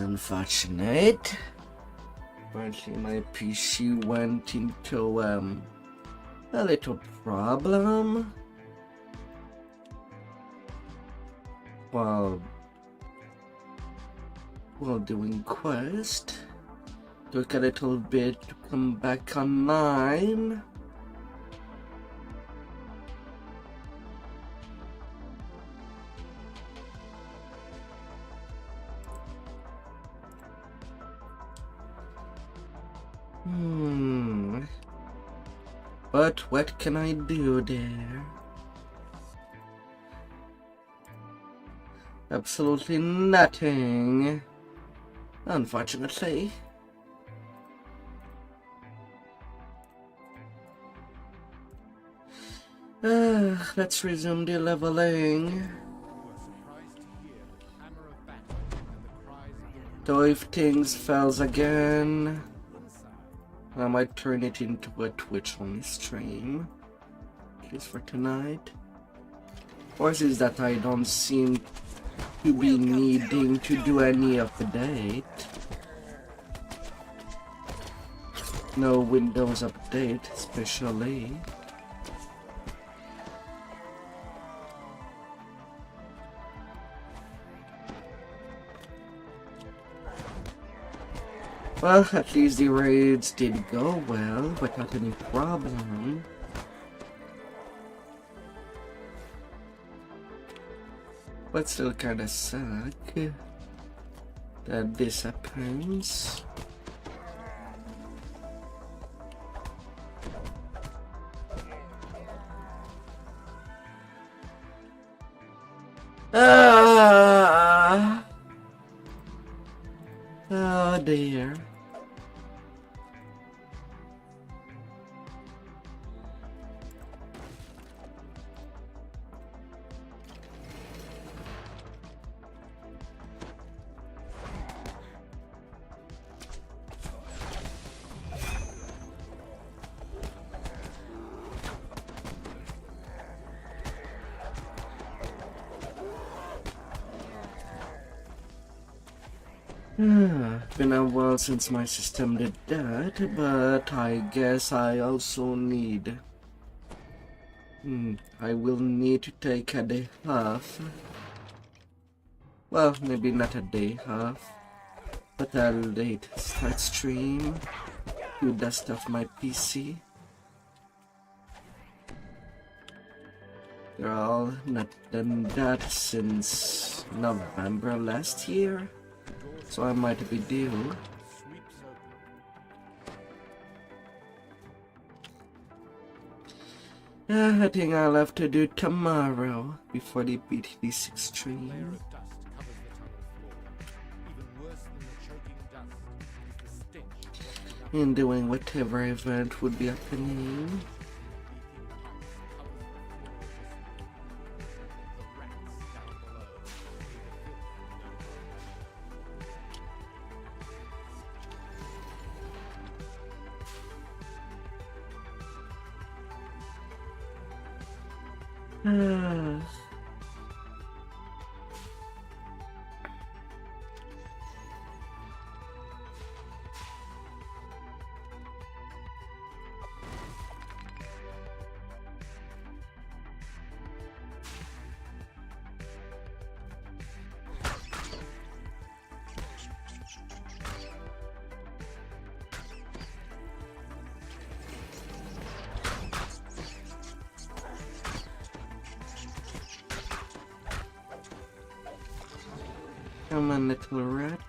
unfortunate. Apparently my PC went into a little problem while doing quest. Took a little bit to come back online. But what can I do there? Absolutely nothing, unfortunately. Let's resume the leveling. Though if things fails again, I might turn it into a Twitch-only stream, at least for tonight. Worse is that I don't seem to be needing to do any update. No Windows update, especially. Well, at least the raids did go well, without any problem. But still kinda suck that this happens. Oh dear. Been a while since my system did that, but I guess I also need... I will need to take a day off. Well, maybe not a day off, but a late start stream to dust off my PC. They're all not done that since November last year. So I might be due. I think I'll have to do tomorrow before the BTD6 stream. And doing whatever event would be happening. Come on, little rat.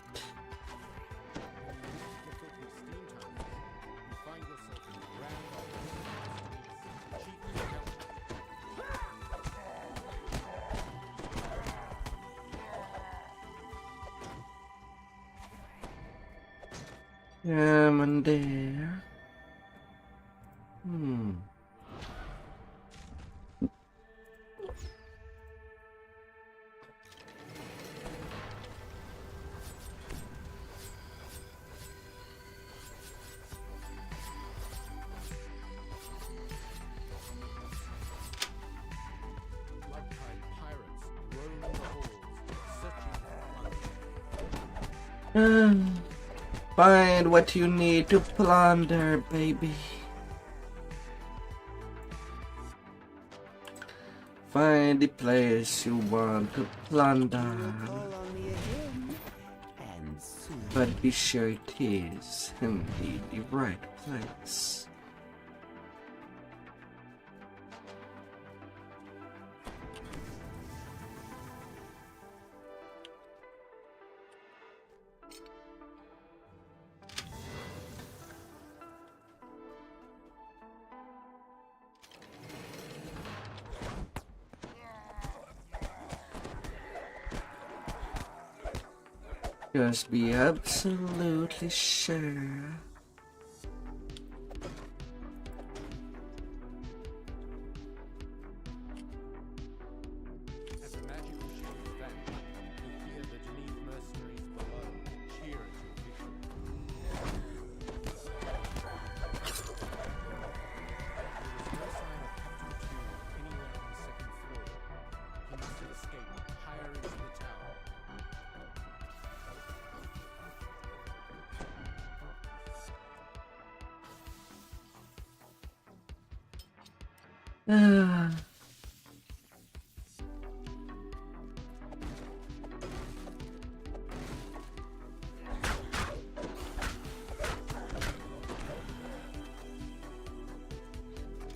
Come on there. Find what you need to plunder, baby. Find the place you want to plunder. But be sure it is indeed the right place. Just be absolutely sure. As a magical ship advanced, you hear the Geneve mercenaries below cheer at your victory. There is no sign of Captain Two anywhere on the second floor. He must have escaped higher into the tower.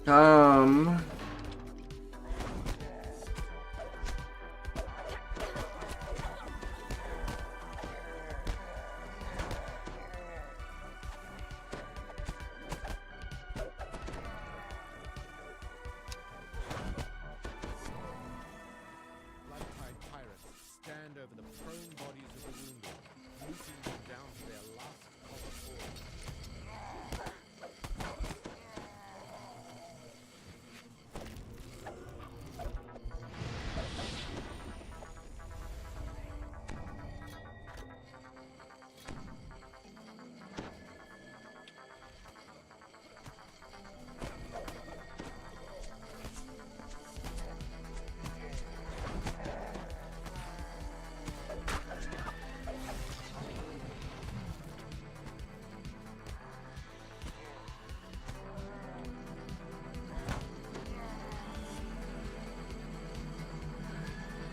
Come. Blood-tide pirates stand over the prone bodies of the wounded, looting them down to their last copper coins.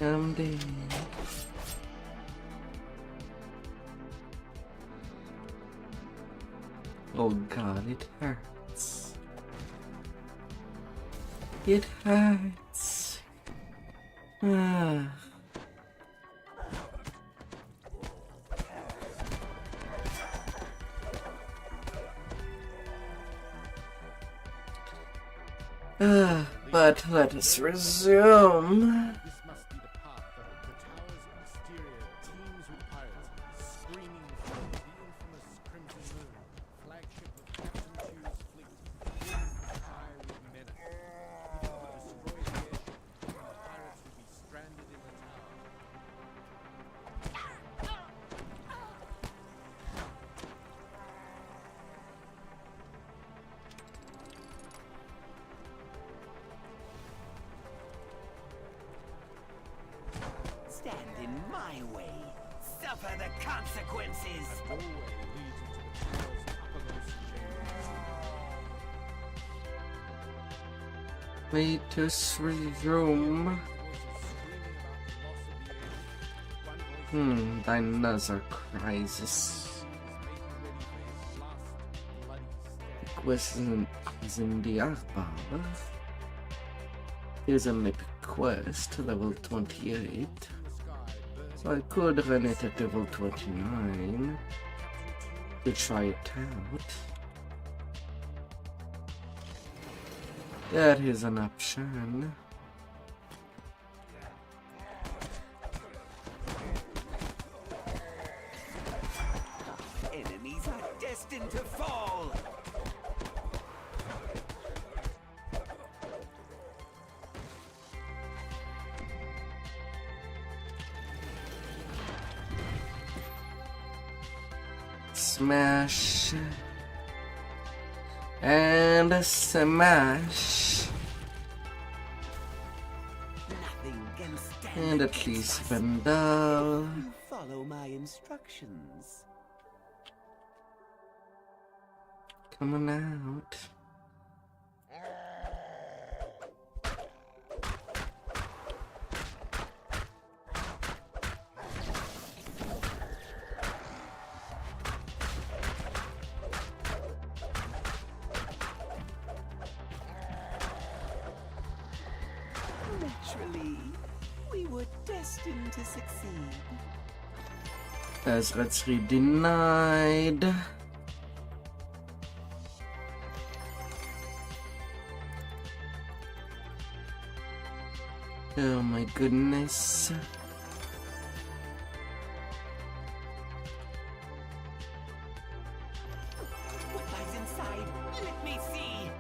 MD. Oh god, it hurts. It hurts. But let us resume. This must be the path that the tower's exterior teems with pirates, screaming for the infamous Crimson Moon, flagship of Captain Two's fleet, filled high with menace. If it would destroy the airship, then the pirates would be stranded in the tower. Stand in my way. Suffer the consequences. A doorway leads into the tower's uppermost chamber. Wait to resume. Voices screaming about the loss of the airship. One voice Another crisis. making ready for his last bloody stand. Quest in the Arbor. Here's a map quest, level 28. So I could run it at level 29 to try it out. That is an option. Enemies are destined to fall. Smash and smash, Nothing can stand and at against least us. Vandal. You follow follow my instructions. Come on out. Naturally, we were destined to succeed. As let's read denied. Oh my goodness. What lies inside? Let me see.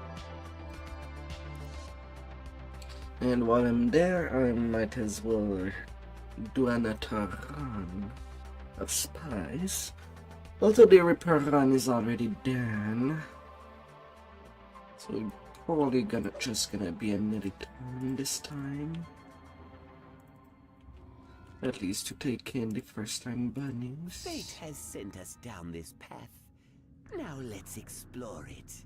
And while I'm there, I might as well do another run of spies. Also, the repair run is already done. So probably just gonna be another turn this time. At least to take in the first time bunnies. Fate has sent us down this path. Now let's explore it.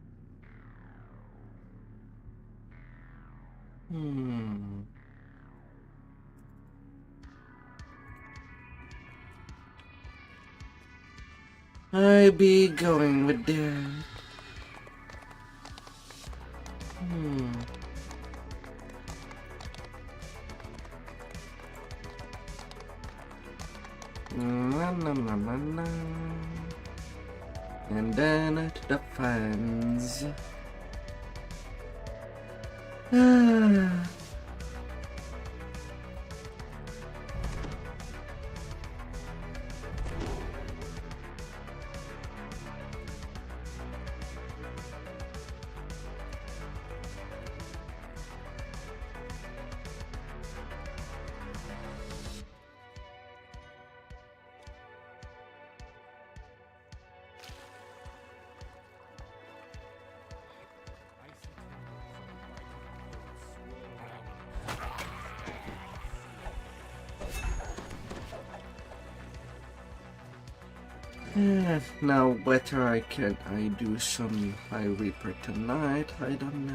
I be going with that. Na. And then to the fans. Now whether I do some High Reaper tonight, I don't know.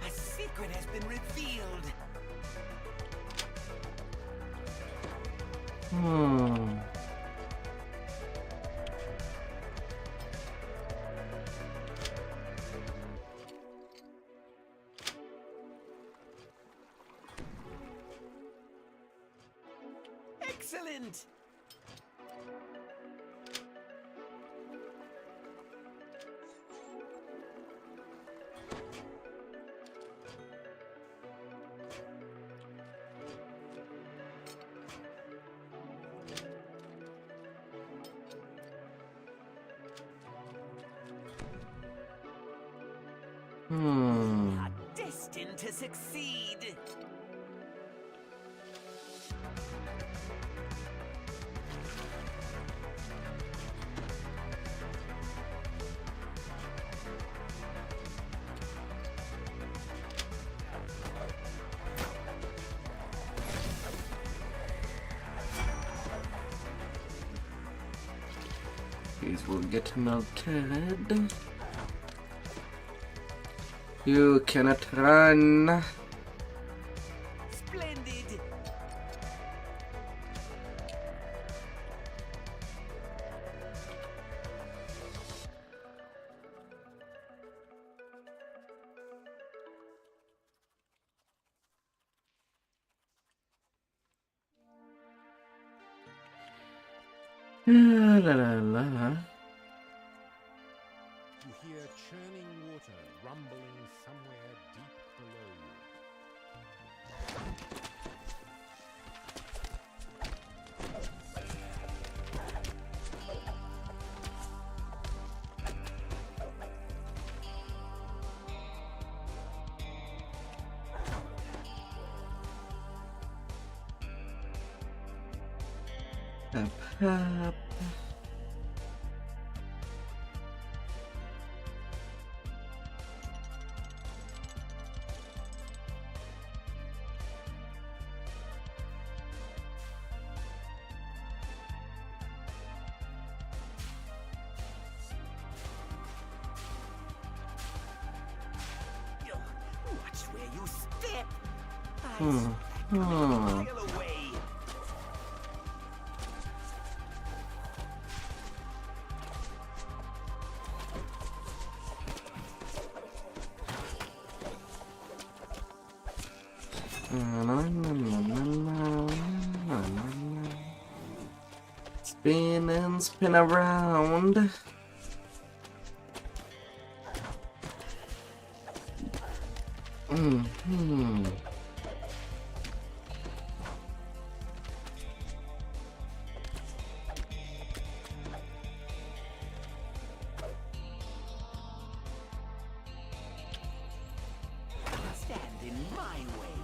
A secret has been revealed. Excellent. We are destined to succeed. These will get melted. You cannot run. Splendid. La. You hear churning water rumbling somewhere deep below you. Up. you step, I Hmm. saw that coming a mile away. Spin and spin around. Hmm. Stand in my way.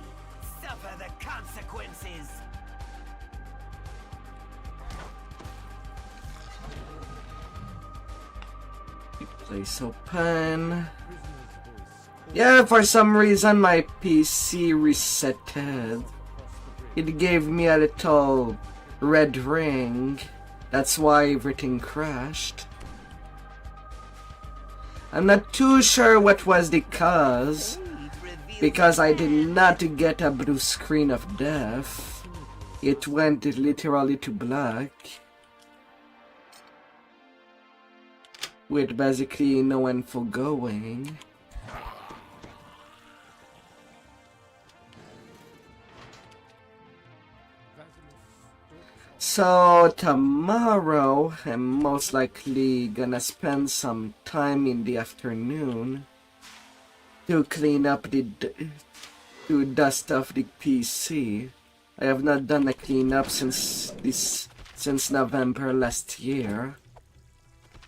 Suffer the consequences. Place open. Prisoner's voice Yeah, for some reason my PC resetted. It gave me a little red ring. That's why everything crashed. I'm not too sure what was the cause, because I did not get a blue screen of death. It went literally to black, with basically no info going. So tomorrow I'm most likely gonna spend some time in the afternoon to clean up to dust off the PC. I have not done a cleanup since November last year,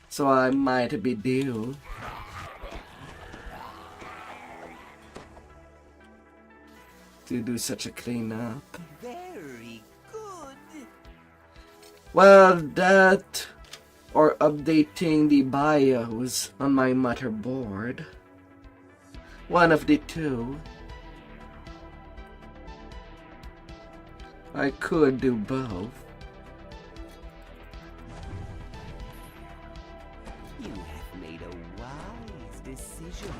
so I might be due. To do such a cleanup. Very good. Well, that or updating the BIOS on my motherboard. One of the two. I could do both. You have made a wise decision.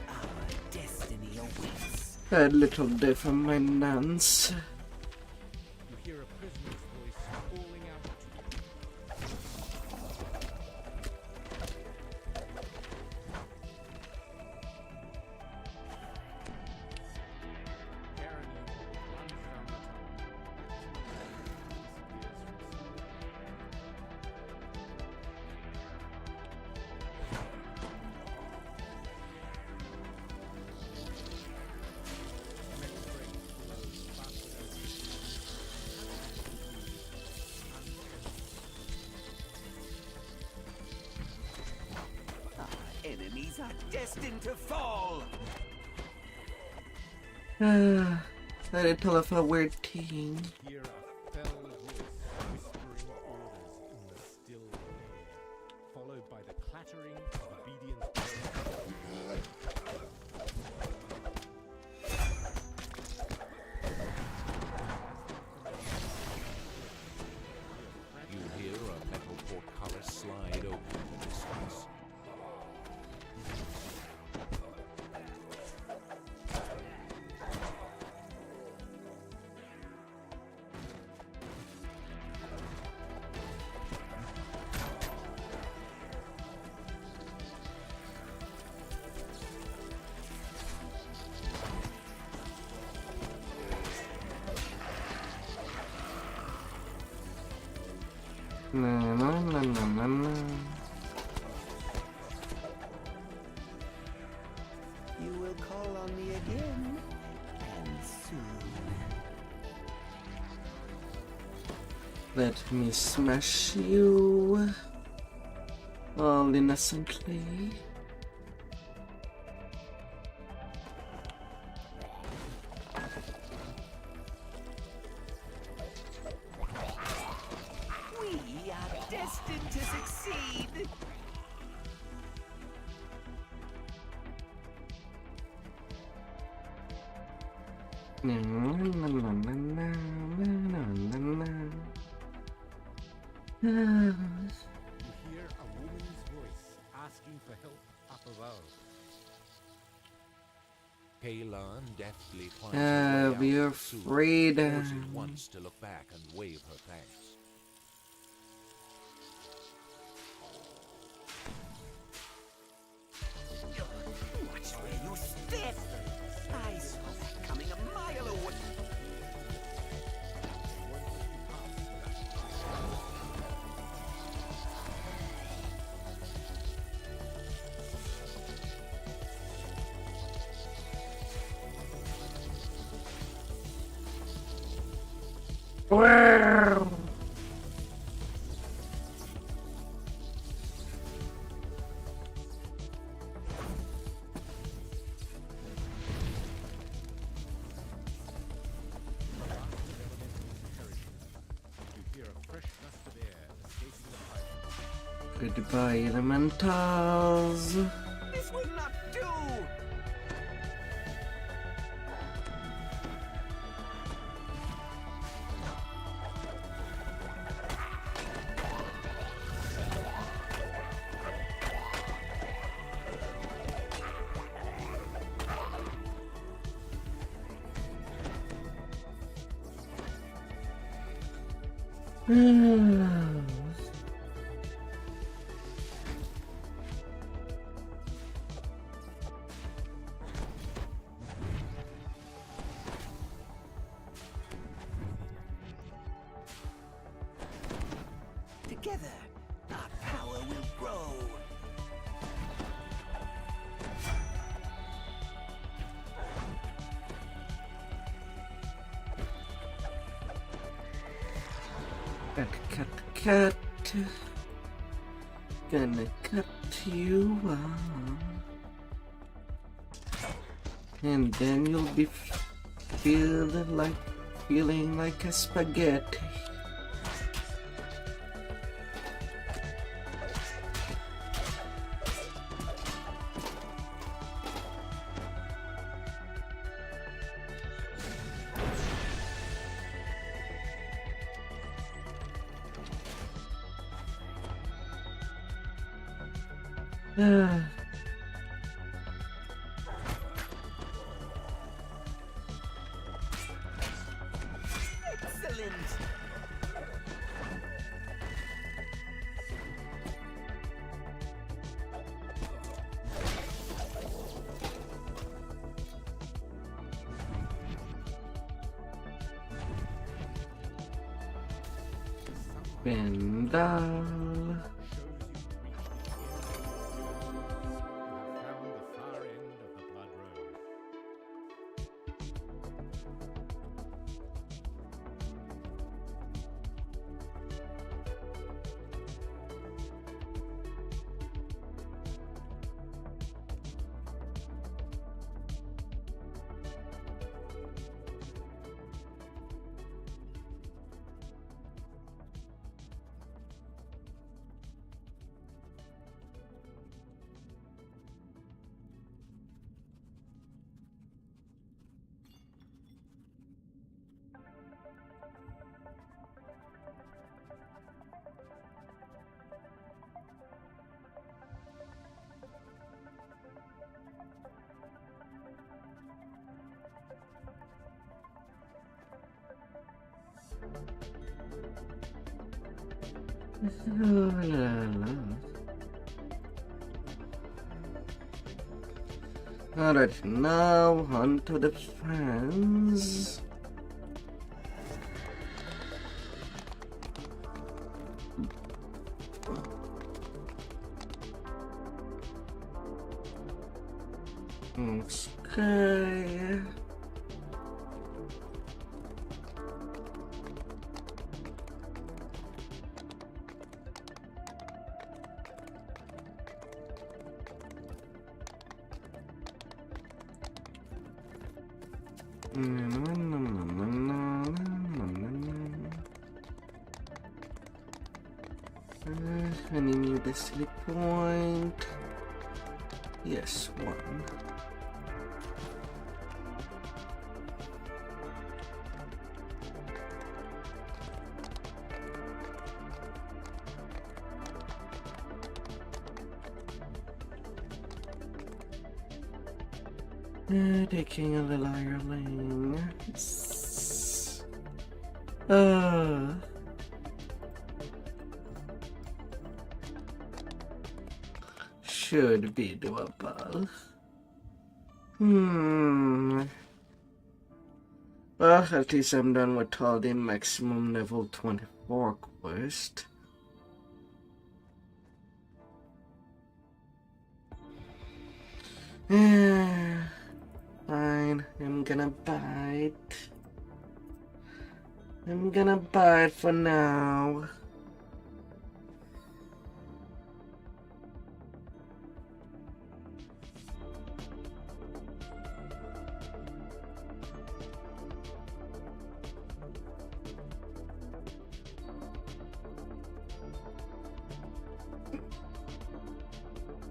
Our destiny awaits. A little bit from my nuns. You hear a prisoner's voice calling out to you. Aaron runs down the tunnel, back to the left, disappears from sight. Metal brake flows faster than Our enemies are destined to fall. A little of a weird team. hear a fell voice whispering orders in the still air, followed by the clattering of obedient blows. You hear a metal portcullis slide open in the distance. Na, na, na, na, na, na. You will call on me again, and soon. Let me smash you all innocently. We are destined to succeed. Na, na, na, na, na, na, na, na. Ah. You hear a woman's voice asking for help up above. Kalan deftly finds her way we're out soon, afraid. pausing once to look back and wave her thanks. Watch where you step. I saw that coming a mile away. Wow. You hear a fresh gust of air escaping the pipe. Goodbye, elementals. This will not do. Together, our power will grow. Cut. Gonna cut you off. And then you'll be feeling like a spaghetti. Excellent. Pendal. Found the far end of the blood road. Alright, now on to the fans. Okay. Any new destiny point? Yes, one. Taking a little ironing. Uh, should be doable. Well, at least I'm done with all the maximum level 24 quest. Fine, I'm gonna bite. I'm gonna bite for now.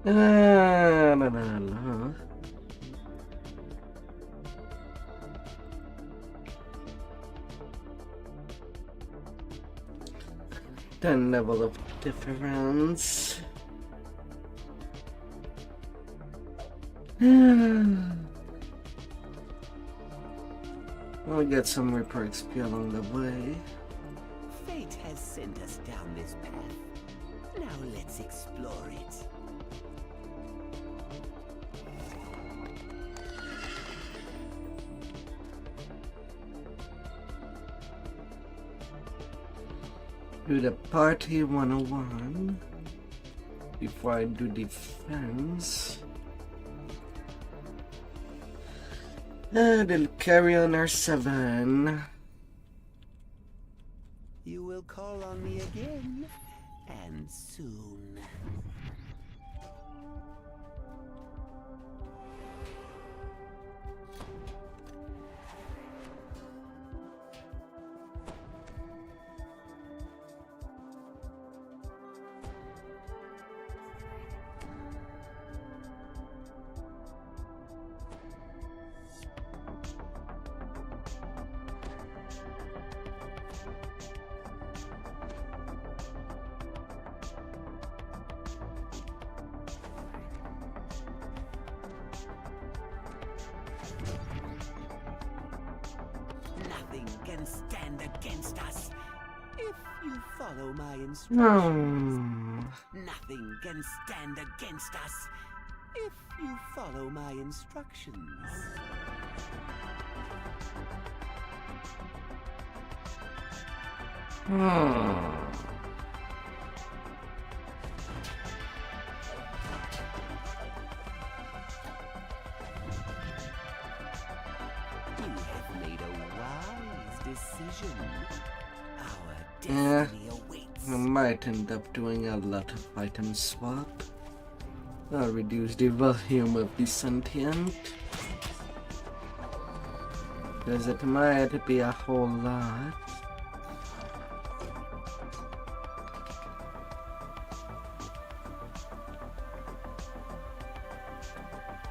No. Then level of difference. I'll get some repair XP along the way. Fate has sent us down this path. Now let's explore it. Do the party 101 before I do defense. They'll carry on our 7. You will call on me again, and soon. Nothing can stand against us if you follow my instructions. Nothing can stand against us if you follow my instructions. You have made a wise decision. Our destiny awaits. I might end up doing a lot of item swap. I'll reduce the volume of the sentient, because it might be a whole lot.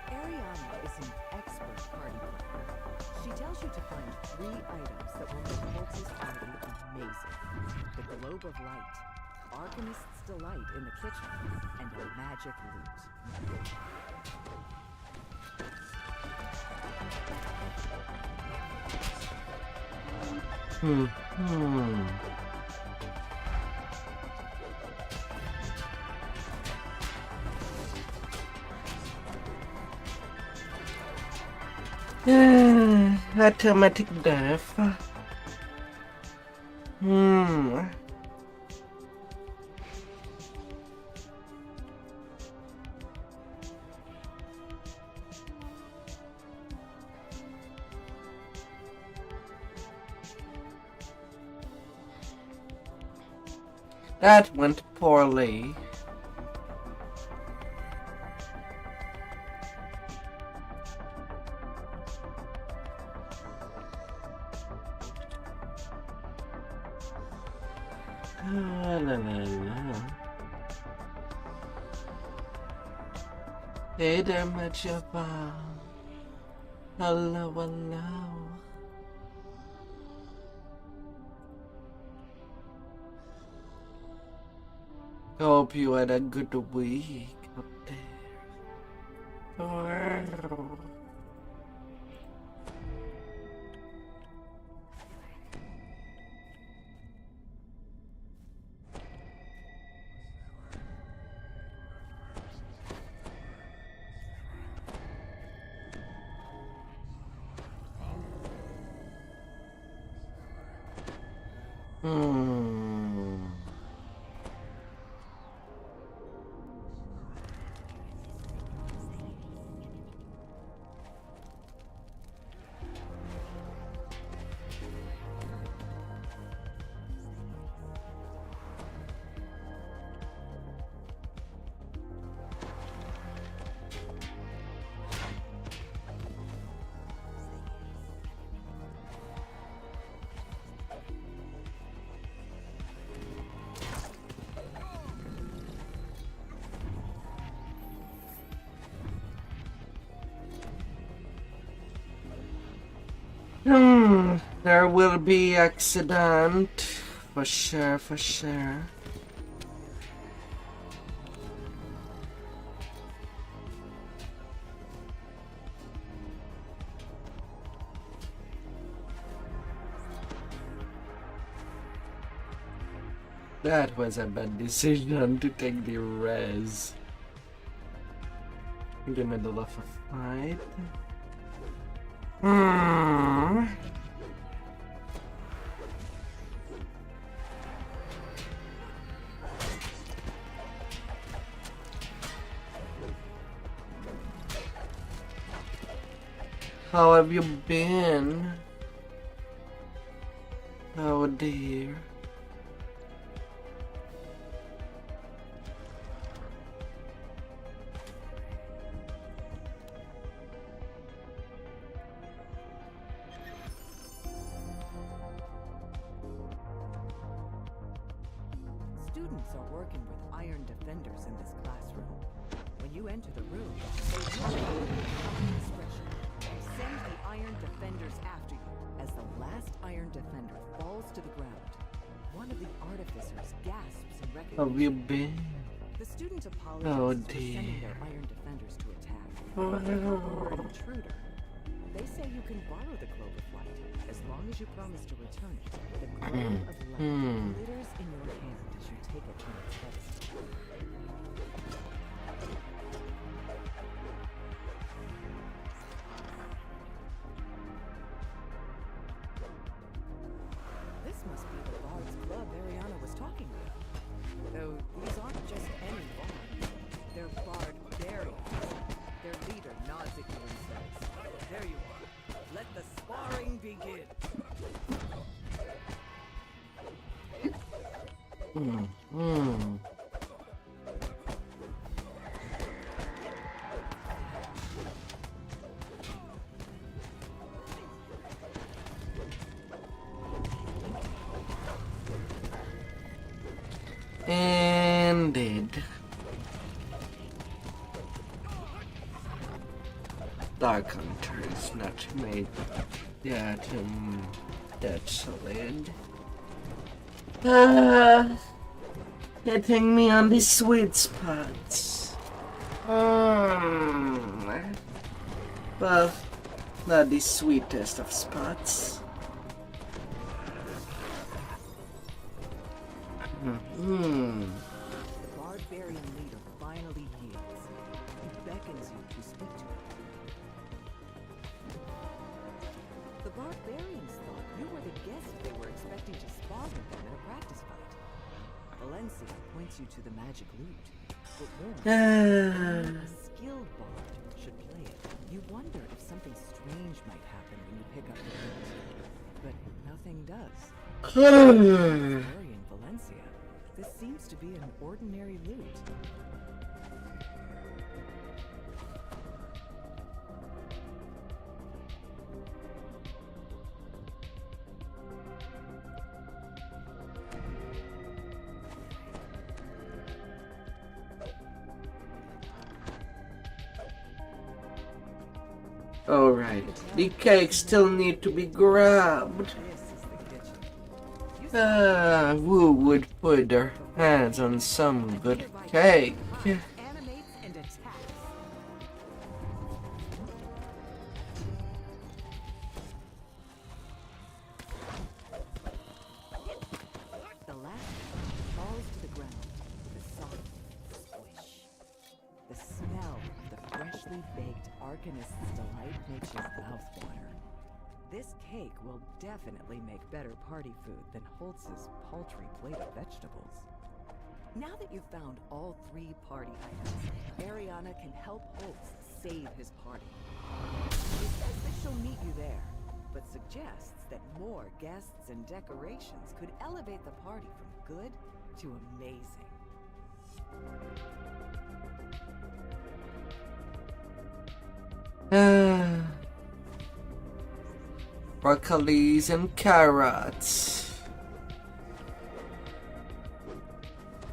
Ariana is an expert party planner. She tells you to find 3 items that will make Corpse's party amazing. The Globe of Light, Arcanist's Delight in the kitchen, and a magic loot. Automatic death. That went poorly. Hey there, Majaba. Hello, hello. Hope you had a good week up there. Hmm. There will be accident. For sure, for sure. That was a bad decision to take the res in the middle of a fight. How have you been? Oh dear. Students are working with iron defenders in this classroom. When you enter the room, they usually expression. Send the iron defenders after you as the last iron defender falls to the ground. One of the artificers gasps in How have you recognition. been? The student Oh apologizes for dear. sending their iron defenders to attack, but they call her an intruder. They say you can borrow the globe of light as long as you promise to return it. The globe of light glitters in your hand as you take it from its pedestal. This must be the Bard's Club Ariana was talking about. Though these aren't just any bards. They're barbarians. Their leader nods at you and says, "There you are. Let the sparring begin." Indeed. Dark Hunter is not made that solid. Hitting me on the sweet spots. Well, not the sweetest of spots. The barbarian leader finally yields. He beckons you to speak to him. The barbarians thought you were the guest they were expecting to spar with them in a practice fight. Valencia points you to the magic lute, but warns only a skilled bard should play it. You wonder if something strange might happen when you pick up the lute, but nothing does. Barbarian Valencia, this seems to be an ordinary lute. Alright, the cakes still need to be grabbed. This is the kitchen. Who would put their hands on some good cake? Animates and attacks. The last falls to the ground with a soft squish. The smell of the freshly baked Arcanist's delight makes your mouth water. This cake will definitely make better party food than Holtz's paltry plate of vegetables. Now that you've found all 3 party items, Ariana can help Holtz save his party. She says that she'll meet you there, but suggests that more guests and decorations could elevate the party from good to amazing. Broccolis and carrots.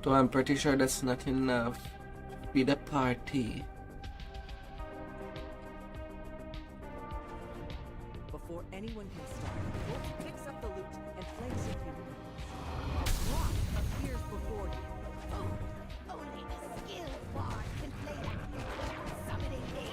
Though I'm pretty sure that's not enough to feed a party. Before anyone can start, Holtz picks up the loot and plays it through. A rock appears before you. Oh, only a skilled bard can play that summoning me.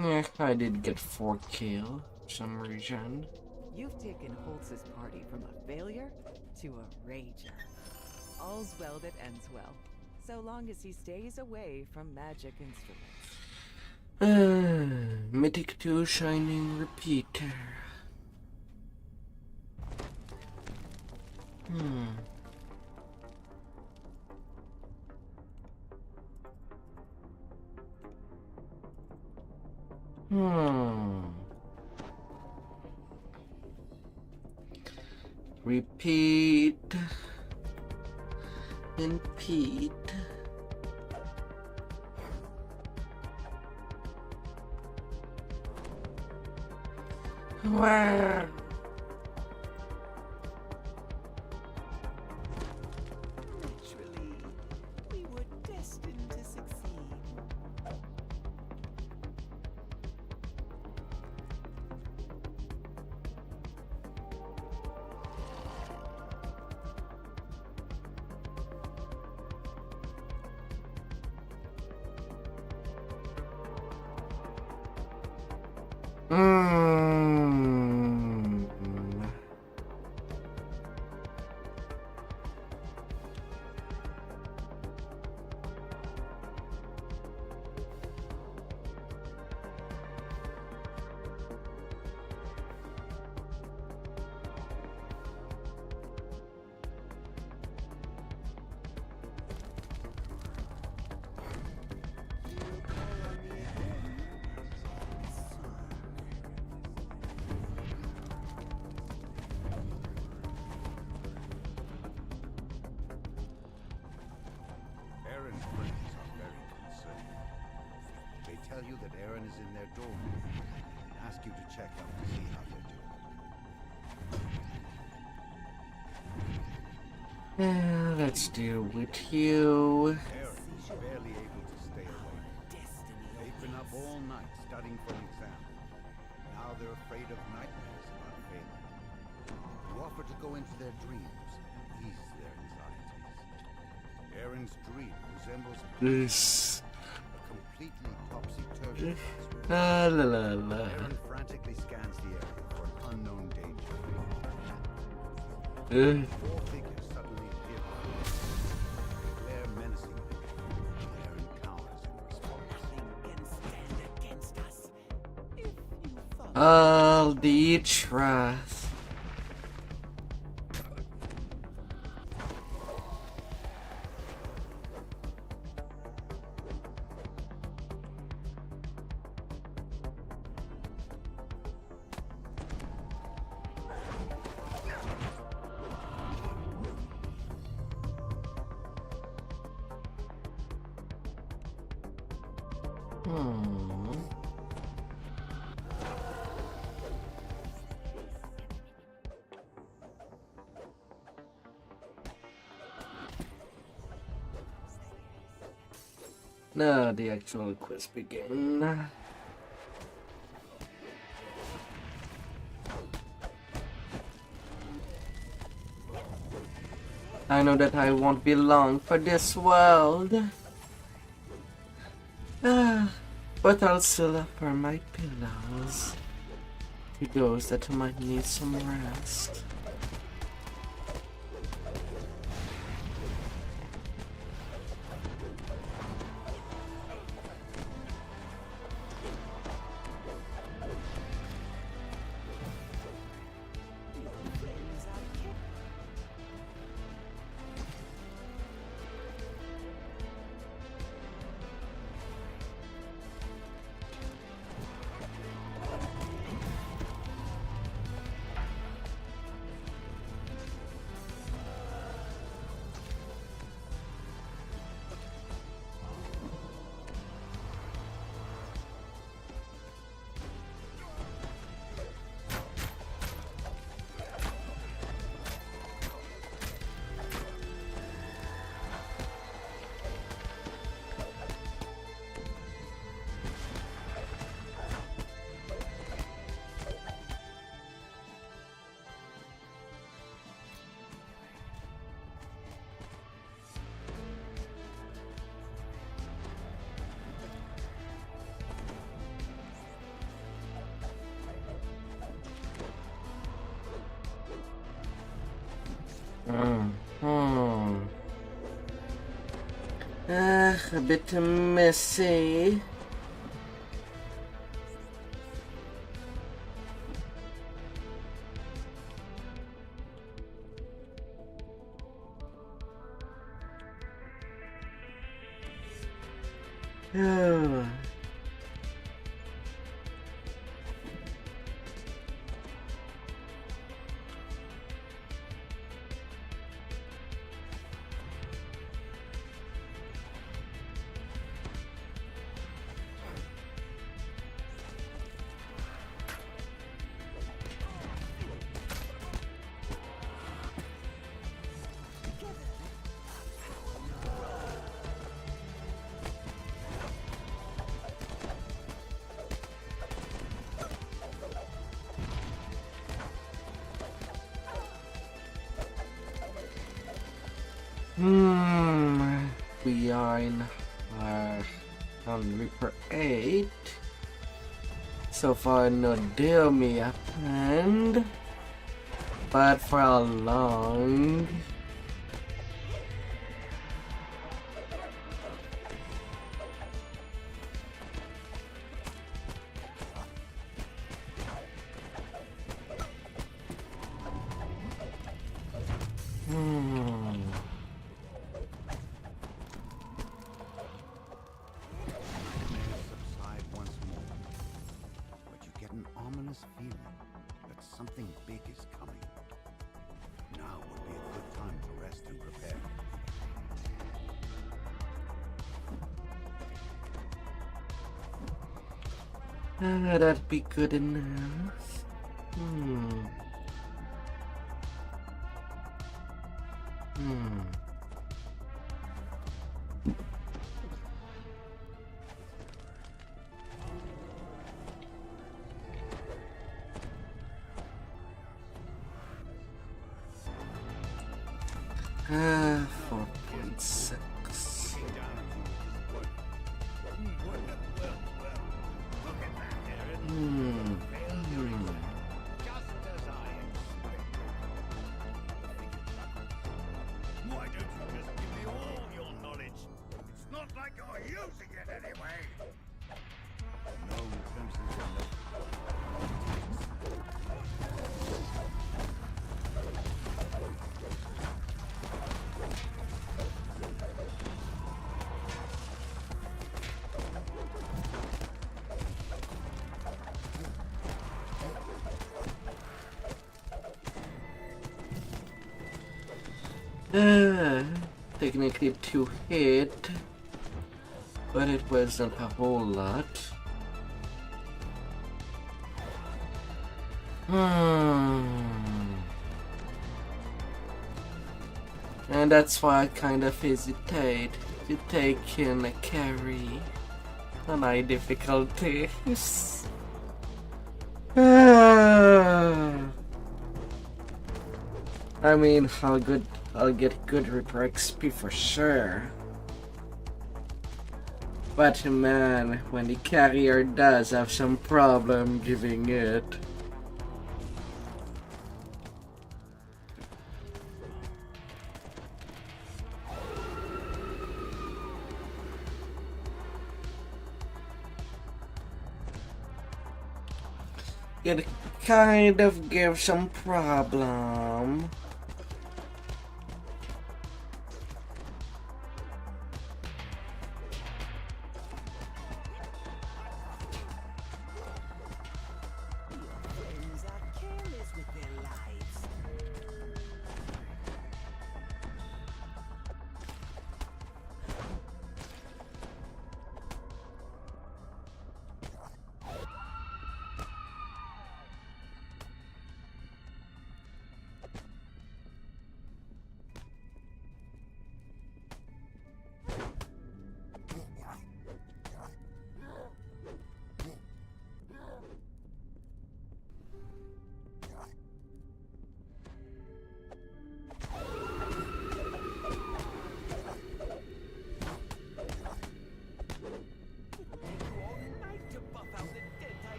Yeah, I did get 4 kills for some reason. You've taken Holtz's party from a failure to a rager. All's well that ends well, so long as he stays away from magic instruments. Mythic 2 Shining Repeater. Repeat and Pete. Wow. Naturally, we were destined to succeed. Aaron's friends are very concerned. They tell you that Aaron is in their dorm and ask you to check out to see how they're doing. Let's deal with you. Aaron is barely able to stay awake. They've been up all night studying for an exam. Now they're afraid of nightmares about failing. You offer to go into their dreams and ease their anxieties. Aaron's dream resembles This. a completely topsy-turvy. La la la la. Aaron frantically scans the area for an unknown danger. Four figures suddenly appear before him. They glare menacingly. Aaron cowers in response. Nothing can stand against us. If you follow All the trust. Hmm. Now the actual quest begin. I know that I won't be long for this world. But I'll still offer my pillows to those that might need some rest. A bit messy. Oh. We are in on Reaper 8. So far no deal me happened. But for how long? Subside once more, but you get an ominous feeling that something big is coming. Now would be a good time to rest and prepare. That'd be good enough. Ah, 4.6. Why don't you just give me all your knowledge? It's not like you're using it anyway. No crimsons in the Technically 2 hit. but it wasn't a whole lot. And that's why I kind of hesitate to take in a carry on high difficulties. I mean, I'll get good repair XP for sure. But man, when the carrier does have some problem giving it. It kind of gives some problem. Friends are careless with their lives.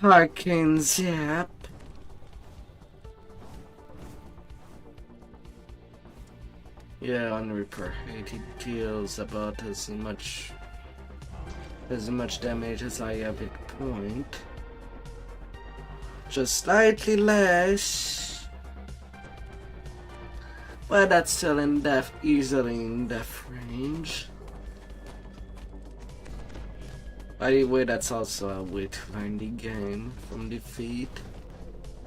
Arcane Zap. Yeah, on repair 8 it deals about as much damage as I have at point. Just slightly less. But that's still in death, easily in death range. By the way, that's also a way to learn the game from defeat.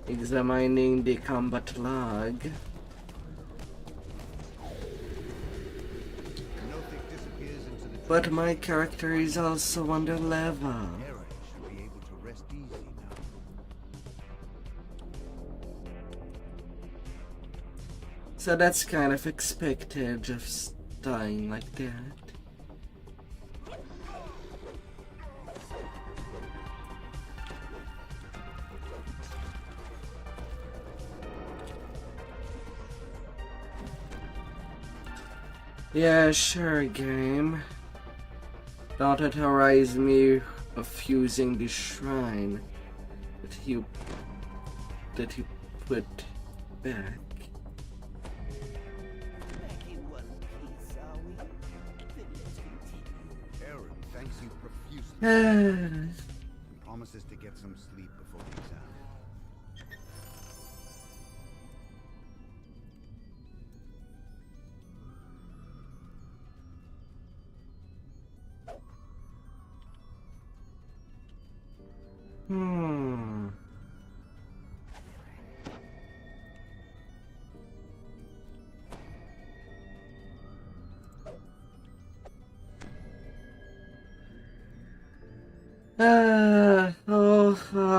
Examining the combat log. But my character is also under level. Aaron should be able to rest easy now. So that's kind of expected, just dying like that. Yeah, sure, game. Don't authorize me of using the shrine that you put back. Back in one piece, are we? Then let's continue. Aaron thanks you profusely Ah, and promises to get some sleep before the exam.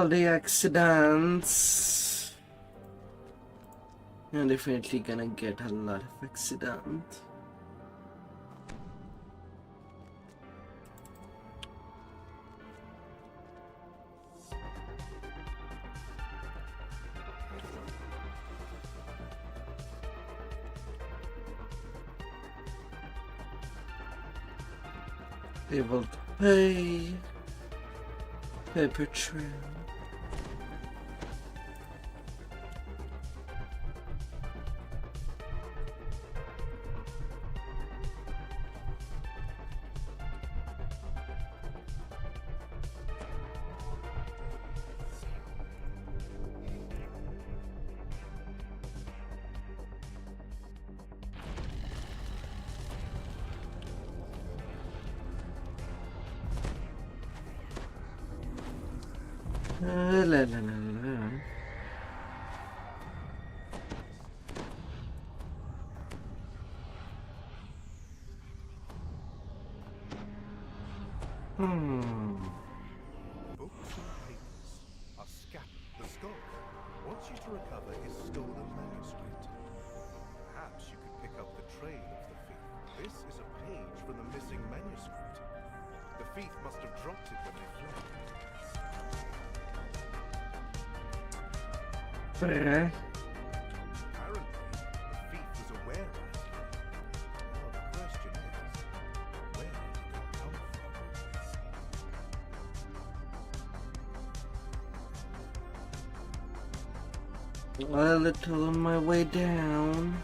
all the accidents. I'm definitely gonna get a lot of accidents. Able to pay. Paper trail. La la la la. Books and papers are scattered. The scholar wants you to recover his stolen manuscript. Perhaps you could pick up the trail of the thief. This is a page from the missing manuscript. The thief must have dropped it when they fled. Bruh. Apparently, the thief was aware of it. Now the question is, where did it come from? A little on my way down.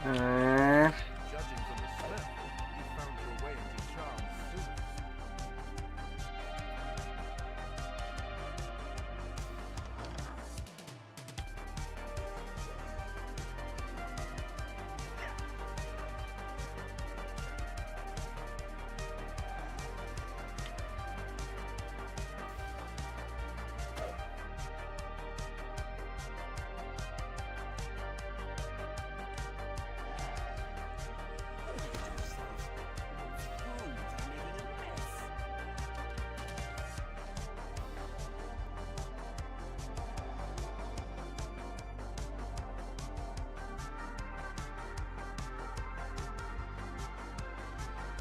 Judging from the smell, you found your way into Charles' sewers.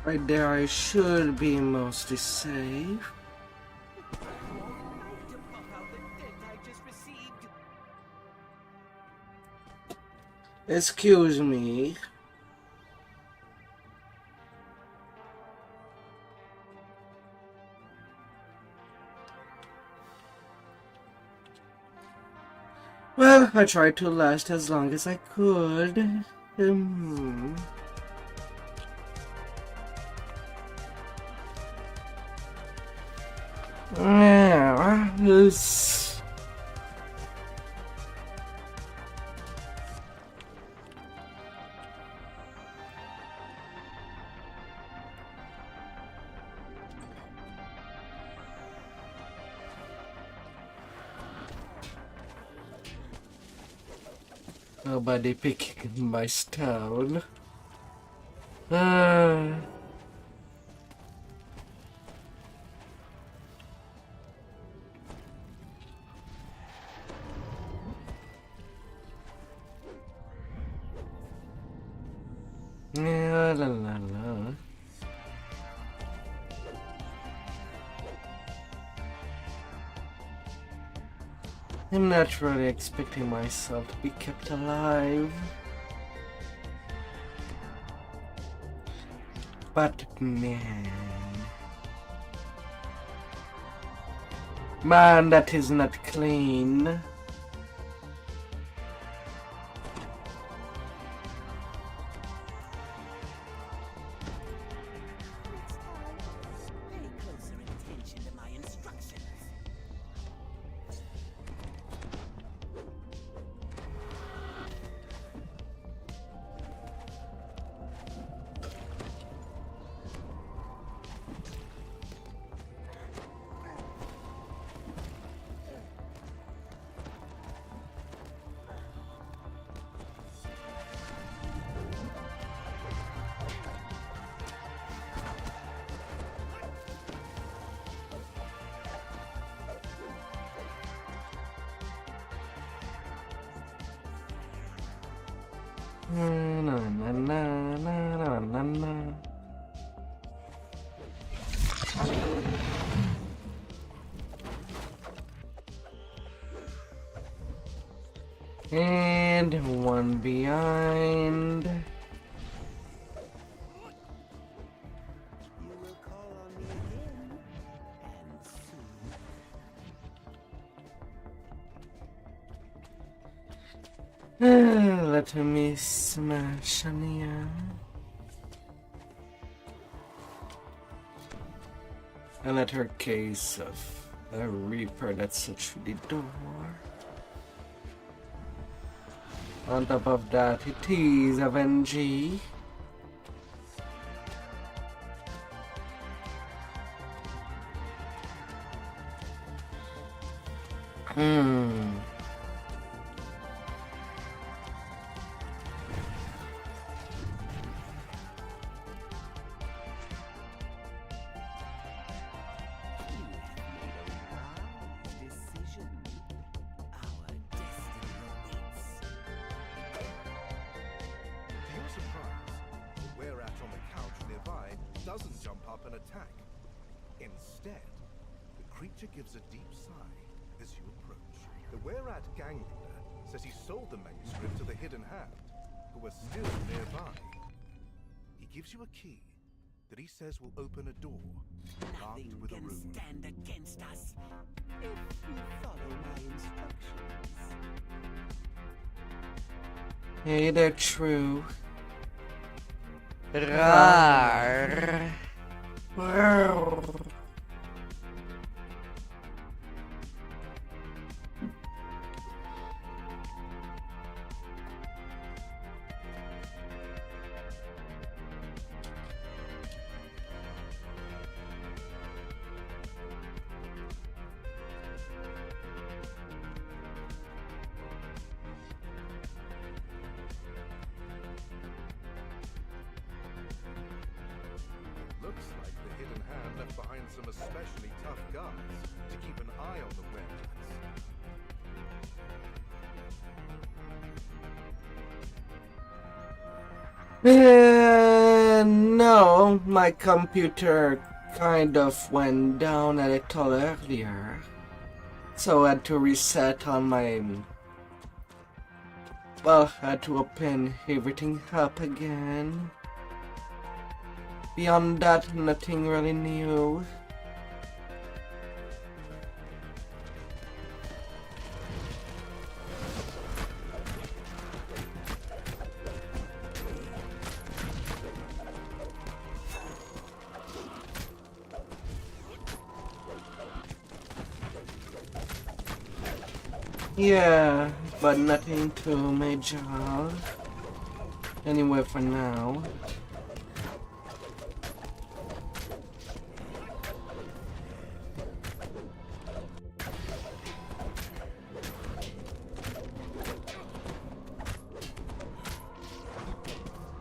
Right there, I should be mostly safe. To buff out the dent I just received. Excuse me. Well, I tried to last as long as I could. Yeah, this. Nobody picking my stone. La la la. I'm not really expecting myself to be kept alive. But man, that is not clean. Pay closer attention to my instructions. Na, na, na, na, na, na, na. And one behind. You will call on me again, and soon. Let me smash Anya. And let her case of a reaper that's through the door. On top of that, it is of NG. doesn't jump up and attack. Instead, the creature gives a deep sigh as you approach. The Whereat gang leader says he sold the manuscript to the Hidden Hand, who are still nearby. He gives you a key that he says will open a door marked Nothing with a can rune. stand against us if you follow my instructions. Hey there, True. Rar. Rar. Looks like the Hidden Hand left behind some especially tough guards to keep an eye on the Whereats. No, my computer kind of went down a little earlier. So I had to reset on my... Well, I had to open everything up again. Beyond that, nothing really new. Yeah, but nothing too major. Anyway, for now.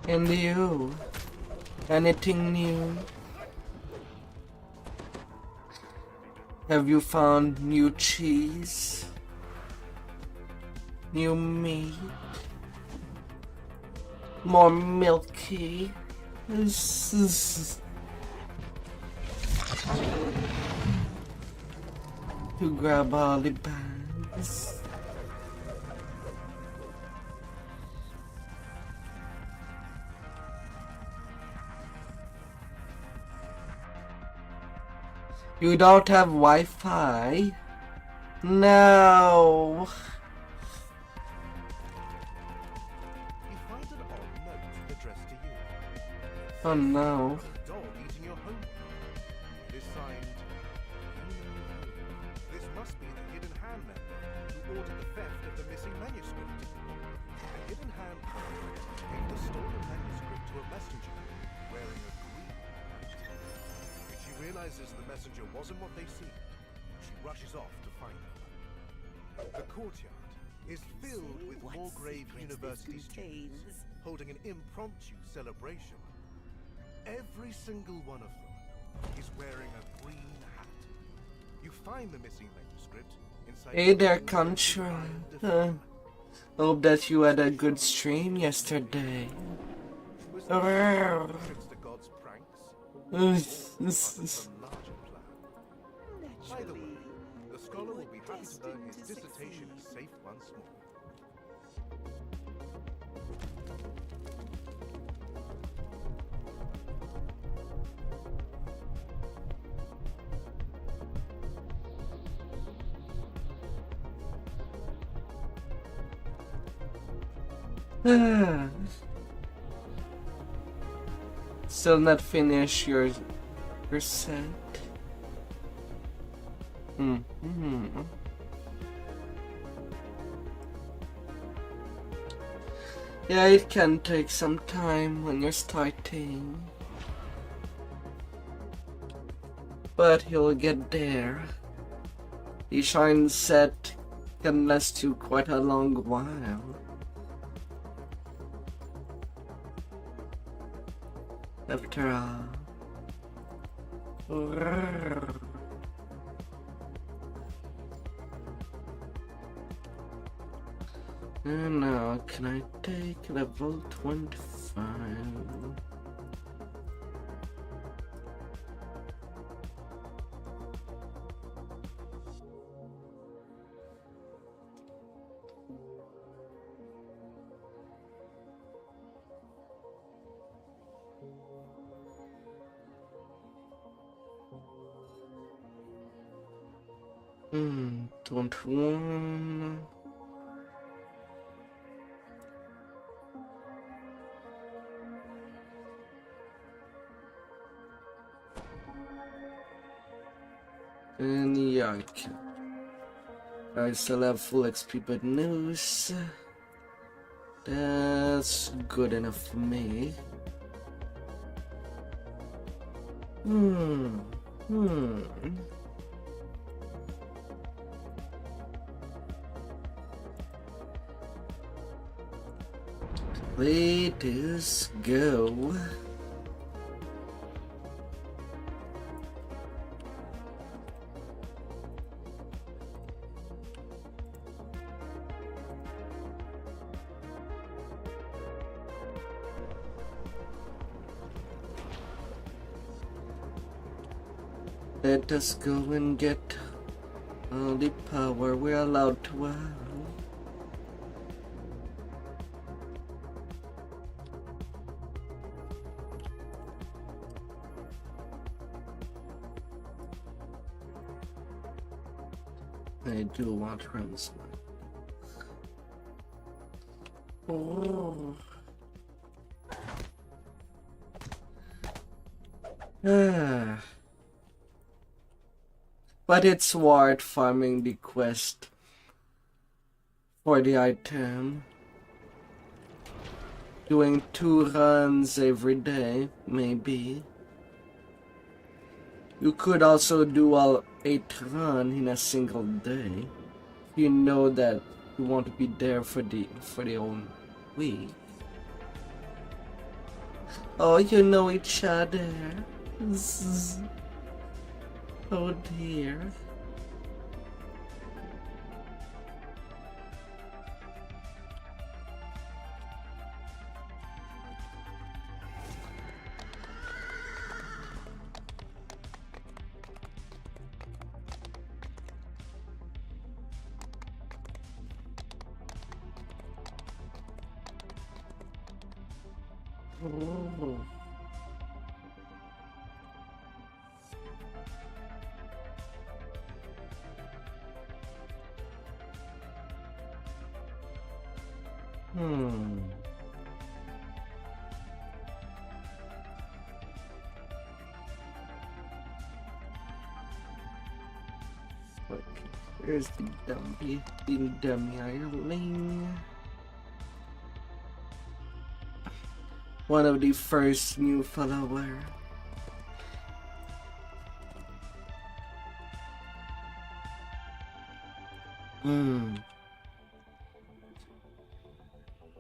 And you? Anything new? Have you found new cheese? New meat? More milky? To grab all the bags. You don't have Wi-Fi? No. You find an odd note addressed to you. Oh no. A dog eating your homework. It is signed. This must be the Hidden Hand member who ordered the theft of the missing manuscript. The Hidden Hand contact gave the stolen manuscript to a messenger wearing a green hat. When she realizes the messenger wasn't what they seemed, she rushes off to find them. The courtyard is filled with What Wargrave secrets University this students contains? holding an impromptu celebration. Every single one of them is wearing a green hat. You find the missing manuscript inside. Hey there, Contra. Hope that you had a good stream yesterday. Was the trickster god's pranks? Some larger plan. By the way, the scholar will be happy to learn his dissertation is safe once more. Still not finished your set. Yeah, it can take some time when you're starting. But you'll get there. The Shine set can last you quite a long while. After all. And now, can I take level 25? Don't want. And yeah, I can. I still have full XP, but news. That's good enough for me. Let us go. Let us go and get all the power we're allowed to have. I do want Ramsman. Oh. But it's worth farming the quest for the item. Doing 2 runs every day, maybe. You could also do all 8 runs in a single day. You know that you want to be there for the whole week. Oh, you know each other. Oh dear. Oh. Okay, here's the dummy hireling. One of the first new follower.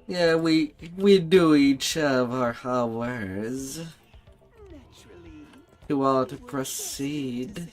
Yeah, we do each have our hours. Naturally, You want to proceed.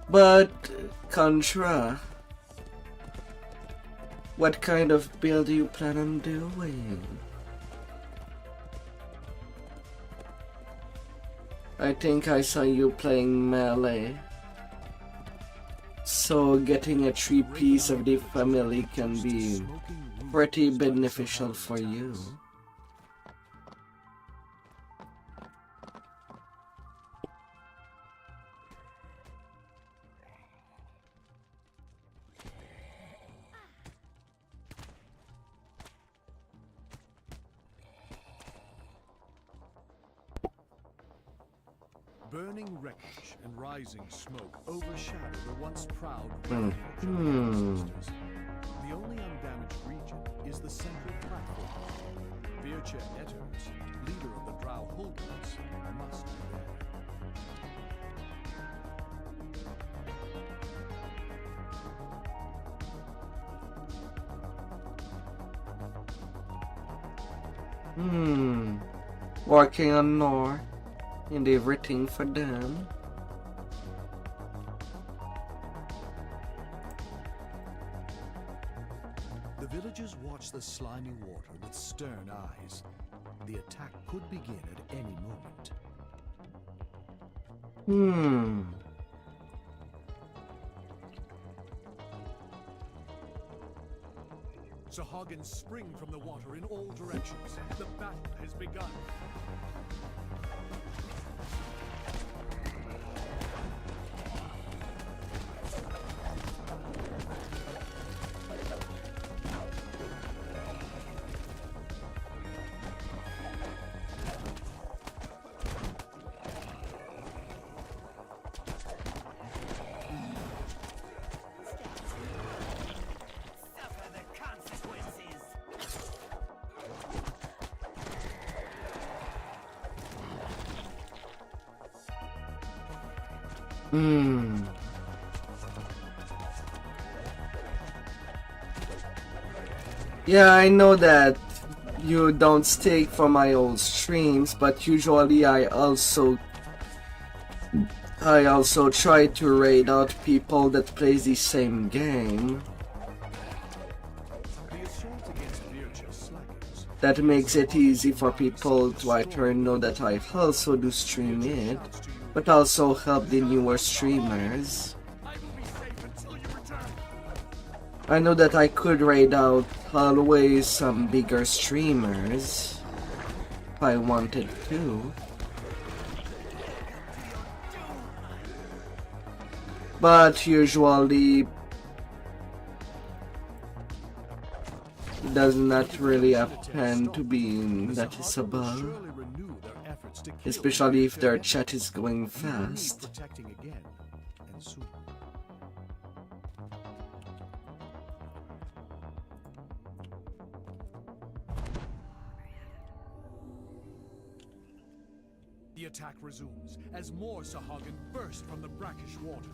But, Contra, what kind of build do you plan on doing? I think I saw you playing melee. So getting a 3-piece of the family can be pretty beneficial for you. Burning wreckage and rising smoke overshadow the once proud Hmm. ancestors. The only undamaged region is the central platform. Vircha Etters, leader of the Drow holders, must be there. Working on more and everything for them. The villagers watch the slimy water with stern eyes. The attack could begin at any moment. Sahagins spring from the water in all directions. The battle has begun. Suffer the consequences. Yeah, I know that you don't stay for my old streams, but usually I also try to raid out people that play the same game. The assault against Vircha slackens. That makes it easy for people to either know that I also do stream it, but also help the newer streamers. I know that I could raid out always some bigger streamers if I wanted to. But usually it does not really happen to be noticeable, Surely renew their efforts to kill especially if their chat is going fast. protecting again, and soon. The attack resumes as more Sahagin burst from the brackish water.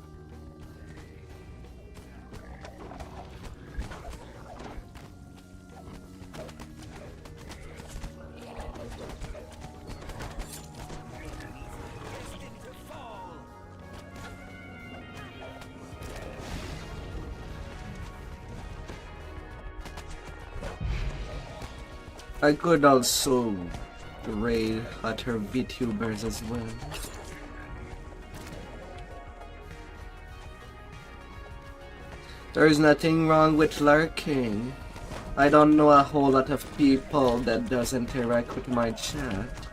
Destined to fall. I could also raid other Vtubers as well. There's nothing wrong with lurking. I don't know a whole lot of people that doesn't interact with my chat.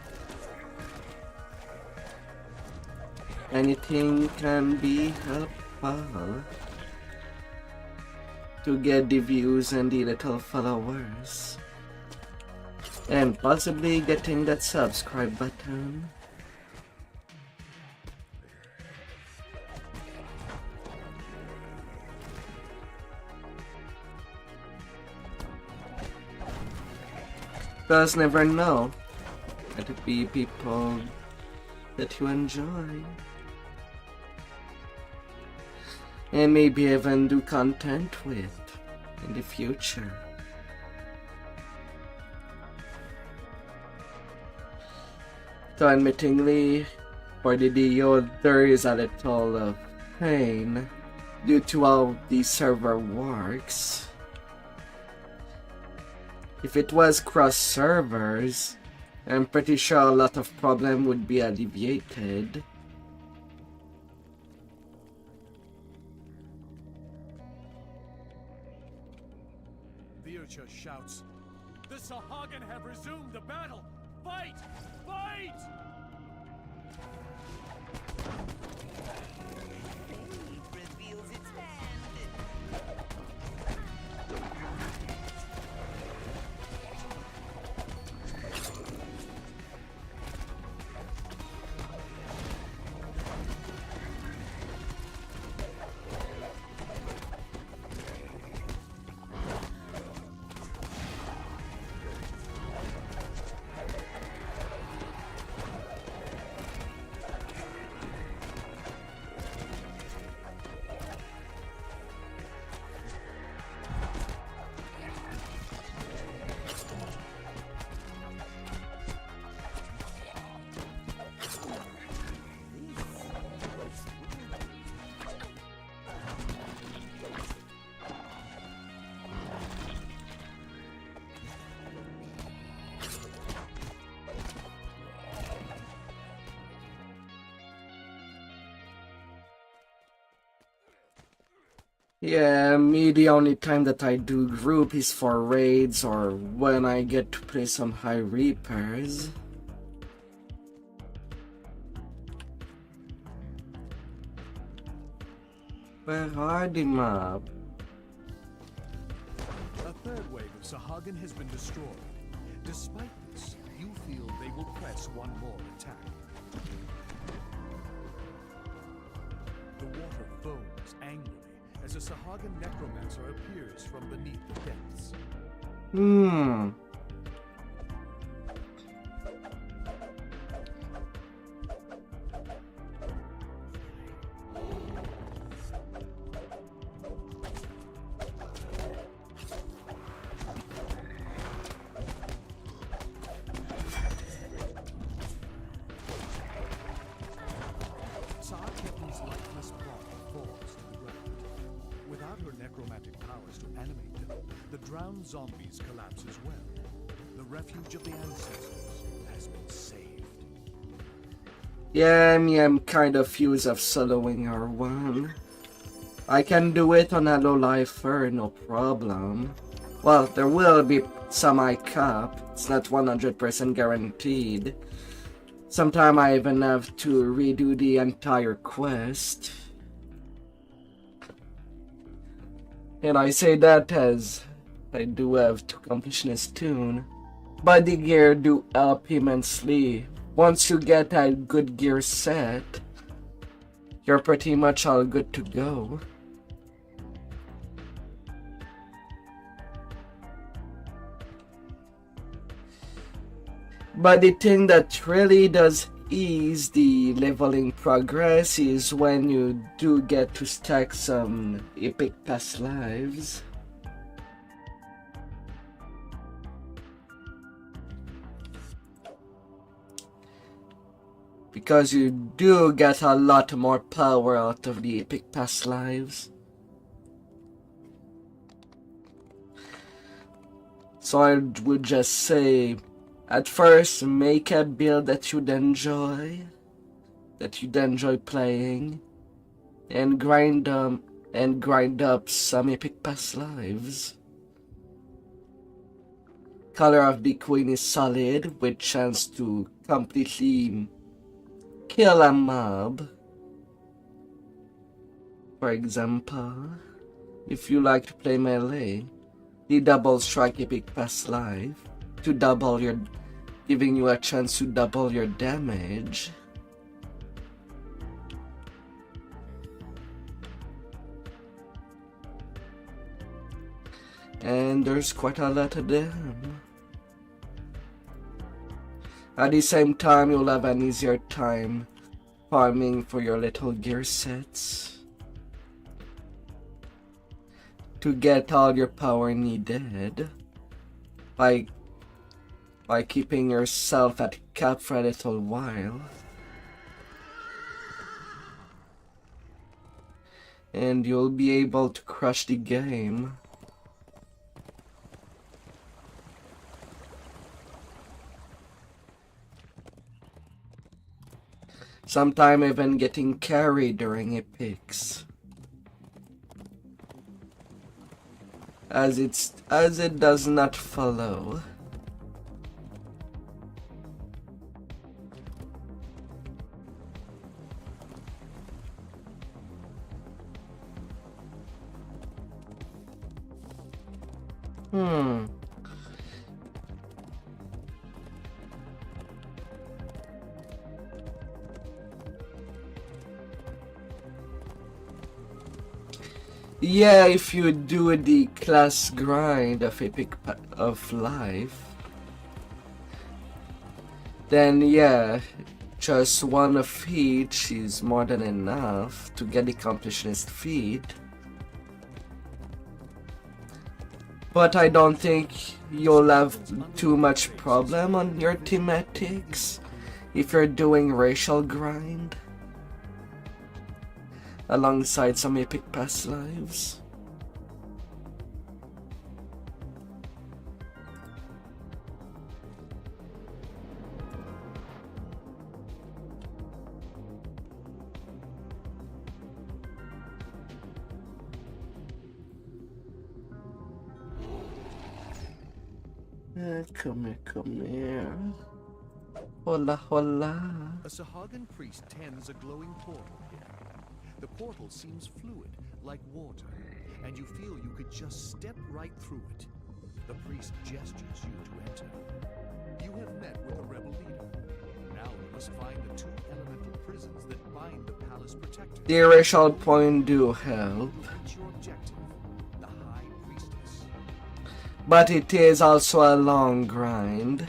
Anything can be helpful to get the views and the little followers. And possibly getting that subscribe button. Just never know. Let it be people that you enjoy. And maybe even do content with in the future. So admittingly, for the DO, there is a little pain due to how the server works. If it was cross servers, I'm pretty sure a lot of problem would be alleviated. Vircha shouts, "The Sahagin have resumed the battle! Fight! Fight!" Fate reveals its hand. Yeah, me, the only time that I do group is for raids or when I get to play some high reapers. Where are the mob? A third wave of Sahagin has been destroyed. Despite this, you feel they will press one more attack. The water foams angrily as a Sahagin necromancer appears from beneath the depths. Sahagins' lifeless body falls to the ground. Without her necromantic powers to animate them, the drowned zombies collapse as well. The refuge of the ancestors has been saved. Yeah, I'm kind of used of soloing R1. I can do it on a low lifer, no problem. Well, there will be some I cap. It's not 100% guaranteed. Sometimes I even have to redo the entire quest. And I say that as I do have to completionist tune. But the gear do help immensely. Once you get a good gear set, you're pretty much all good to go. But the thing that really does ease the leveling progress is when you do get to stack some epic past lives. Because you do get a lot more power out of the epic past lives. So I would just say, at first, make a build that you'd enjoy playing, and grind up some epic past lives. Color of the Queen is solid, with chance to completely kill a mob. For example, if you like to play melee, the double strike epic past life to double your, giving you a chance to double your damage. And there's quite a lot of them. At the same time, you'll have an easier time farming for your little gear sets to get all your power needed by keeping yourself at cap for a little while. And you'll be able to crush the game. Sometime even getting carried during epics. As it does not follow. Yeah, if you do the class grind of Epic of Life, then yeah, just one of each is more than enough to get the completionist feat. But I don't think you'll have too much problem on your thematics if you're doing racial grind alongside some epic past lives. Come here. Hola, hola. A Sahagan priest tends a glowing portal here. The portal seems fluid, like water, and you feel you could just step right through it. The priest gestures you to enter. You have met with a rebel leader. Now you must find the two elemental prisons that bind the palace protectors. The racial point do help, Reach your objective, the High Priestess. but it is also a long grind.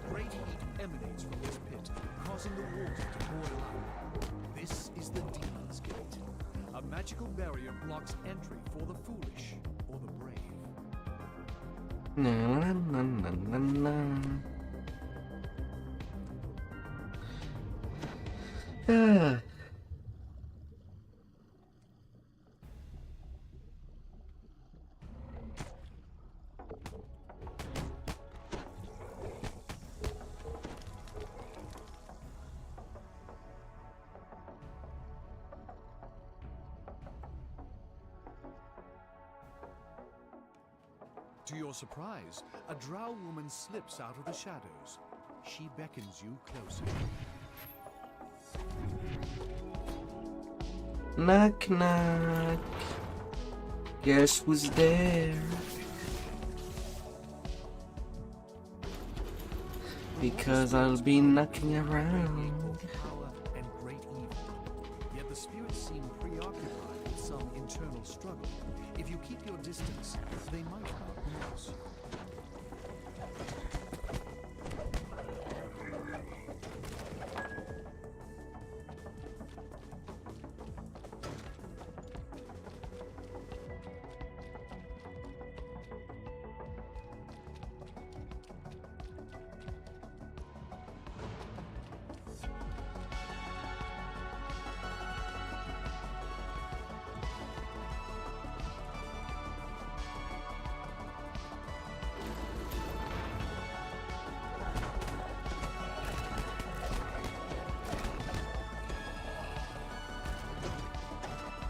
Great heat emanates from this pit, causing the water to boil up. This is the Demon's Gate. A magical barrier blocks entry for the foolish or the brave. Na, na, na, na, na. Ah. To your surprise, a drow woman slips out of the shadows. She beckons you closer. Knock, knock. Guess who's there? Because I'll be knocking around. Power and great evil. Yet the spirits seem preoccupied with some internal struggle. If you keep your distance, they might not notice you.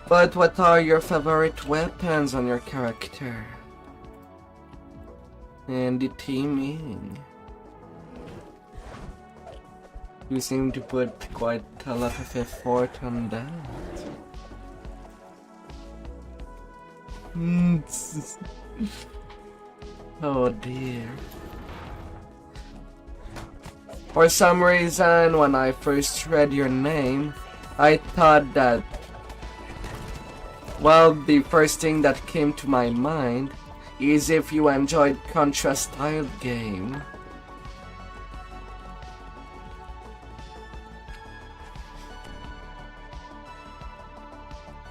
But what are your favorite weapons on your character? And the teaming. You seem to put quite a lot of effort on that. Oh dear. For some reason, when I first read your name, I thought that, well, the first thing that came to my mind is if you enjoyed Contra-style game.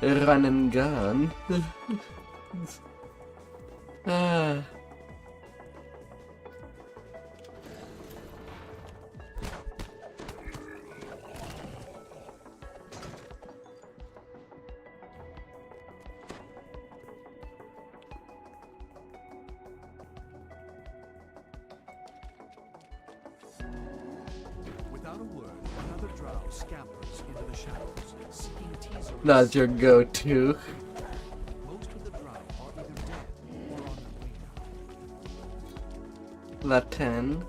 Run and gun. Ah. Without a word, another drow scampers into the shadows, seeking teaser. That's your go-to. Most of the drow are either dead or on their way now. Latin.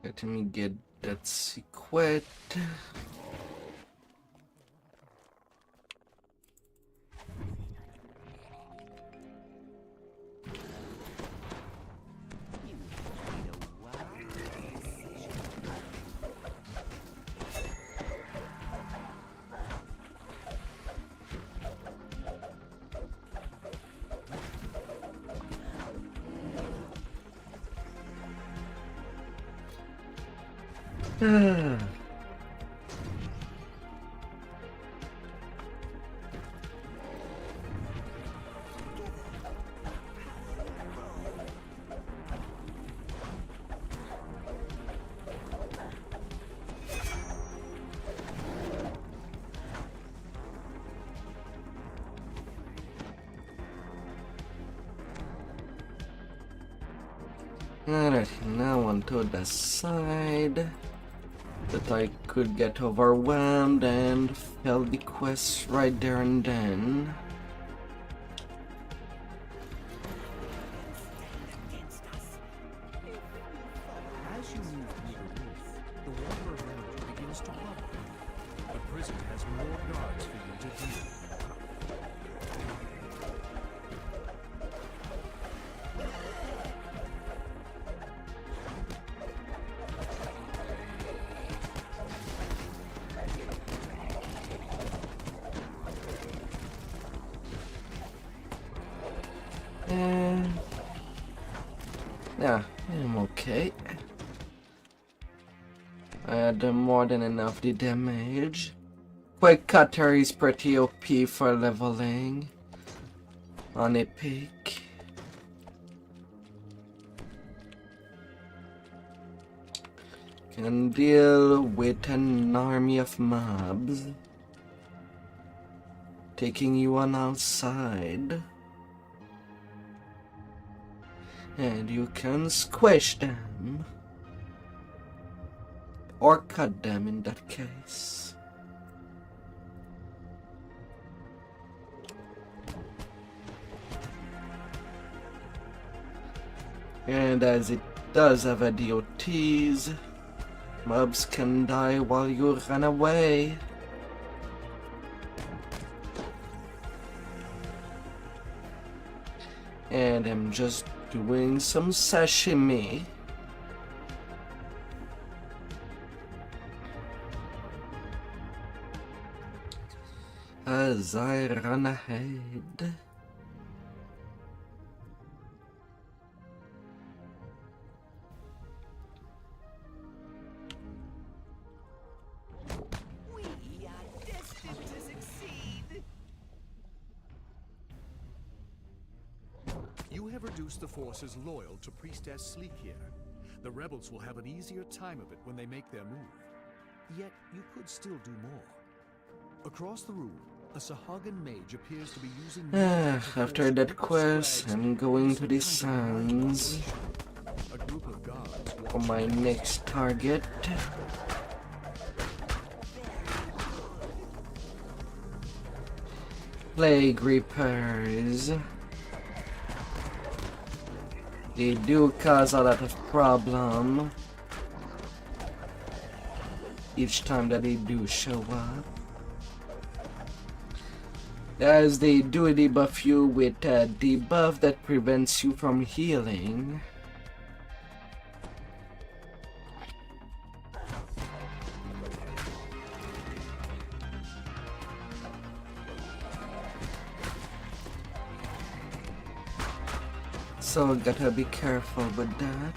Let me get that secret. Ah. Alright, now onto the side that I could get overwhelmed and fail the quest right there and then. As you move through the roof, the water around you begins to bubble. The prison has more guards for you to deal with. Yeah, I'm okay. I had more than enough the damage. Quick Cutter is pretty OP for leveling on a peak. Can deal with an army of mobs taking you on outside. And you can squish them. Or cut them in that case. And as it does have a DOTs, mobs can die while you run away. And I'm just doing some sashimi. As I run ahead. We are destined to succeed. You have reduced the forces loyal to Priestess Sleek here. The rebels will have an easier time of it when they make their move. Yet, you could still do more. Across the room, a Sahagan mage appears to be using... After that quest, I'm going to the sands A group of guards for my next target. Plague Reapers. They do cause a lot of problem each time that they do show up, as they do debuff you with a debuff that prevents you from healing. So gotta be careful with that.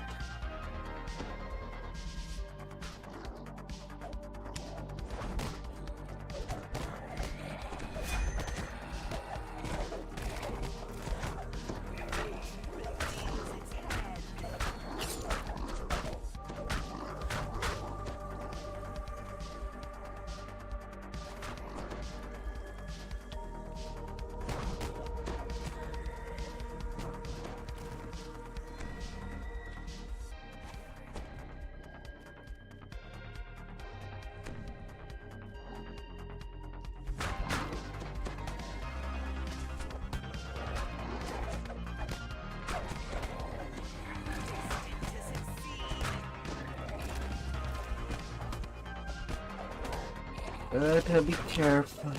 Gotta be careful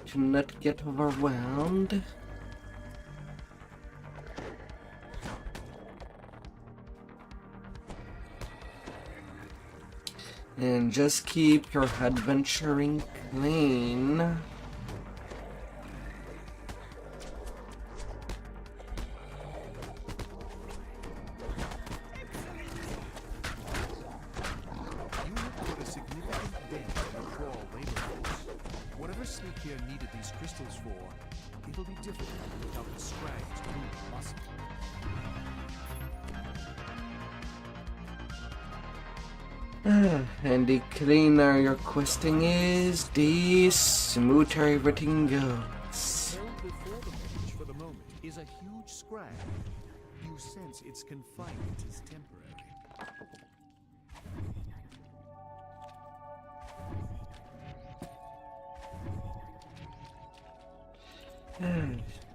to not get overwhelmed. And just keep your adventuring clean. You have muscles for, it'll be difficult without the scrags moving muscle. And the cleaner your questing is, the smoother everything goes. Held before the mage for the moment is a huge scrag. You sense its confinement is temporary.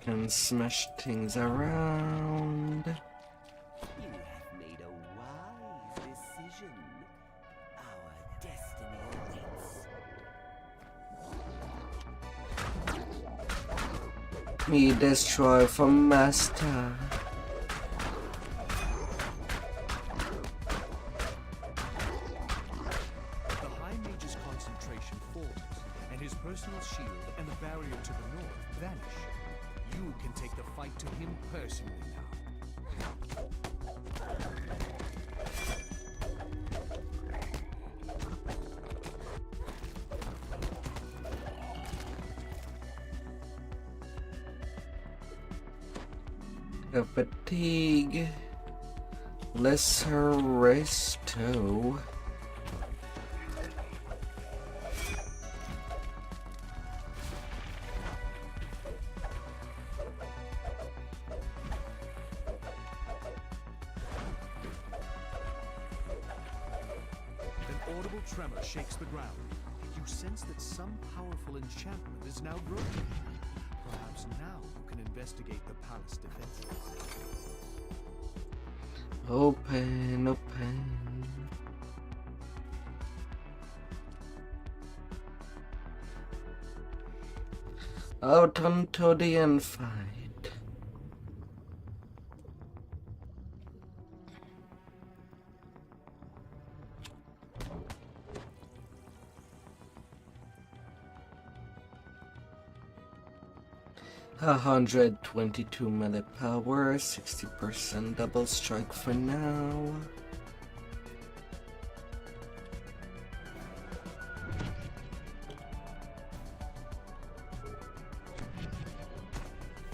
Can smash things around. You have made a wise decision. Our destiny awaits. Me destroy from master. The High Mage's concentration falters, and his personal shield and the barrier to the north vanish. You can take the fight to him personally now. A fatigue. Lesser resto. An audible tremor shakes the ground. You sense that some powerful enchantment is now broken. Perhaps now you can investigate the palace defenses. Open, open. Out onto the end fight. A 122 melee power, 60% double strike for now.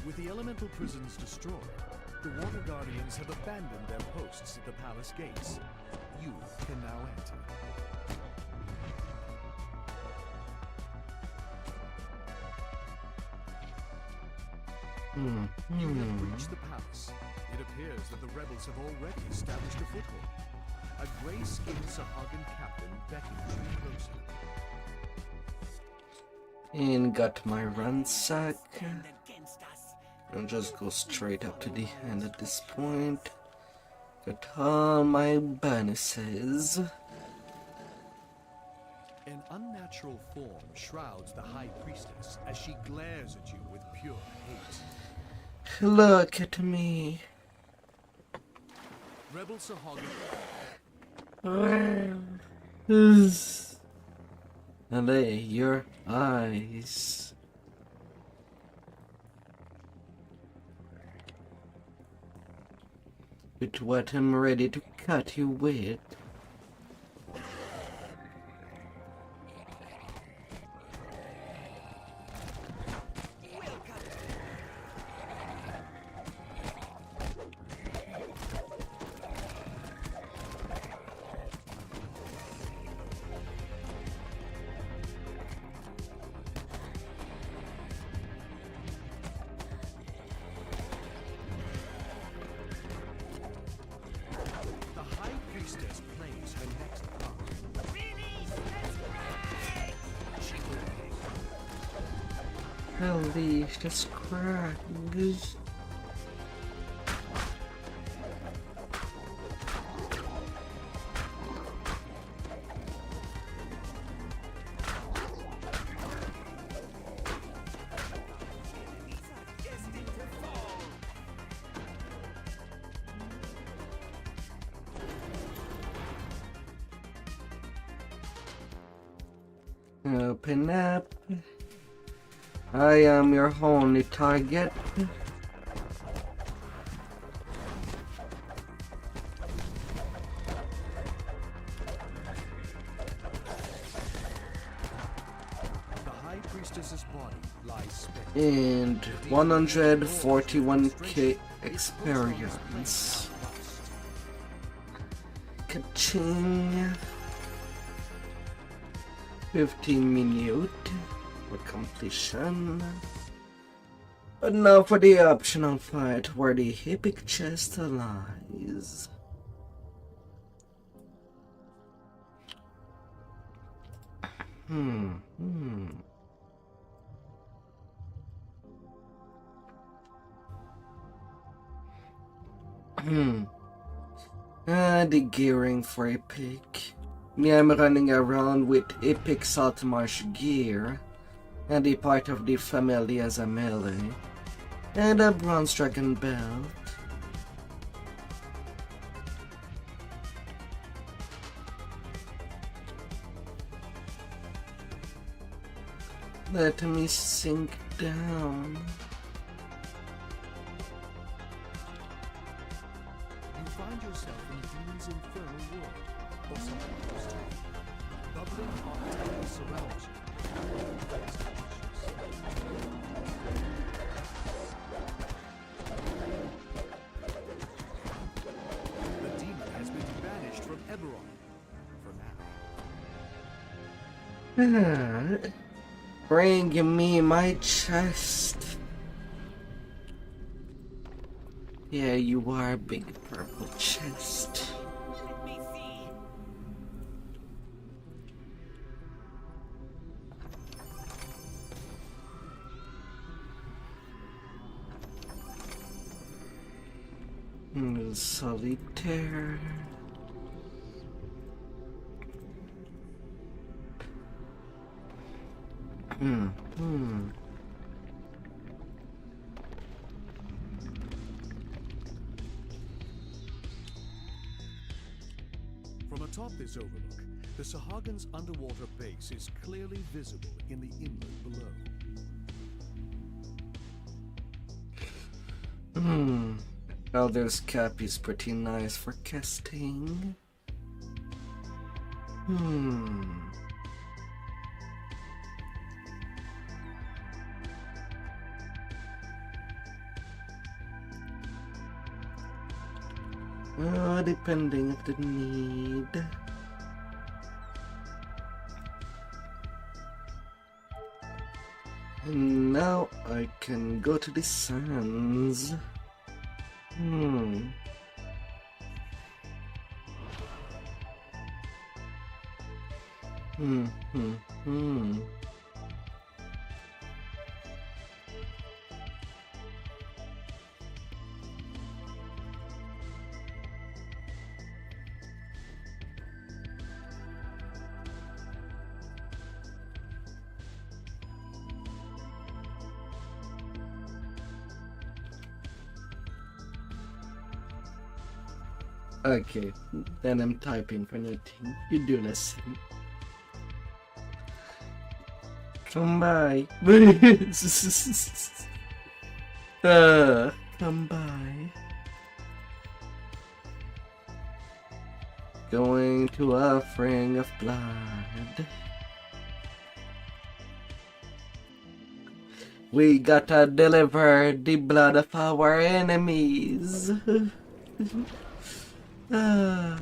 With the elemental prisons destroyed, the Water Guardians have abandoned their posts at the palace gates. You can now enter. You have reached the palace. It appears that the rebels have already established a foothold. A gray-skinned Sahagan captain beckons you closer. And got my ransack. Stand against us. I'll just go straight up to the end at this point. Got all my bonuses. An unnatural form shrouds the High Priestess as she glares at you with pure hate. Look at me. Rebel Sahagan, Allay your eyes. With what I'm ready to cut you with. the High Priestess plays her next card. Unleash the scrags. Open up. I am your only target. The High Priestess's body lies And 141k experience. Ka-ching. 15 minutes for completion. But now for the optional fight where the epic chest lies. The gearing for epic. Me, I'm running around with epic Saltmarsh gear, and the part of the family as a melee, and a bronze dragon belt. Let me sink down. You find yourself in Dean's infernal world, or something close to it. Bubbling hot towers surround you. The demon has been banished from Eberron, for now. Bring me my chest. Yeah, you are a big purple chest. Let me see. Solitaire. From atop this overlook, the Sahagan's underwater base is clearly visible in the inlet below. Elder's cap is pretty nice for casting. Depending on the need. And now I can go to the sands. Okay, then I'm typing for nothing. You do listen. Come by. Come by. Going to offering of blood. We gotta deliver the blood of our enemies. Up.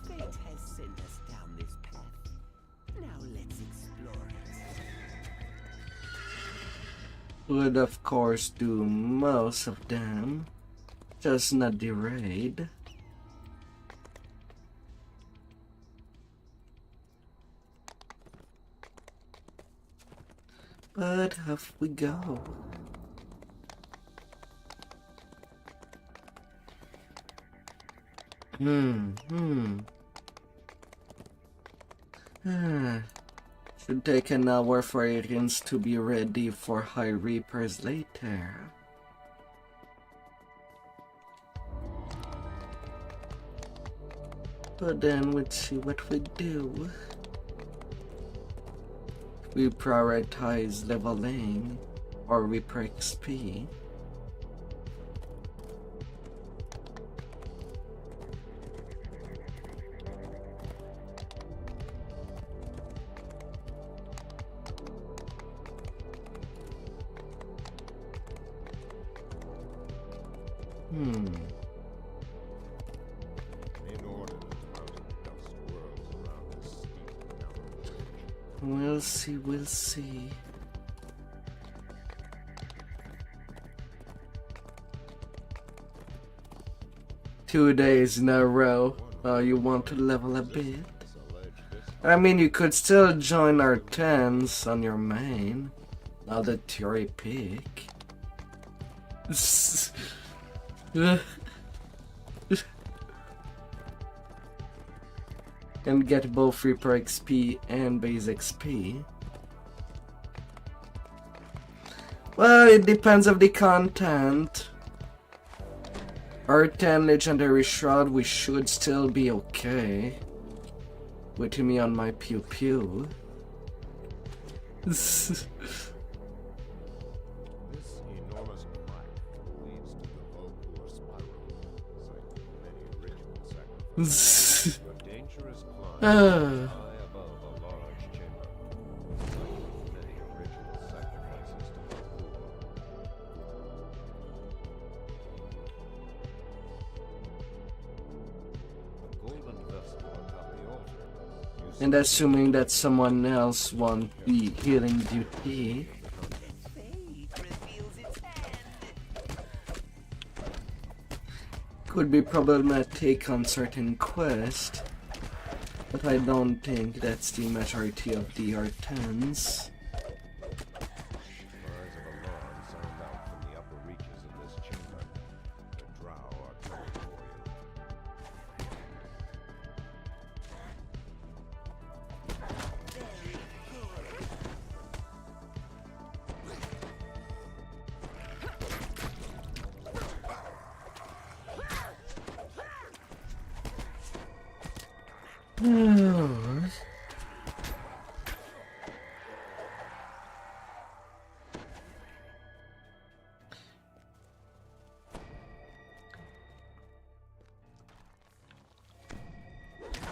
Fate has sent us down this path. Now let's explore it. Would of course do most of them, just not the raid. But off we go. Should take an hour for aliens to be ready for high reapers later. But then we'll see what we do. We prioritize leveling or Reaper XP. In order that the mountain dust whirls around this steep and narrow bridge. We'll see, we'll see. Two days in a row. Oh, you want to level a bit? I mean, you could still join our tens on your main. Now that you're a pick. And get both Reaper XP and base XP. Well, it depends on the content. Our 10 Legendary Shroud, we should still be okay. With me on my pew pew. This enormous crack leads to the Vtuber spiral, site of many ritual sacrifices. A dangerous climb high above a large chamber, site of many ritual sacrifices to the poor. The golden vessel atop the altar. And assuming that someone else won't be healing duty. Fate reveals its hand. Could be problematic on certain quests. But I don't think that's the majority of the R10s. Cries of alarm sound out from the upper reaches of this chamber. The drow are coming for you.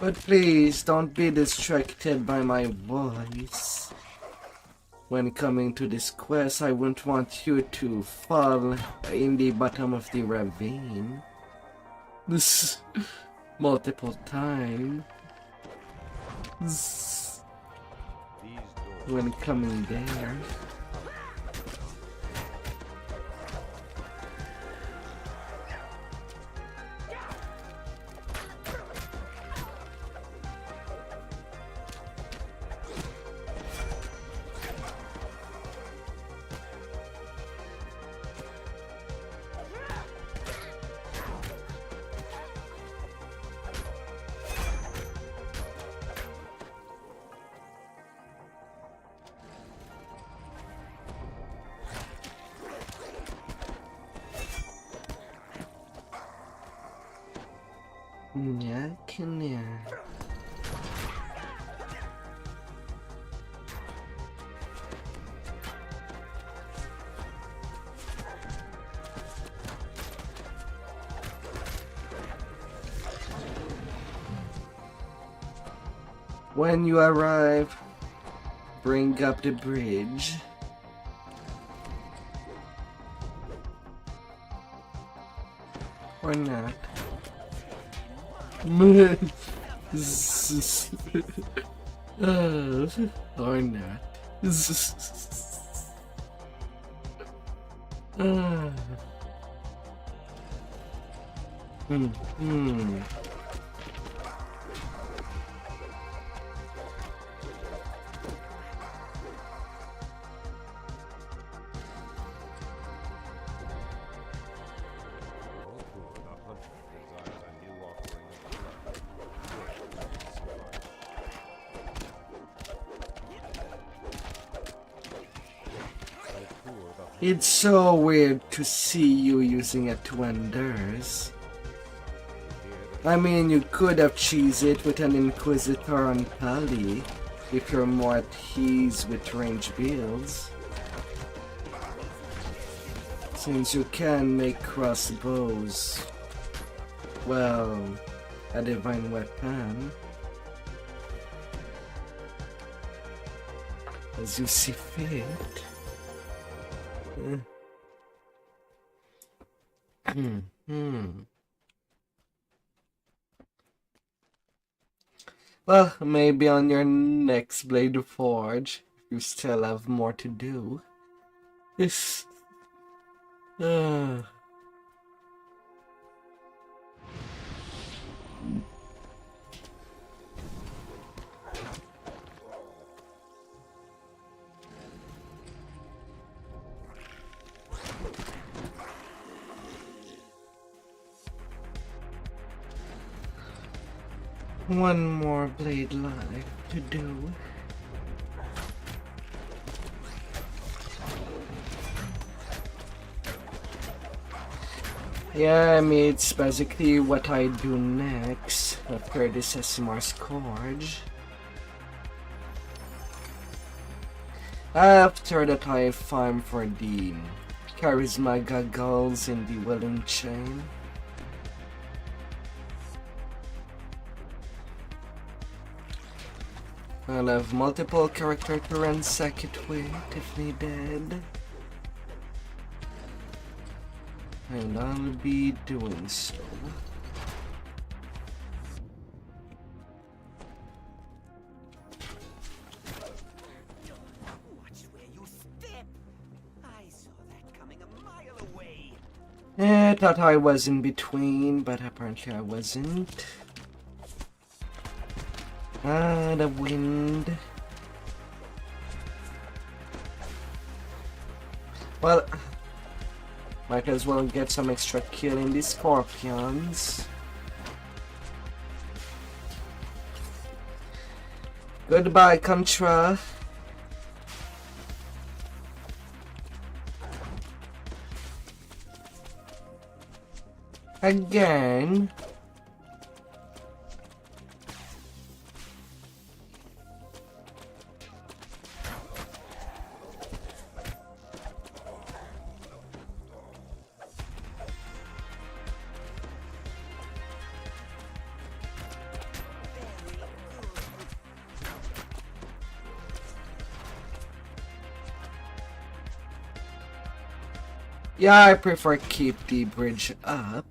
But please don't be distracted by my voice. When coming to this quest, I wouldn't want you to fall in the bottom of the ravine. This multiple times. When coming there. Yeah, can ya? When you arrive, bring up the bridge. Or not. Or not. It's so weird to see you using it to enders. I mean, you could have cheesed it with an Inquisitor on Pally if you're more at ease with range builds. Since you can make crossbows, well, a divine weapon. As you see fit. Well, maybe on your next Blade Forge, you still have more to do. This. One more blade life to do. Yeah, I mean, it's basically what I do next after this SMR Scourge. After that, I farm for the Charisma Goggles in the Welling Chain. I'll have multiple character to ransack it with if needed. And I'll be doing so. Watch where you step. I saw that coming a mile away. I thought I was in between, but apparently I wasn't. Ah, the wind. Well, might as well get some extra killing these scorpions. Goodbye, Contra. Again. Yeah, I prefer keep the bridge up.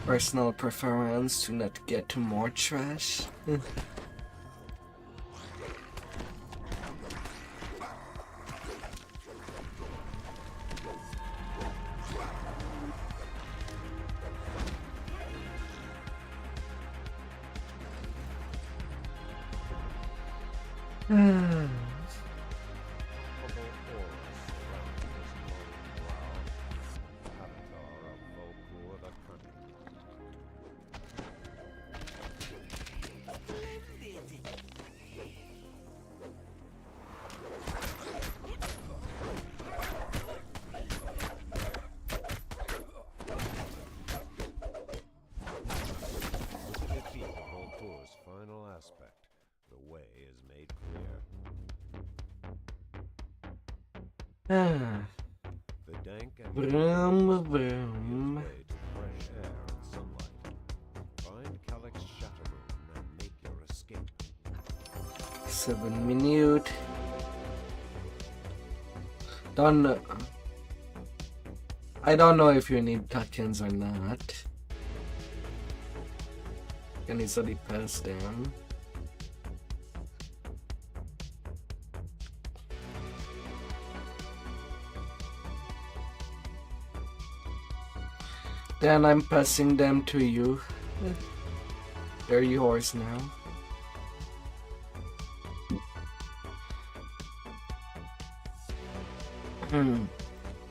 Personal preference to not get to more trash. The dank and Vroom, vroom. fresh air and sunlight. Find Calyx Shattermoon and make your escape. 7 minutes. I don't know if you need tokens or not. Can easily pass them. Then I'm passing them to you. They're yours now.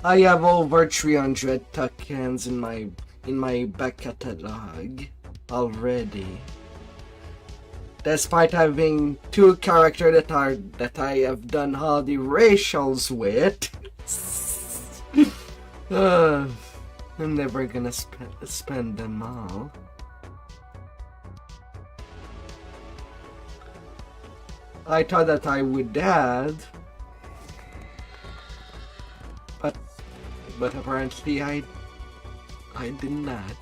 I have over 300 tokens in my back catalog already. despite having two characters that I have done all the racials with, I'm never gonna spend them all. I thought that I would add, but apparently I did not.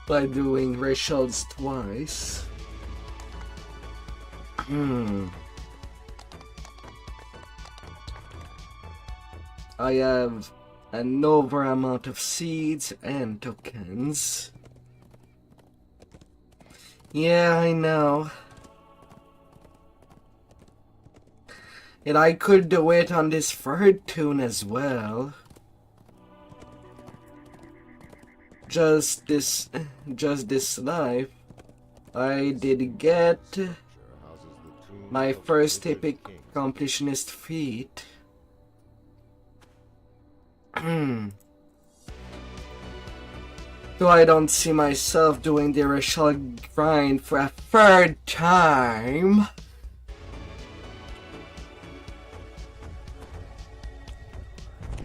By doing racials twice. I have an over amount of seeds and tokens. Yeah, I know. And I could do it on this third tune as well. Just this life, I did get my first epic completionist feat. So I don't see myself doing the racial grind for a third time.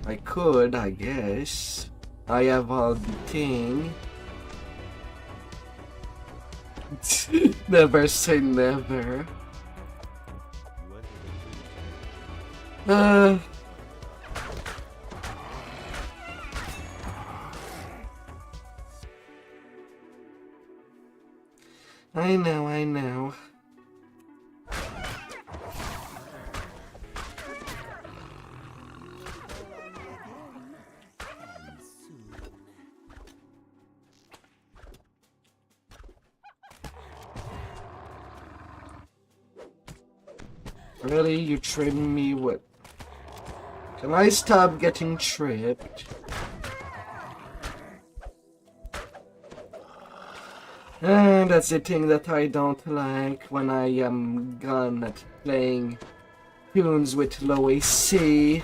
I could, I guess. I have all the thing. Never say never. I know. Really? You tripping me with... Can I stop getting tripped? And that's the thing that I don't like when I am gone at playing tunes with low AC.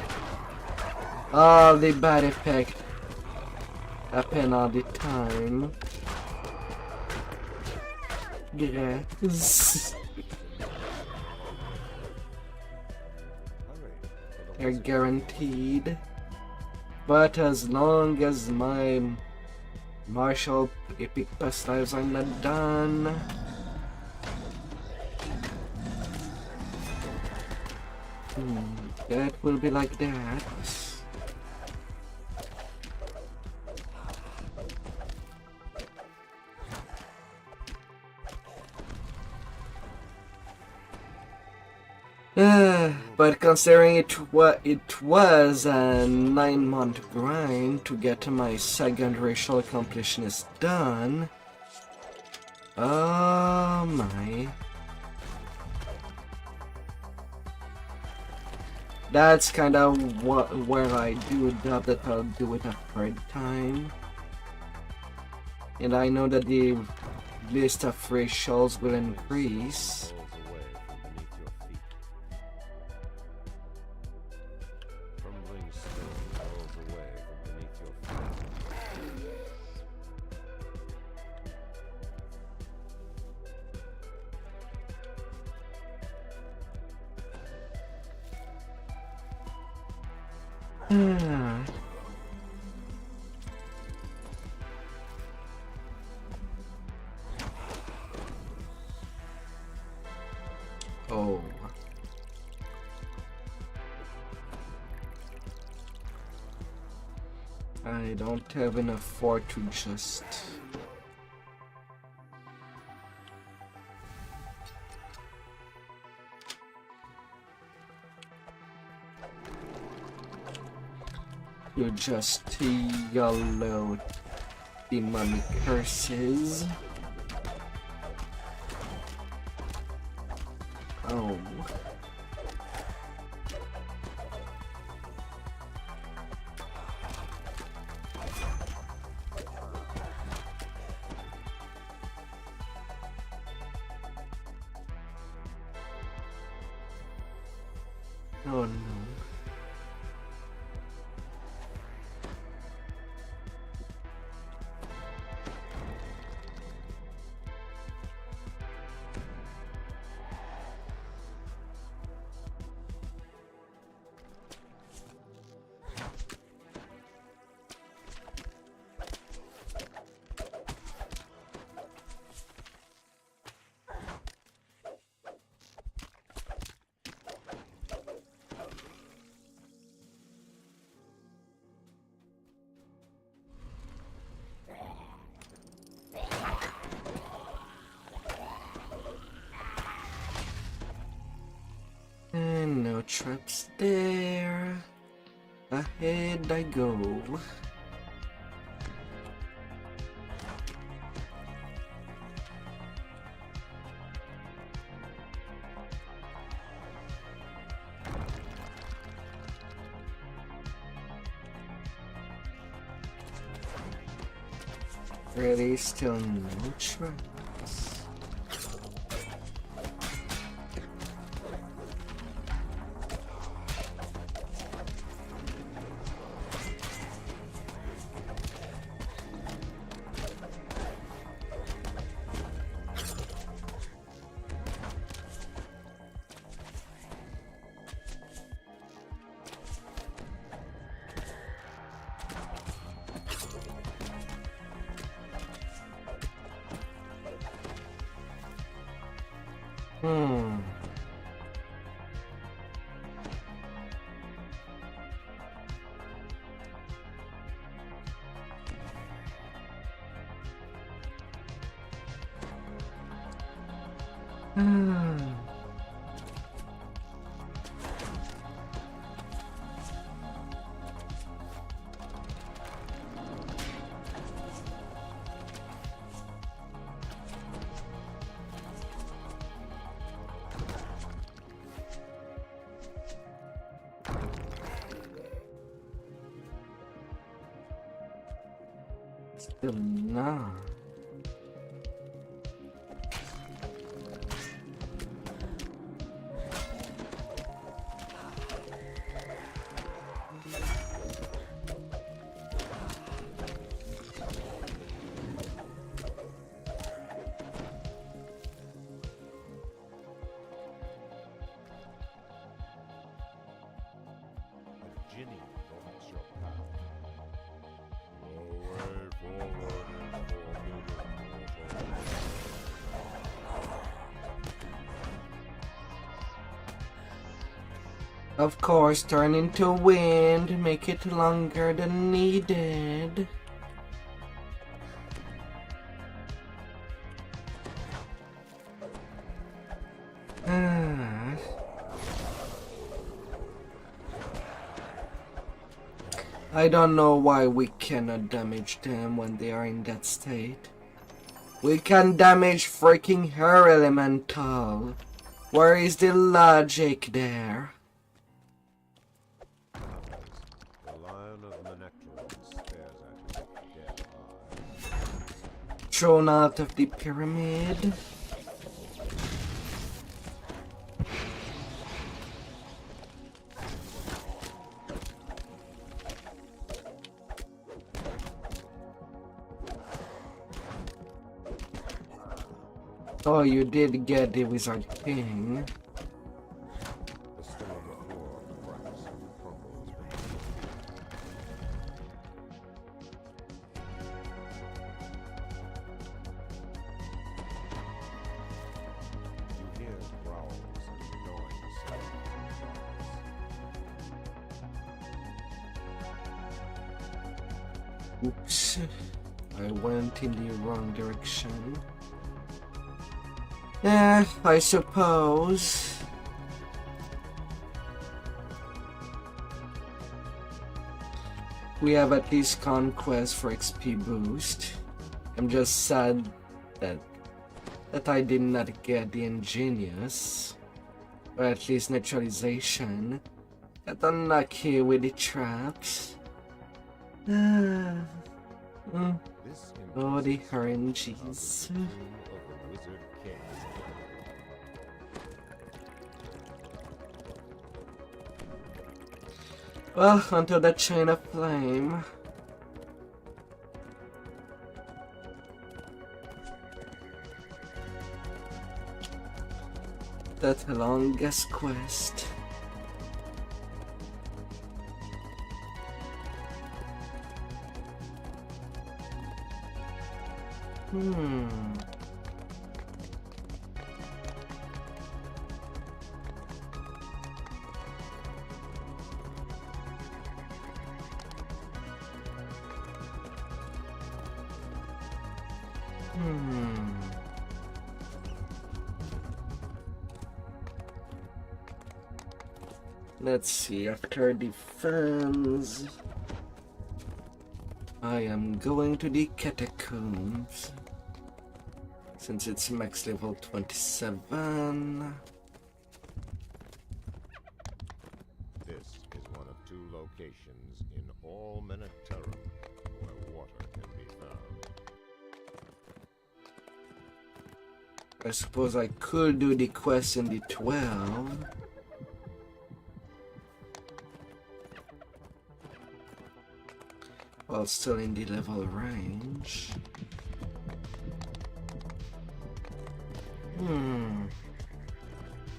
All the bad effect happen all the time. Yes. They're guaranteed. But as long as my martial epic past lives are not done, that will be like that. But considering it was a 9-month grind to get my second racial completionist done. Oh my. That's kind of where I do doubt that I'll do it a third time. And I know that the list of racials will increase. Oh. I don't have enough for to just... You just yellow demonic curses. Oh. Oh no. What's there? Ahead I go. Really, still no tracks. Still not. A Ginny blocks your path. The way forward is forbidden, mortal. Of course, turn into wind, make it longer than needed. I don't know why we cannot damage them when they are in that state. We can damage freaking her elemental. Where is the logic there? The Lion of Manectron stares at you with dead eyes. Thrown out of the pyramid. Oh, you did get the Wizard King. The stone floor cracks and crumbles beneath you. You hear growls and gnawing sounds. Oops. I went in the wrong direction. Yeah, I suppose. We have at least conquest for XP boost. I'm just sad that I did not get the ingenious, or at least neutralization. Got unlucky with the traps. Oh, the RNGs. Well, onto the chain of flame. That longest quest. Let's see, after defense, I am going to the catacombs since it's max level 27. This is one of 2 locations in all Minotera where water can be found. I suppose I could do the quest in the 12. While still in the level range.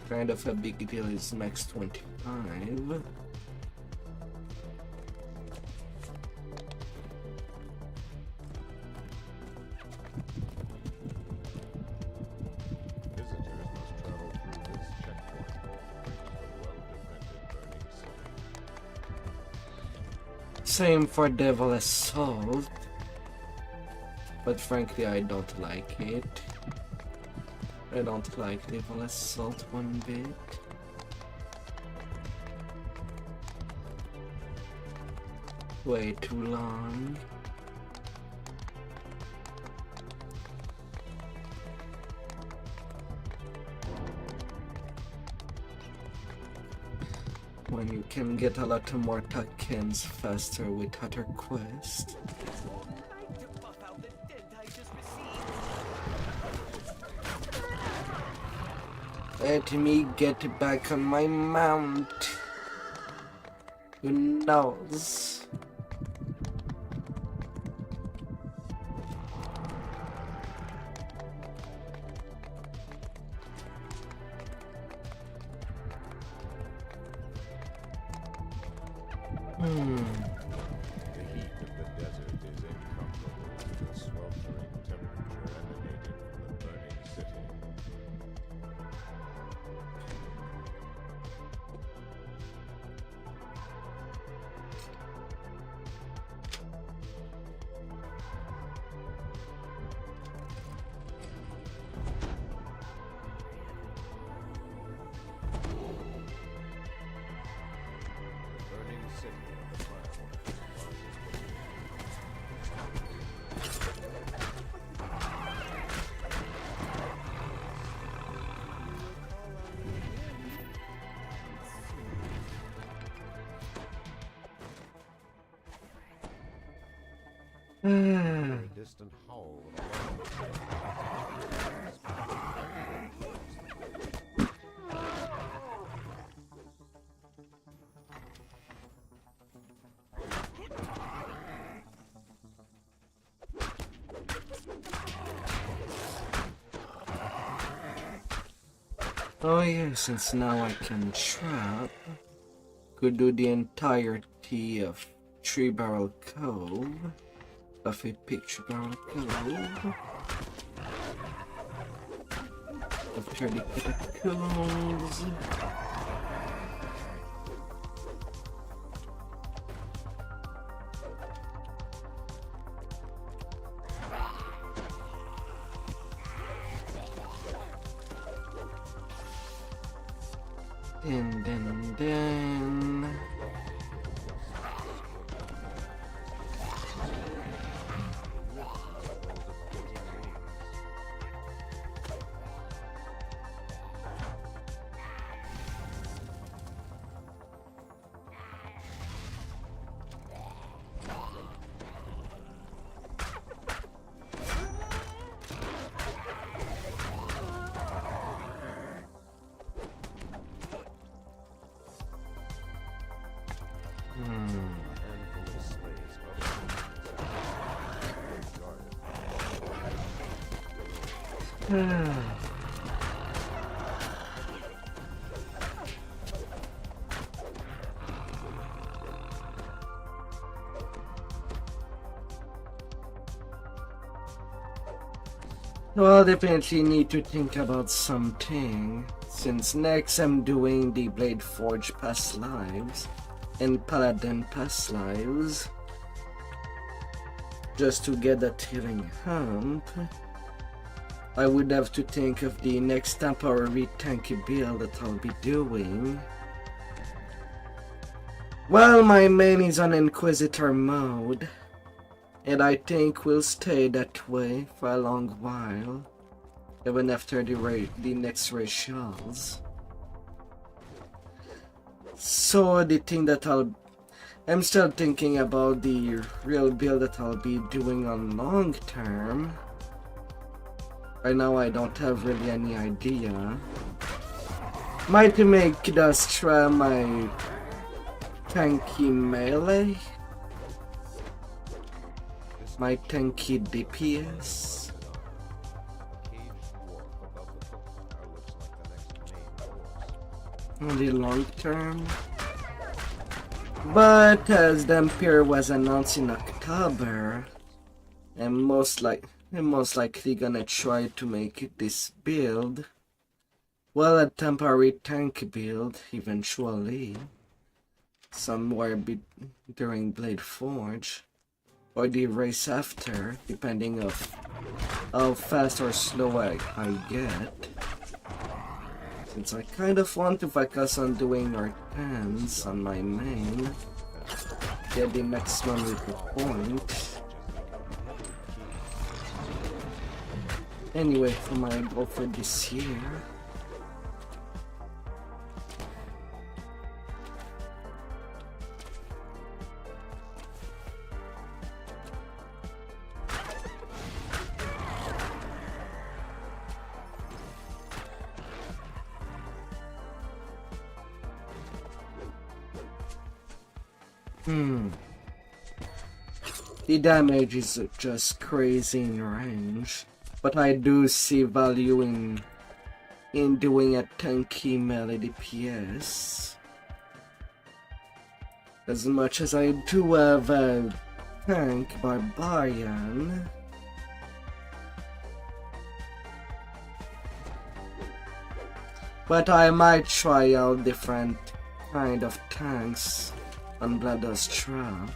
Kind of a big deal is max 25. Visitors must travel through this checkpoint, the well-defended burning city. Same for Devil Assault. But frankly, I don't like it. I don't like Devil Assault one bit. Way too long. When you can get a lot more tokens faster with other quests. Let me get back on my mount. Who knows? The heat of the desert is incomparable to the sweltering temperature emanating from the burning city. The burning city of the fireworks a distant howl of Oh yeah, since now I can trap, could do the entirety of Tree Barrel Cove, of a Tree Barrel Cove, after the catacombs. And then... Well, definitely need to think about something, since next I'm doing the Blade Forge past lives and Paladin past lives, just to get that healing hump. I would have to think of the next temporary tanky build that I'll be doing, Well, my main is on Inquisitor mode, and I think we'll stay that way for a long while, even after the next racials. So the thing that I'm still thinking about the real build that I'll be doing on long term. Right now I don't have really any idea. Might make Dastra my tanky melee, my tanky DPS. On the long term. But as the Empire was announced in October, I'm most likely gonna try to make this build, well, a temporary tank build eventually, somewhere during Blade Forge, or the race after, depending of how fast or slow I get. Since I kind of want to focus on doing Arcans on my main, get the maximum with the point. Anyway, for my goal for this year, the damage is just crazy in range, but I do see value in doing a tanky melee DPS. As much as I do have a tank barbarian, but I might try out different kind of tanks on Bloodostra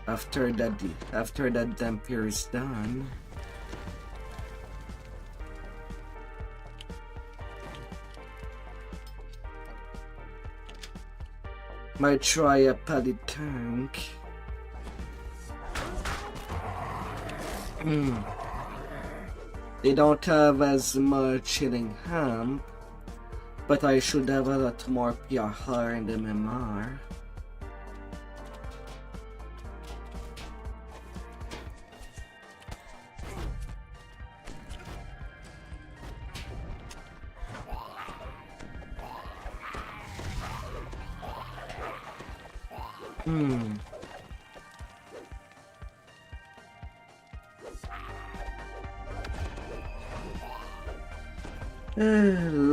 after that Dampier is done. Might try a Pally tank. They don't have as much healing hamp, but I should have a lot more PRR and MMR.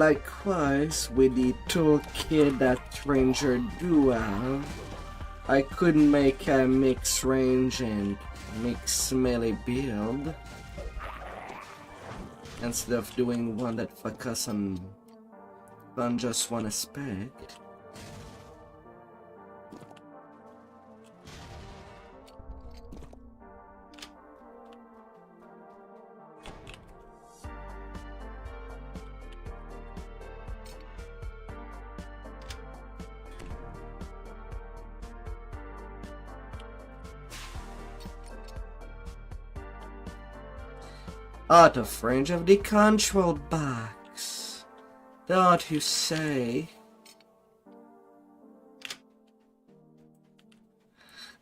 Likewise, with the toolkit that Ranger do have, I could make a mixed range and mixed melee build instead of doing one that focus on just one aspect. Out of range of the control box, don't you say?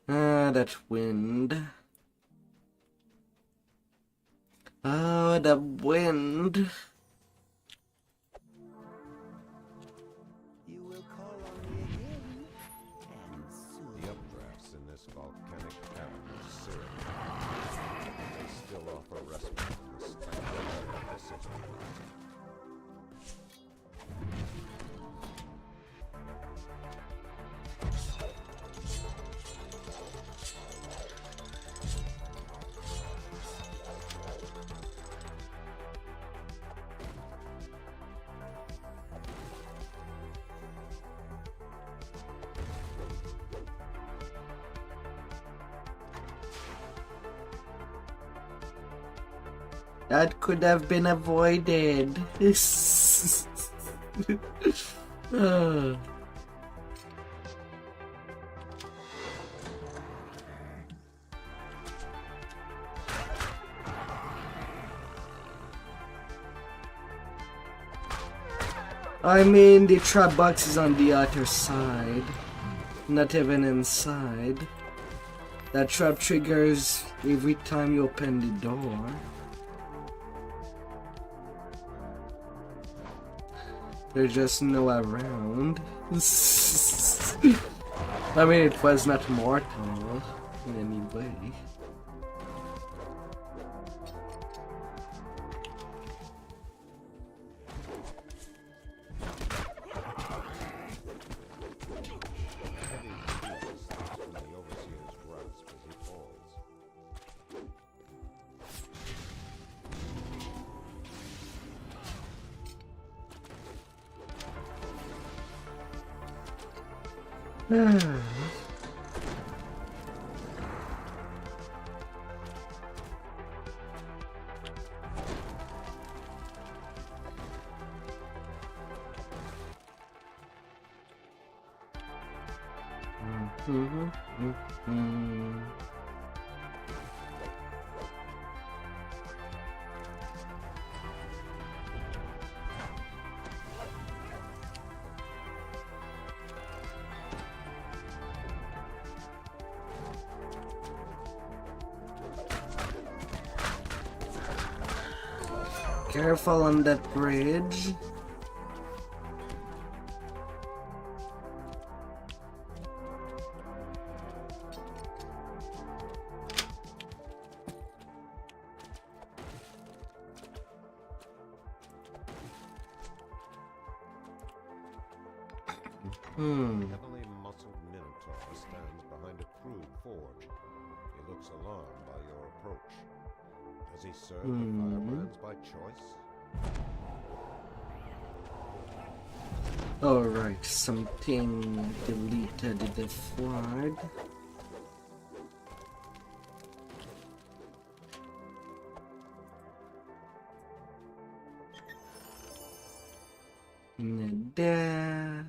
Ah, that wind. Oh, the wind. You will call on me again, and soon. The updrafts in this volcanic cavern are searing. They still offer respite from the splendor of the city. That could have been avoided. Ah. I mean, the trap box is on the other side, not even inside. That trap triggers every time you open the door. There's just no around. I mean, it was not mortal in any way. Heavy steel slips from the overseer's grasp as he falls. Careful on that bridge. Heavily muscled minotaur stands behind a crude forge. He looks alarmed by your approach. Does he serve the firebrands by choice? Alright, something deleted the flag. There.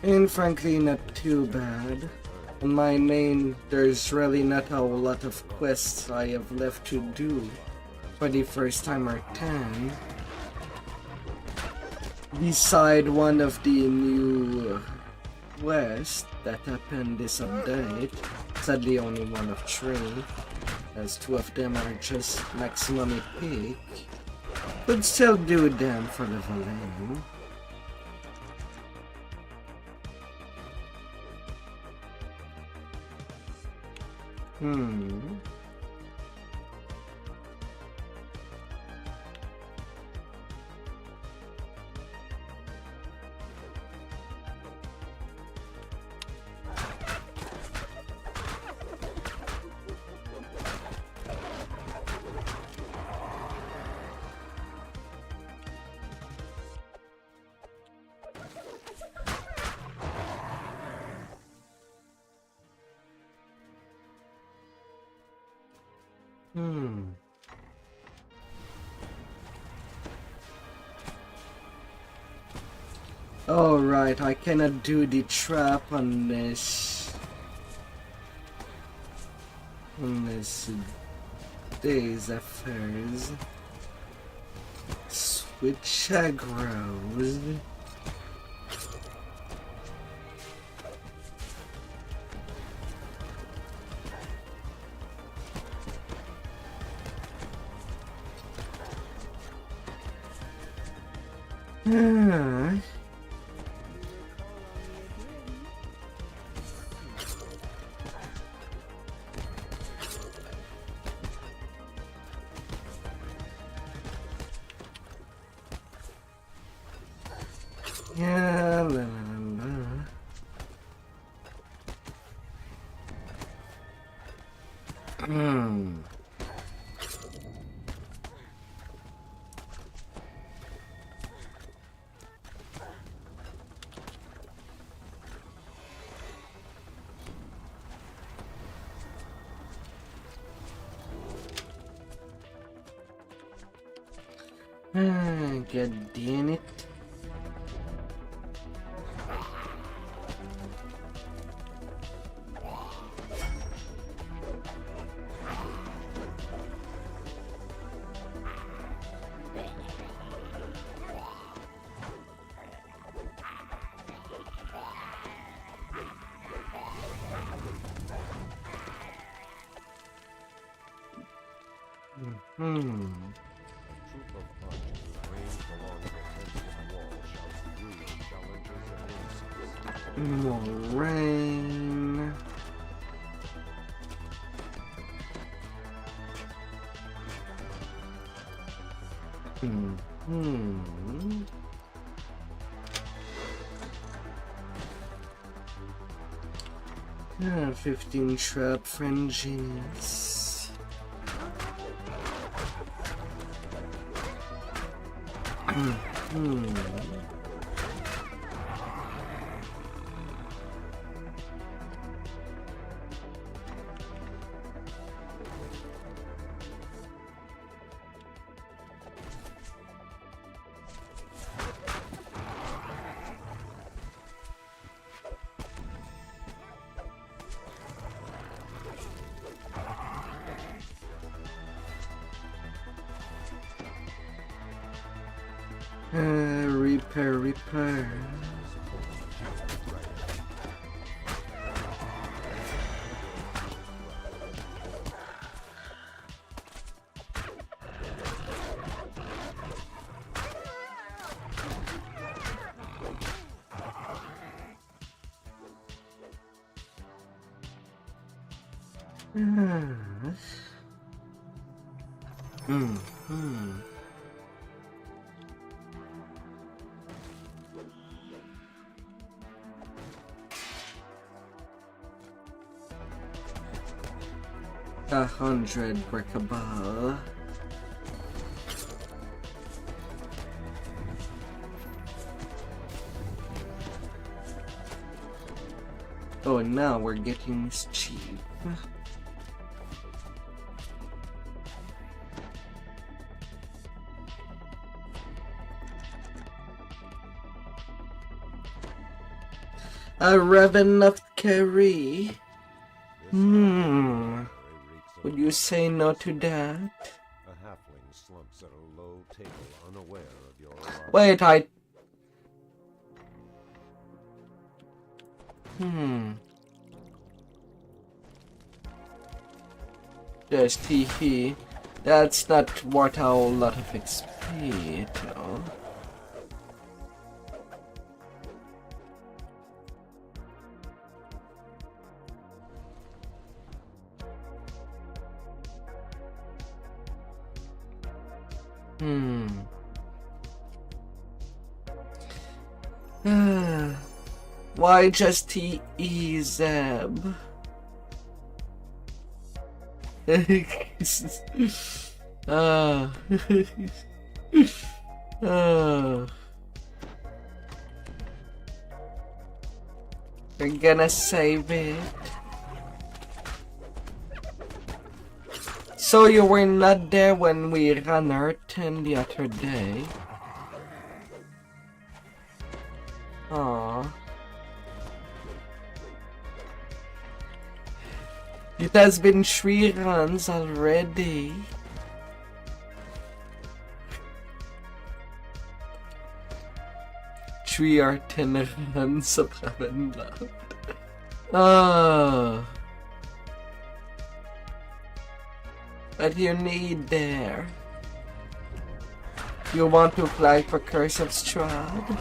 And frankly, not too bad. On my main, there's really not a lot of quests I have left to do for the first time or 10. Beside one of the new quests that happened this update, sadly only one of 3, as 2 of them are just maximum epic, but still do them for leveling. Alright, I cannot do the trap on this day's affairs. Switch aggroes. Yeah, la, la, la. Hmm. God damn it. Hmm. Troop of archers ranged along the defensive wall shout rude challenges and insults. More rain. Hmm. 15 trap for ingenious. Repair. A 100 brickable. Oh, now we're getting mischief. A revenant of carry. Would you say no to that? A halfling slumps at a low table, unaware of your arrival. Wait, Just hee. That's not worth a whole lot of XP, though. Why just TE Zeb? We're gonna save it. So you were not there when we ran Earth the other day? Aww. It has been 3 runs already. Three or 10 runs of haven't left. What do you need there? You want to apply for Curse of Strahd?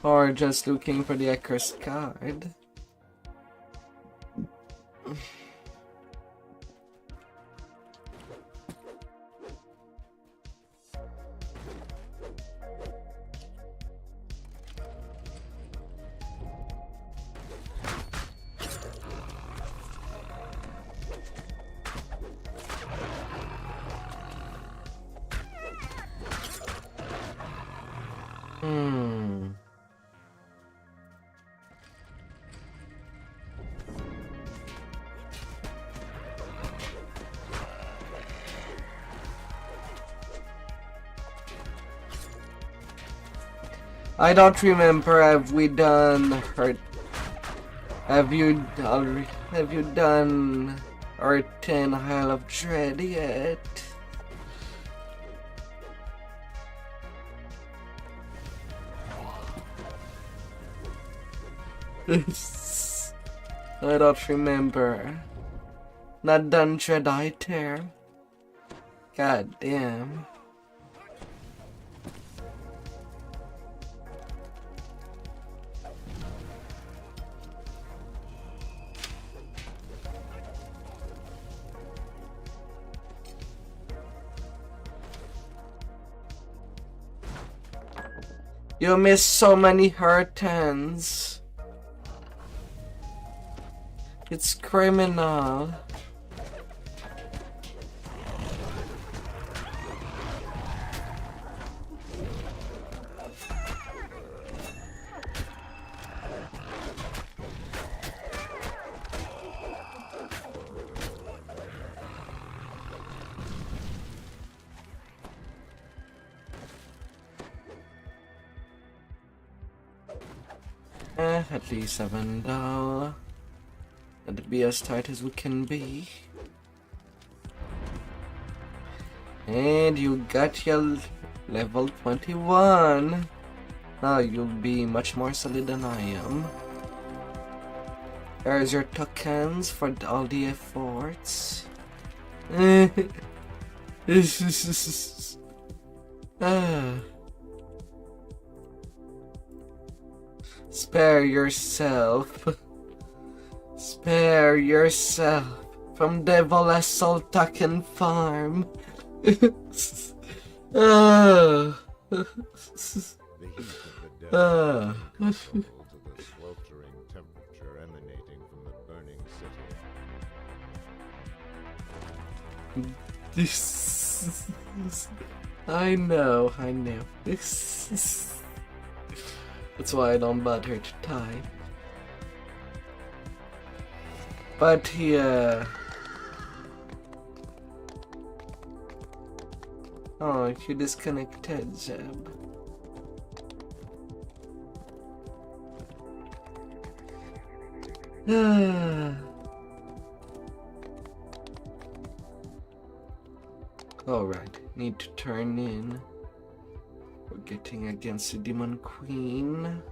Or just looking for the accursed card? I don't remember. Have we done her? Have you done our 10 Isle of Dread yet? I don't remember. Not done Dread either. God damn. You missed so many hurtons. It's criminal. At least $7. That'd be as tight as we can be. And you got your level 21. Now you'll be much more solid than I am. There's your tokens for all the efforts. Spare yourself. Spare yourself from Devil Assault Token Farm. The heat of the desert is comparable to the sweltering temperature emanating from the burning city. I know. That's why I don't bother to type. But yeah. Oh, you disconnected, Zeb. Alright, need to turn in. We're getting against the Demon Queen.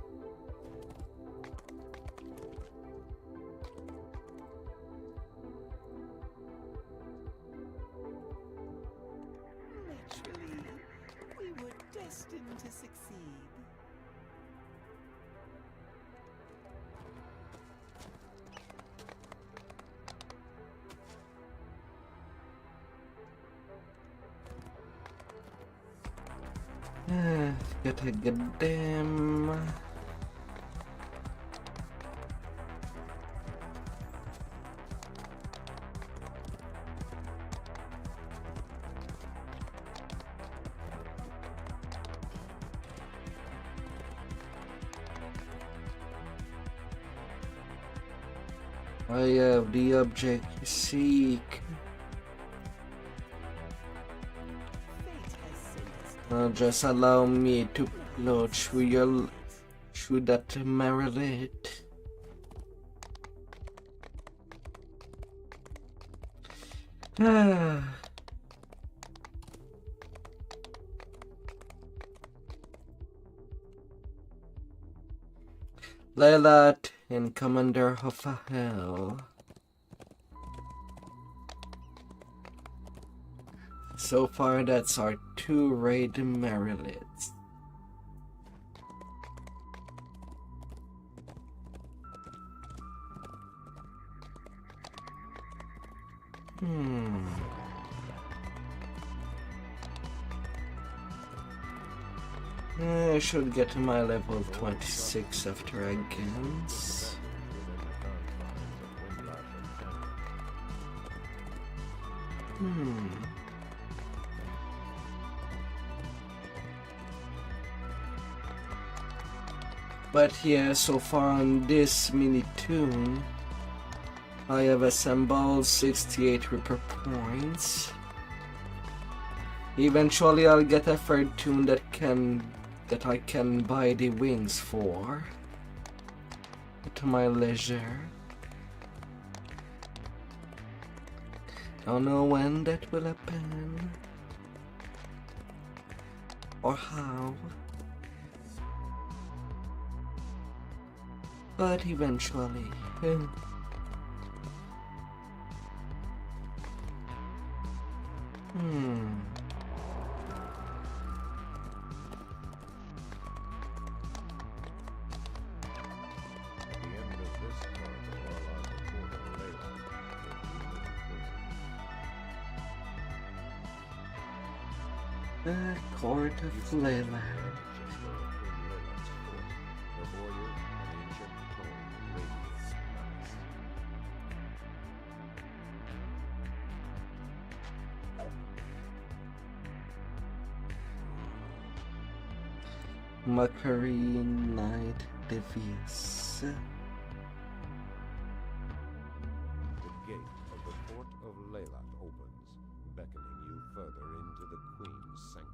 Naturally, we were destined to succeed. Gotta get them. I have the object you seek. Just allow me to blow through that Marilith. Lelat and Commander of Hell. So far, that's our 2 raid Mariliths. I should get to my level 26 after I guess. But yeah, so far on this mini tune, I have assembled 68 Ripper points. Eventually I'll get a third tune that that I can buy the wings for at my leisure. Don't know when that will happen or how, but eventually. At the end of this corridor lies the court of Layla, the The Court of Layla. before you, an ancient throne radiates malice. Macquarie Knight Devious. The gate of the court of Layla opens, beckoning you further into the Queen's sanctum.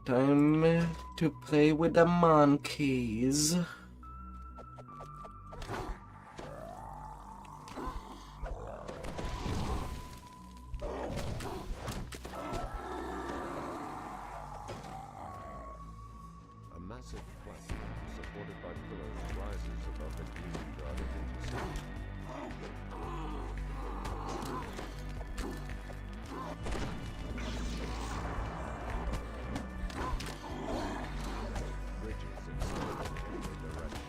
Time to play with the monkeys. A massive platform supported by pillars rises above the green guarded intersection. Bridges extend in every direction.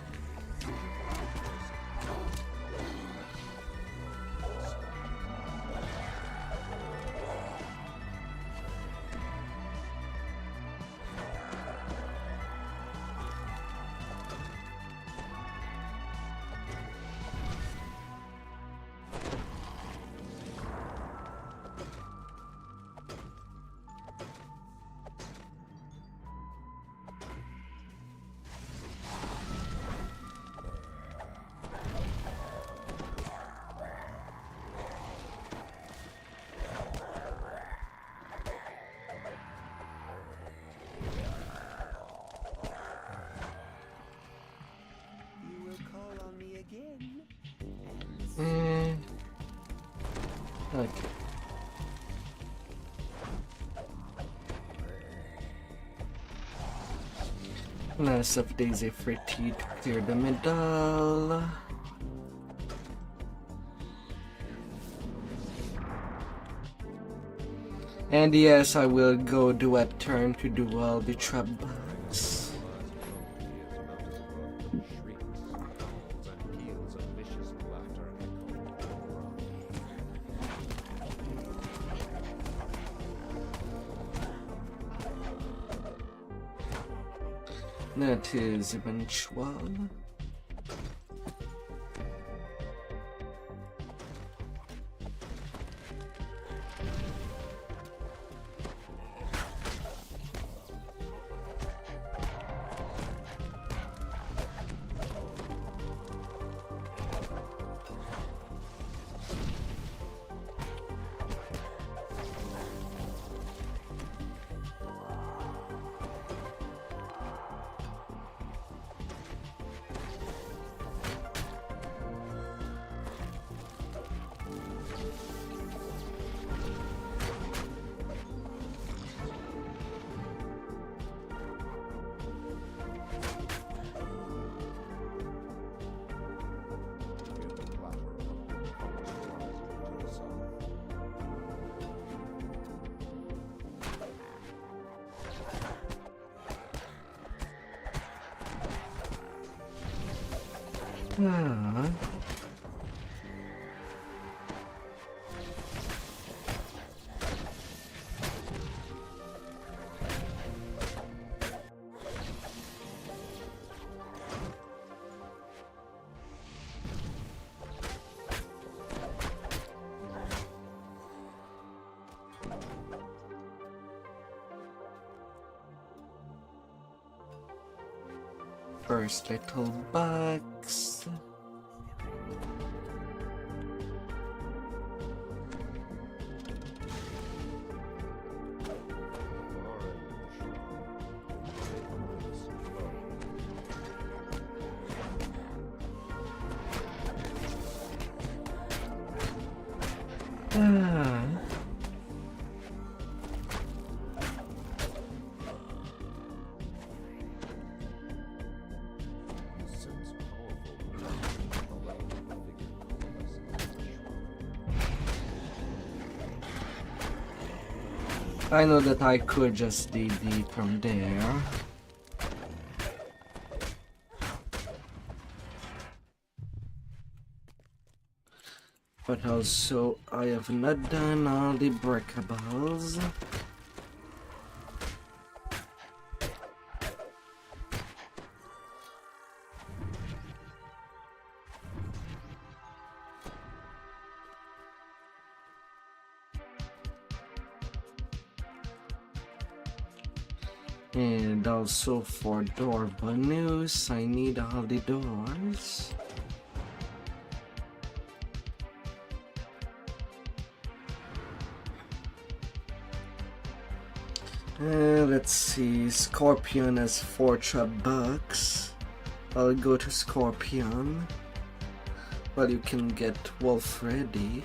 You will call on me again. Okay. Last of Daisy Fritty to clear the middle. And yes, I will go do a turn to do all the trap bugs. That is eventual. First little bugs. Ah. You sense powerful presence around the figure coalescing. I know that I could just DD from there. But also, I have not done all the breakables. And also for door bonus, I need all the doors. Let's see, Scorpion has 4 trap bucks. I'll go to Scorpion. Well, you can get Wolf ready.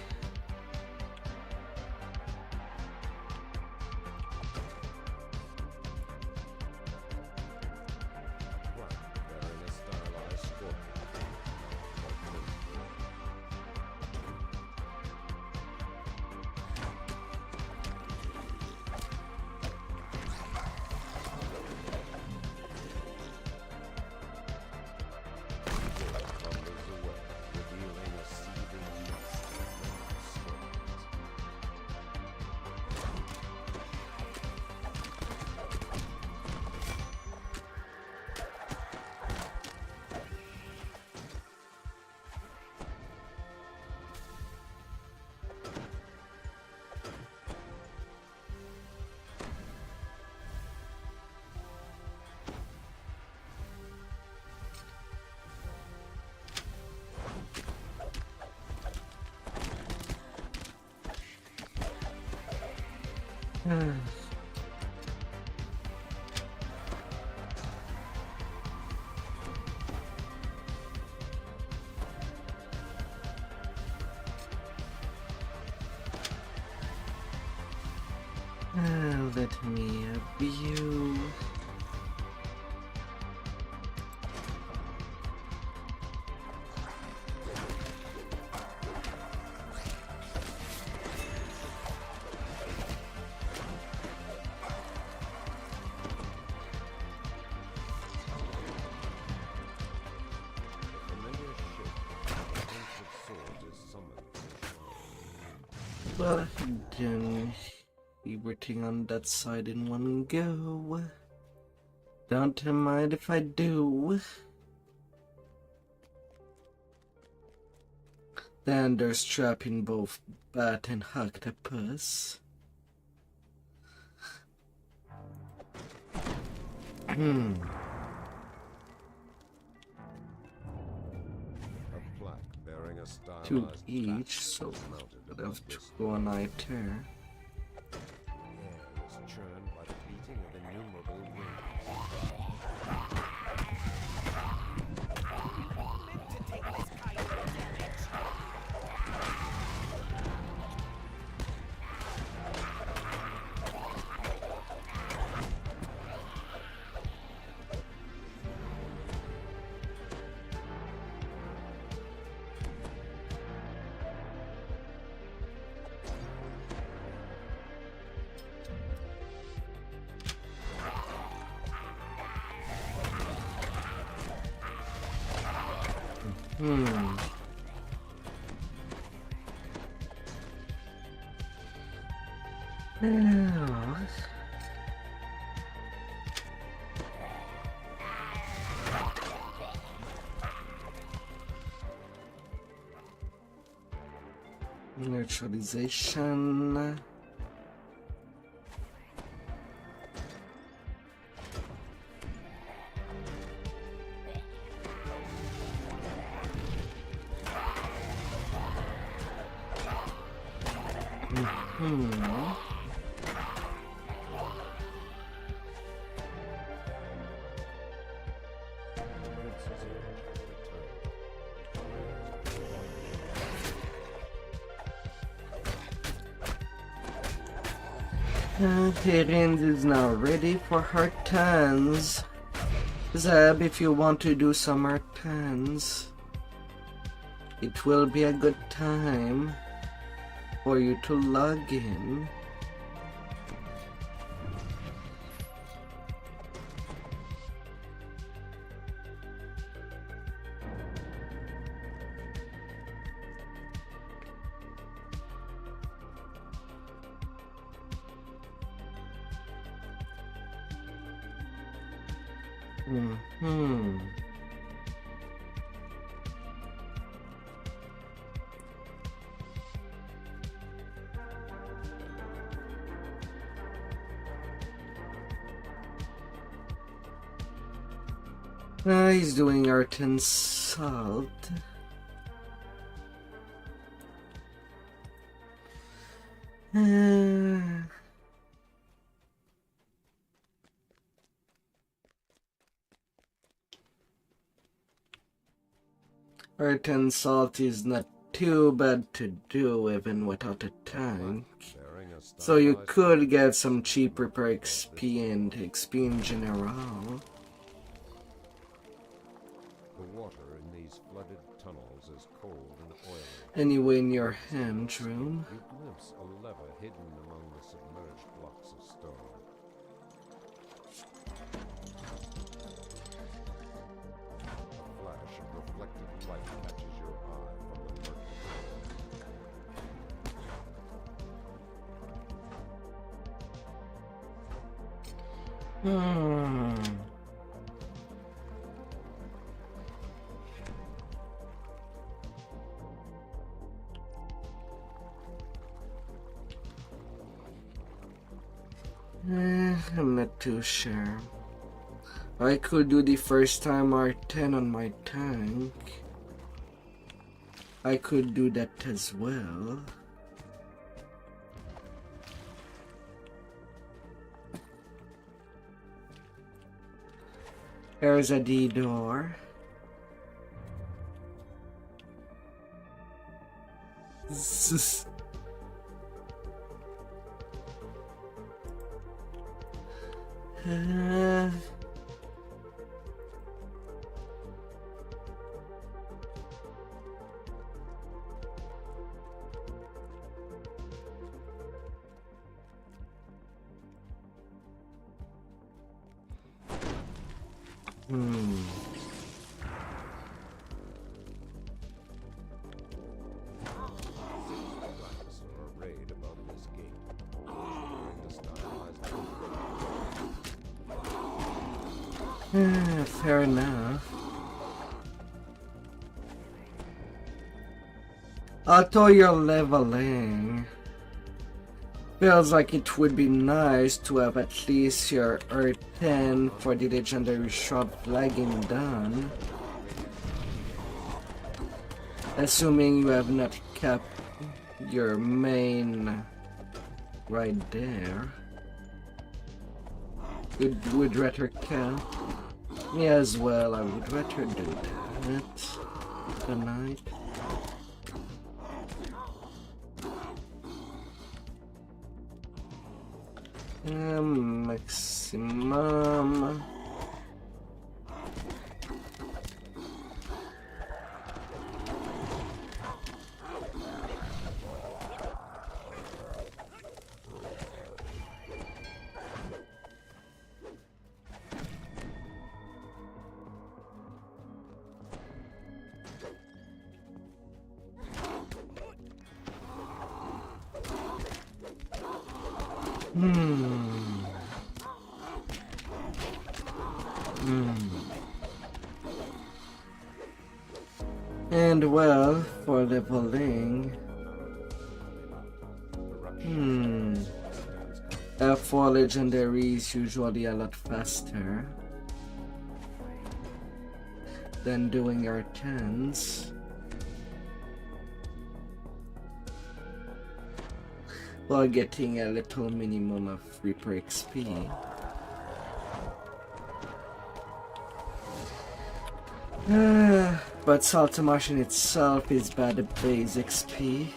Let me view. Well, then everything on that side in one go. Don't mind if I do. Then there's trapping both bat and octopus. Two each, so I'll have to go on item. Churned by the beating of innumerable wings. Neutralization. Erin is now ready for her turns. Zeb, if you want to do some more turns, it will be a good time for you to log in. He's doing art and salt. Art and salt is not too bad to do even without a tank. So you could get some cheap repair XP and XP in general. The water in these flooded tunnels is cold and oily. Anyway, in your hand room. You glimpse a lever hidden among the submerged blocks of stone. A flash of reflected light catches your eye from the murky I'm not too sure. I could do the first time R10 on my tank. I could do that as well. There's a D door. arrayed above this gate. Fair enough. Although you're leveling, feels like it would be nice to have at least your Earth 10 for the legendary shroud flagging done. Assuming you have not kept your main right there. Would rather cap. Me as well, I would rather do that tonight. Maximum. And well, for leveling, F4 legendary is usually a lot faster than doing our 10s. While getting a little minimum of Reaper XP. But Salta Machine itself is bad at base XP.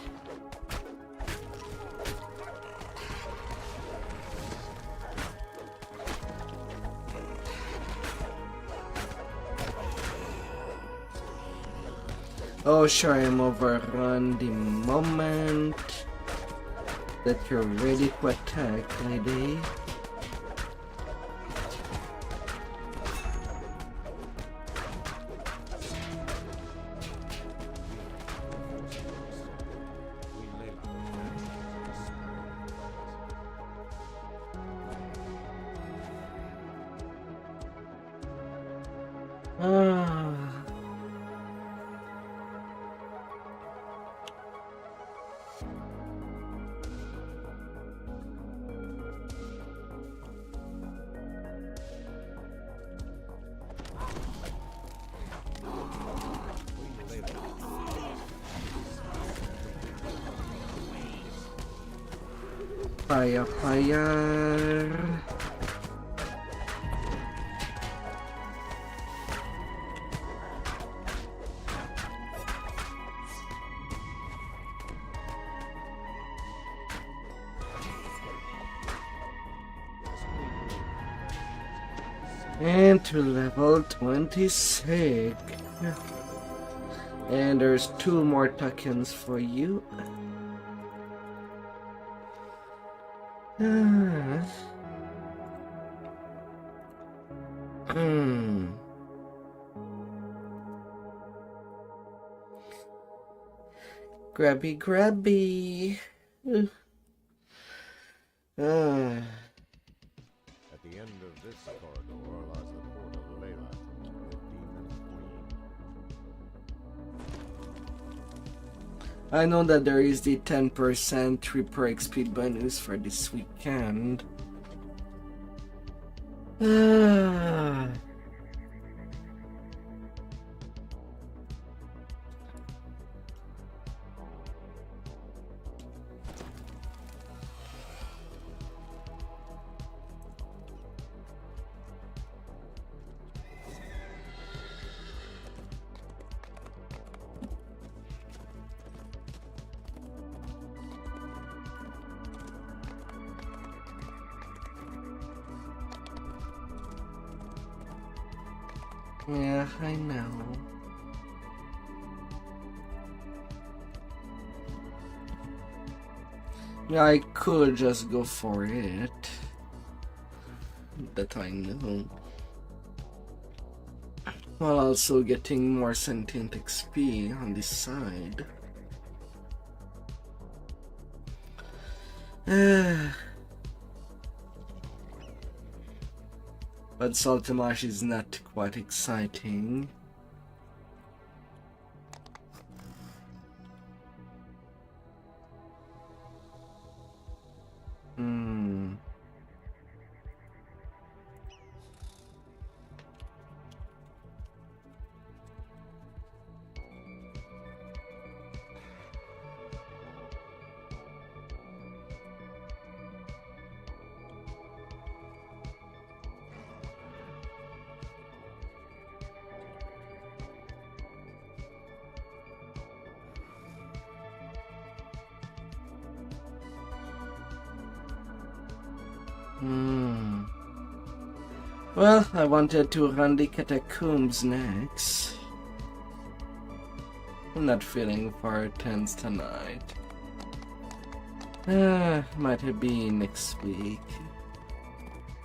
Oh, sure, I'm overrun the moment that you're ready to attack, lady. Fire, fire. And to level 26. And there's 2 more tokens for you. Grabby, grabby. At the end of this corridor lies the port of Layla, the demon queen. I know that there is the 10% Reaper XP bonus for this weekend. Yeah, I know. Yeah, I could just go for it. That I know. While also getting more sentient XP on this side. But Saltamash is not quite exciting. Well, I wanted to run the catacombs next. I'm not feeling far tense tonight. Might be next week.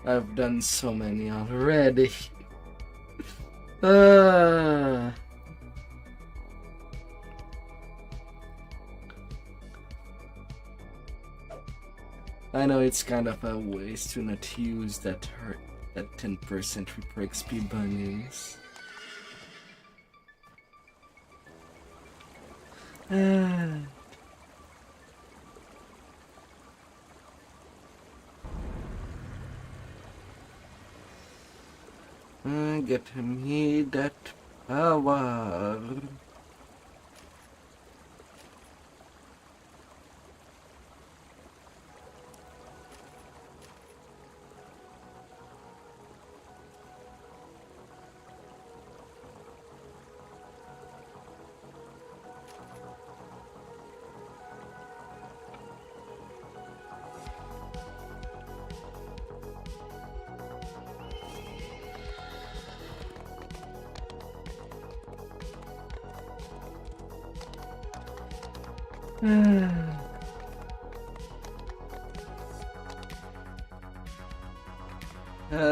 I've done so many already. I know it's kind of a waste to not use that 10% Reaper XP bonus. Get me that power. A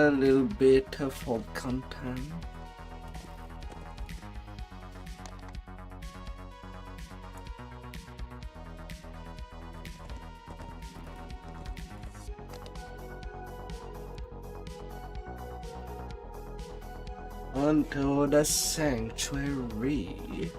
little bit of old content. Onto the sanctuary.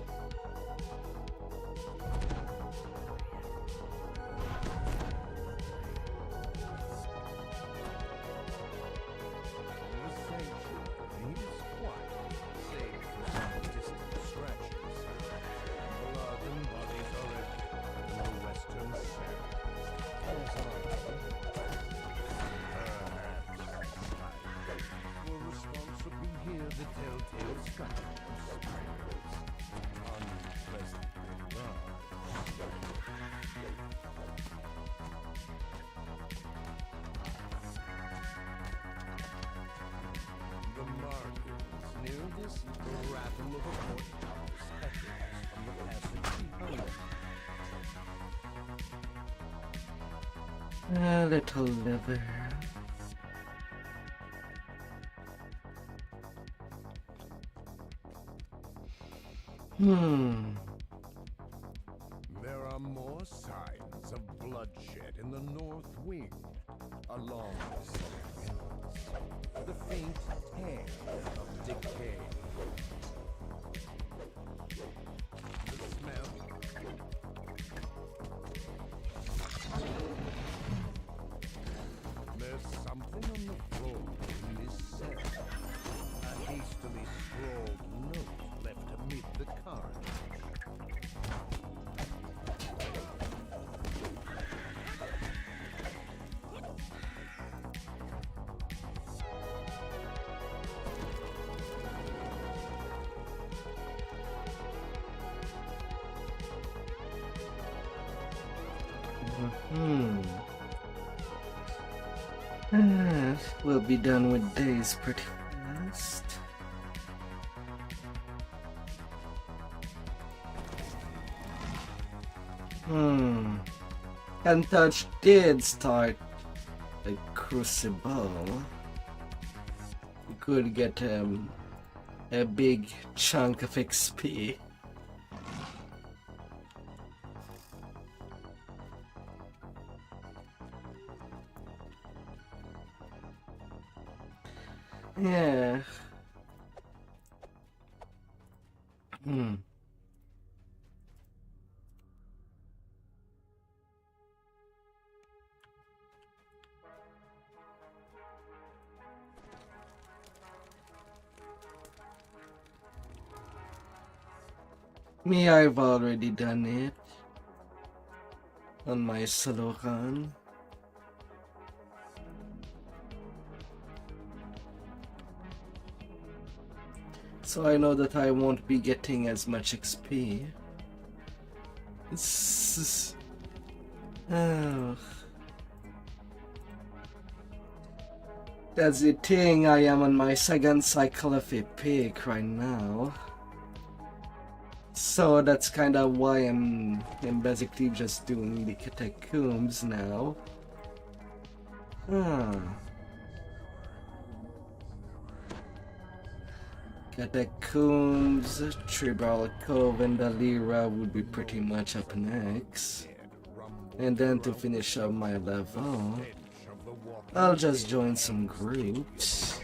A little liver. There are more signs of bloodshed in the north wing, along with some hints, the faint tang of decay. The smell. There's something on the floor in this cell. A hastily scrawled note left amid the carnage. We'll be done with days pretty fast. And Touch did start a crucible. You could get a big chunk of XP. Yeah. Me, I've already done it on my solo run. So I know that I won't be getting as much XP. Oh. That's the thing, I am on my second cycle of Epic right now. So that's kind of why I'm basically just doing the catacombs now. Catacombs, Tribal Cove, and the Lyra would be pretty much up next. And then to finish up my level, I'll just join some groups.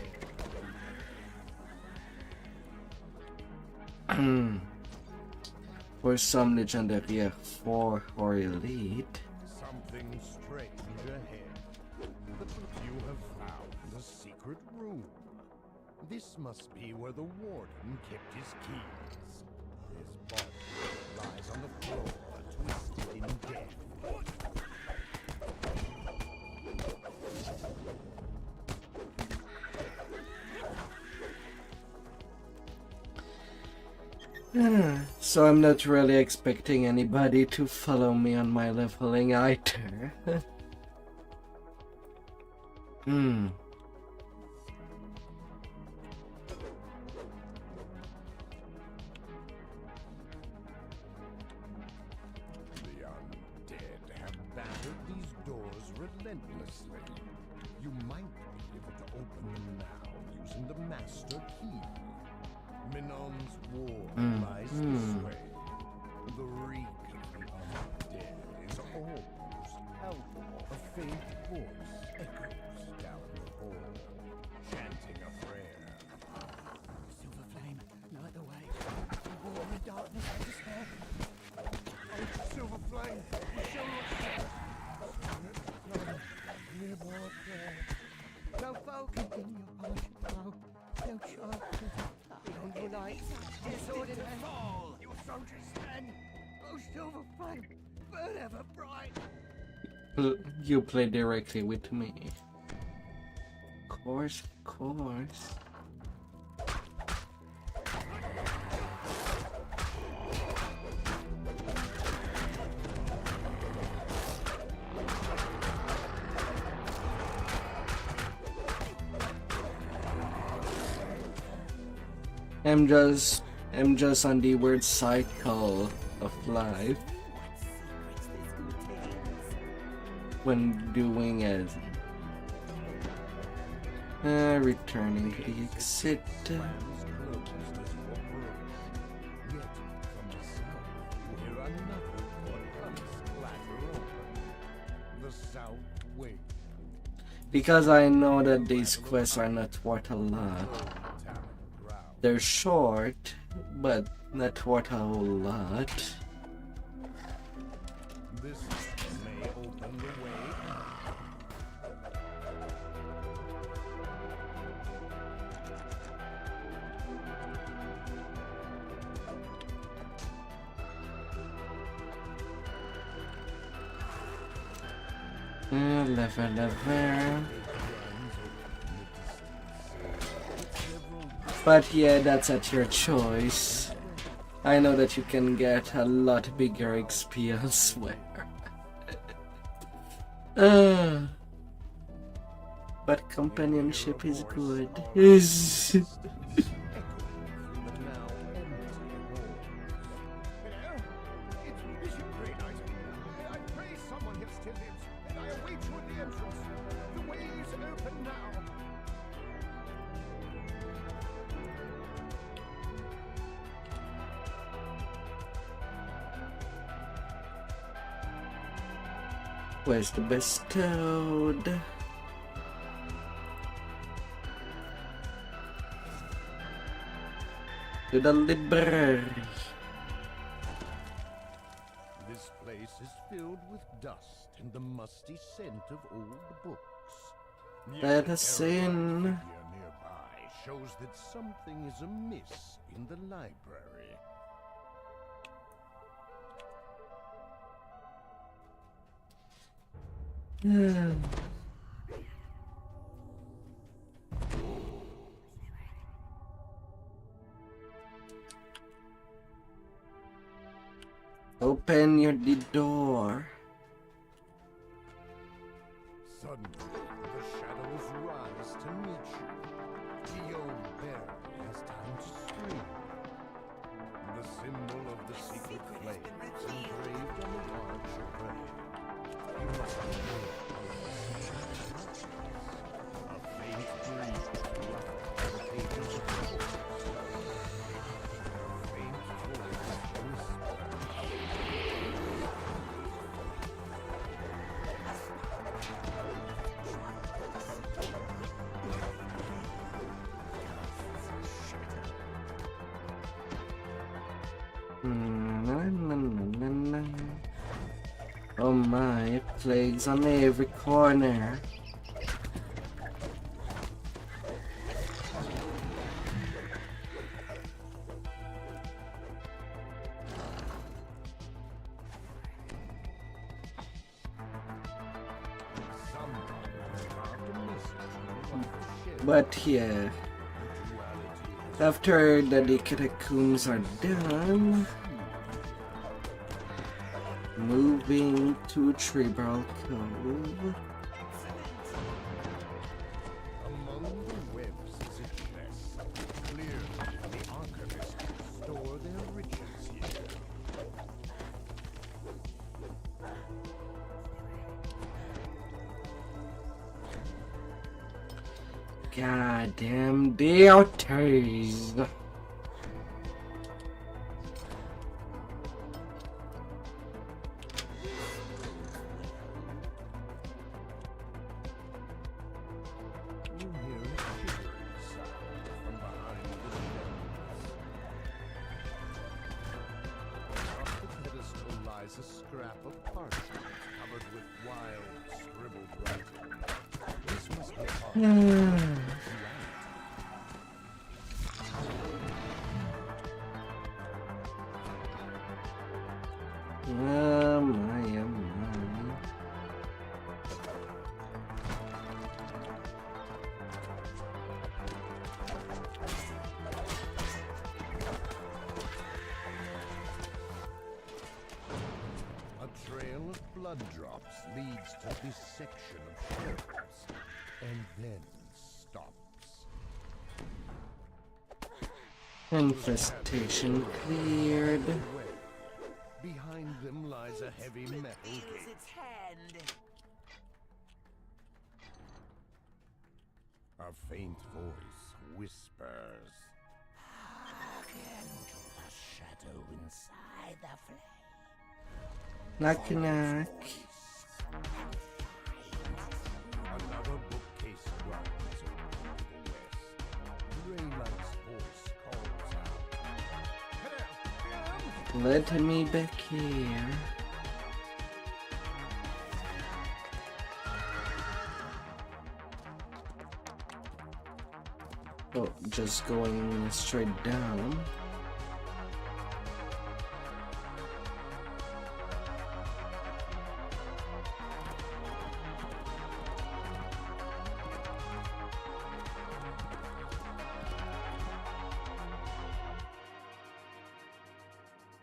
For some legendary 4 or elite. Something strange ahead. You have found a secret room. This must be where the warden kept his keys. His body lies on the floor, twisted in death. So I'm not really expecting anybody to follow me on my leveling either. The relentlessly. You might be able to open them now using the master key. Minon's war lies this way. The reek of the undead is almost palpable. A faint voice echoes down the hall, chanting a prayer. Silver flame, light the way. The war and darkness and despair. Oh, Silver Flame, we shall not share. Hear more prayer. No foe can dim your passion glow. No child can beyond your light. Your sword in hand. Your soldiers stand. Oh, silver flame, burn ever bright. You play directly with me. Of course, of course. I'm just on the weird cycle of life when doing it. Returning to the exit. Closed as your room. Yet from the south, we hear another portcullis clatter open. The south wing. Because I know that these quests are not worth a lot. They're short, but not worth a whole lot. This may open the way. Level. But yeah, that's at your choice. I know that you can get a lot bigger XP elsewhere. But companionship is good. Where's the bestowed? To the library. This place is filled with dust and the musty scent of old books. Let us in. Figure nearby shows that something is amiss in the library. Open the door. Suddenly, the shadows rise to meet you. Guillaume barely has time to scream. The symbol of the secret flame is engraved on the large grave. You must be aware of a faint breeze ruffles the pages of the book. A faint voice whispers. Oh my, plagues on every corner. But yeah, after the catacombs are done, moving to Tribal Cove. Among the webs is a chest. Clearly, the archivists store their riches here. Goddamn DLTs. You hear a shivering sound from behind the fence. Off the pedestal lies a scrap of parchment covered with wild, scribbled writing. This must be part of A trail of blood drops leads to this section of shelves, and then stops. Infestation cleared. Behind them lies a heavy metal Use gate. its hand. A faint voice whispers. Hearken to the shadow inside the flame. Knock knock. Another bookcase runs over to the west. Raylight's voice calls out. Let me back here. Oh, just going straight down.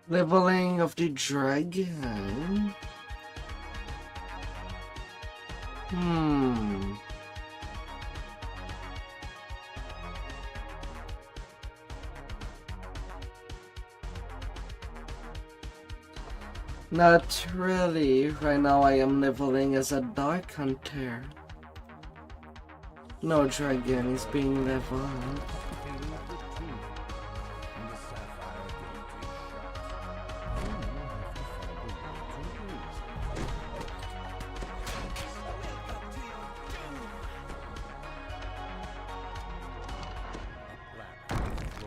Leveling of the dragon. Not really. Right now I am leveling as a dark hunter. No dragon is being leveled.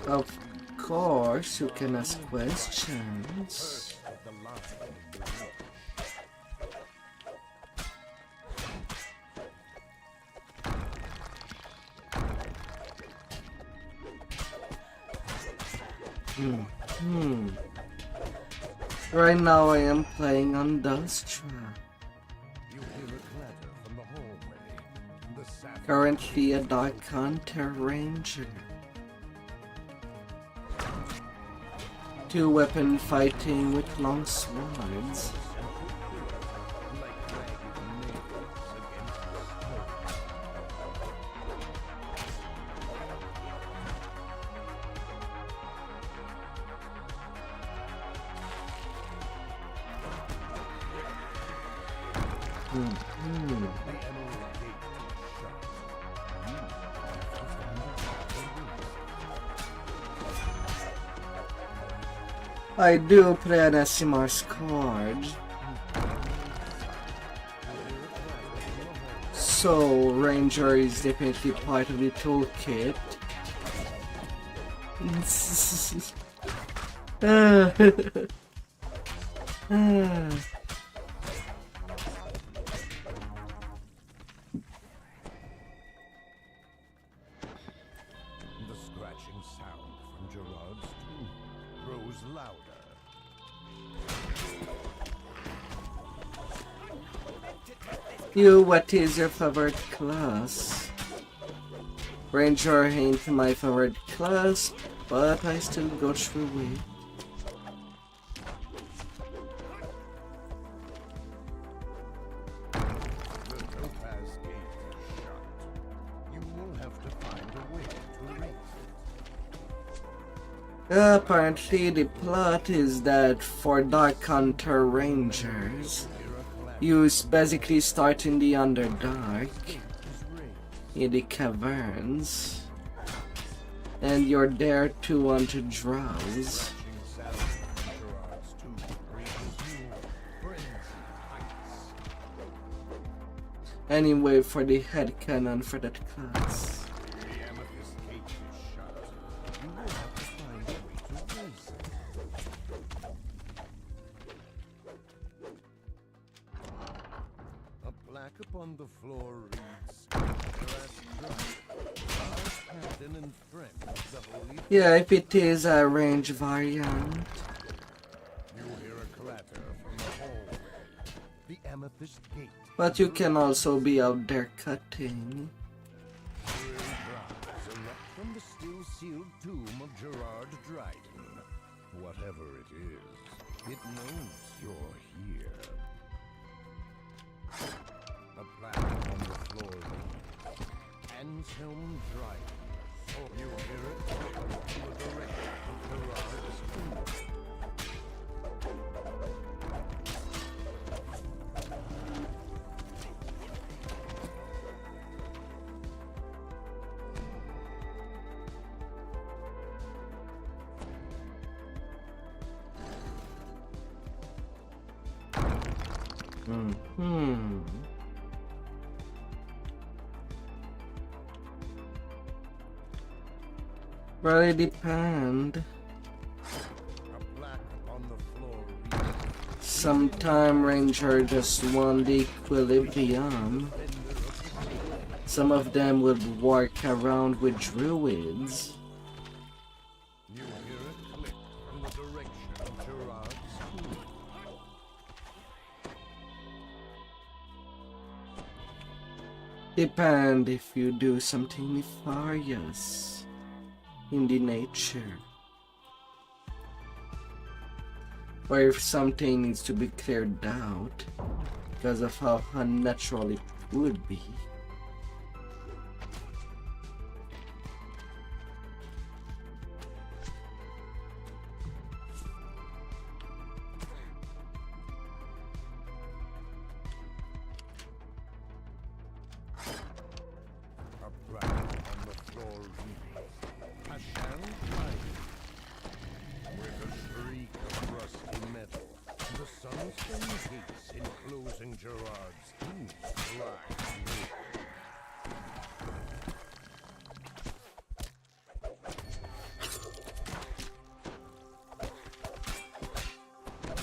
Of course, you can ask questions. Right now I am playing on Dustra. You hear a clatter from the hallway. The sapphire Currently a Dark Hunter Ranger. 2 weapon fighting with long swords. I do play an SMR squad. So Ranger is definitely part of the toolkit. The scratching sound from Gerard's tomb grows louder. You, what is your favorite class? Ranger ain't my favorite class, but I still go through it. The topaz gate is shut. You will have to find a way to raise it. Apparently the plot is that for Dark Hunter Rangers, you basically start in the Underdark. in the caverns, and you're there to want to drowse. Anyway, for the headcanon for that class. A plaque upon the floor reads, "Gerard's Drive, Lars, Captain, and friend of the Holy." Yeah, if it is a range variant. You hear a clatter from the hallway. The amethyst gate. But you can also be out there cutting. Thrill cries erupt from the still sealed tomb of Gerard Dryden. Whatever it is, it knows you're here. A plaque on the floor reads, Anselm Dryden. Oh, you hear it? To the direction of Gerard's tomb. Well, it depends. A plaque on the floor reads, Sometime Ranger just want the equilibrium. Some of them would work around with druids. you hear it click from the direction of Gerard's tomb. Depend if you do something nefarious in the nature. Or if something needs to be cleared out because of how unnatural it would be. A plaque on the floor reads, Hashan Dryden. With a shriek of rusty metal, the sunstone gates enclosing Gerard's tomb glide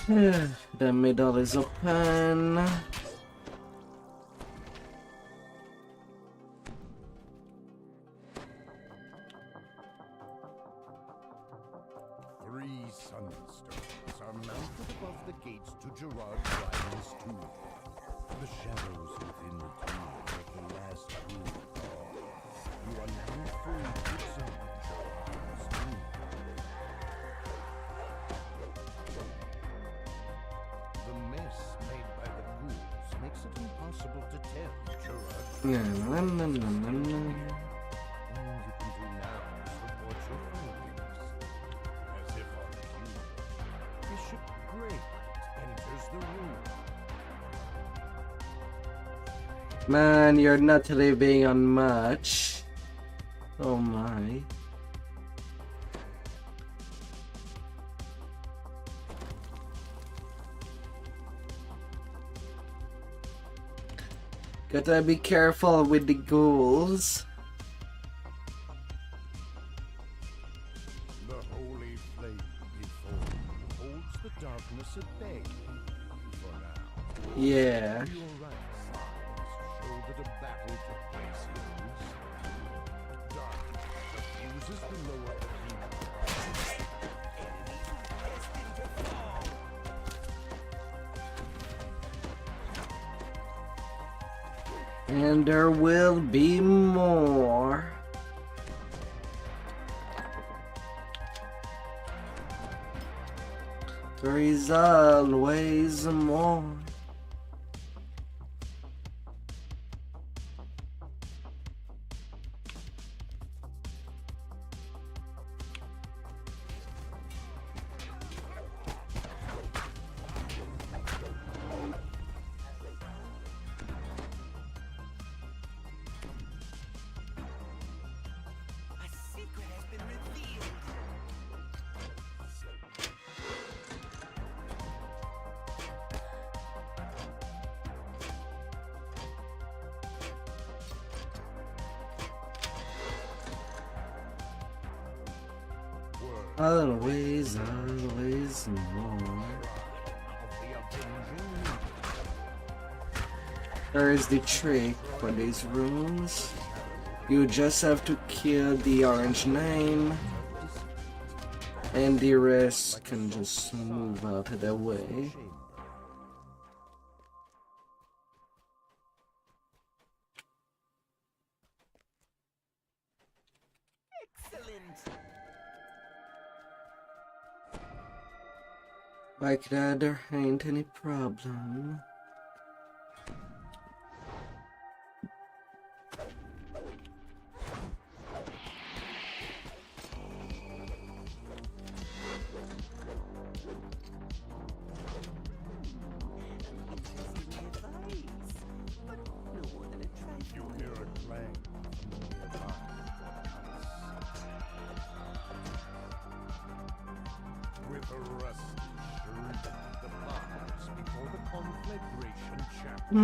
open. The middle is open. Three sunstones are mounted above the gates to Gerard Dryden's tomb. The shadows within the tomb of the last true call. You are now free to observe Gerard's tomb. The mess made by the ghouls makes it impossible to tell Gerard's No, no, no, no, no, no. All you can do now is report your findings. As if on cue, Bishop Greyheart enters the room. Man, you're not living on much. Oh my. Gotta be careful with the ghouls. The holy flame before you holds the darkness at bay. For now, Yeah. your right signs show that a battle took place here recently. Darkness diffuses the lower arena. And there will be more. There is always more. Always, always more. There is the trick for these rooms. You just have to kill the orange name, and the rest can just move out of the way. Excellent. Like that, there ain't any problem. You hear a clang from the nearby house. With a rusty shriek, the pause before the conflagration chapter.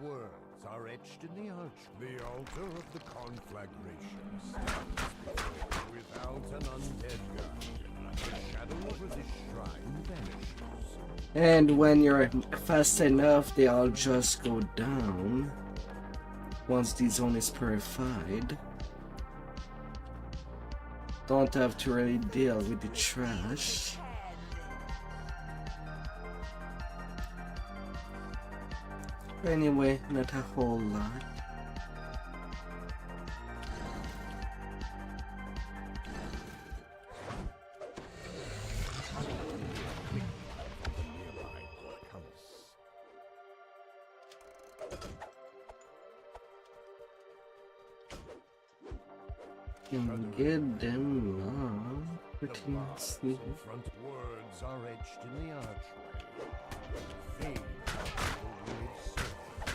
Words are etched in the arch. The altar of the conflagration stands before. Without an undead guardian, the shadow over this shrine vanishes. And when you're fast enough, they all just go down. Once the zone is purified. Don't have to really deal with the trash. Anyway, not a whole lot. Can get them now. Pretty nicely. Front words are etched in the archway. Fade the weird circles.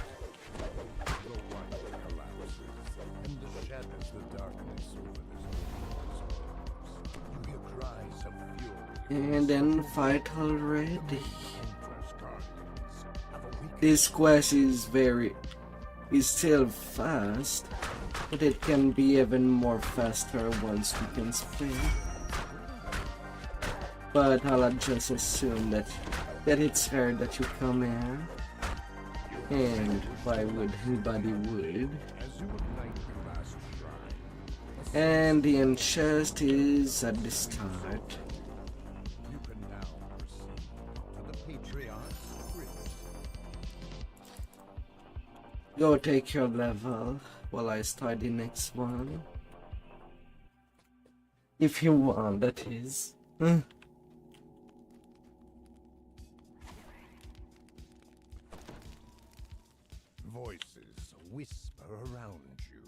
The wonder collapses, and the shadows, the darkness over this absorbs. You hear cries of fury. And then fight already. Hunter's guardians have awakened. This quest is still fast, but it can be even more faster once we can spin. But I'll just assume that it's fair that you come here. And why would anybody would? As you ignite the last shrine, And the end chest is at the start. you can now proceed to the patriarch's crypt. Go take your level while I start the next one. If you want, that is. Voices whisper around you.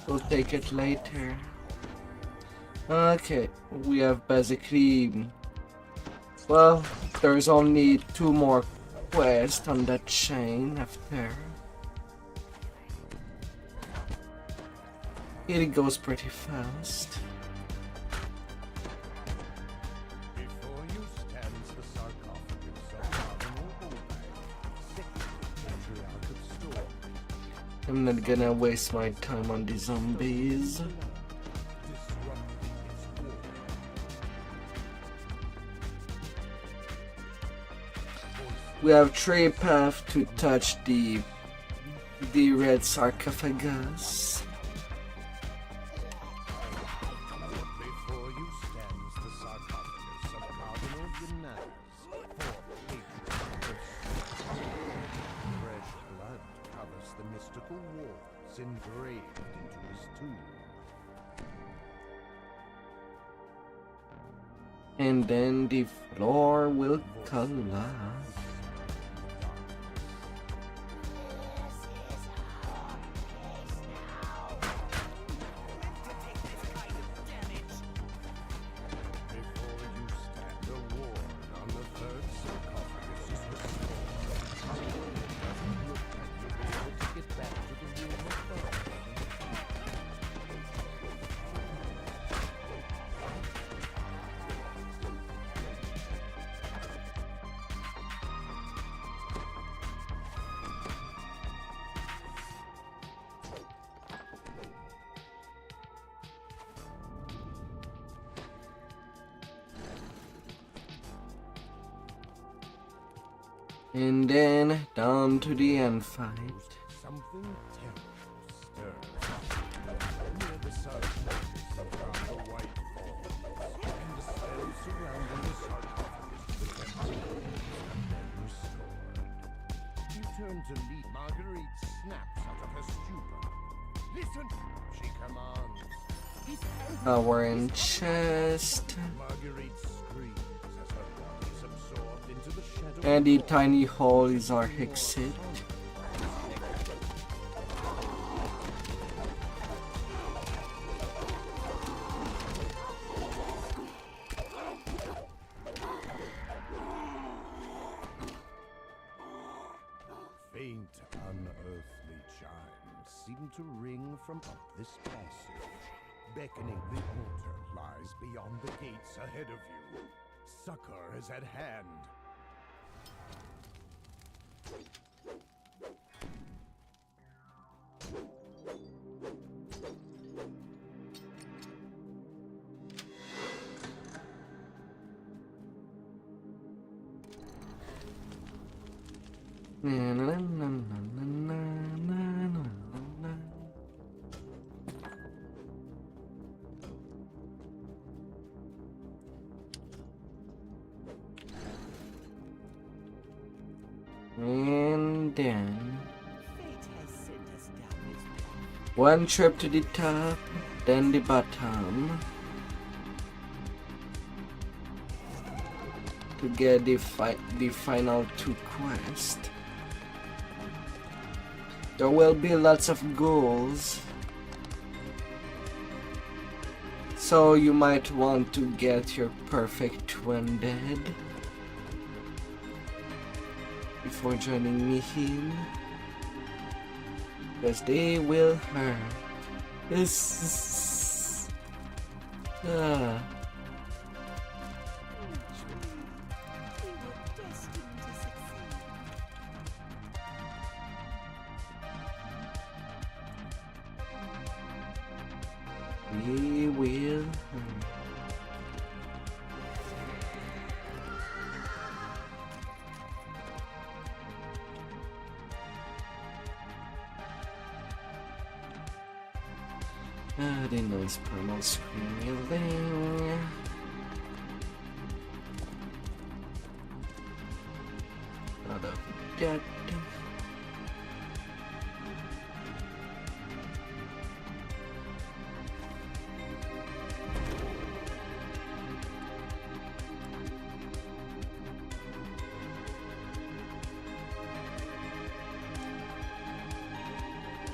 We'll take it later. Okay, we have basically... Well, there's only 2 more quests on that chain after. It goes pretty fast. Before you stands the sarcophagus of Cardinal Oldman, second patriarch of Storm. I'm not gonna waste my time on the zombies. Disrupting its war. We have 3 paths to touch the red sarcophagus. Before you stands the sarcophagus of Cardinal Unitas, fourth patriarch of Storm. Fresh blood covers the mystical walls engraved into his tomb. And then the floor will collapse. Before you stand, a ward on the third sarcophagus is restored. Doesn't look like you'll be able to get back to the room above. And then down to the end fight. Something terrible stirs. Near the sarcophagus around the white walls, and the spell surrounding the sarcophagus to the temperature and then restored. You turn to leave. Marguerite snaps out of her stupor. Listen, she commands. Our in chest. Marguerite screams as her body is absorbed into the shadow. And the tiny hole is our exit. Faint, unearthly chimes seem to ring from up this passage. Beckoning, the altar lies beyond the gates ahead of you. Succor is at hand. Na, na, na, na, na, na, na, na, na. And then Fate has sent us down this path. one trip to the top, then the bottom to get the final 2 quests. There will be lots of goals, so you might want to get your perfect 2 undead before joining me in, because they will hurt. This We were destined to succeed. we will hurt. The nice promo screen thing. Out of that.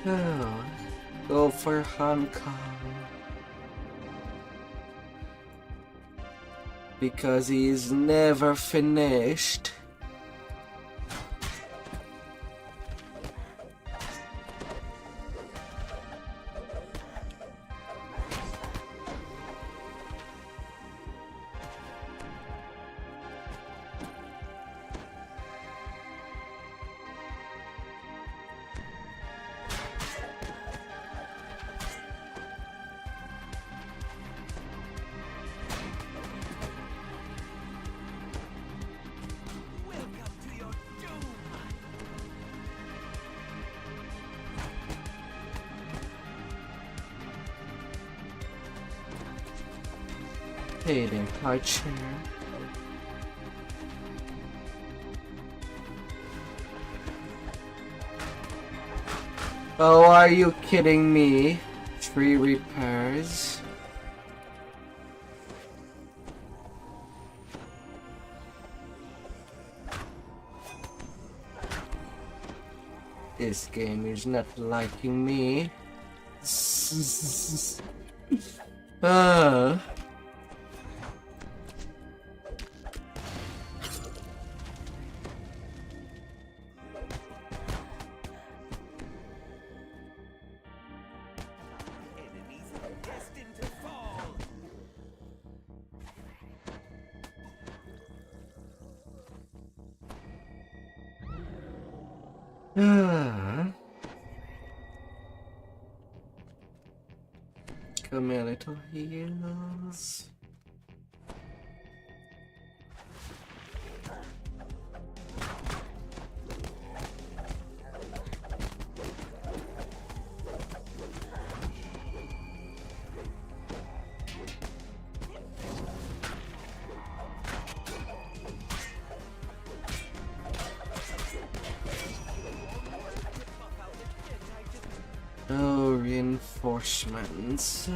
Oh, go for Hong Kong. Because he is never finished. Welcome to your doom. Hey there, high chair. Oh, are you kidding me? 3 repairs. This game is not liking me. Ah. Enemies destined to fall. Ah. Come here, little heels. reinforcements.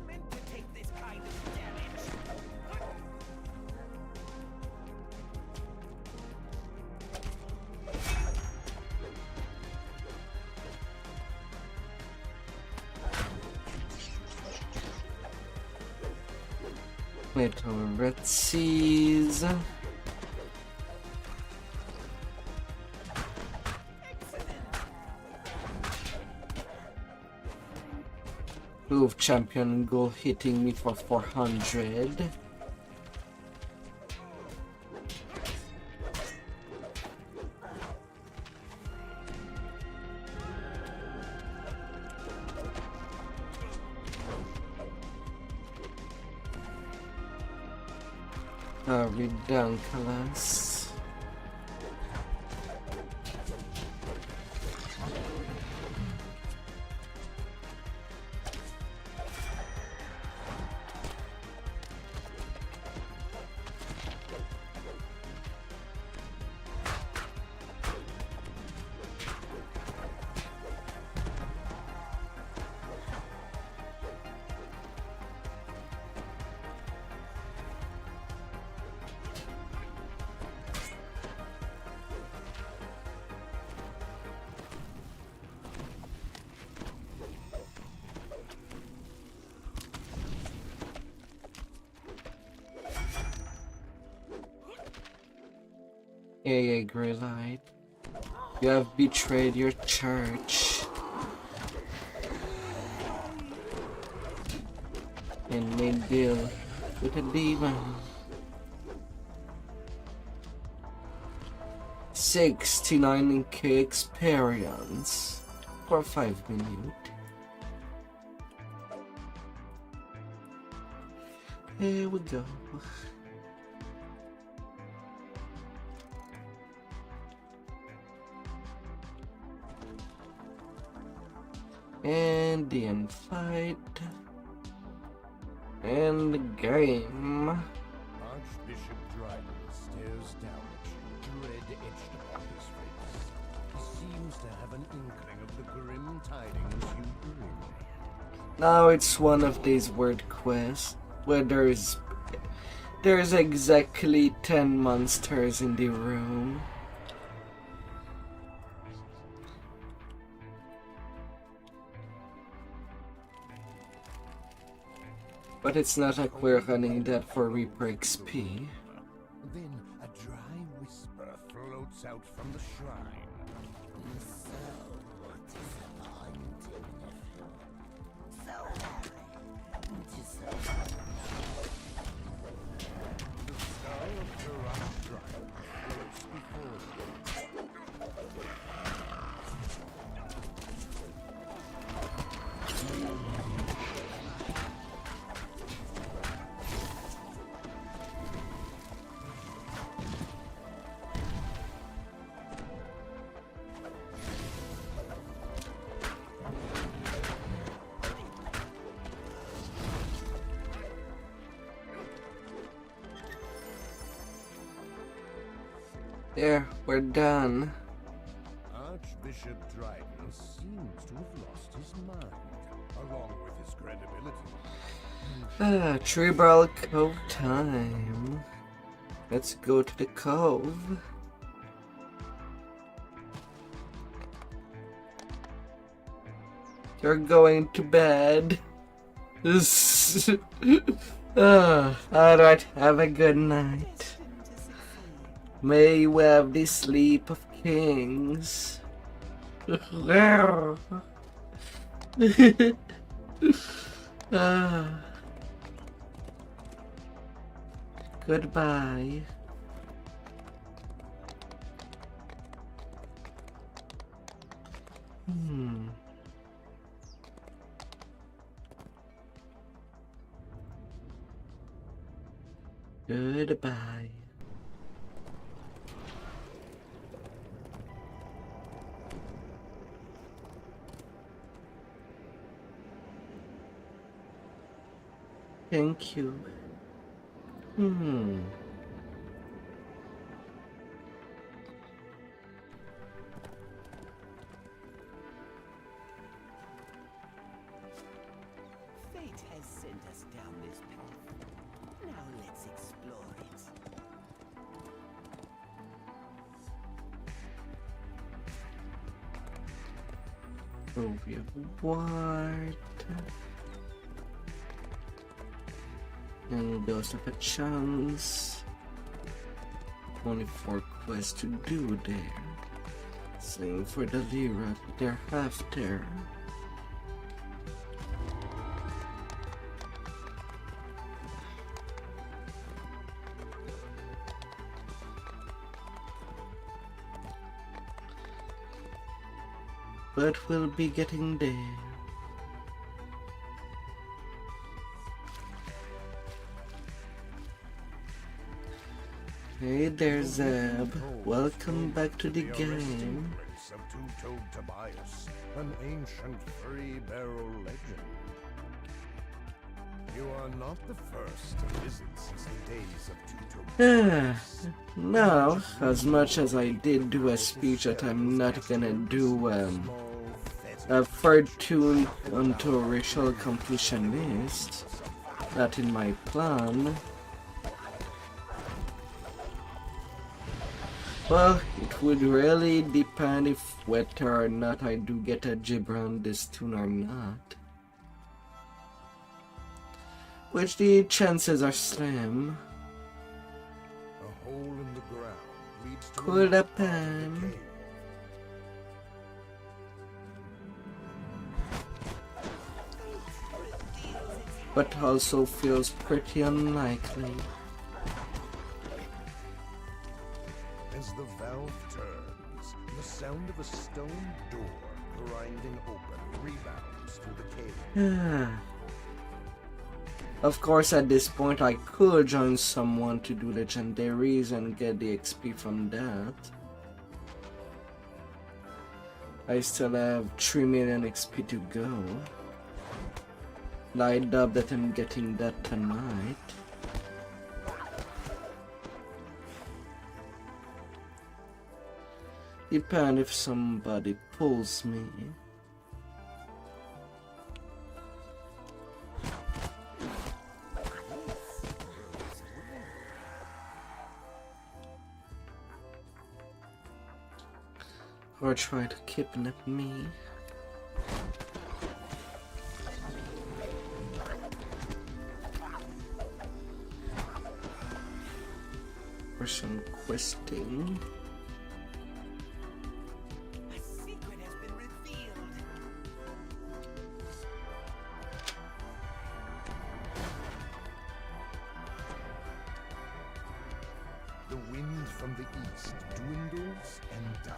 Meant to take this kind of damage. Little red seas. Move champion goal hitting me for 400. Redunculus. AA Greylite, you have betrayed your church and made deal with a demon. 69k experience for 5 minutes. Here we go. And the end fight. And the game. Archbishop Dryden stares down at you, dread etched upon his face. He seems to have an inkling of the grim tidings you bring. Now it's one of these word quests where there's exactly 10 monsters in the room. But it's not like we're running that for Reaper XP. Then a dry whisper floats out from the shrine. The sky of Tarak Dryden floats before you. There, we're done. Archbishop Dryden seems to have lost his mind, along with his credibility. Tribal Cove time. Let's go to the cove. You're going to bed. Alright, have a good night. May you have the sleep of kings. Goodbye. Goodbye. Thank you. Fate has sent us down this path. Now let's explore it. Trophy of what? And Ghost of a Chance. Only 4 quests to do there. Same for the Lyra thereafter. But we'll be getting there. Hey there, Zeb. Welcome back to the game. Race of two-toed Tobias, an ancient three-barrel legend. You are not the first to visit since the days of two-toed. No, as much as I did do a speech that I'm not gonna do a third tune onto a racial completionist. Not in my plan. Well, it would really depend if whether or not I do get a gibber on this tune or not. Which the chances are slim. A hole in the ground leads to Could another have part of the been. cave. But also feels pretty unlikely. As the valve turns, the sound of a stone door grinding open rebounds through the cave. Of course, at this point I could join someone to do legendaries and get the XP from that. I still have 3 million XP to go. I doubt that I'm getting that tonight. Depend if somebody pulls me. Or try to kidnap me. For some questing. A secret has been revealed. The wind from the east dwindles and dies.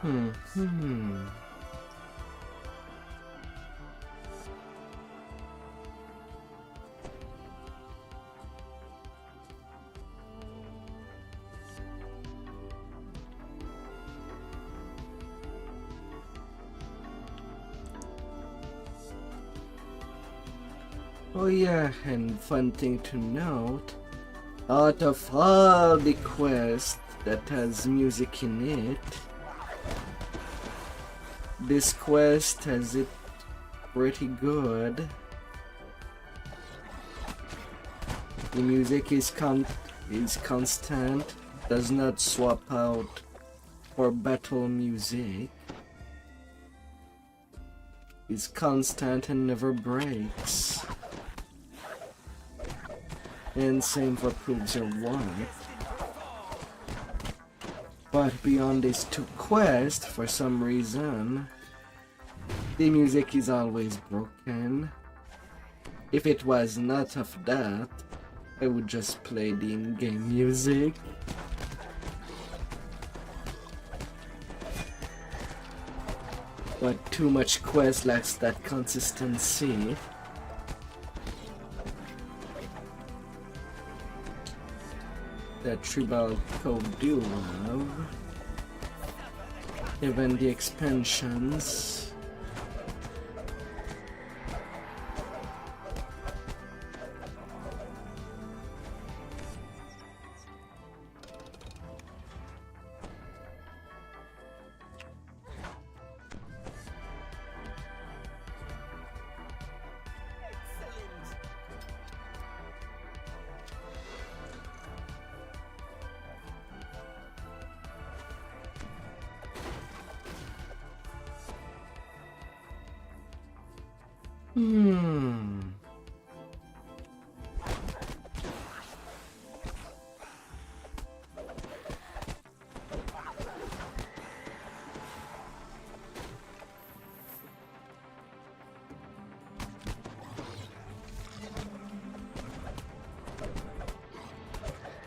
Oh yeah, and fun thing to note, out of all the quests that has music in it, this quest has it pretty good. The music is constant, does not swap out for battle music. Is constant and never breaks. And same for Proves Your Wife. But beyond these 2 quests, for some reason, the music is always broken. If it was not of that, I would just play the in-game music. But too much quest lacks that consistency. that tribal code do love. Even the expansions.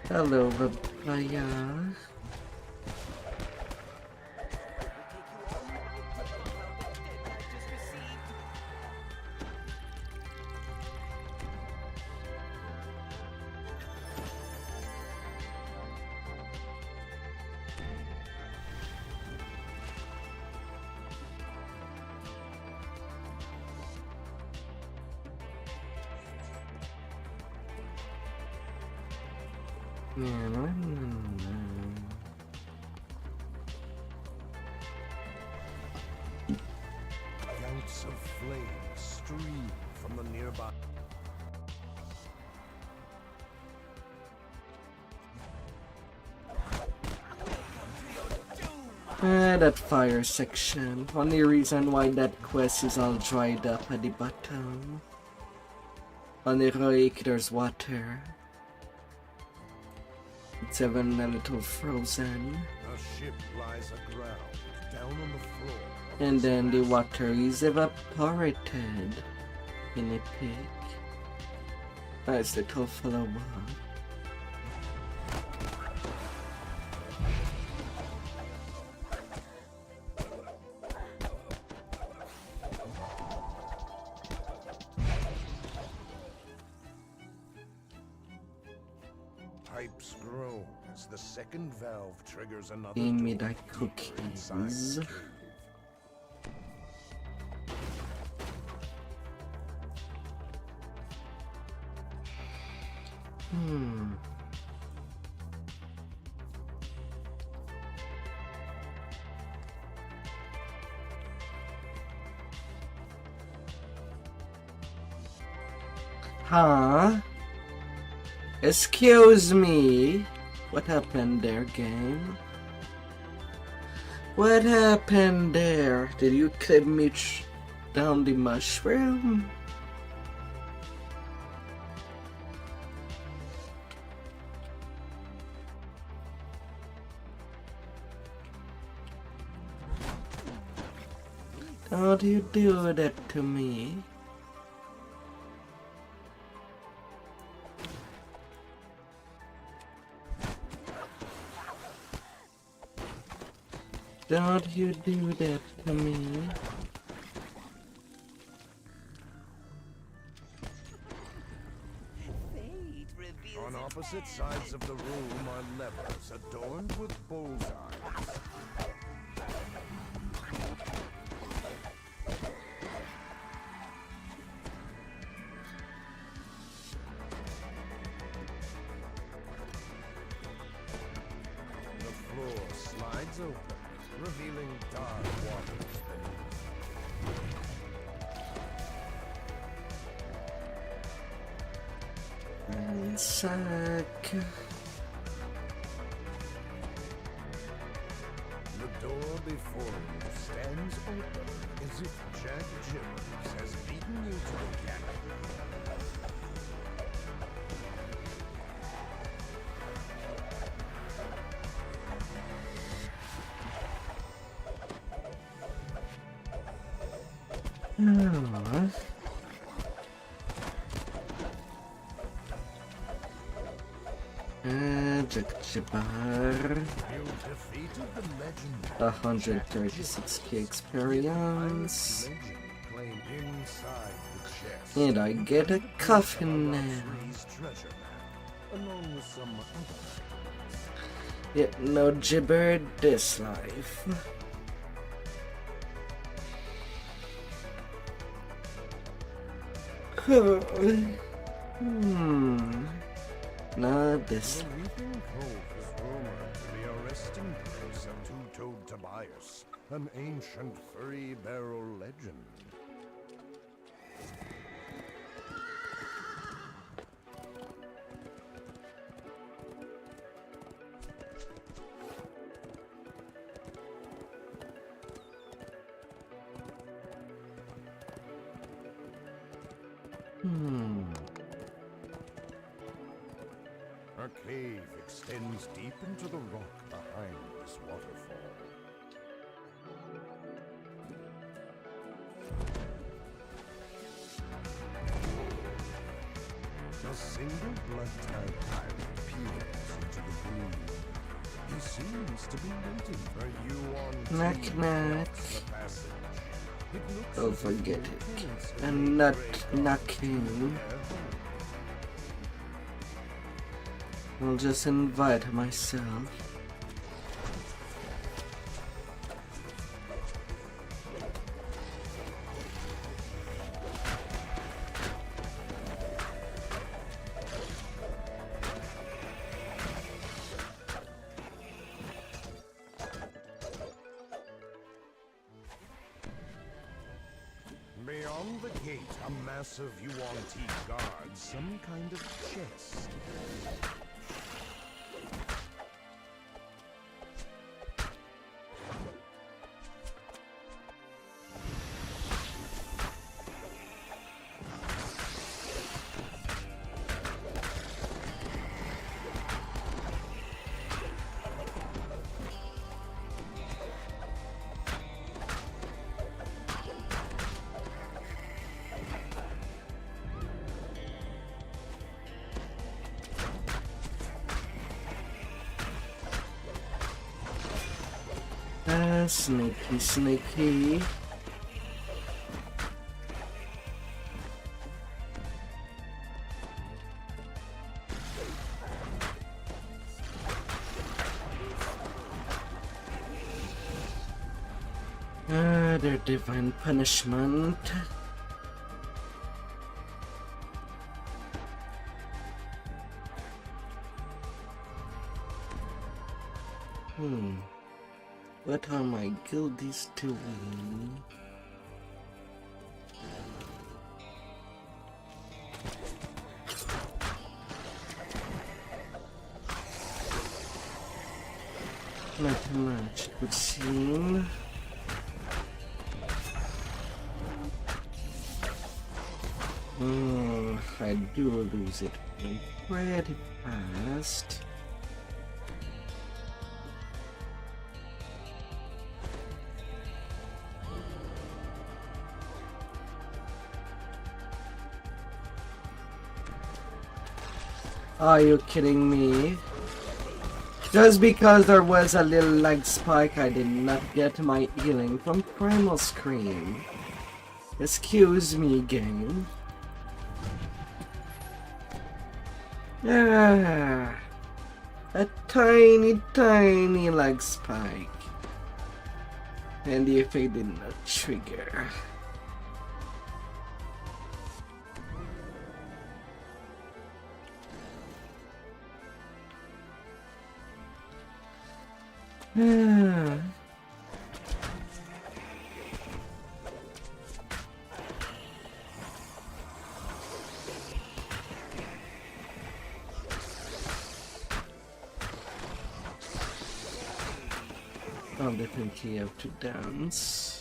Hello, Papaya. Gouts of flame stream from the nearby. That fire section. Only reason why that quest is all dried up at the bottom. On the Heroic there's water. It's even a little frozen. A ship lies aground, down on the floor. And then the water is evaporated in a peak. Nice little follow-up. Pipes grow as the second valve triggers another Give me door that deeper inside the cookies. cave. Huh? Excuse me. What happened there, game? What happened there? Did you clip me down the mushroom? Don't you do that to me? Don't you do that to me? Fate reveals On its opposite hand. sides of the room are levers adorned with bullseyes. The floor slides open, revealing dark water space. Sack. The door before you stands open as if Jack Jimmins has beaten you to the cat. Oh. Bar. You defeated the legend. 136k experience. Legend claimed inside the chest. And I get a coffin now. Freeze treasure map. along with some other. Yet no gibber this life. Not this. The Weeping Cove is rumored to be a resting place of two-toed Tobias, an ancient furry barrel legend. A cave extends deep into the rock behind this waterfall. A single blood-tied pirate peers into the gloom. He seems to be waiting for you on Knock, deep knock. across the passage. It looks Oh, as if forget the it. tenants have I'm made not great knocking. their home. I'll just invite myself. Beyond the gate, a massive Yuan-Ti guards some kind of chest. Sneaky, sneaky. Their divine punishment. What are my guildies doing? Not much, it would seem. I do lose it pretty fast. Are you kidding me? Just because there was a little lag spike, I did not get my healing from Primal Scream. Excuse me, game. Ah, a tiny, tiny lag spike. And the effect did not trigger. I'll definitely have to dance.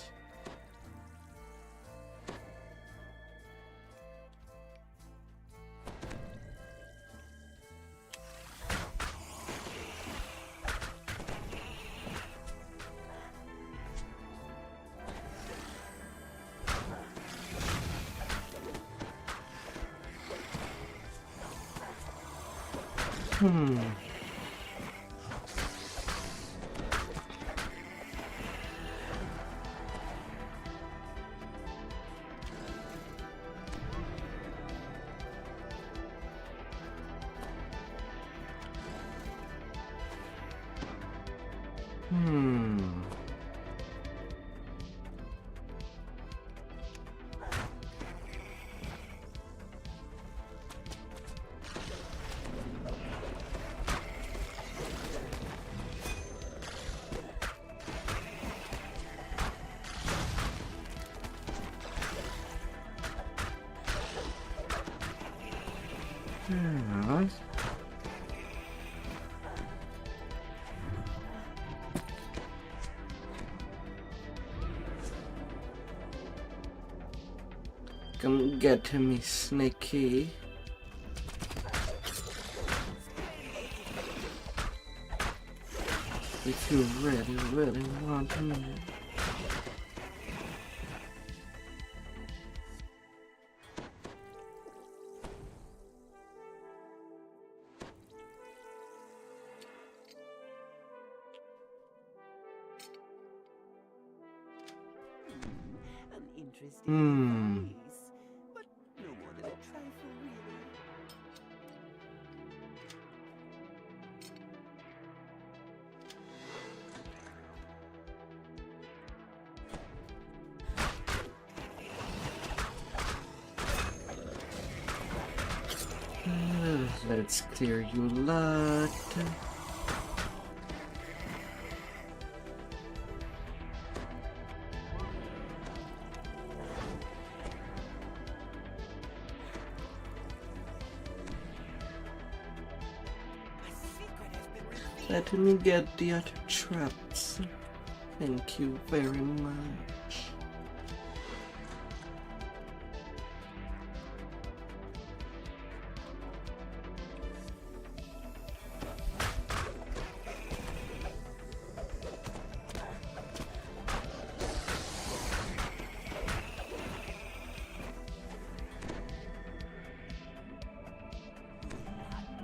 Hmm. Yeah. Come get me, Snakey. If you really, really want me. An interesting Hmm. device, but no more than a trifle, really. Let's clear you lot. A secret has been revealed. Let me get the other traps. Thank you very much.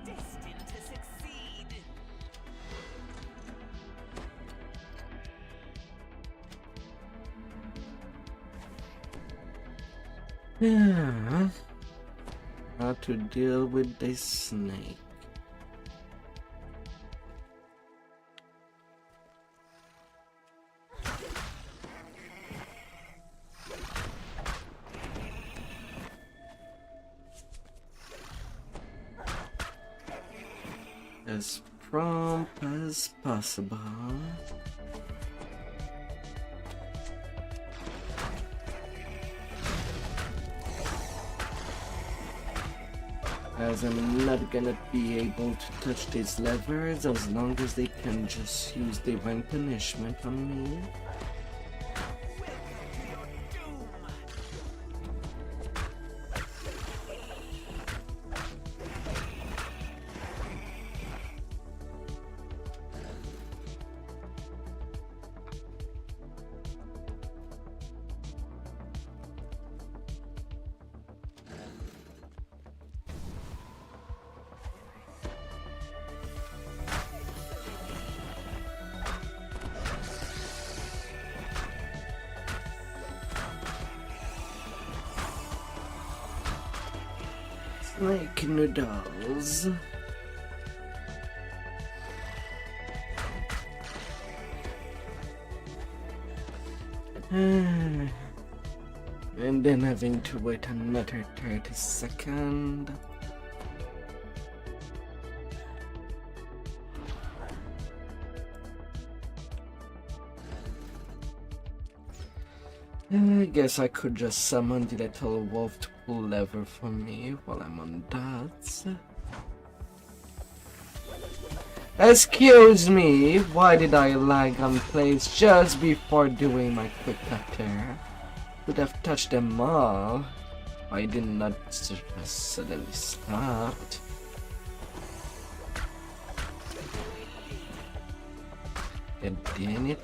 Destined to succeed. Yeah. How to deal with this snake. As prompt as possible. As I'm not gonna be able to touch these levers as long as they can just use divine punishment on me. Snake noodles. And then having to wait another 30 seconds. I guess I could just summon the little wolf to pull lever for me while I'm on that. Excuse me, why did I lag on place just before doing my quick cutter? Could have touched them all. I did not just suddenly stopped. God damn it.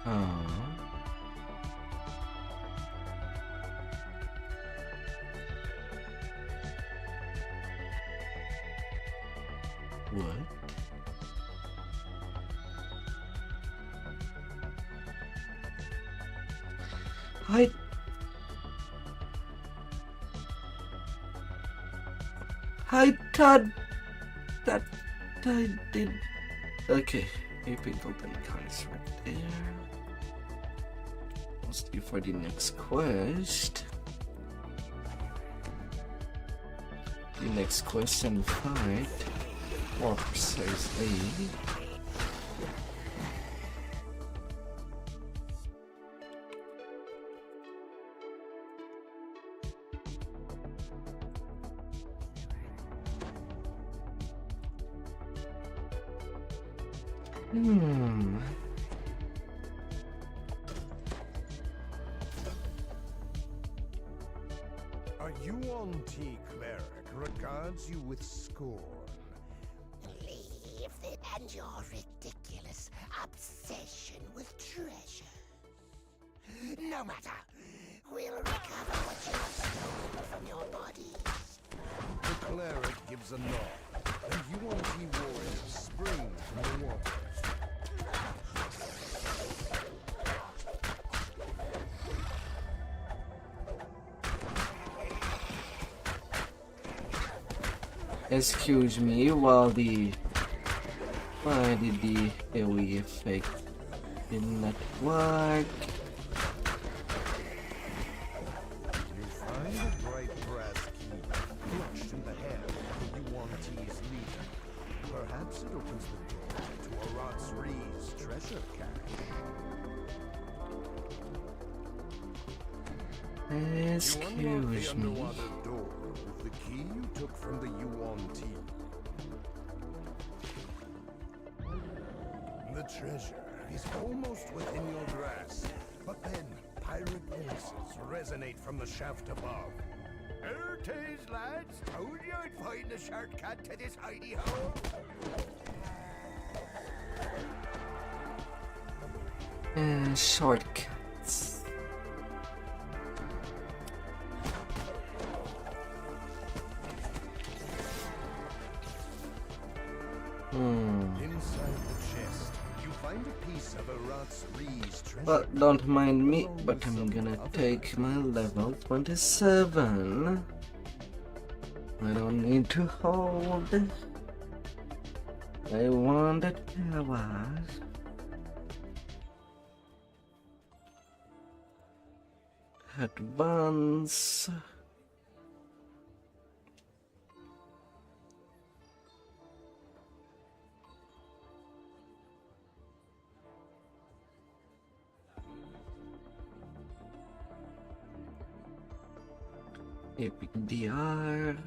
Oh. What? I thought that I did. Okay, Epic Golden cards right there. Mostly for the next quest. The next quest and fight, more precisely. A Yuan-Ti cleric regards you with scorn. Leave it and your ridiculous obsession with treasure. No matter. We'll recover what you've stolen from your bodies. The cleric gives a nod, and Yuan-Ti warriors spring from the water. Excuse me, why did the AoE effect did not work? You find a bright brass key clutched in the hand of the Yuan-Ti's leader. Perhaps it opens the door to Aratsri's treasure cache. You unlock the Excuse me. underwater door with the key you took from the Yuan-Ti. The treasure is almost within your grasp, but then pirate voices resonate from the shaft above. Ertes, lads, told you I'd find a shortcut to this hidey hole. Shortcuts. Inside the chest, you find a piece of Aratsri's treasure. Well, don't mind me, but I'm gonna take my level 27. I don't need to hold. I want the towers. Advance. Epic DR.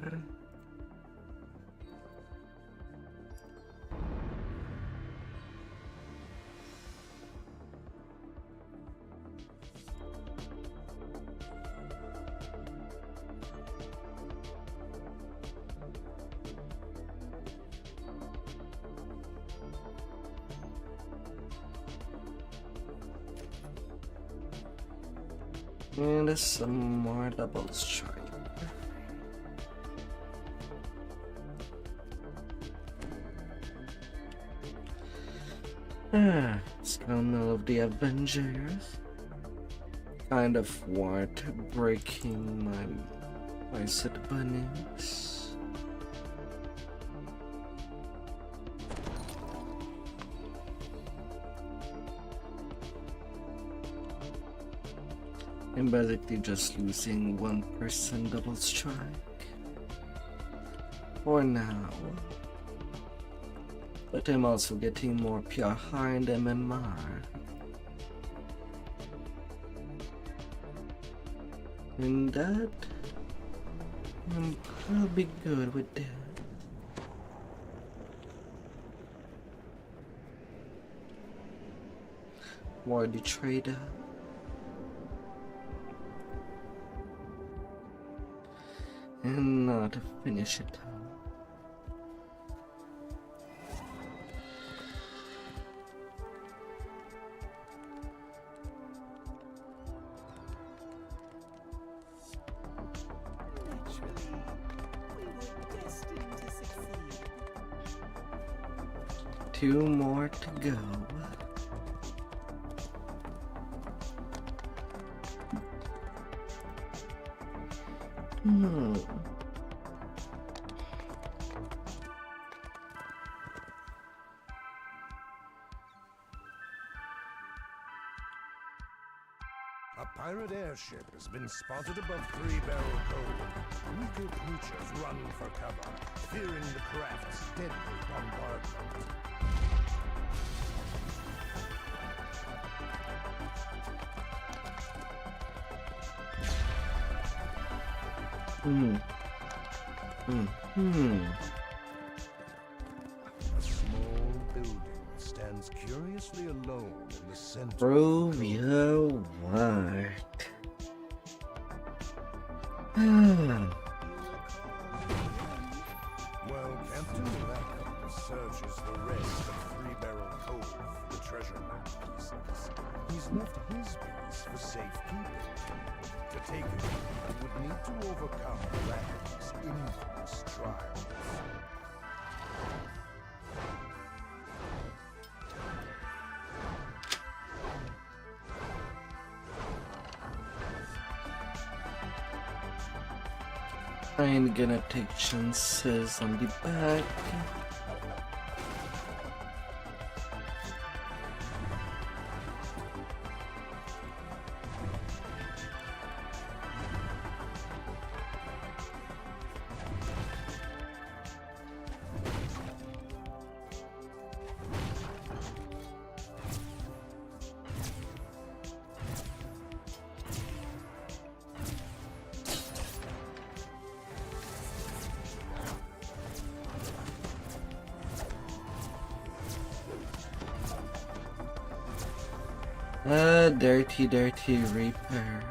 And some more double strike. Scandal of the Avengers. Kind of what breaking my set bunnies. I'm basically just losing 1% double strike. For now. But I'm also getting more pure hard MMR. And that, I'll be good with that. More the trader. And not to finish it out. Naturally, we were destined to succeed. 2 more to go. A pirate airship has been spotted above Three Barrel Cove. Weaker creatures run for cover, fearing the craft's deadly bombardment. A small building stands curiously alone in the center. Prove your work. While Captain Rackham searches the rest of Three Barrel Cove for the treasure map pieces, he's left his piece for safekeeping. To take it, he would need to overcome Rackham's infamous trials. I ain't gonna take chances on the back. Dirty Reaper.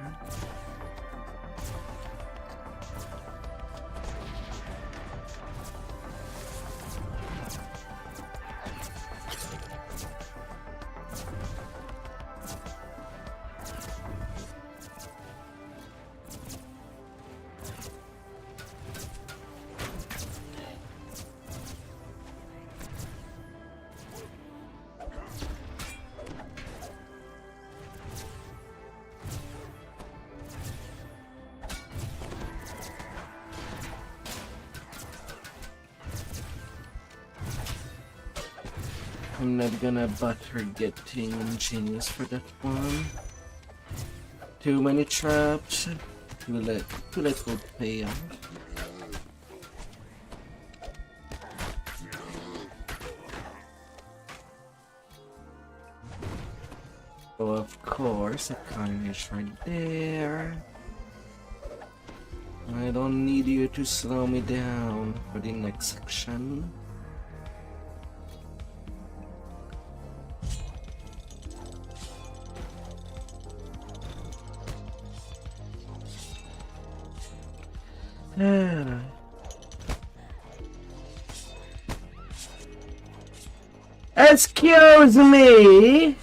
I'm not gonna bother getting ingenious for that one. Too many traps. Too late will pay off. So of course, a carnage right there. I don't need you to slow me down for the next section. Excuse me.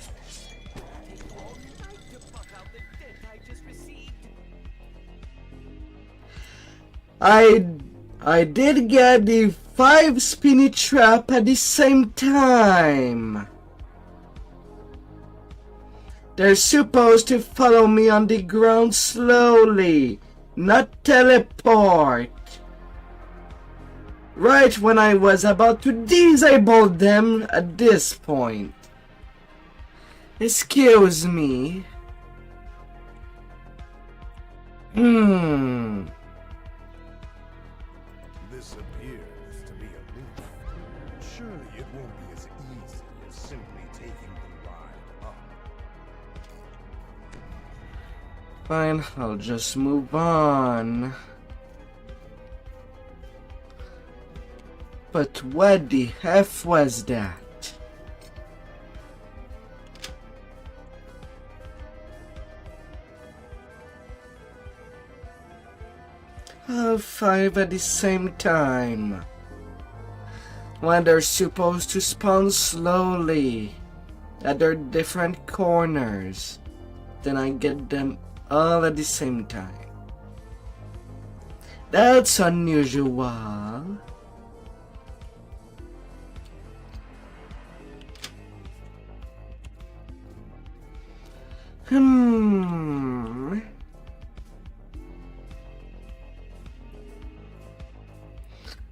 I did get the 5 spinny trap at the same time. They're supposed to follow me on the ground slowly, not teleport. Right when I was about to disable them at this point. Excuse me. This appears to be a loop. Surely it won't be as easy as simply taking the ride up. Fine, I'll just move on. But what the F was that? All 5 at the same time. When they're supposed to spawn slowly at their different corners. Then I get them all at the same time. That's unusual.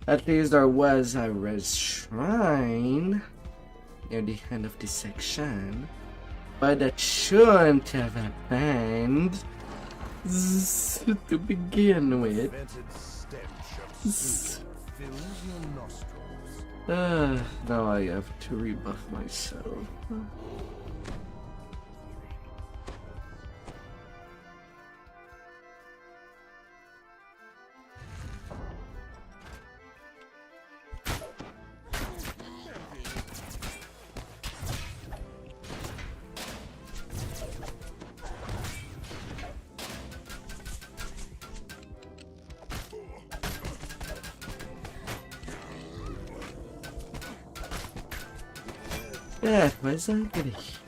At least there was a red shrine near the end of this section. But that shouldn't have happened to begin with. Vented stench of soup fills your nostrils. Now I have to rebuff myself. Ja, weiß eigentlich.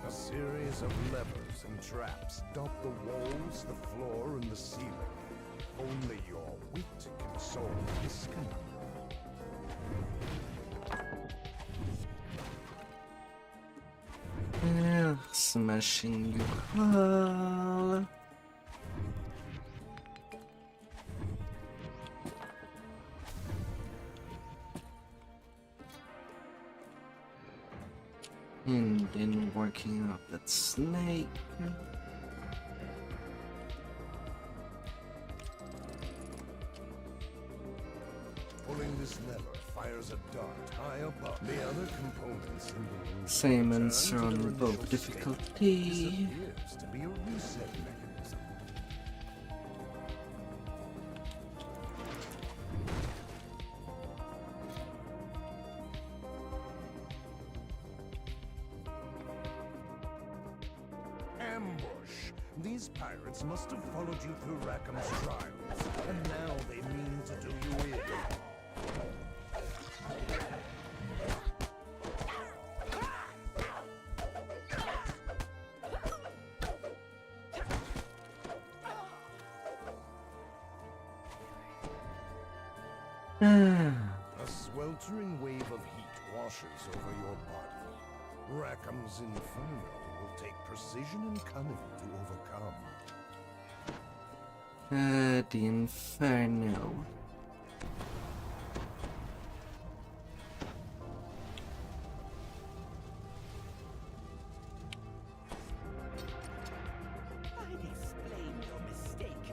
A series of levers and traps dot the walls, the floor, and the ceiling. Only your wit can solve this conundrum. Yeah, smashing you all. And then working up that snake. Pulling this lever fires a dart high above the other components in the room. Same Return answer to on their both initial difficulty. state. This appears to be a reset mechanism. Ambush! These pirates must have followed you through Rackham's trials, and now they mean to do you in. A sweltering wave of heat washes over your body. Rackham's Inferno will take precision and cunning to overcome. The Inferno. I'd explain your mistake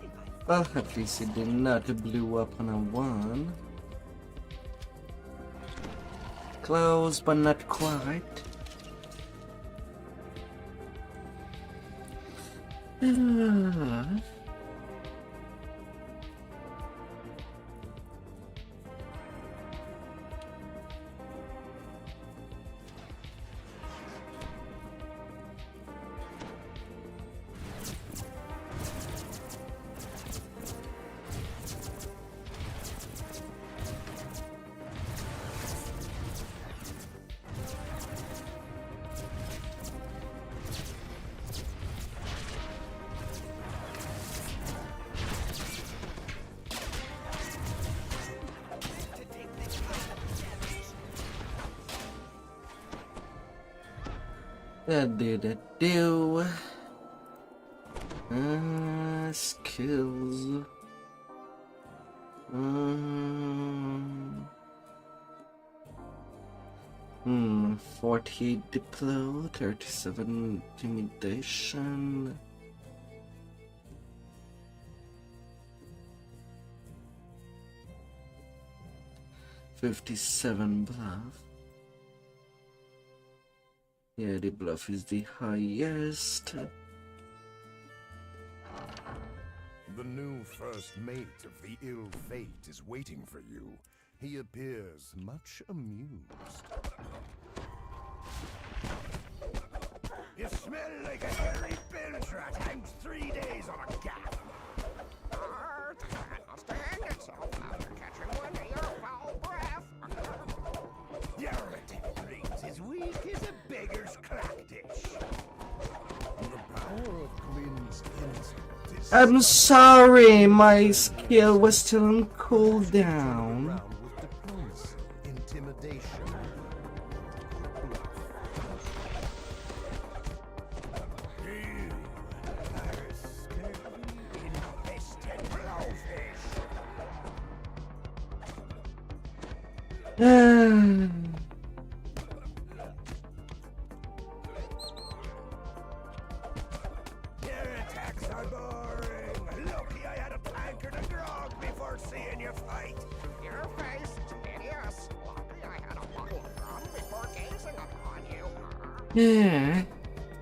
if I Well, at least it did not blow up on a 1. Close, but not quite. That did it do. Skills. 48 diplo, 37 intimidation. $57 bluff. Yeah, the bluff is the highest. The new first mate of the ill fate is waiting for you. He appears much amused. You smell like a hairy bilge rat hanged 3 days on a gap. Cannot stand itself after catching one of your foul breath. Your attack is weak as a beggar's crack dish. The power of clear I'm sorry, my skill was still on cooldown. Around with diplomacy, intimidation. Your attacks are boring. Lucky I had a tankard of grog before seeing you fight. Your face is hideous. Lucky I had a bottle of rum before gazing upon you. Yeah.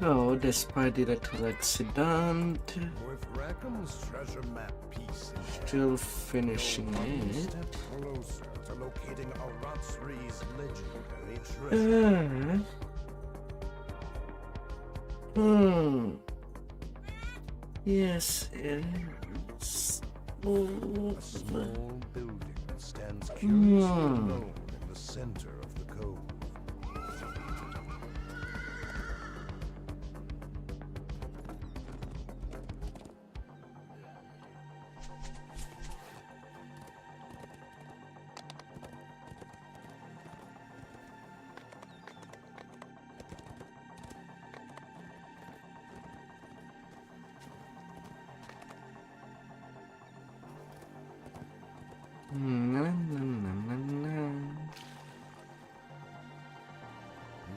Oh, despite the little accident, With Rackham's treasure map pieces, still finishing one it. step closer to locating Aratsri's legendary treasure. Yes, it's. A small building that stands curiously alone in the center of the cove.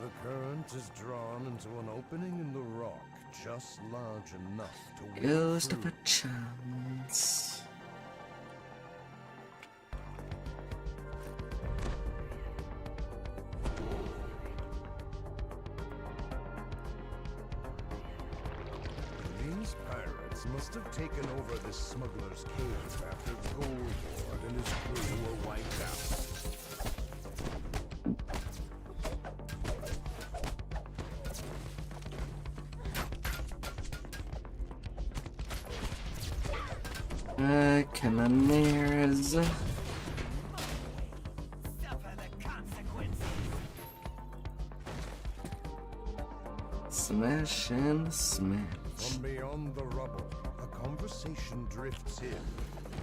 The current is drawn into an opening in the rock just large enough to wade Ghost of through. a chance. These pirates must have taken over this smuggler's cave after Goldboard and his crew were wiped out. Cannoneers. Suffer the consequences. Smash and smash. From beyond the rubble, a conversation drifts in.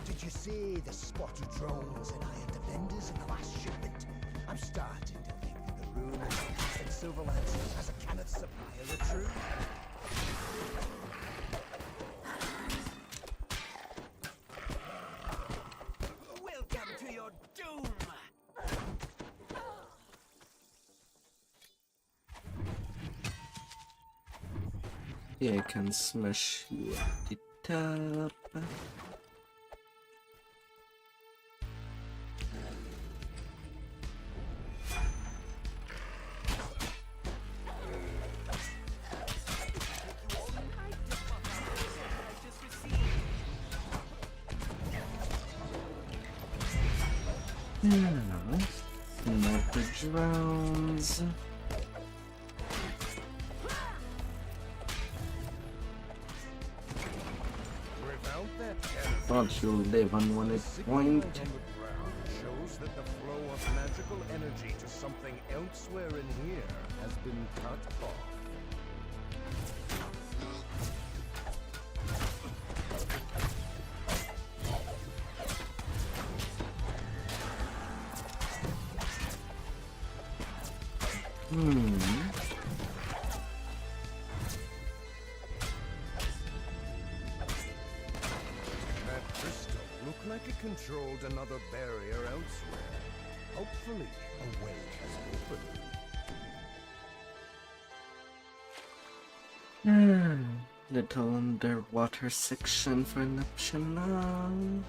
Did you see the spotted drones and iron defenders in the last shipment? I'm starting to think that the rumors that Silverlands has a cannon supplier are true. Welcome to your doom. Yeah, I can smash you at the top. Not the drones. Without that cannon, Thought you'll live on one signal point. on the ground shows that the flow of magical energy to something elsewhere in here has been cut off. That crystal looked like it controlled another barrier elsewhere. Hopefully, a way has opened. Little underwater section for an optional.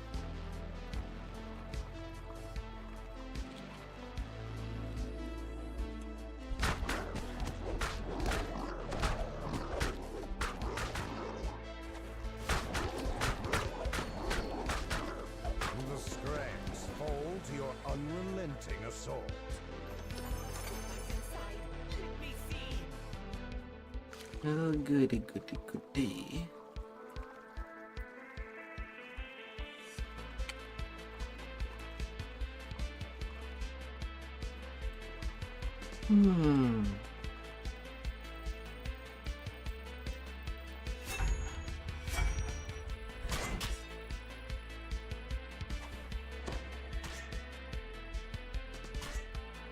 The scrags fall to your unrelenting assault. Let me see. Oh, goody, goody, goody.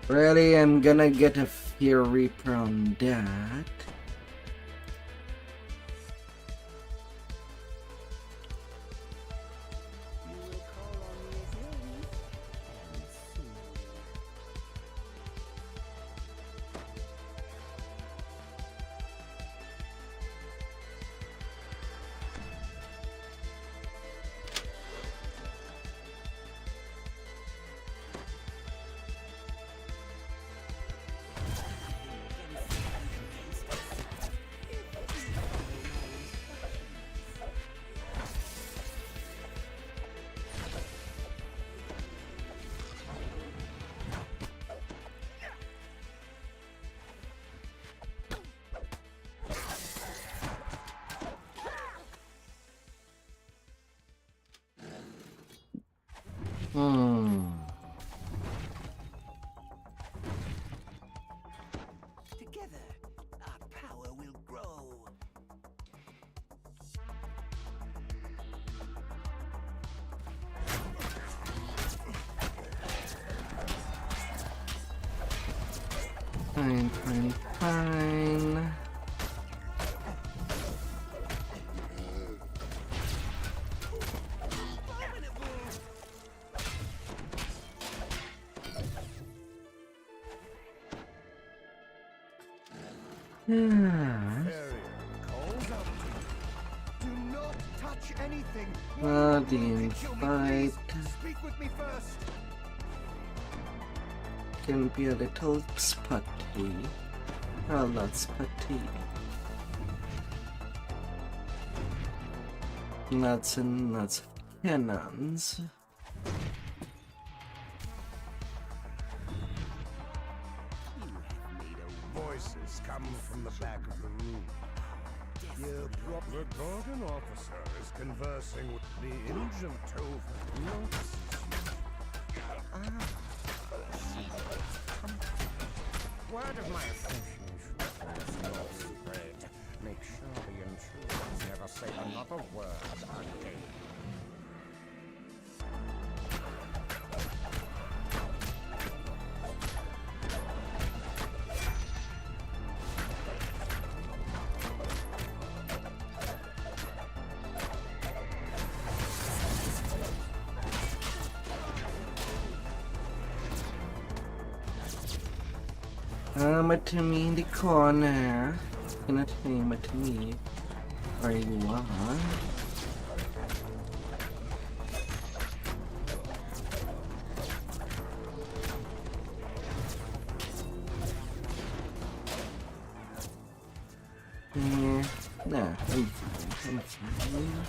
Really, I'm gonna get a Fear Reaper on that. You will call on me again, and soon. Together, our power will grow. Fine, fine, fine. Yeah. Calls out to you. Do not touch anything. Guardian fight Speak with me first. can be a little spotty. Well, not spotty. Nuts and nuts of cannons. Voices come from the back of the room. The Gorgon officer is conversing with the injured Vtuber. Notices you. Word of my association will spread. Make sure the intruders never say another word again. Aim it to me in the corner. Cannot aim it to me where you are. No, I'm fine. I'm fine.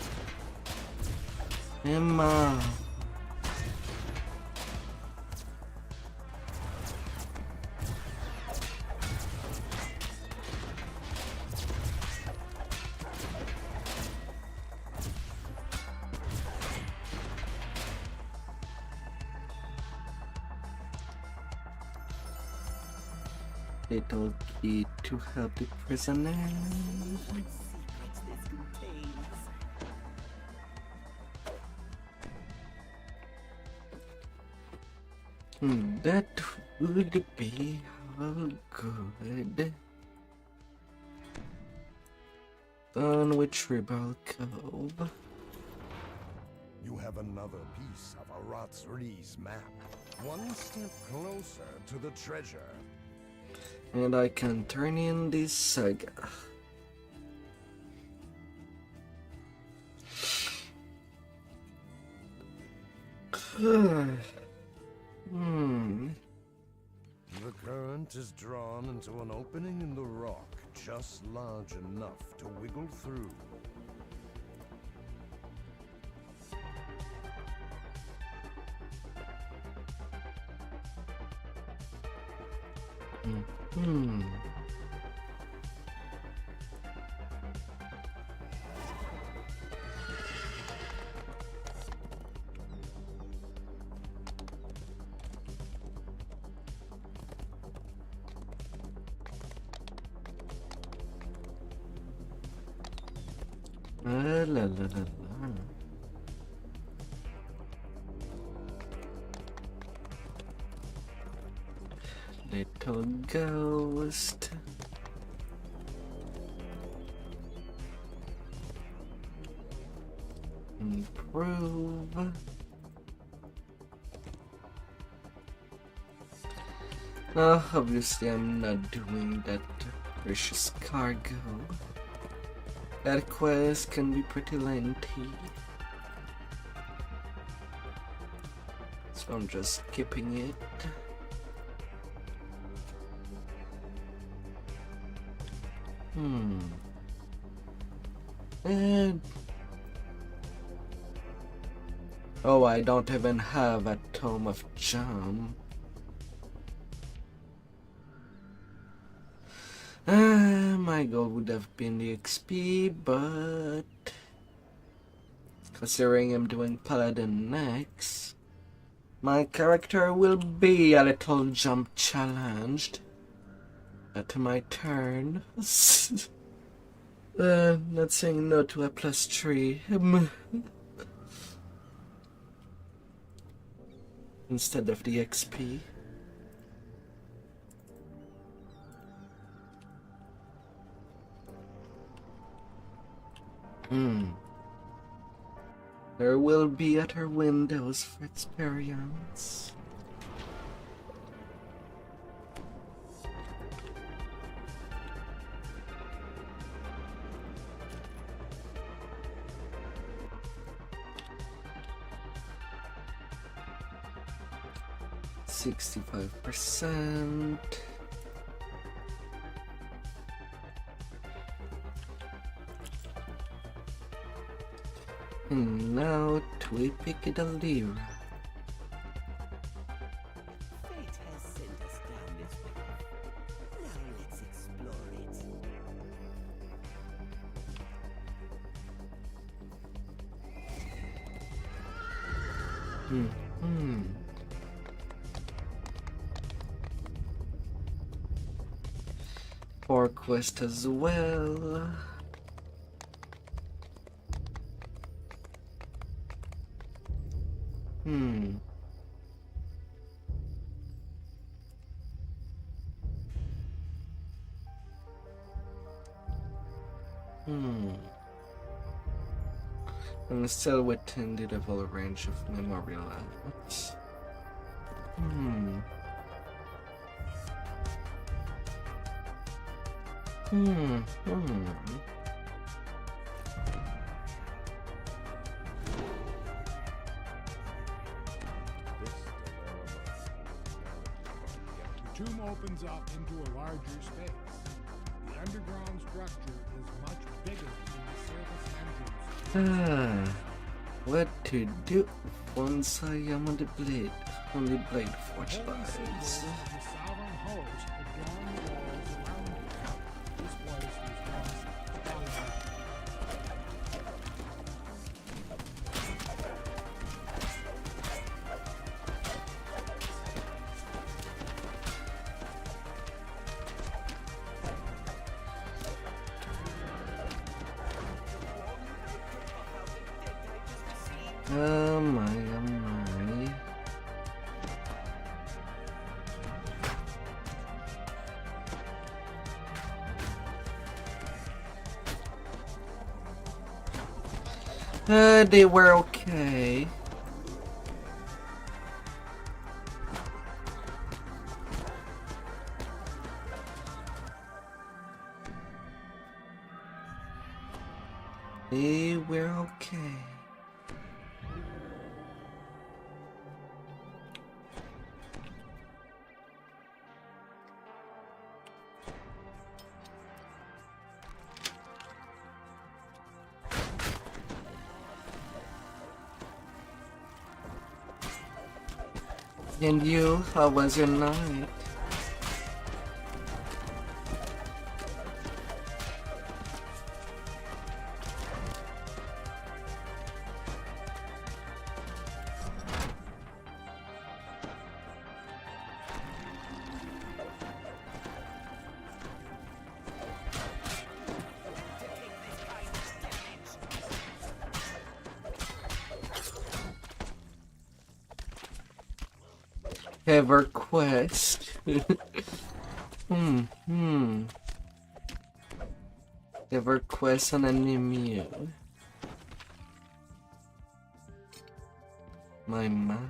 Emma. Little key to help the prisoner. What secrets this contains. That would be all good. On which Rebel Cove? You have another piece of Aratsri's map. One step closer to the treasure. And I can turn in this saga. The current is drawn into an opening in the rock, just large enough to wiggle through. La la la la. ghost. Improve. Obviously I'm not doing that precious cargo. That quest can be pretty lengthy. So I'm just skipping it. And oh, I don't even have a Tome of Jump. My goal would have been the XP, but considering I'm doing Paladin next, my character will be a little jump challenged at my turn. Not saying no to a +3 instead of the XP. There will be other windows for experience. %65%. And now to pick the lira. Fate has sent us down this path. Now let's explore it. For quest as well. I'm still within the level range of memorial elements. The tomb opens up into a larger space. The underground structure is much bigger than the surface entrance. What to do once I am on the blade forge Holy lives. symbols of the sovereign host adorn the walls around it. This place was once followed. Oh my. They were okay. They were okay. And you, how was your night? Ever quest. Ever quest an enemy. My mind.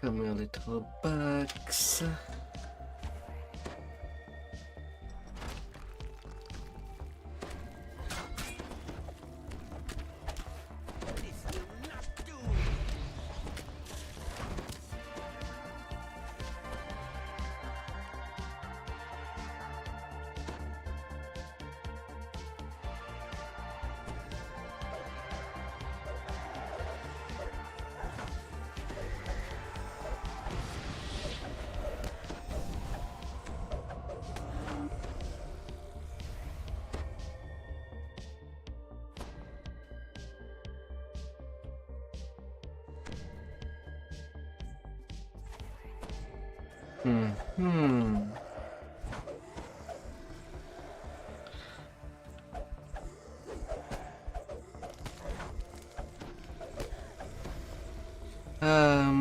Come here, little bugs.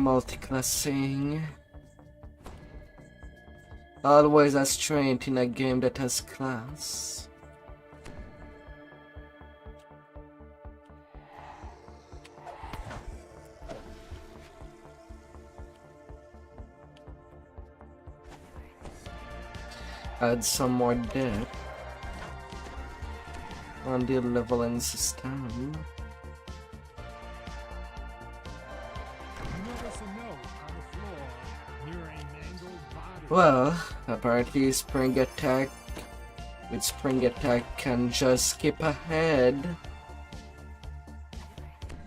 Multiclassing. Always a strength in a game that has class. Add some more depth on the leveling system. Well, apparently spring attack with spring attack can just skip ahead.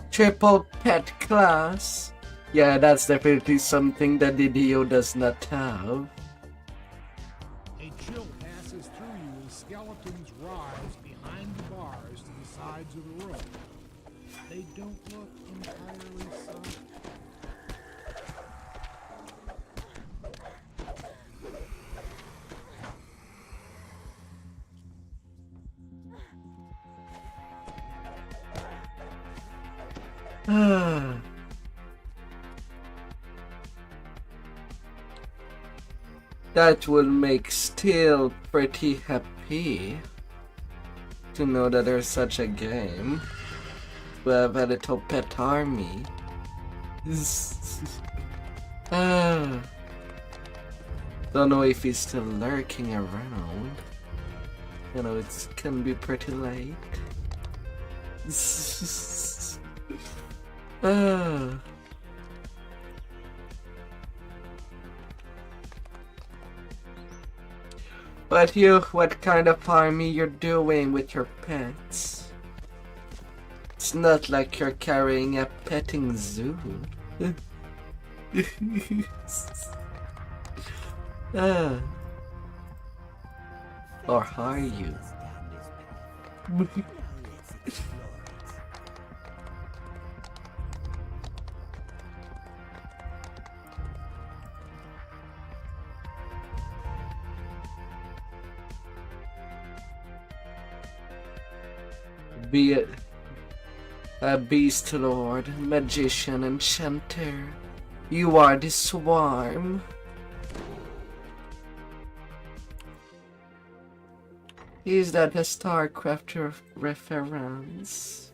Triple pet class. Yeah, that's definitely something that the DO does not have. A chill passes through you as skeletons rise behind the bars to the sides of the room. They don't look entirely solid. That will make Steel pretty happy to know that there's such a game. We have a little pet army. Don't know if he's still lurking around. You know, it can be pretty late. But you, what kind of army you're doing with your pets? It's not like you're carrying a petting zoo. Or are you? Be it a beast lord, magician, enchanter. You are the swarm. Is that a StarCraft reference?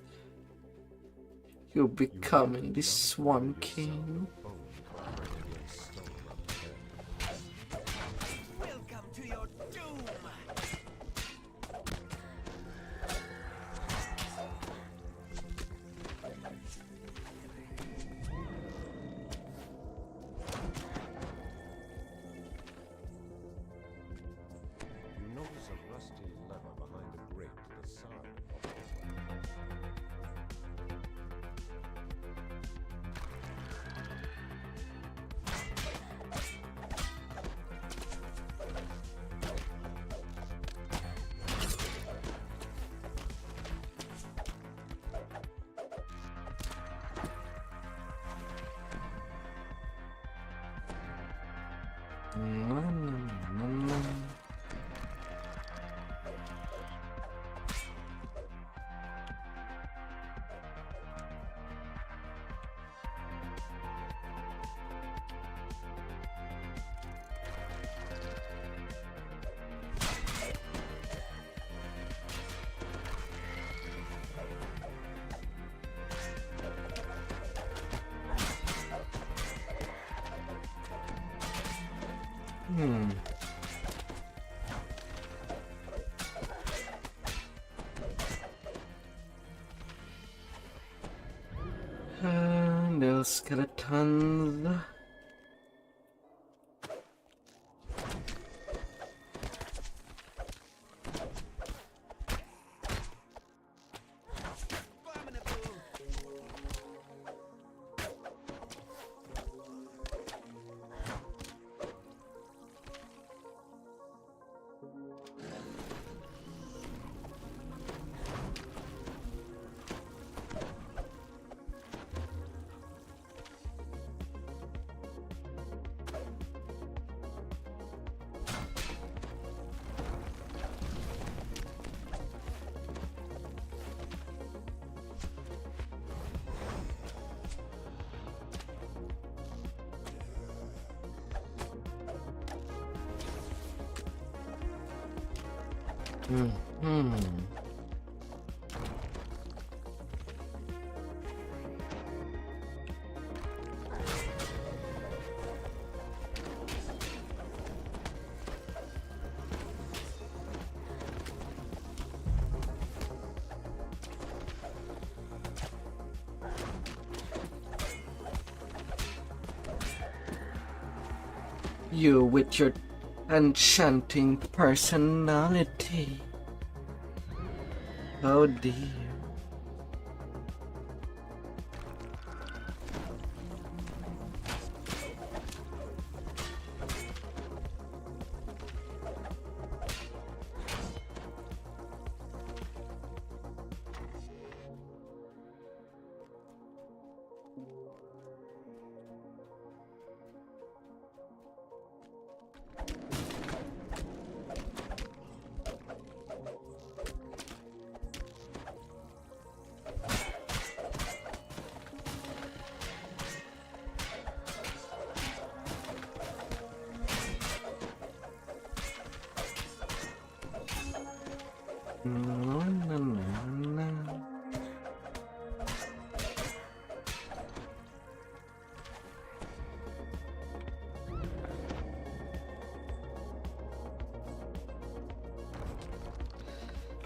You're becoming the Swarm King. Welcome to your doom. You no rusty lever behind the grate to the side of the hallway. No skeletons. You with your enchanting personality. Oh dear.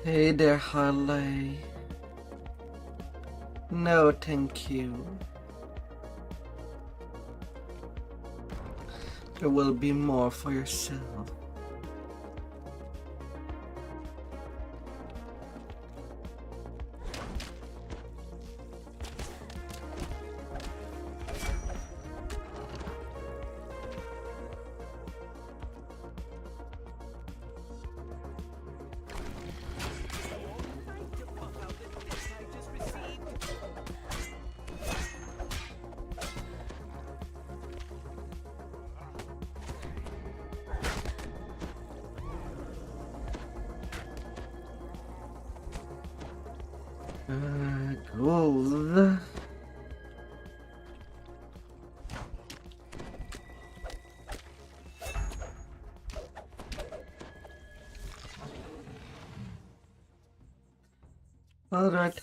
Hey there, Harley. No, thank you. There will be more for yourself. Gold. Alright.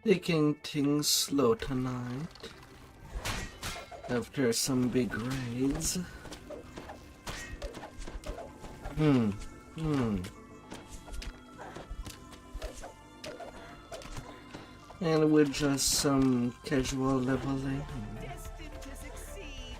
Taking things slow tonight. After some big raids. And with just some casual leveling. Destined to succeed.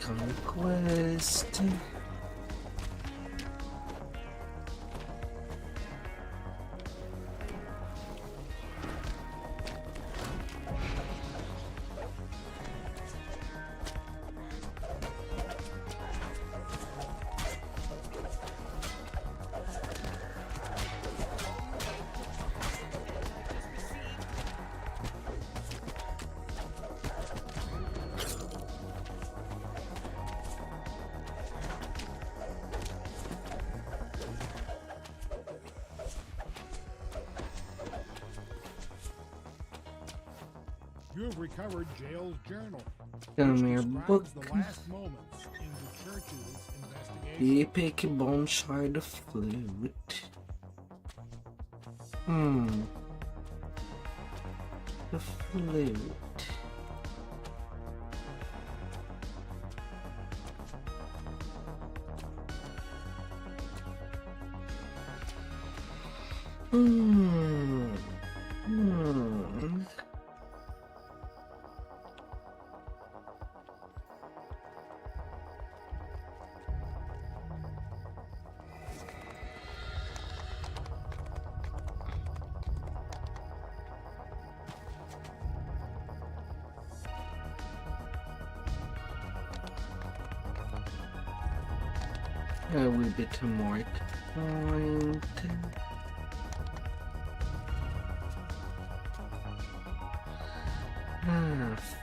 Conquest. You have recovered Jail's journal, Come which here, describes book. the last moments in the church's investigation. Epic boneshard flute. The flute. A wee bit more point.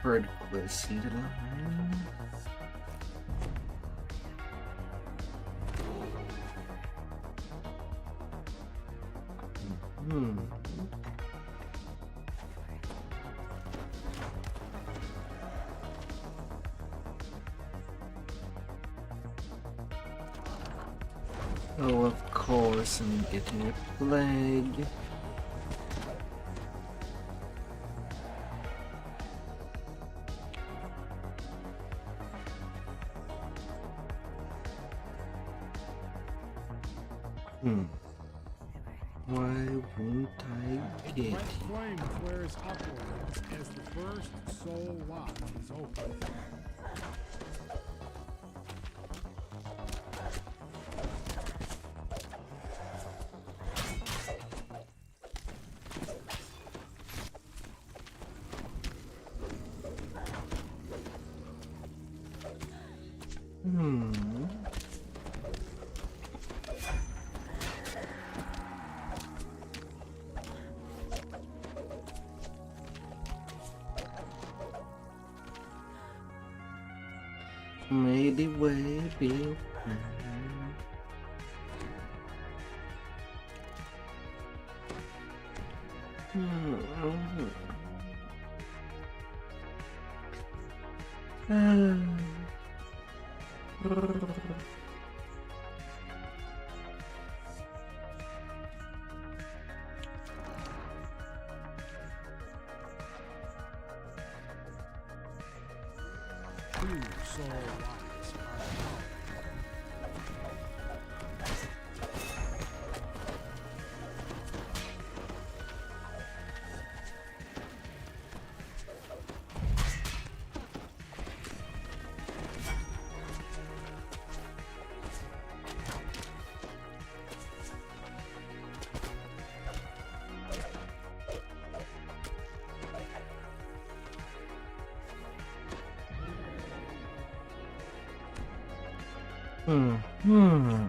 Third quest in the line. Oh, of course, I'm getting a plague. Why won't I get Red flame flares upwards as the first soul lock is opened. May the way be open. Two soul locks are found. Hmm. Hmm.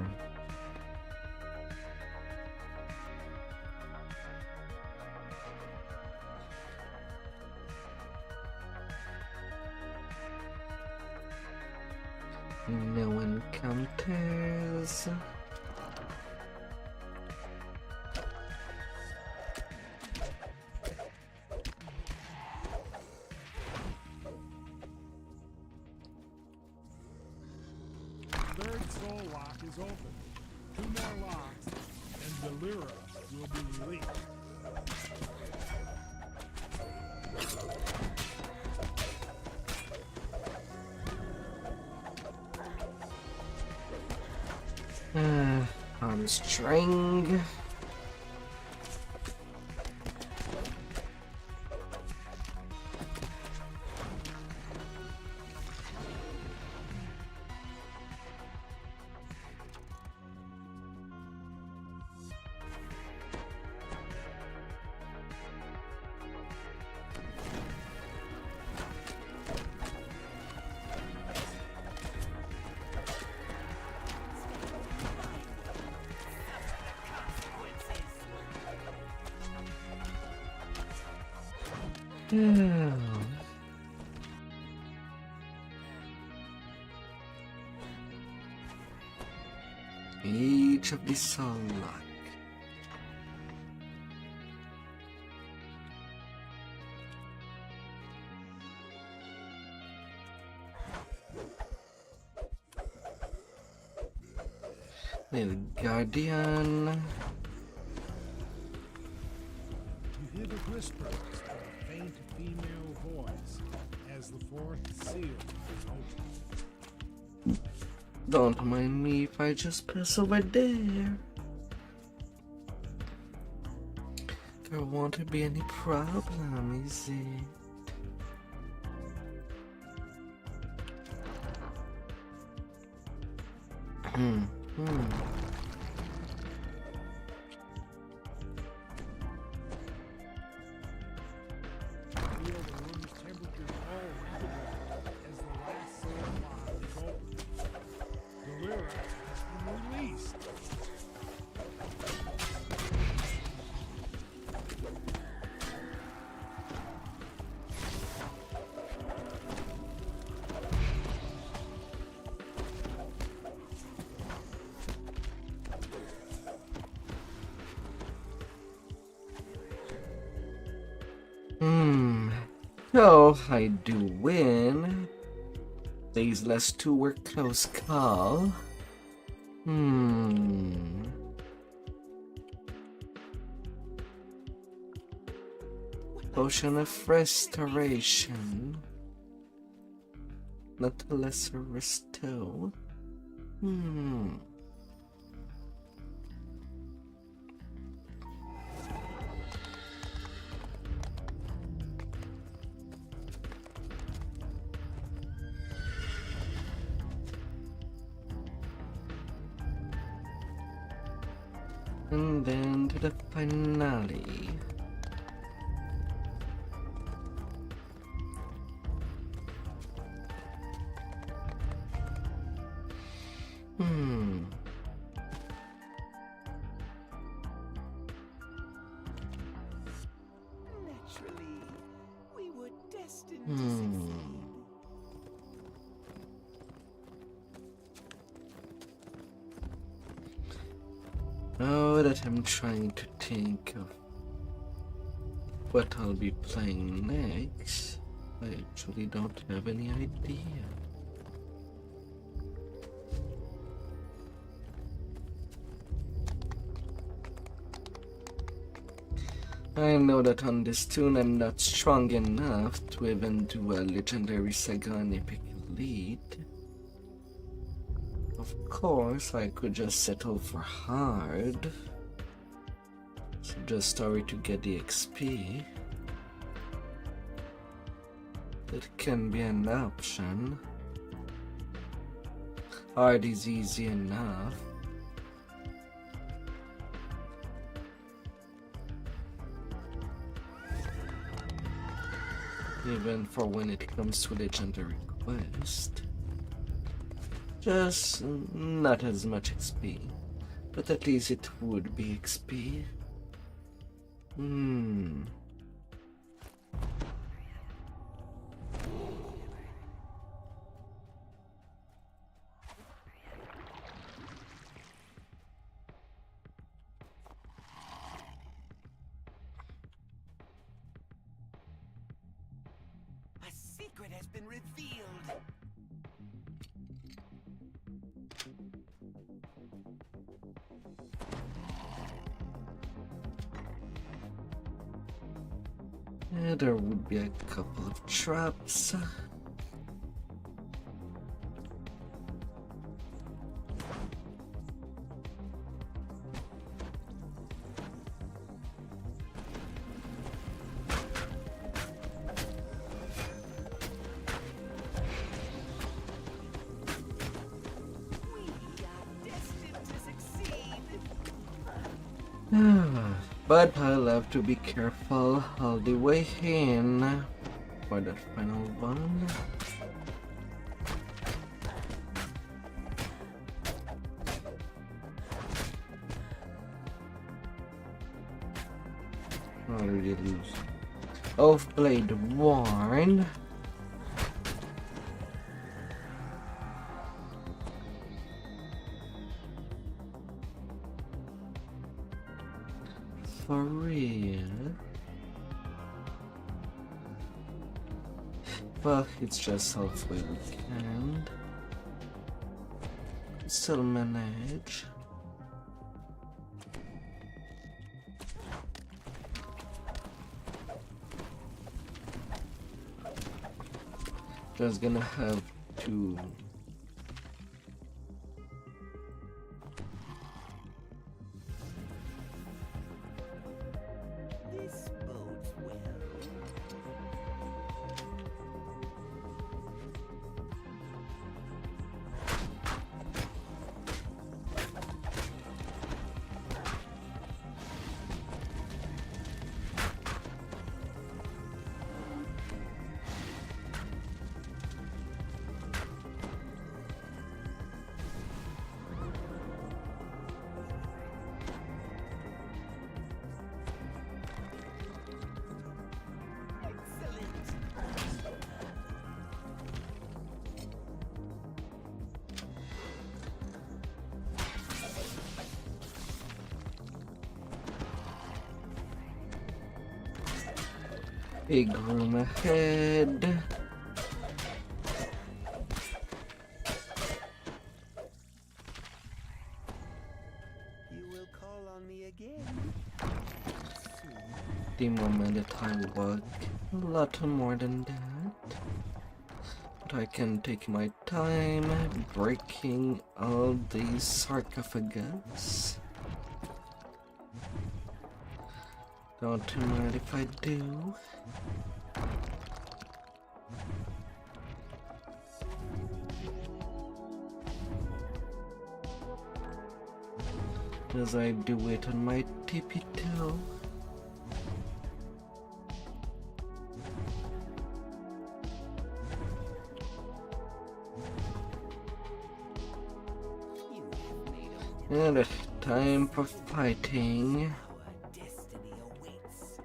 No encounters. Third soul lock is open. 2 more locks, and Delira will be released. Armstrong. Age of the Sunlight. Little Guardian. You hear the whispers of a faint female voice as the fourth seal is opened. Don't mind me if I just pass over there. There won't be any problem, is it? Feel the room's temperature fall rapidly as the last soul lock is opened. Delira has been released. So I do win. These last two were close call. Potion of Restoration. Not a lesser restore. And then to the finale. Naturally, we were destined to succeed. Now that I'm trying to think of what I'll be playing next, I actually don't have any idea. I know that on this tune I'm not strong enough to even do a legendary saga and epic lead. Of course, I could just settle for hard. So just story to get the XP. That can be an option. Hard is easy enough. Even for when it comes to legendary quest. Just not as much XP. But at least it would be XP. A secret has been revealed. Yeah, there would be a couple of traps. But I'll have to be careful all the way in for that final one. Already lose. Off-blade worn. For real? Well, it's just halfway weekend. Still manage. Just gonna have to This bodes well. big room ahead. You will call on me again. The moment that I work a lot more than that. But I can take my time breaking all these sarcophagus. Don't mind if I do. As I do it on my tippy toe. And it's time for fighting. Our destiny awaits.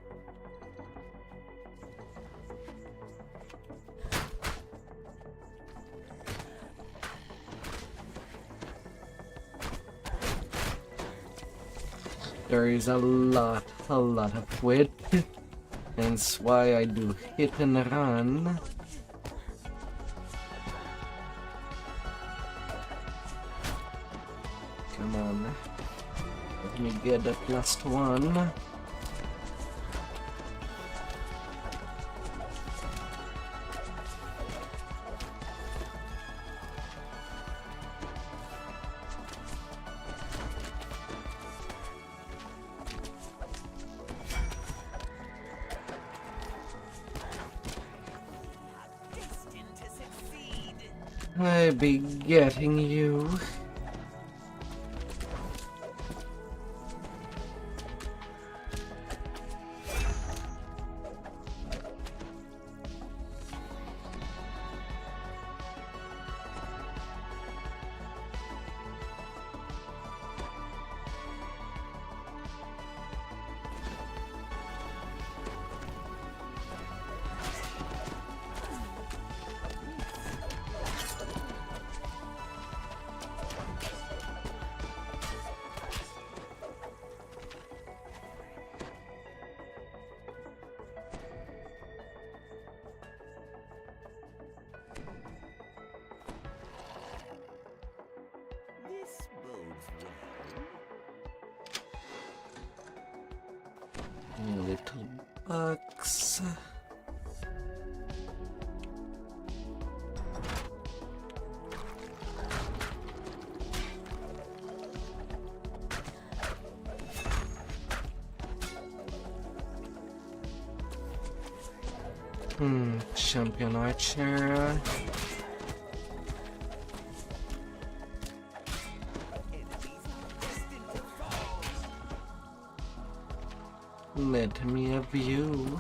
There is a lot of width. That's why I do hit and run. Come on. Let me get that last one. Destined to succeed. I be getting you. Little bucks. Champion archer. Let me a view.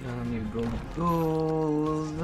Down you go, gold.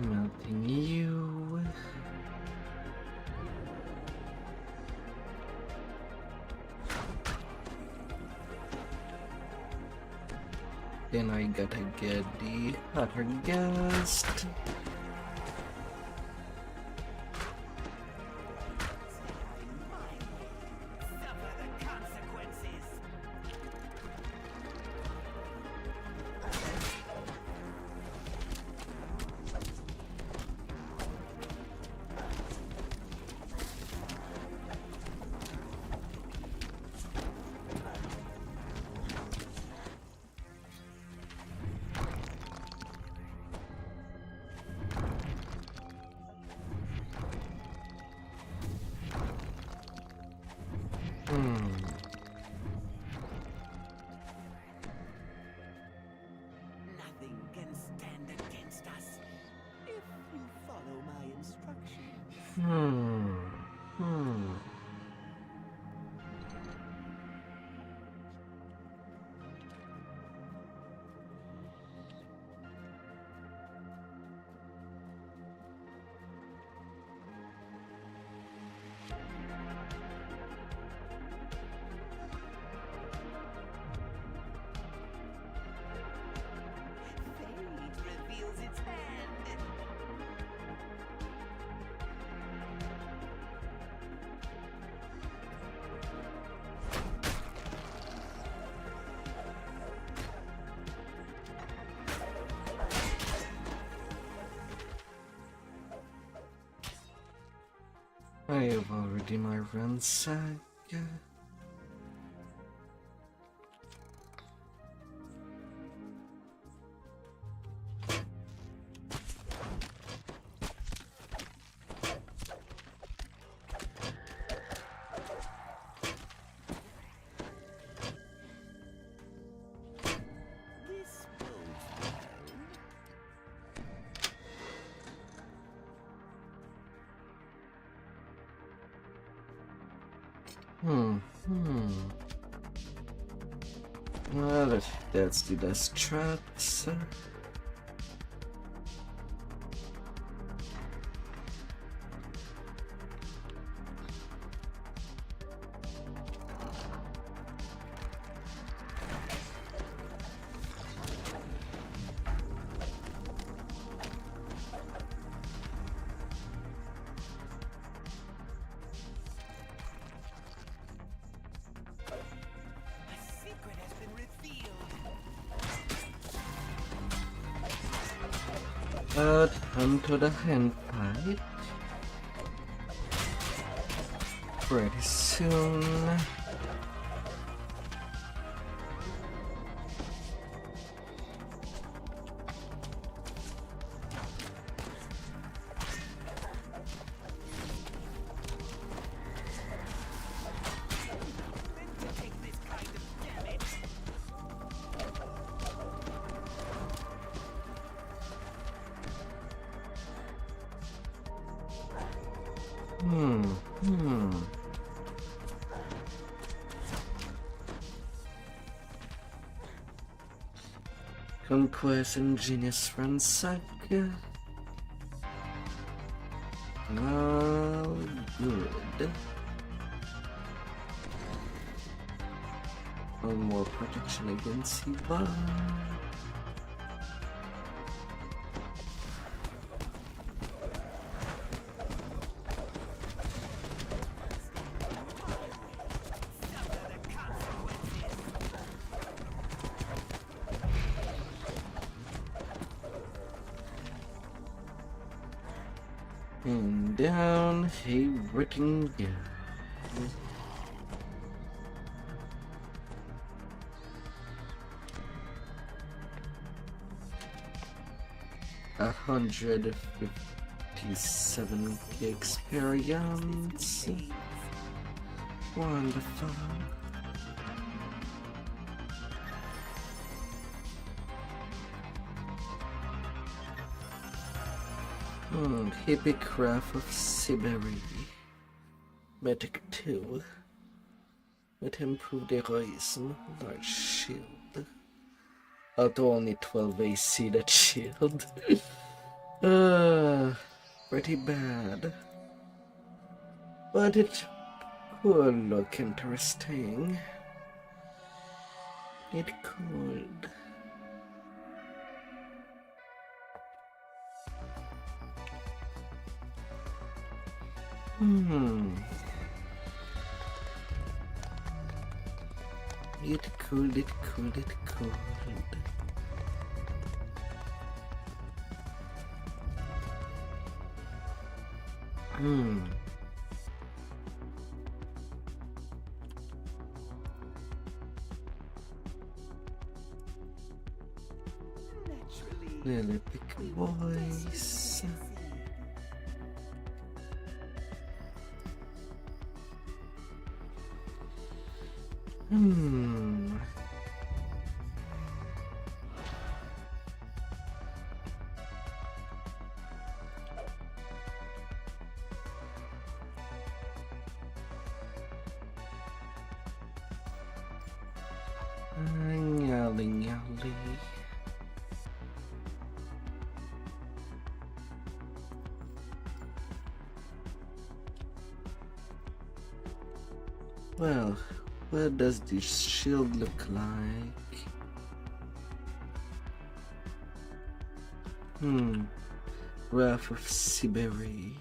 Melting you. Then I gotta get the other guest. Nothing can stand against us if you follow my instructions. Fate reveals its hand. I have already my ransack. This bodes well. Well, that's the distracts. A secret has been revealed. Onto the hand fight. Pretty soon. Conquest Ingenious Ransack. Oh, good. One more protection against Eva. And down a written down. 157 experience. Wonderful. Hippicraft of Siberia. Medic 2. With improved heroism, large shield. Although only 12 AC that shield. Pretty bad. But it could look interesting. It could. It could. Really pick a voice. Nyally. Well, what does this shield look like? Wrath of Siberia.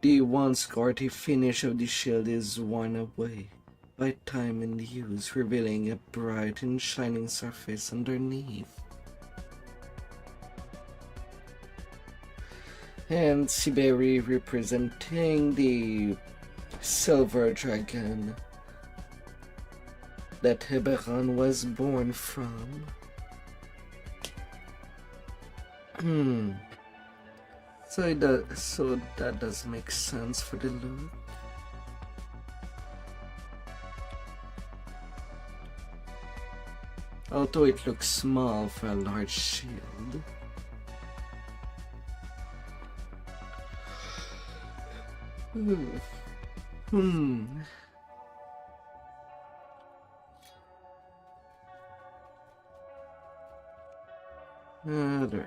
The once gaudy finish of the shield is worn away by time and use, revealing a bright and shining surface underneath. And Siberia representing the silver dragon that Heberon was born from. So that does make sense for the look. Although it looks small for a large shield. Alright.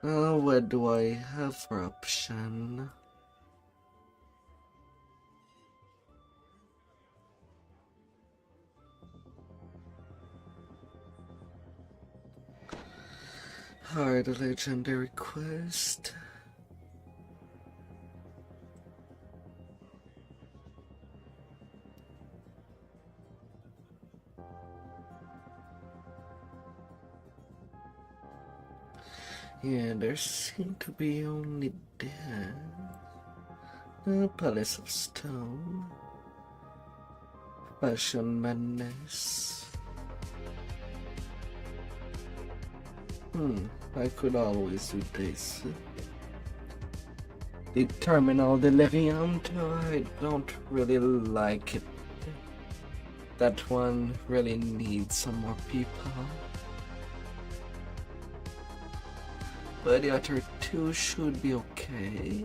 What do I have for option? Alright, the legendary quest. Yeah, there seem to be only that. The Palace of Stone. Fashion Madness. I could always do this. The Terminal Delirium, I don't really like it. That one really needs some more people. But the other two should be okay.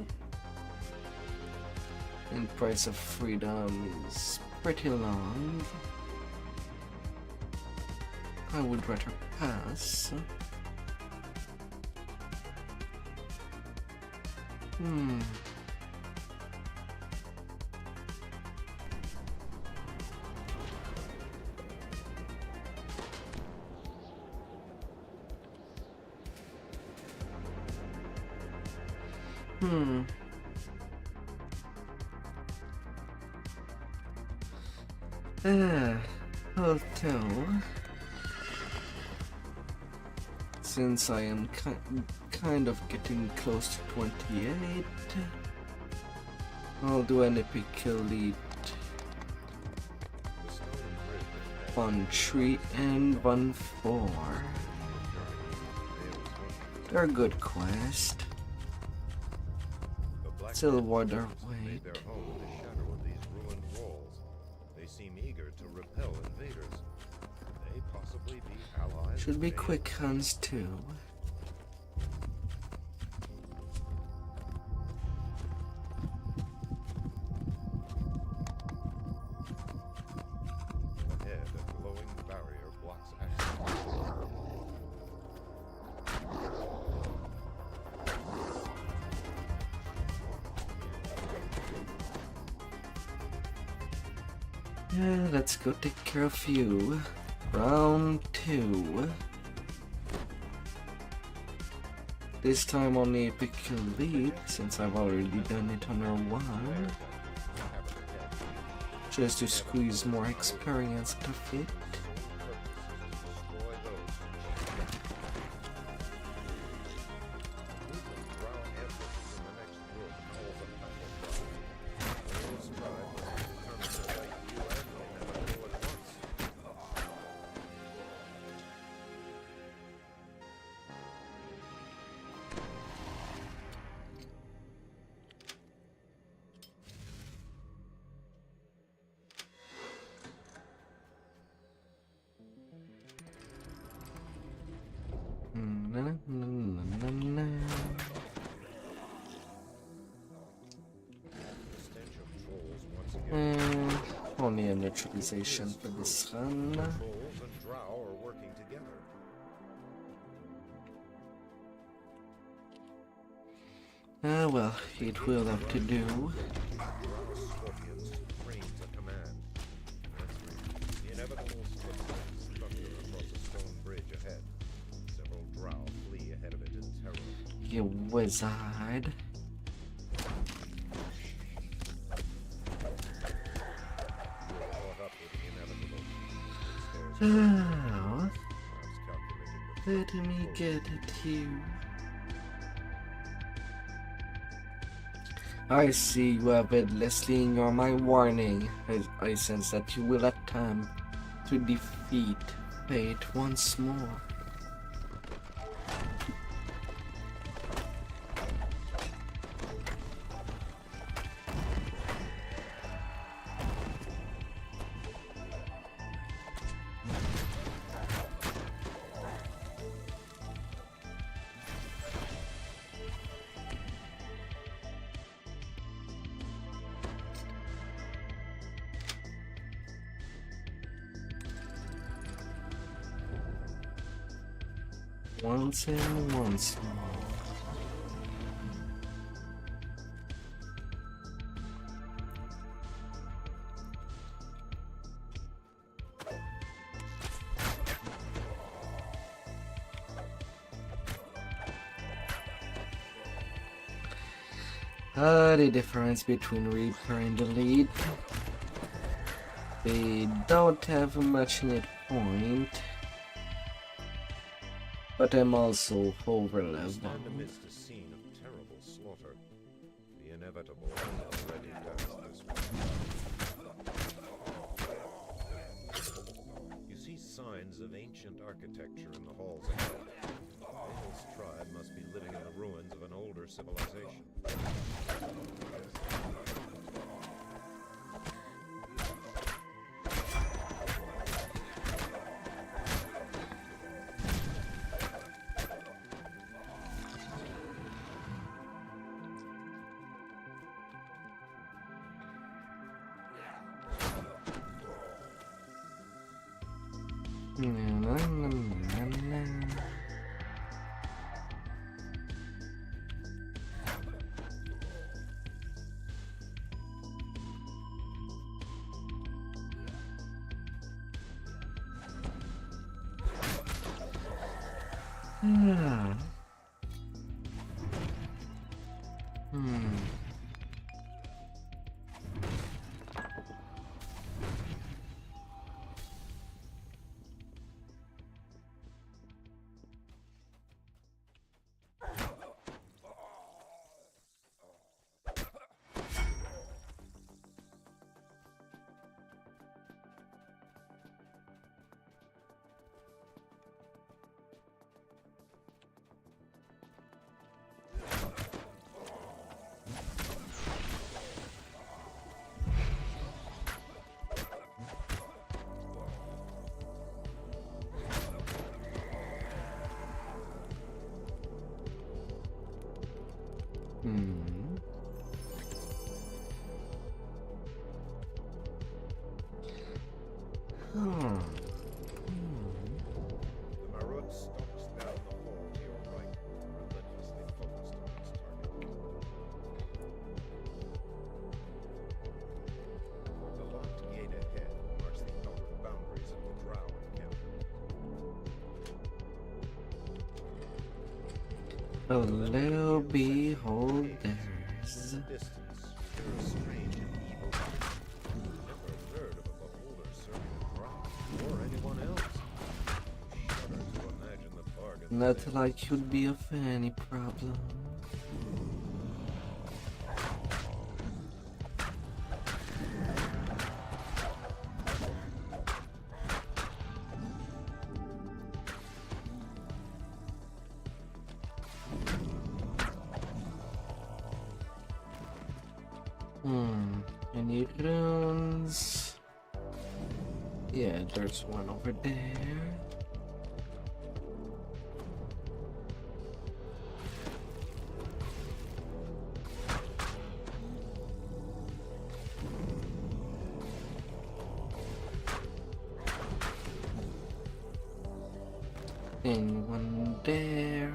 And Price of Freedom is pretty long. I would rather pass. Although, since I am kind of getting close to 28, I'll do an epic elite 1-3 and 1-4. They're a good quest. Still worth their weight. Their home in the shadow of these ruined walls. They seem eager to repel invaders. They possibly be allies. Should be quick hands too. Ahead, a glowing barrier blocks access. Yeah, let's go take care of you. Round 2. This time on the epic elite, since I've already done it under 1. Just to squeeze more experience out of it. Only a neutralization for this run. Trolls and drow are working together. Well, it will have to do. Scorpions, cranes at command. The inevitable split thunder across a stone bridge ahead. Several drow flee ahead of it in terror. You wizard. Caught up with the inevitable. Oh, Calculating let me get it here. I see you have endlessly ignored my warning. I sense that you will attempt to defeat fate once more. Once and once more. The difference between Reaper and Elite. They don't have much in it point. But I'm also over We level. stand amidst a scene of terrible slaughter. The inevitable has already passed this way. You see signs of ancient architecture in the halls ahead. Vail's tribe must be living in the ruins of an older civilization. The Marut stalks down the hall to your right, relentlessly focused on its target. The locked gate ahead marks the outward boundaries of the Drow encampment. Oh, little beholders. Distance, you're a strange and evil creature. Never heard of a beholder serving a Drow or anyone else. Shudder to imagine the bargain. Not like you'd be of any problem. Any runes? Yeah, there's one over there. And one there.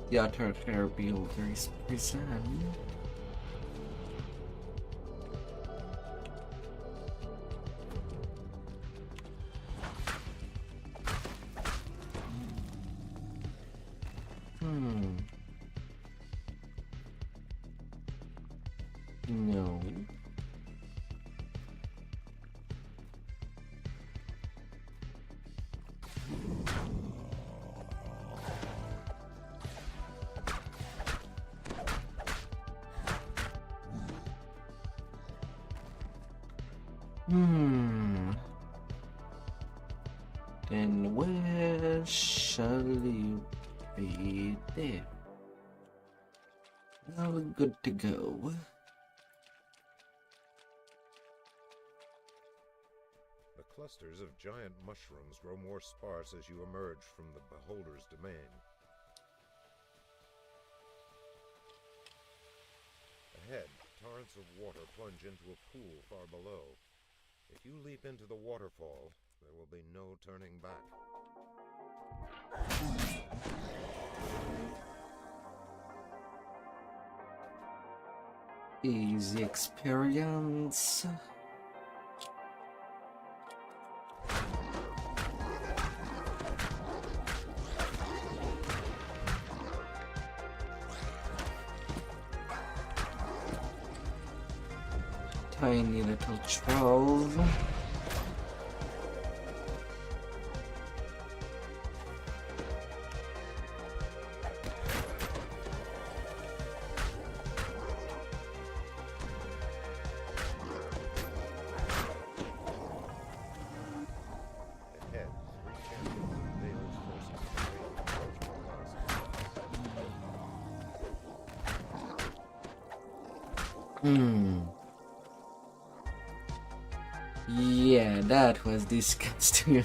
The other hair builder is present. No. Then where shall you be there? All good to go. The clusters of giant mushrooms grow more sparse as you emerge from the beholder's domain. Ahead, torrents of water plunge into a pool far below. If you leap into the waterfall, there will be no turning back. Easy experience. Tiny little trolls. Ahead, 3 champions of Vale's forces approach the last. Yeah, that was disgusting.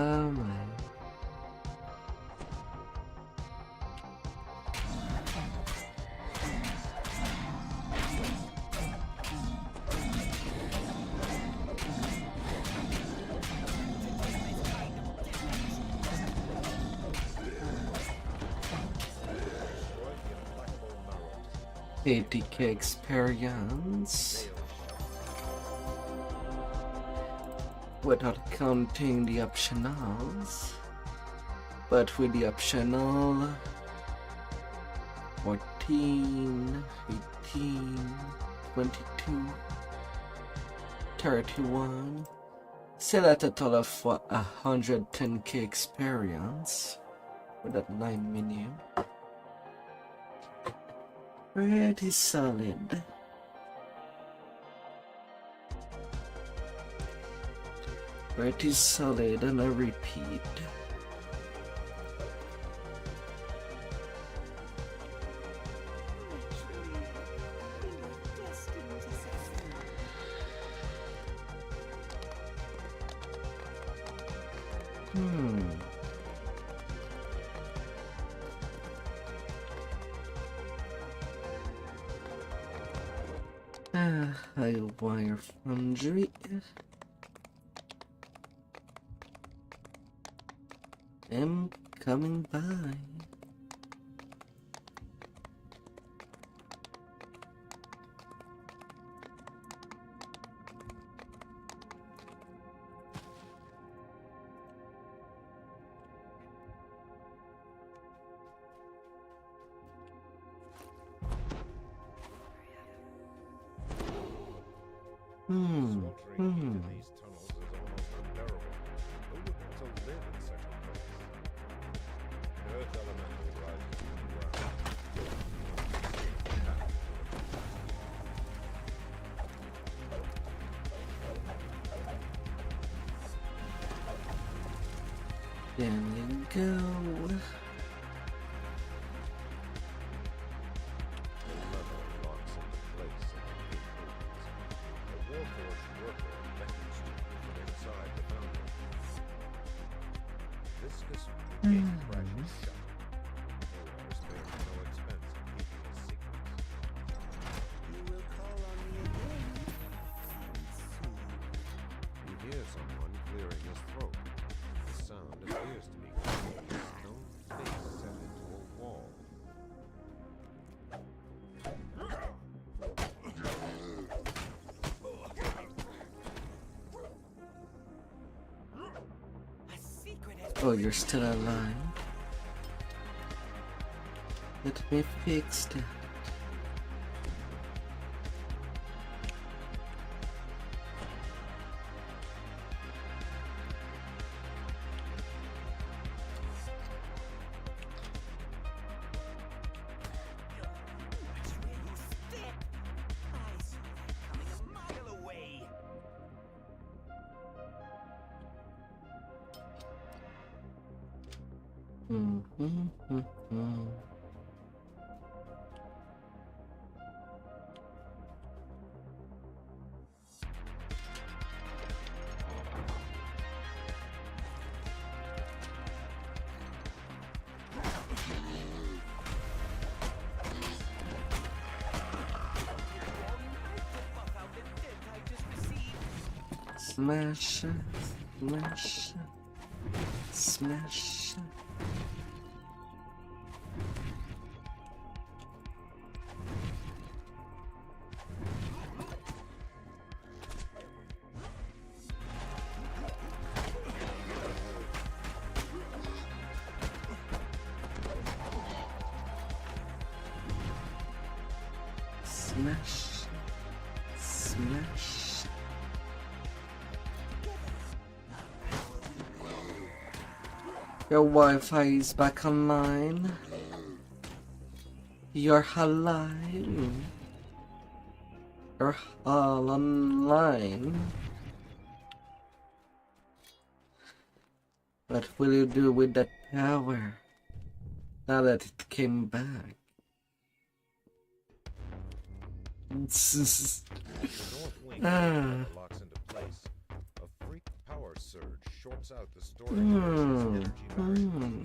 Oh my. Destroy the implacable Marauds. 80k experience. Without counting the optionals. But with the optional 14, 18, 22, 31. Still at a total of 110k experience with that 9 menu. Pretty solid. Pretty solid and a repeat. High wire foundry. Am coming by. Sweltering heat in these tunnels is almost unbearable. Who would want to live in such a place? Earth elemental rises from the ground. There you go. The lever locks into place at the gate opens. A Warforged worker beckons to you from inside the foundry. Viscous gate crashes shut. Or spares no expense in keeping his secrets. You will call on me again. And soon. You hear someone clearing his throat. The sound appears to be coming from a stone face set into a wall. A secret has Oh, you're still alive. Let me fix that. Watch where you step. I saw that coming a mile away. Smash, smash, smash. Smash. Smash. Your Wi-Fi is back online. You're alive. You're all online. What will you do with that power now that it came back? North wing locks into place. A freak power surge shorts out the storage energy memory.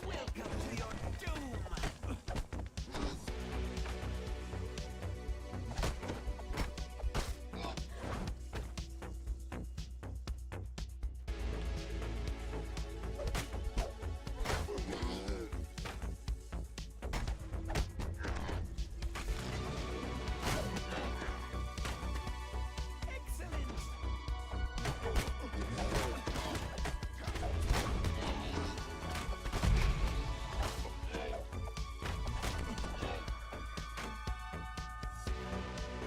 Welcome to your doom! Excellent!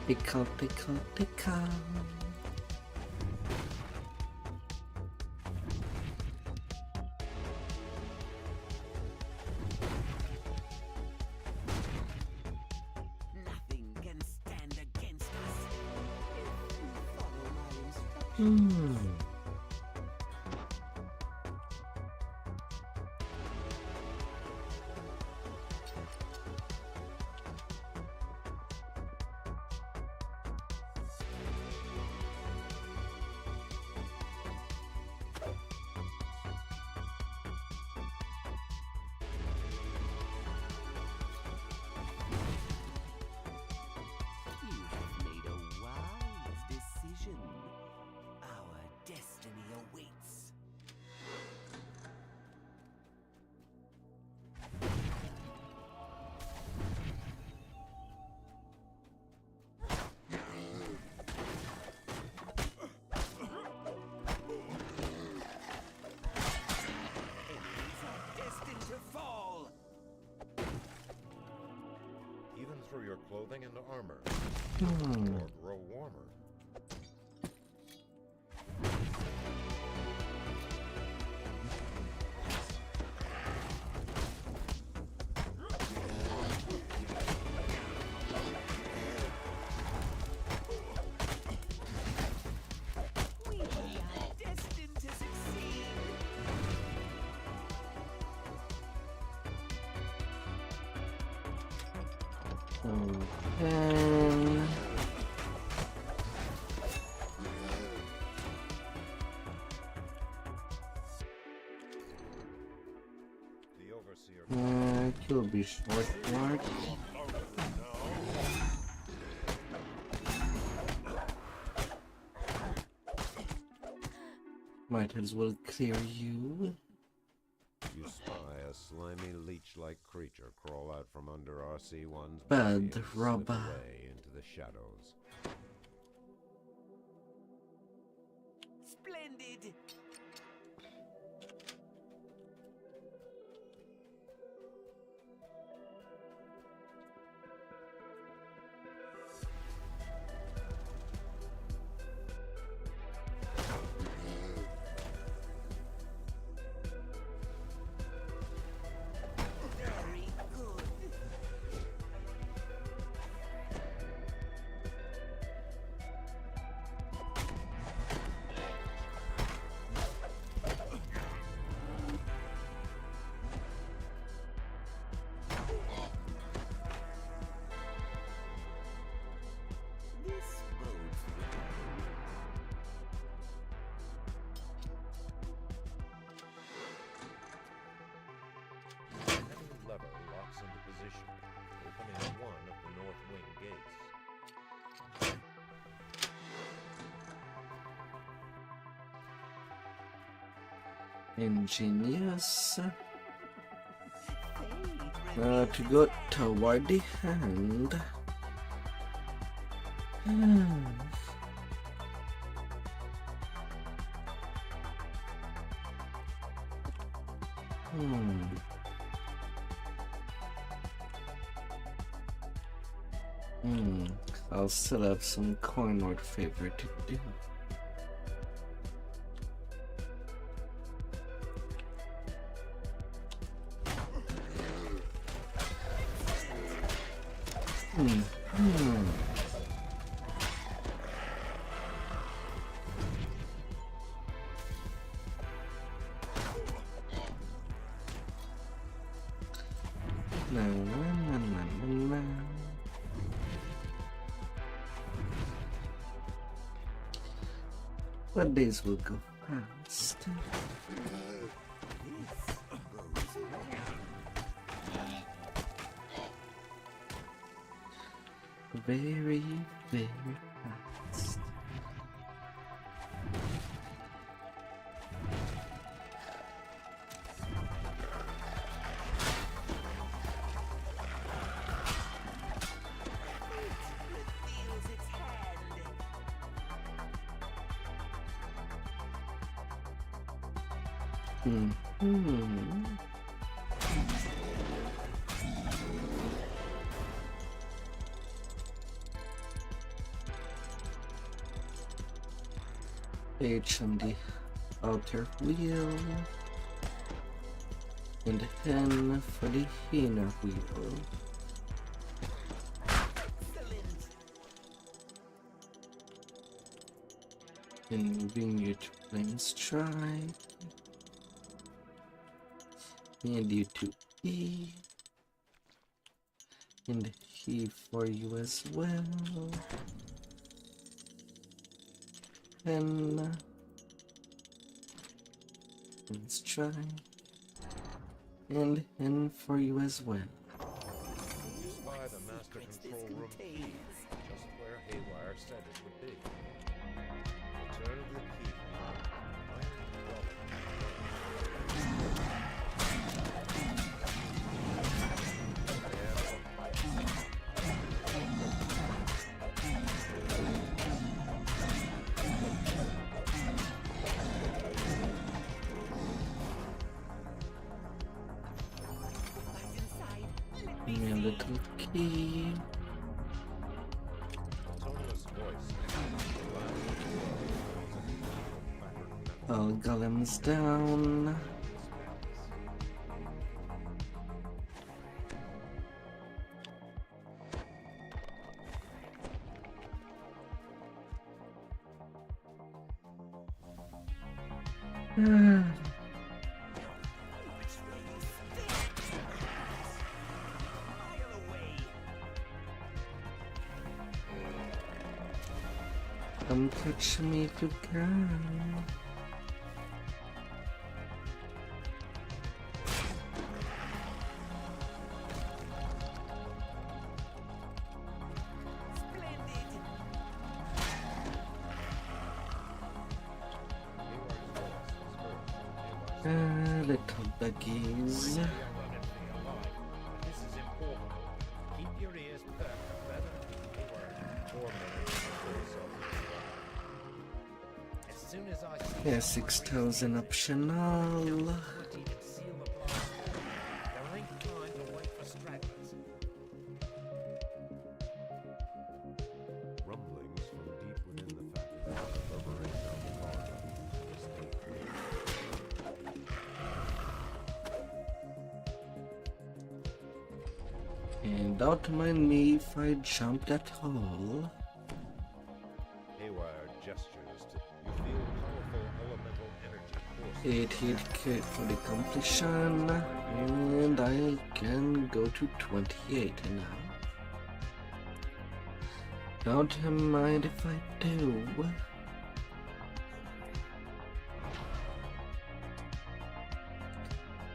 Pickle, pickle, pickle. Nothing can stand against us if you follow my instructions. You have made a wise decision. Our destiny awaits. Enemies are destined to fall. Even through your clothing and armor. Or grow warmer. We are destined to succeed. Okay. The overseer. It will be short work. Might as well clear you. You spy a slimy leech-like creature crawl out from under RC1's Bad body and slip robber. away into the shadows. Splendid. Very good. This bodes A heavy lever locks into position, opening one of the north wing gates. Ingenious. good. To go toward the hand. I'll still have some cornward favor to do. Na, na, na, na, na, na. But days will go fast. Very, very fast. Reveals its hand. H on the outer wheel, and N for the inner wheel. Excellent. And bring you to plane strike. And you to E. And E for you as well. And let's try. And N for you as well. You spy the master Secrets control this room key, contains. just where Haywire said it would be. Return of the key. Iron What's inside? Let me Give me a see. little key. toneless voice. All golems down. Which way you stick? Mile away. Come catch me if you can. Splendid. Little buggies. This is important. Keep your ears perked, better. Haywire, 4 minutes before yourself. As soon as I see Yeah, 6,000 optional. would even seal the blast. There ain't time to wait for stragglers. Rumblings from deep within the factory reverberate down the corridor. And don't mind me if I jump that hole. Haywire gestures to you feel powerful elemental energy coursing. 8 hit kit for the completion. And I can go to 28 now. Don't mind if I do.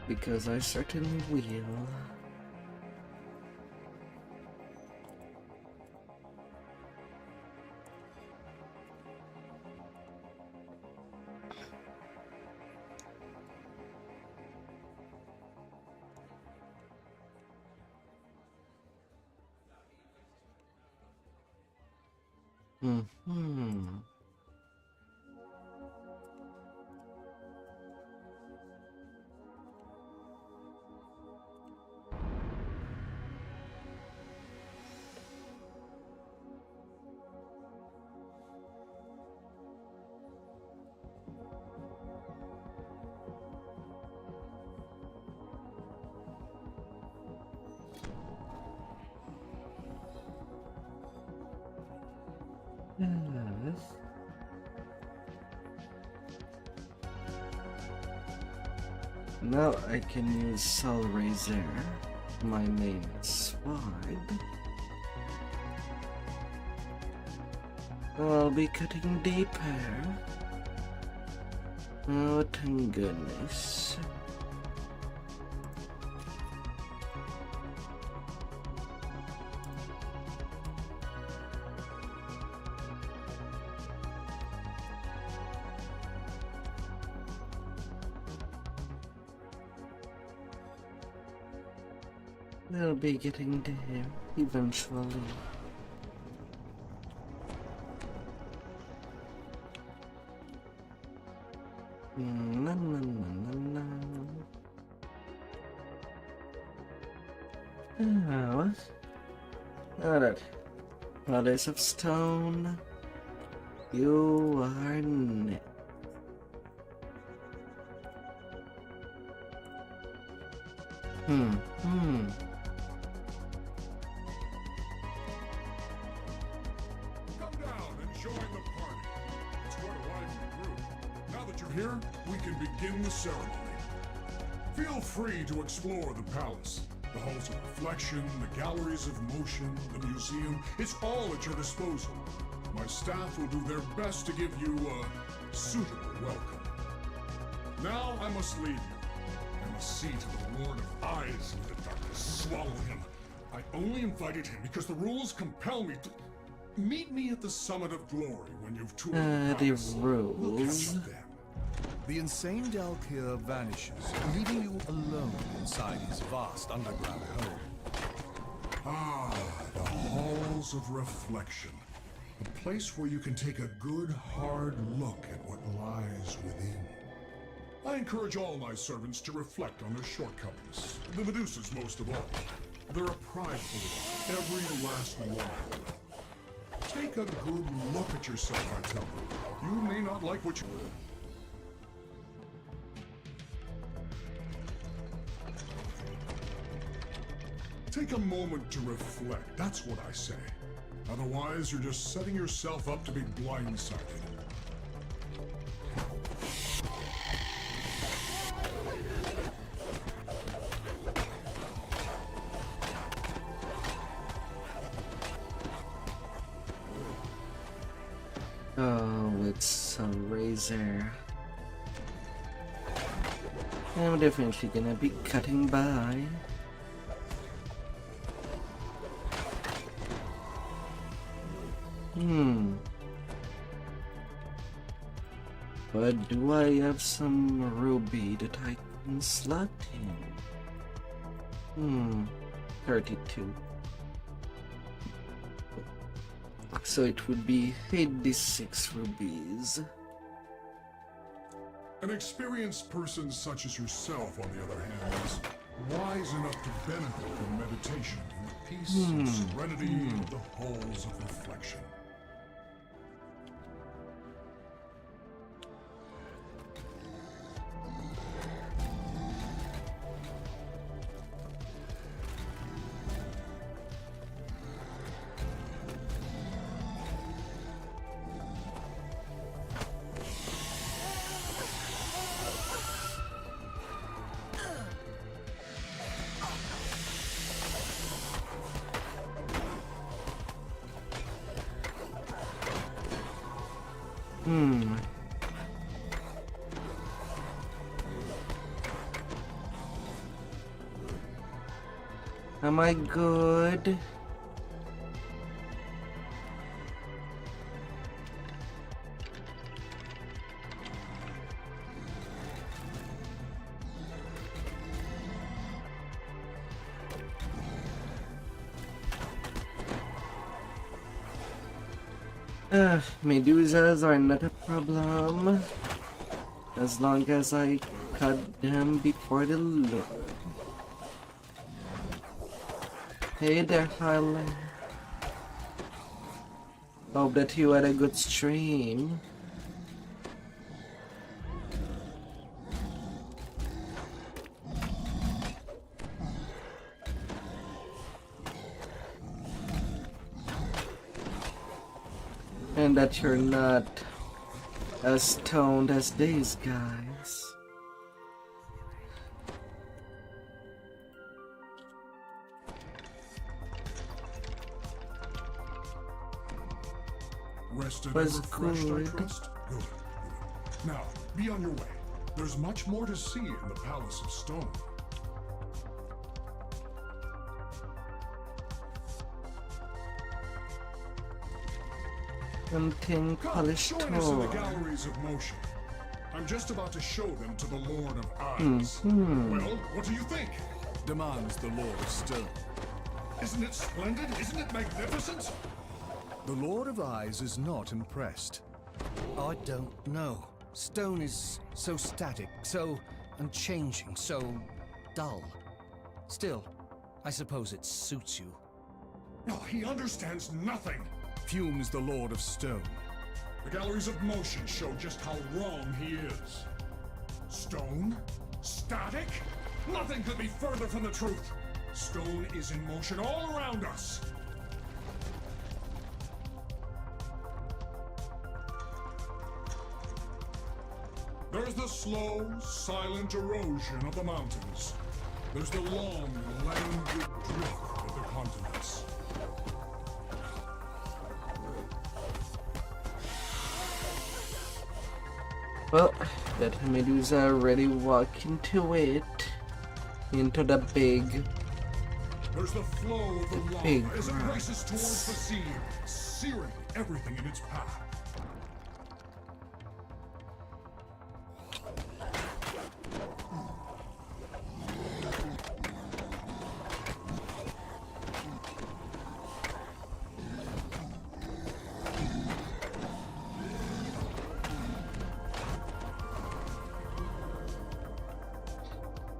Because I certainly will. Hmm. Now I can use Soul Razor, my main sword. I'll be cutting deeper. Oh, thank goodness. We'll be getting there eventually. Na, na, na, na, na. What? Alright. Goddess of Stone. You are next. Come down and join the party. It's quite a lively group. Now that you're here, we can begin the ceremony. Feel free to explore the palace. The halls of reflection, the galleries of motion, the museum, it's all at your disposal. My staff will do their best to give you a suitable welcome. Now I must leave you. I must see to the Lord of Eyes in the darkness. Swallow him. I only invited him because the rules compel me to... Meet me at the summit of glory when you've toured the The palace. We'll rules. catch up then. The insane Dalkir vanishes, leaving you alone inside his vast underground home. Ah, the halls of reflection. A place where you can take a good, hard look at what lies within. I encourage all my servants to reflect on their shortcomings. The Medusas most of all. They're a prideful, every last one. Take a good look at yourself, I tell you. You may not like what you... Take a moment to reflect, that's what I say. Otherwise, you're just setting yourself up to be blindsided. Oh, it's a razor. I'm definitely gonna be cutting by. But do I have some ruby that I can slot in? 32. So it would be 86 rubies. An experienced person such as yourself, on the other hand, is wise enough to benefit from meditation in the peace and serenity of the halls of reflection. Am I good? Medusas are not a problem as long as I cut them before the Lord. Hey there, Harlan. Hope that you had a good stream. And that you're not as stoned as these guys. rested was and refreshed, good. I trust? Good. Now, be on your way. There's much more to see in the Palace of Stone. Something Come, polished join us in the tall. galleries of motion. I'm just about to show them to the Lord of Eyes. Mm-hmm. Well, what do you think? Demands the Lord of Stone. Isn't it splendid? Isn't it magnificent? The Lord of Eyes is not impressed. I don't know. Stone is so static, so unchanging, so dull. Still, I suppose it suits you. No, he understands nothing. Fumes the Lord of Stone. The galleries of motion show just how wrong he is. Stone? Static? Nothing could be further from the truth. Stone is in motion all around us. There's the slow, silent erosion of the mountains. There's the long, languid drift of the continents. Well, that Medusa already walk into it. Into the big. There's the flow of the big lava as it rocks. races towards the sea, searing everything in its path.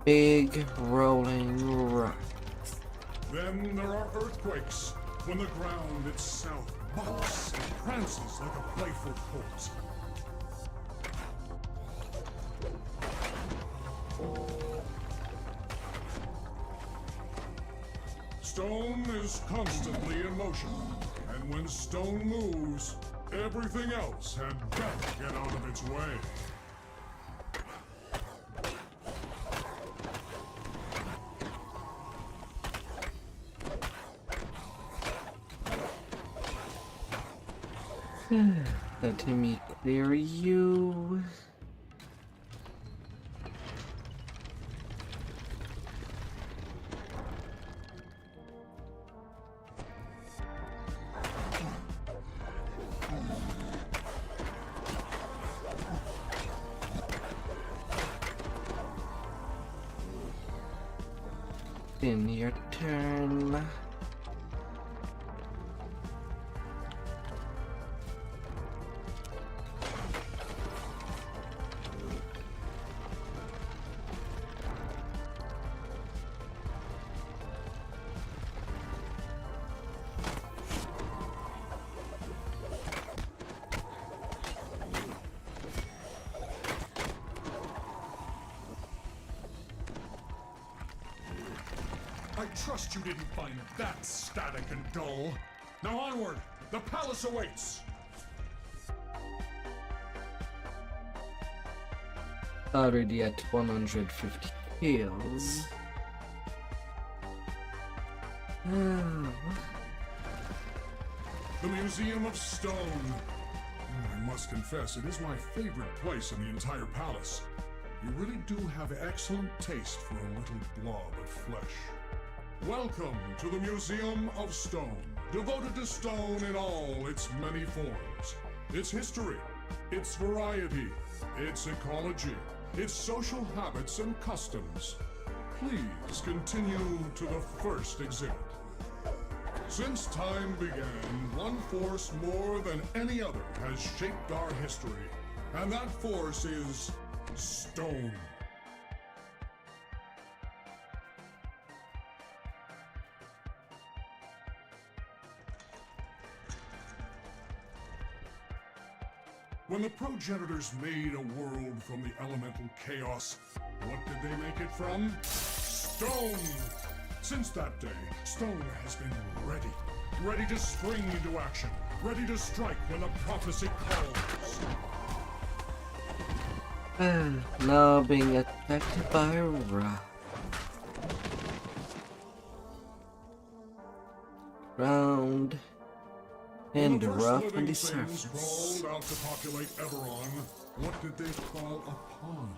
Big rolling rock. Then there are earthquakes, when the ground itself bucks and prances like a playful colt. Stone is constantly in motion, and when stone moves, everything else had better get out of its way. Let me clear you. In your turn. I trust you didn't find that static and dull. Now onward! The palace awaits! Already at 150 kills. The Museum of Stone. I must confess, it is my favorite place in the entire palace. You really do have excellent taste for a little blob of flesh. Welcome to the Museum of Stone, devoted to stone in all its many forms. Its history, its variety, its ecology, its social habits and customs. Please continue to the first exhibit. Since time began, one force more than any other has shaped our history, and that force is stone. When the progenitors made a world from the elemental chaos, what did they make it from? Stone! Since that day, stone has been ready to spring into action, ready to strike when the prophecy calls. Now being attacked by a rock. Round And When the first rough on living the things surface. crawled out to populate Eberron, what did they call upon?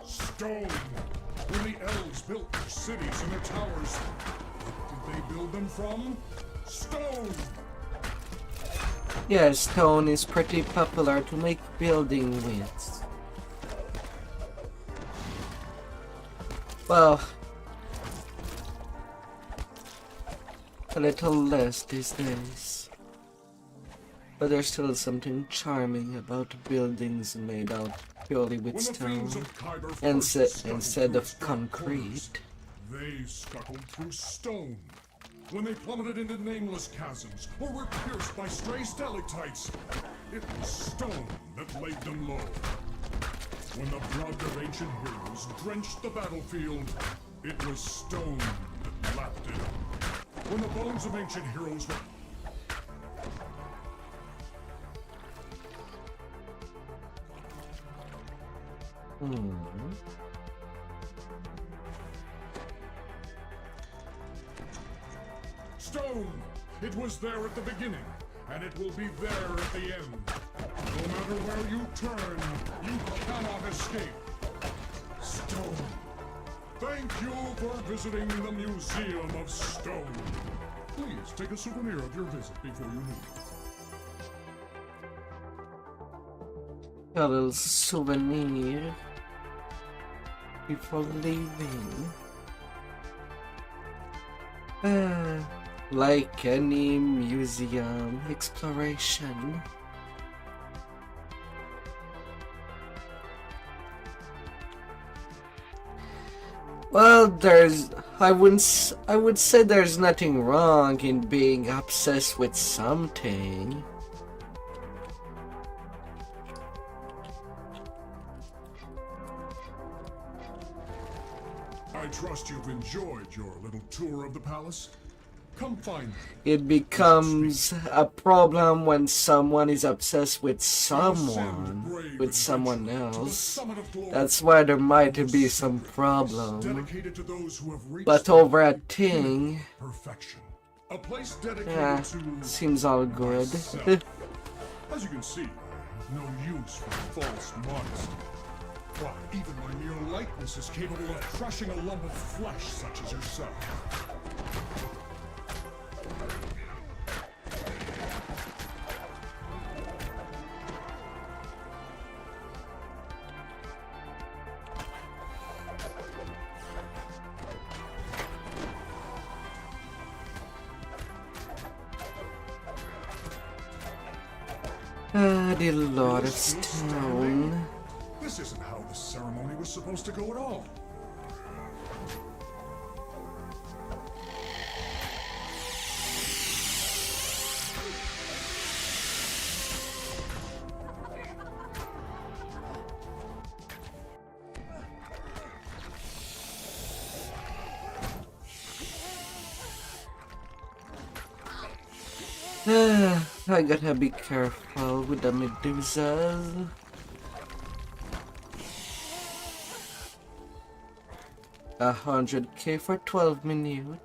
Stone! When the elves built their cities and their towers, what did they build them from? Stone! Yeah, stone is pretty popular to make building with. Well, a little less these days. But there's still something charming about buildings made out purely with When the stone fiends of Khyber and first scuttled instead through of its dark concrete. corners, they scuttled through stone. When they plummeted into nameless chasms or were pierced by stray stalactites, it was stone that laid them low. When the blood of ancient heroes drenched the battlefield, it was stone that lapped it up. When the bones of ancient heroes were stone! It was there at the beginning, and it will be there at the end. No matter where you turn, you cannot escape. Stone. Thank you for visiting the Museum of Stone. Please take a souvenir of your visit before you leave. A little souvenir before leaving. Like any museum exploration. Well, I would say there's nothing wrong in being obsessed with something. I trust you've enjoyed your little tour of the palace. Come find me. It becomes a problem when someone is obsessed with someone else. That's why there might be some problem. Dedicated to those who have reached But over a thing, perfection. A place dedicated yeah, to seems all good. As you can see, I have no use for false modesty. Why, even my mere likeness is capable of crushing a lump of flesh such as yourself. The Lord of Stone. This isn't how the ceremony was supposed to go at all. I gotta be careful with the medusas. $100K for 12 minutes.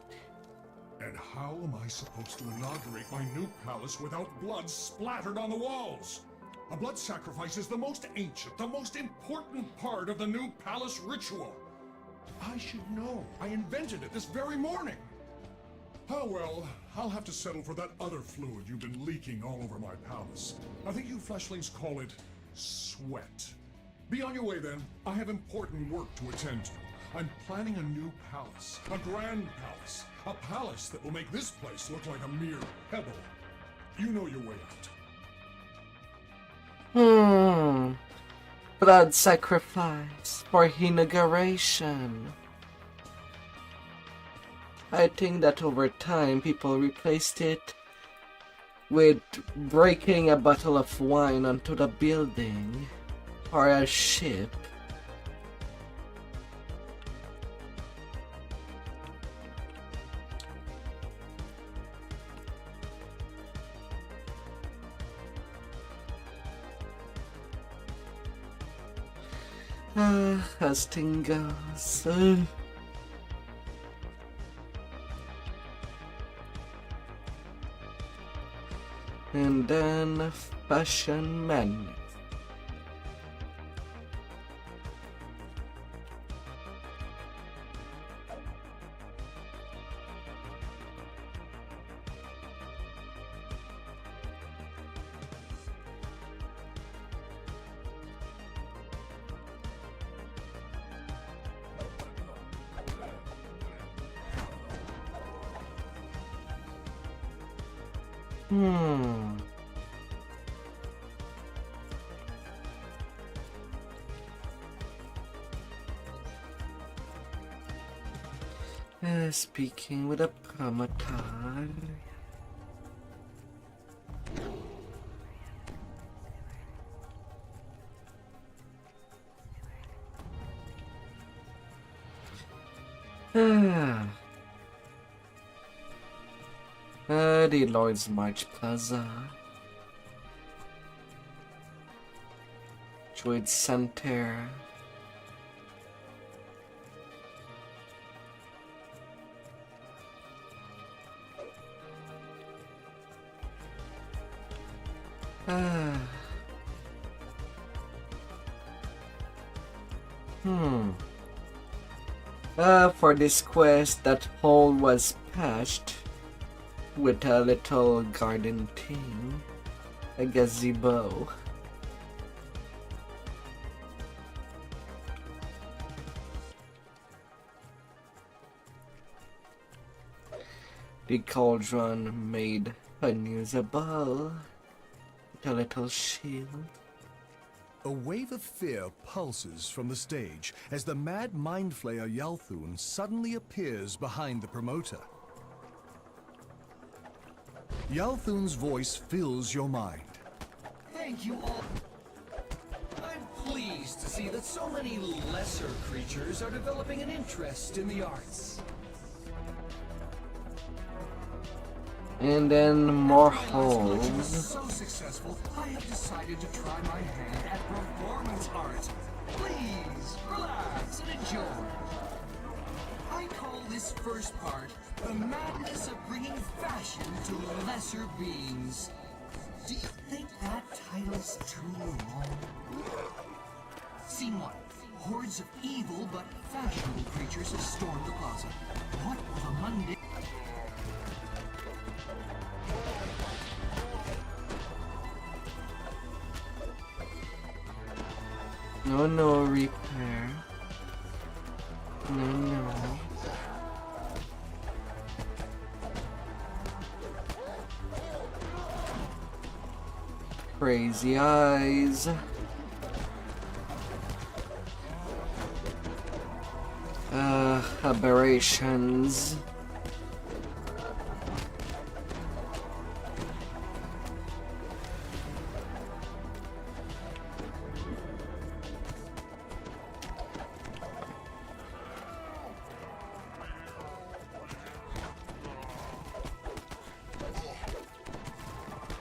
And how am I supposed to inaugurate my new palace without blood splattered on the walls? A blood sacrifice is the most ancient, the most important part of the new palace ritual. I should know. I invented it this very morning. Oh well, I'll have to settle for that other fluid you've been leaking all over my palace. I think you fleshlings call it sweat. Be on your way then. I have important work to attend to. I'm planning a new palace, a grand palace, a palace that will make this place look like a mere pebble. You know your way out. Blood sacrifice for inauguration. I think that over time people replaced it with breaking a bottle of wine onto the building or a ship. As thing goes. And And then Fashion Man. Speaking with a Pramatar. The Lord's March Plaza. Druid Center. For this quest, that hole was patched with a little garden thing, a gazebo. The cauldron made unusable with a little shield. A wave of fear pulses from the stage as the mad mind flayer Yalthun suddenly appears behind the promoter. Yalthun's voice fills your mind. Thank you all. I'm pleased to see that so many lesser creatures are developing an interest in the arts. And then more Collection was holes. so successful, I have decided to try my hand at performance art. Please, relax and enjoy. I call this first part the madness of bringing fashion to lesser beings. Do you think that title's too long? Scene 1. Hordes of evil but fashionable creatures have stormed the plaza. What will the mundane... No repair. No. Crazy eyes. Aberrations.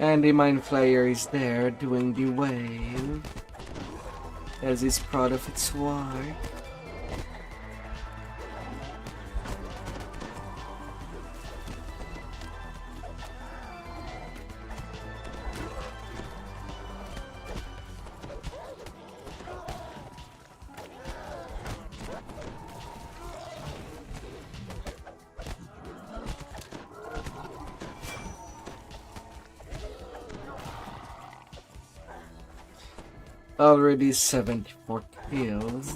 And the Mind Flayer is there doing the wave as he's proud of its work. Already 74 kills.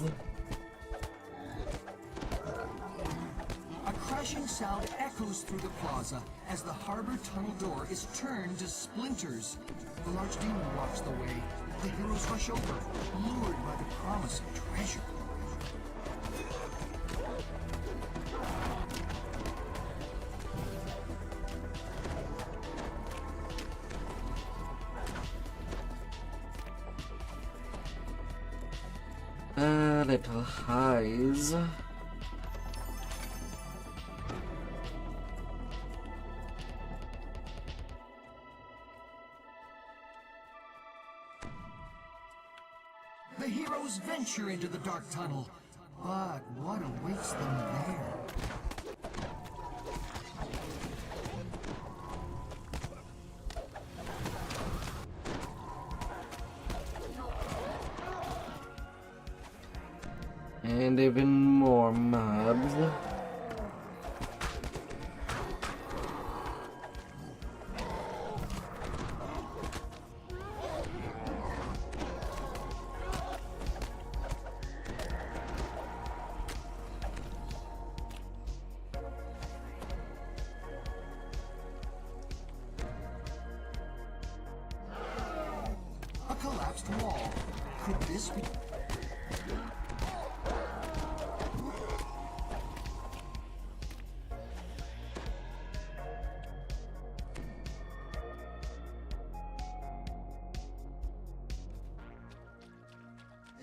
A crashing sound echoes through the plaza as the harbor tunnel door is turned to splinters. The large demon blocks the way. The heroes rush over, lured by the promise of treasure. Little highs. The heroes venture into the dark tunnel, but what awaits them there? And even more mobs. A collapsed wall. Could this be...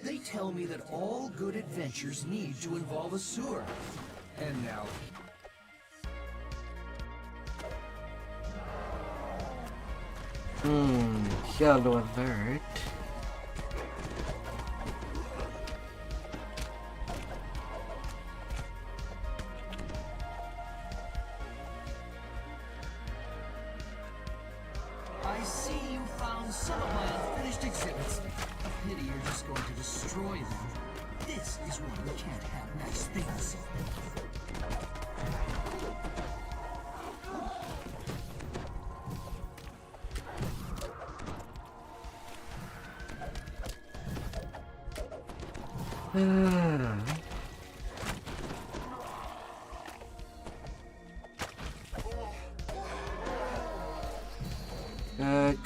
They tell me that all good adventures need to involve a sewer. And now... Yellow alert. I see you found some of my unfinished exhibits. A pity you're just going to destroy them. This is why we can't have nice things.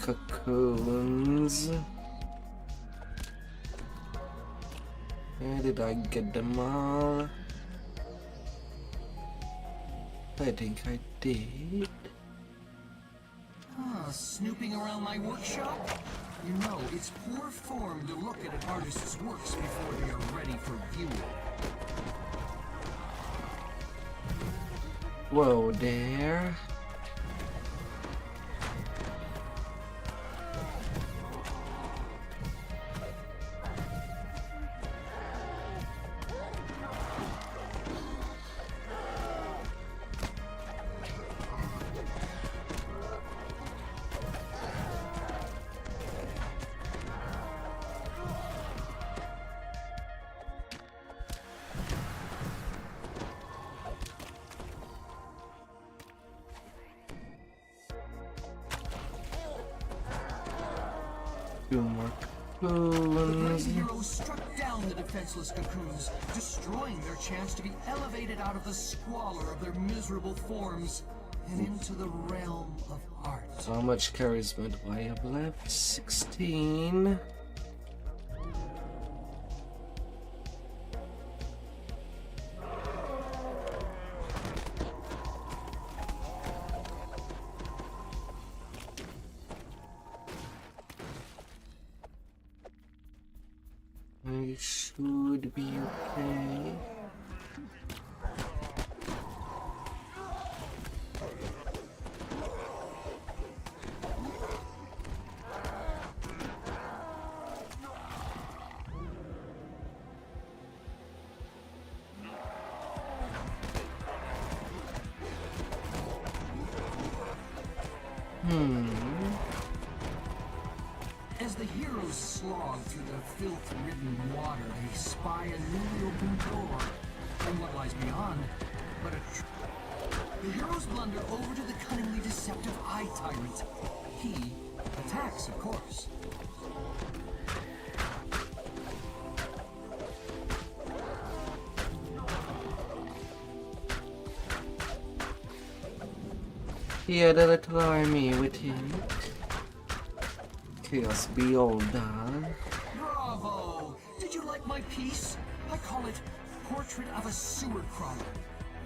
Cocoons. Where did I get them all? I think I did. Snooping around my workshop? You know, it's poor form to look at an artist's works before they are ready for viewing. Whoa there. Few more The cocoons. great heroes struck down the defenseless cocoons, destroying their chance to be elevated out of the squalor of their miserable forms and into the realm of art. How much charisma do I have left? 16. I should be okay. As the heroes slog through the filth-ridden water, they spy a newly opened door. And what lies beyond but a The heroes blunder over to the cunningly deceptive Eye Tyrant. He attacks, of course. He had a little army with him. Chaos Beholder. Bravo! Did you like my piece? I call it Portrait of a Sewer Crawler.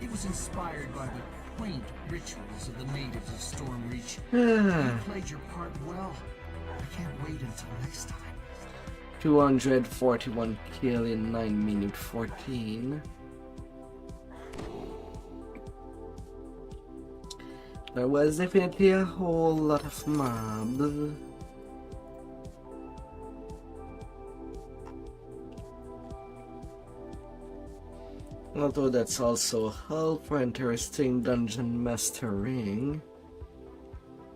It was inspired by the quaint rituals of the natives of Stormreach. You played your part well. I can't wait until next time. 241 kill in 9 minute 14. There was definitely a whole lot of mobs. Although that's also help for interesting dungeon mastering.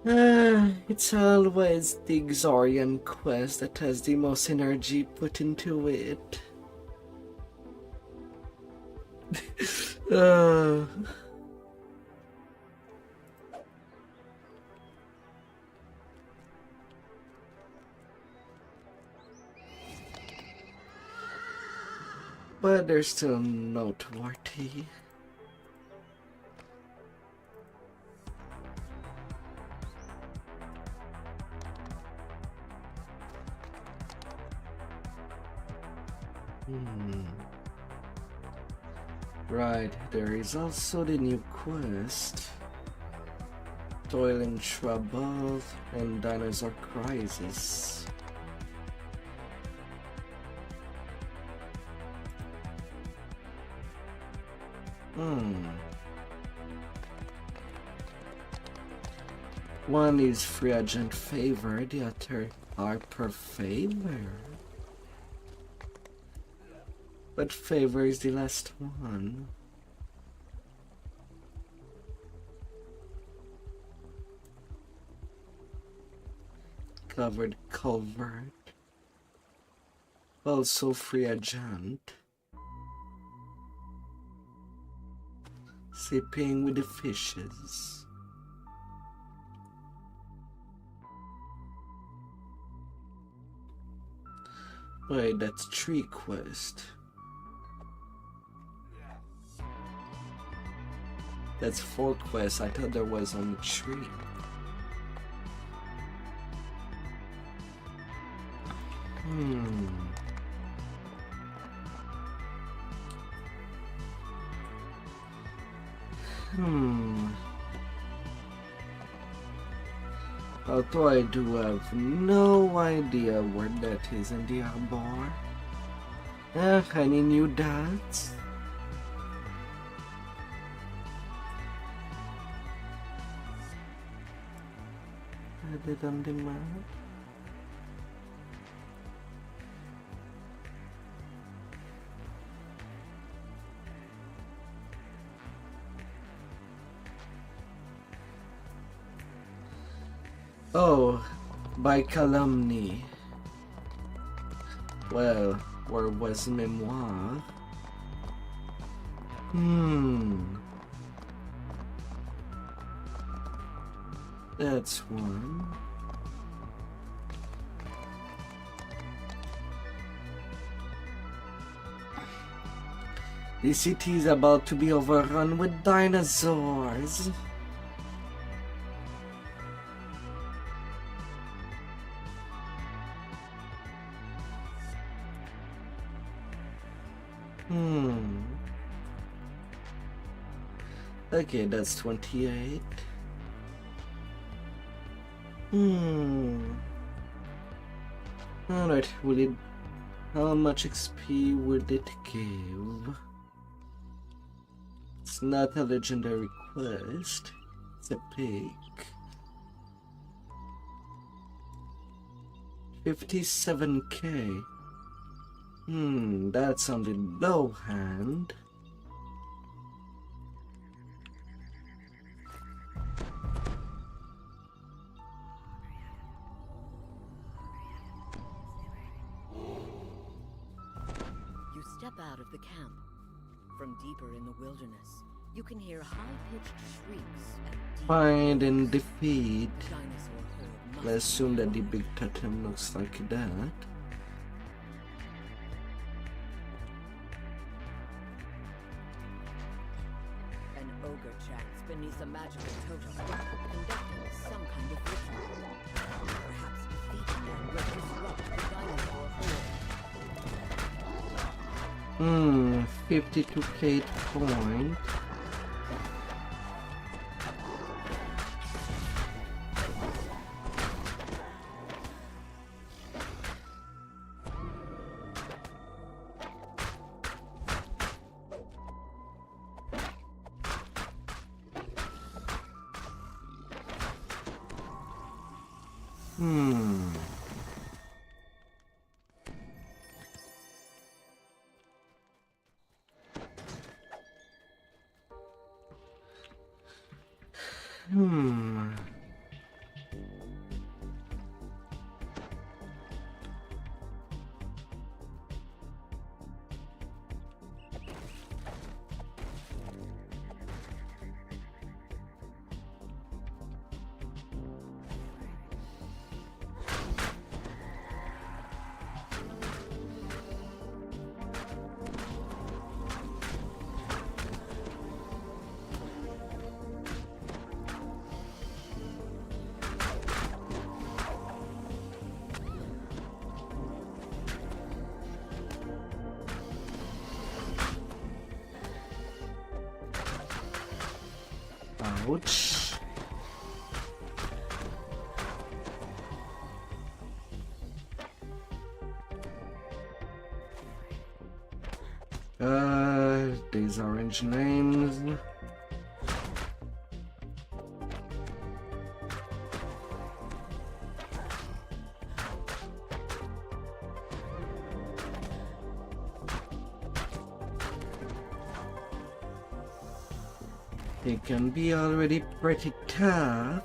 It's always the Xorian quest that has the most energy put into it. uh, but they're still noteworthy. Right, there is also the new quest, Toil in Trouble and Dinosaur Crisis. One is Free Agent Favor, the other Harper Favor. But Favor is the last one. Covered Culvert. Also Free Agent. Sipping with the fishes. Wait, that's 3 quests. That's 4 quests. I thought there was only 3. Although I do have no idea where that is in the arbor. Any new dots? Added on the map. Oh, by calumny. Well, where was memoir? That's one. The city is about to be overrun with dinosaurs. Okay, that's 28. Alright, how much XP would it give? It's not a legendary quest, it's a pig. 57k. That's on the low hand. You step out of the camp. From deeper in the wilderness, you can hear high-pitched shrieks and deep Find and defeat. dinosaur horde Let's assume that the big totem looks like that. An ogre chants beneath a magical totem, conducting some kind of ritual. Perhaps defeating them will disrupt the dinosaur horde. 52k point. Ouch. These orange names. It can be already pretty tough.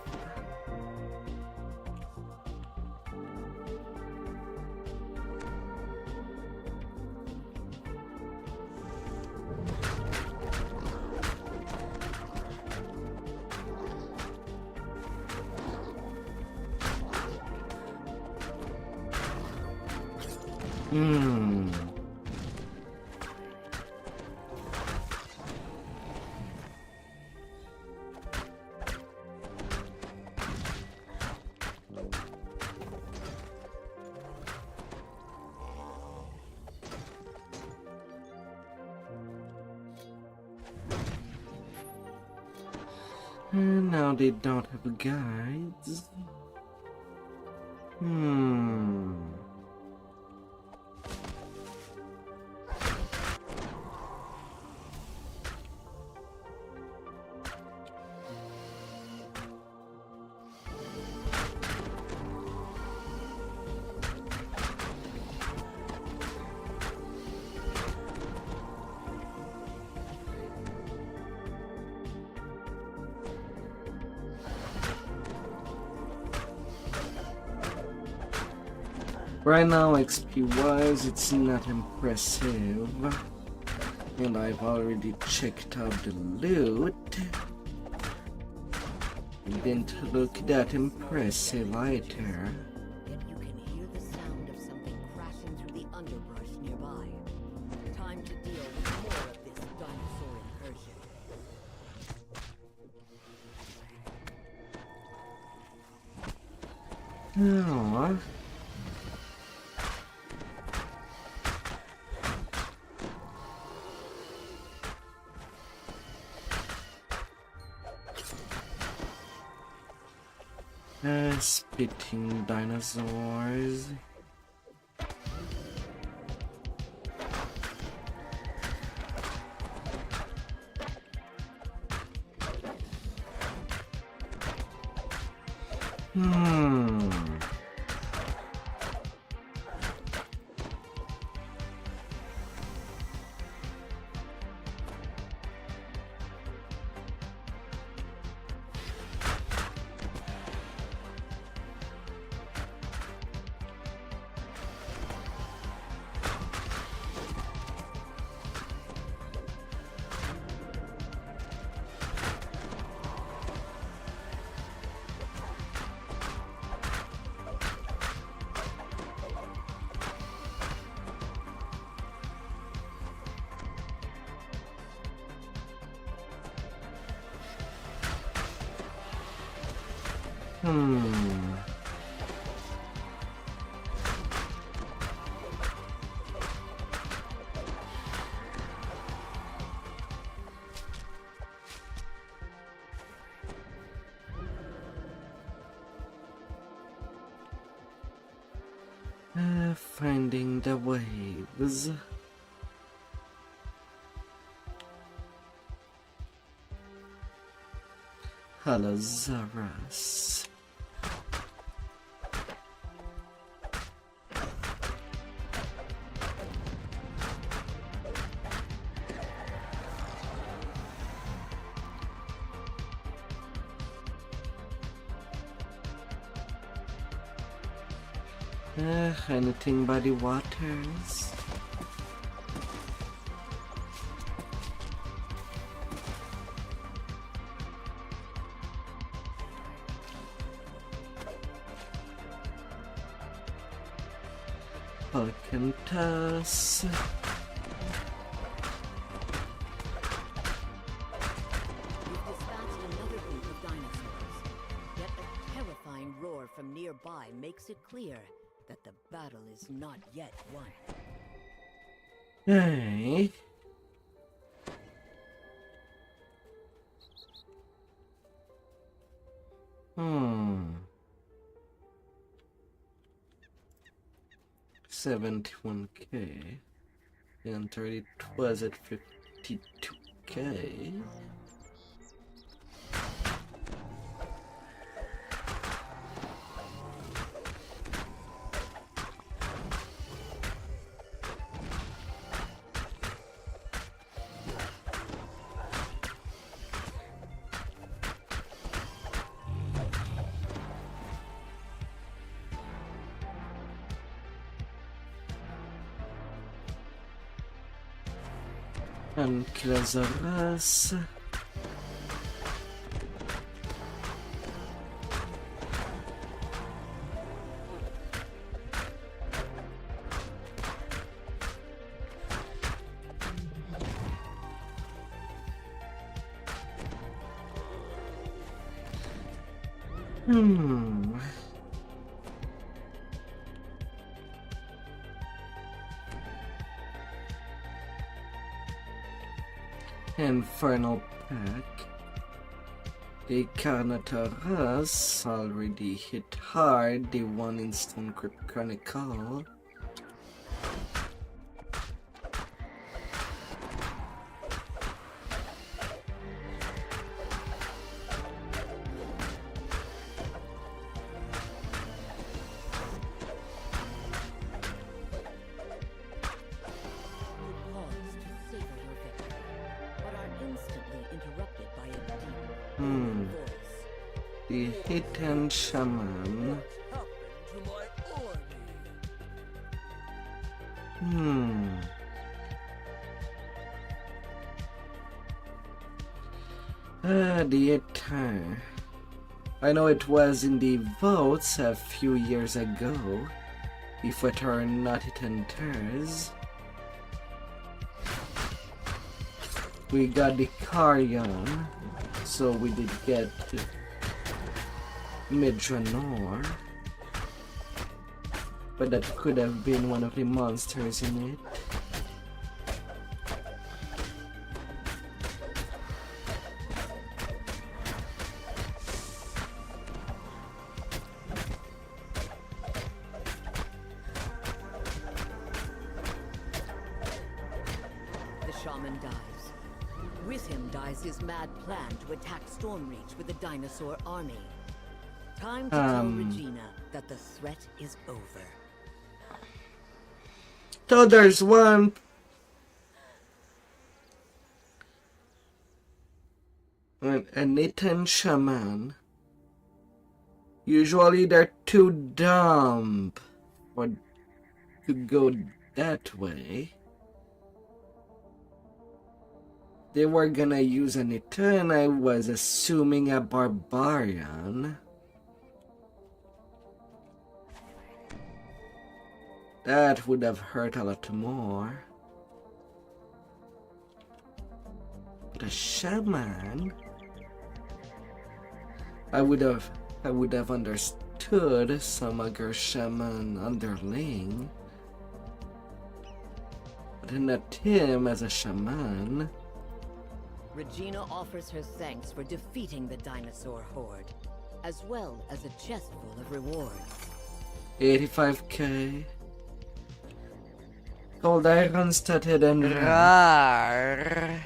And now they don't have guides. Right now, XP wise, it's not impressive. And I've already checked out the loot. It didn't look that impressive either. Yet you can hear the sound of something crashing through the underbrush nearby. Time to deal with more of this dinosaur incursion. Oh. Spitting dinosaurs. Finding the waves. Halosaurus. Anything by the waters? Arcantus. We've dispatched another group of dinosaurs. Yet a terrifying roar from nearby makes it clear that the battle is not yet won. Hey. 71k. And 30 was at 52k. And Kilazaras. And final pack. The Carnotaurus already hit hard. The one in Stone Crypt Chronicle. The Hidden Shaman. The attire. I know it was in the votes a few years ago. If it are not it enters. We got the Carrion, so we did get Midranor, but that could have been one of the monsters in it. The shaman dies. With him dies his mad plan to attack Stormreach with a dinosaur army. Time to tell Regina that the threat is over. So there's one. A Nathan Shaman. Usually they're too dumb to go that way. They were gonna use an Etern, I was assuming a Barbarian. That would have hurt a lot more. But a Shaman? I would have understood some other Shaman underling. But not him as a Shaman. Regina offers her thanks for defeating the dinosaur horde, as well as a chest full of rewards. 85k. Gold iron studded and rare.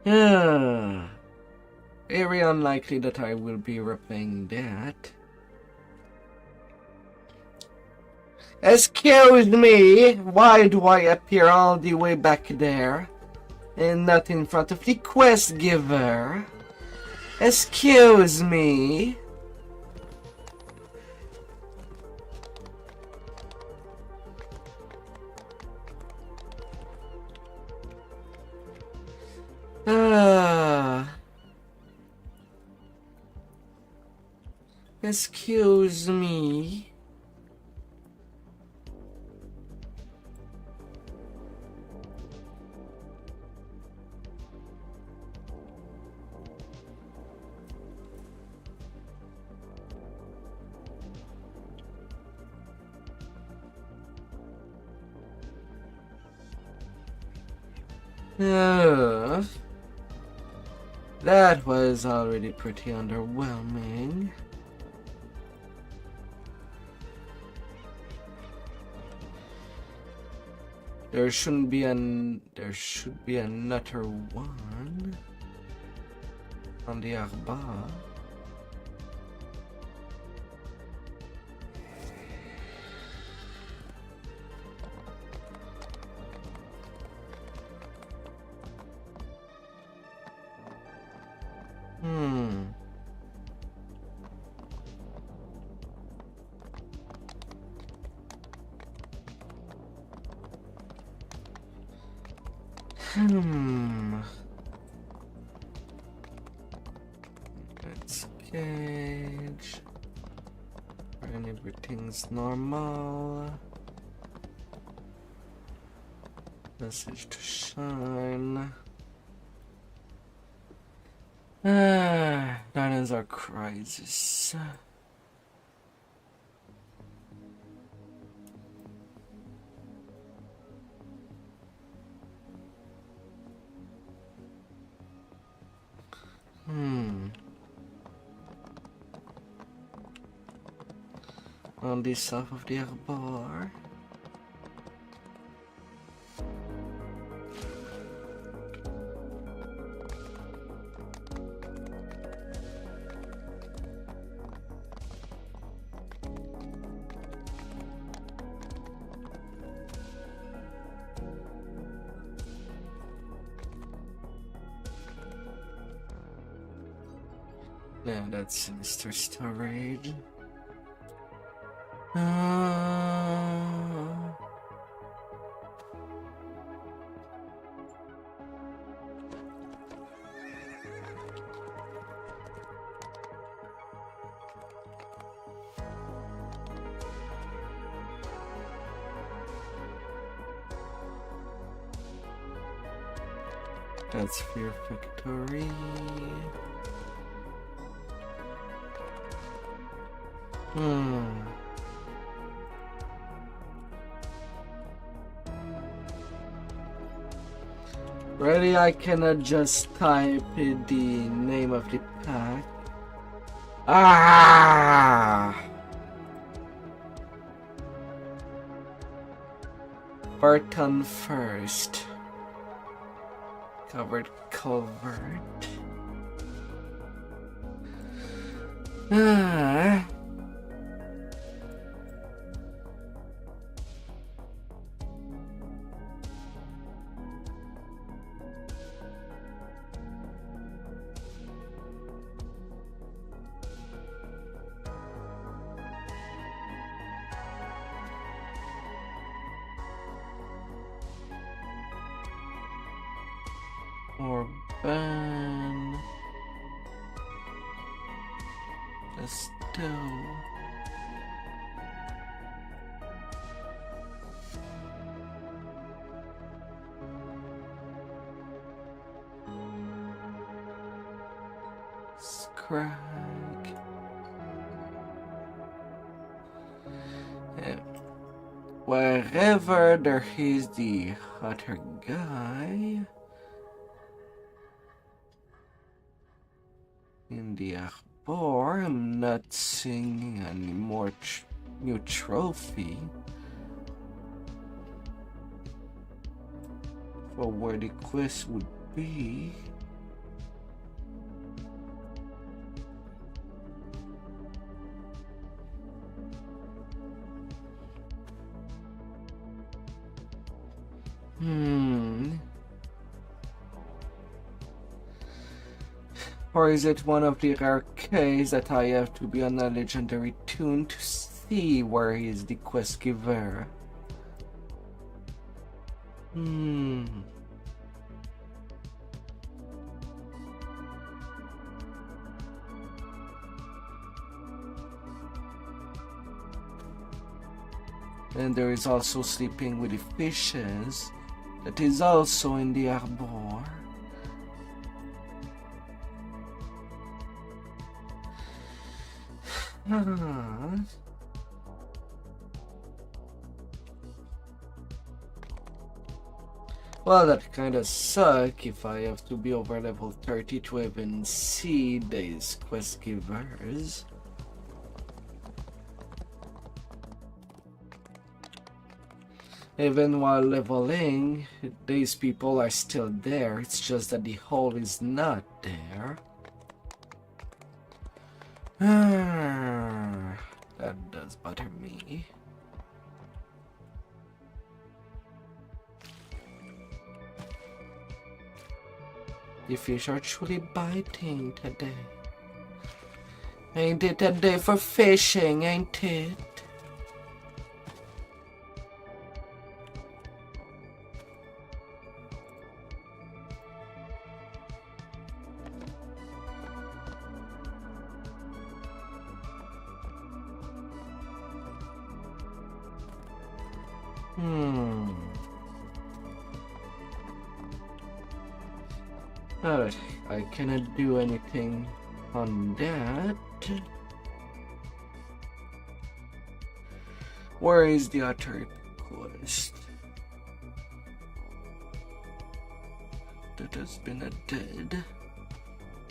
Yeah. Very unlikely that I will be replaying that. Excuse me, why do I appear all the way back there and not in front of the quest giver? Excuse me. Excuse me. That was already pretty underwhelming. There should be another one on the Arba. Let's gauge. And everything's normal. Message to Shine. That is our crisis. On the south of the Arbor. Yeah, that's Sinister Storage. That's Fear Factory. Really, I cannot just type in the name of the pack. Barton first. Covered culvert. Or ban the stove. Scrag. Wherever there is the other guy. In the Arbor, I'm not seeing any more new trophy for where the quest would be. Or is it one of the rare cases that I have to be on a legendary tune to see where is the quest giver? And there is also Sleeping with the Fishes that is also in the Arbor. Well, that kinda suck if I have to be over level 30 to even see these quest givers. Even while leveling, these people are still there, it's just that the hole is not there. That does bother me. The fish are truly biting today. Ain't it a day for fishing, ain't it? Alright, I cannot do anything on that. Where is the other quest? That has been a dead.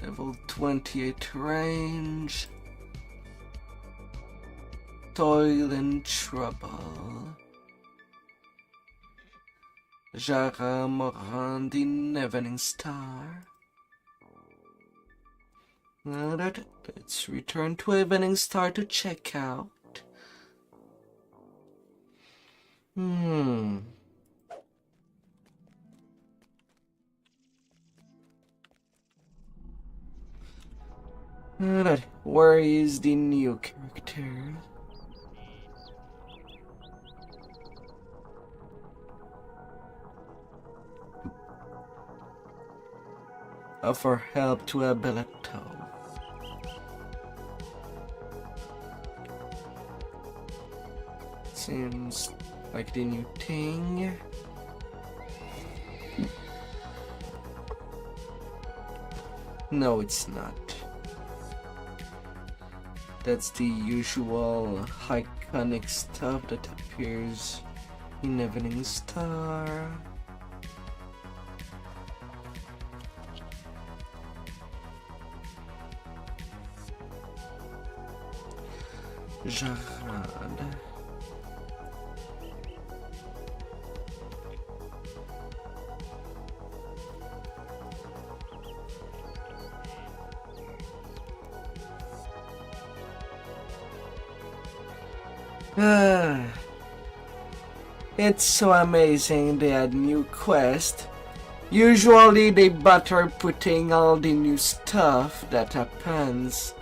Level 28 range. Toil and trouble. Jara Moran, the Evening Star. Alright, let's return to Evening Star to check out. Alright, where is the new character? Offer help to Abelato. Seems like the new thing. No, it's not. That's the usual iconic stuff that appears in Evening Star. Jarad. It's so amazing they had new quest. Usually they butter putting all the new stuff that happens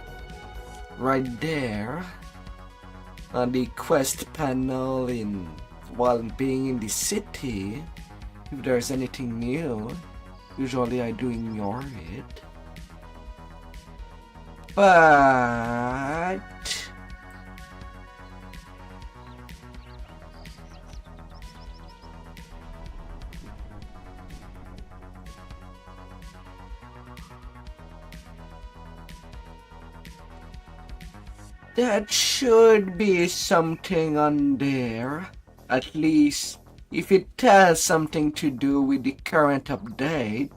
right there on the quest panel while being in the city. If there's anything new, usually I do ignore it. But that should be something on there, at least if it has something to do with the current update.